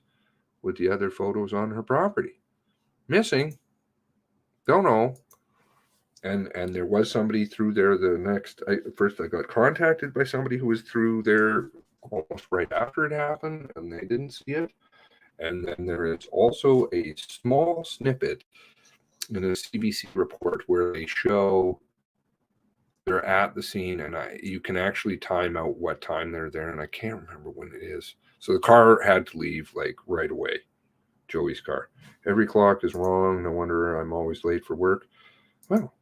with the other photos on her property. Missing. Don't know. And there was somebody through there first I got contacted by somebody who was through there almost right after it happened, and they didn't see it. And then there is also a small snippet in a CBC report where they show they're at the scene, and you can actually time out what time they're there, and I can't remember when it is. So the car had to leave like right away. Joey's car. Every clock is wrong. No wonder I'm always late for work. Well,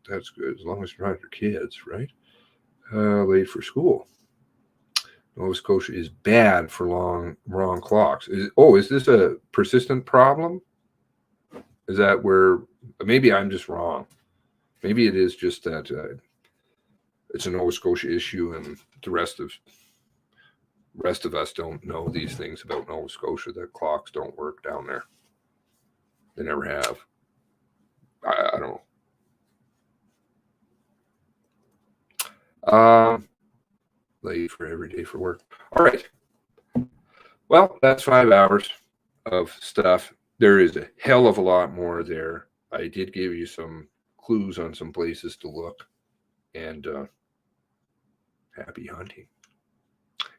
that's good as long as you're not your kids, right? Late for school. Nova Scotia is bad for wrong clocks. Is this a persistent problem? Is that where maybe I'm just wrong? Maybe it is just that it's a Nova Scotia issue, and the rest of us don't know these things about Nova Scotia, that clocks don't work down there. They never have. I don't know. Late for every day for work. All right. Well, that's 5 hours of stuff. There is a hell of a lot more there. I did give you some clues on some places to look, and happy hunting.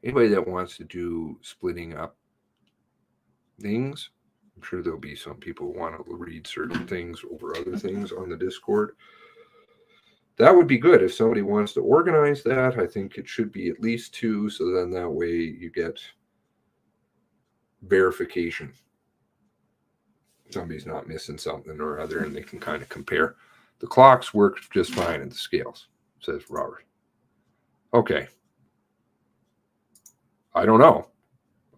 Anybody that wants to do splitting up things, I'm sure there'll be some people who want to read certain things over other things on the Discord. That would be good if somebody wants to organize that. I think it should be at least 2, so then that way you get verification. Somebody's not missing something or other, and they can kind of compare. The clocks work just fine in the scales, says Robert. Okay. I don't know.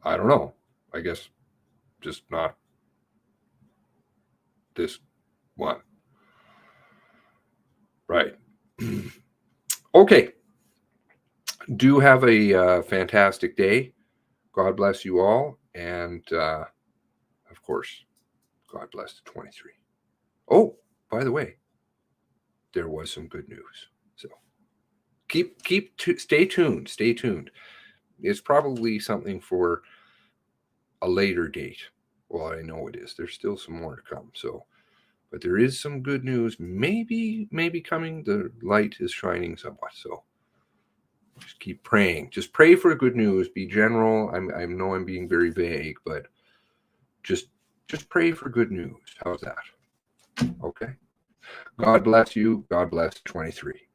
I guess just not this one. Right. Okay. Do have a fantastic day. God bless you all. And, of course, God bless the 23. Oh, by the way, there was some good news. So stay tuned. Stay tuned. It's probably something for a later date. Well, I know it is. There's still some more to come. So, but there is some good news. Maybe coming. The light is shining somewhat. So just keep praying. Just pray for good news. Be general. I know I'm being very vague, but just pray for good news. How's that? Okay. God bless you. God bless 23.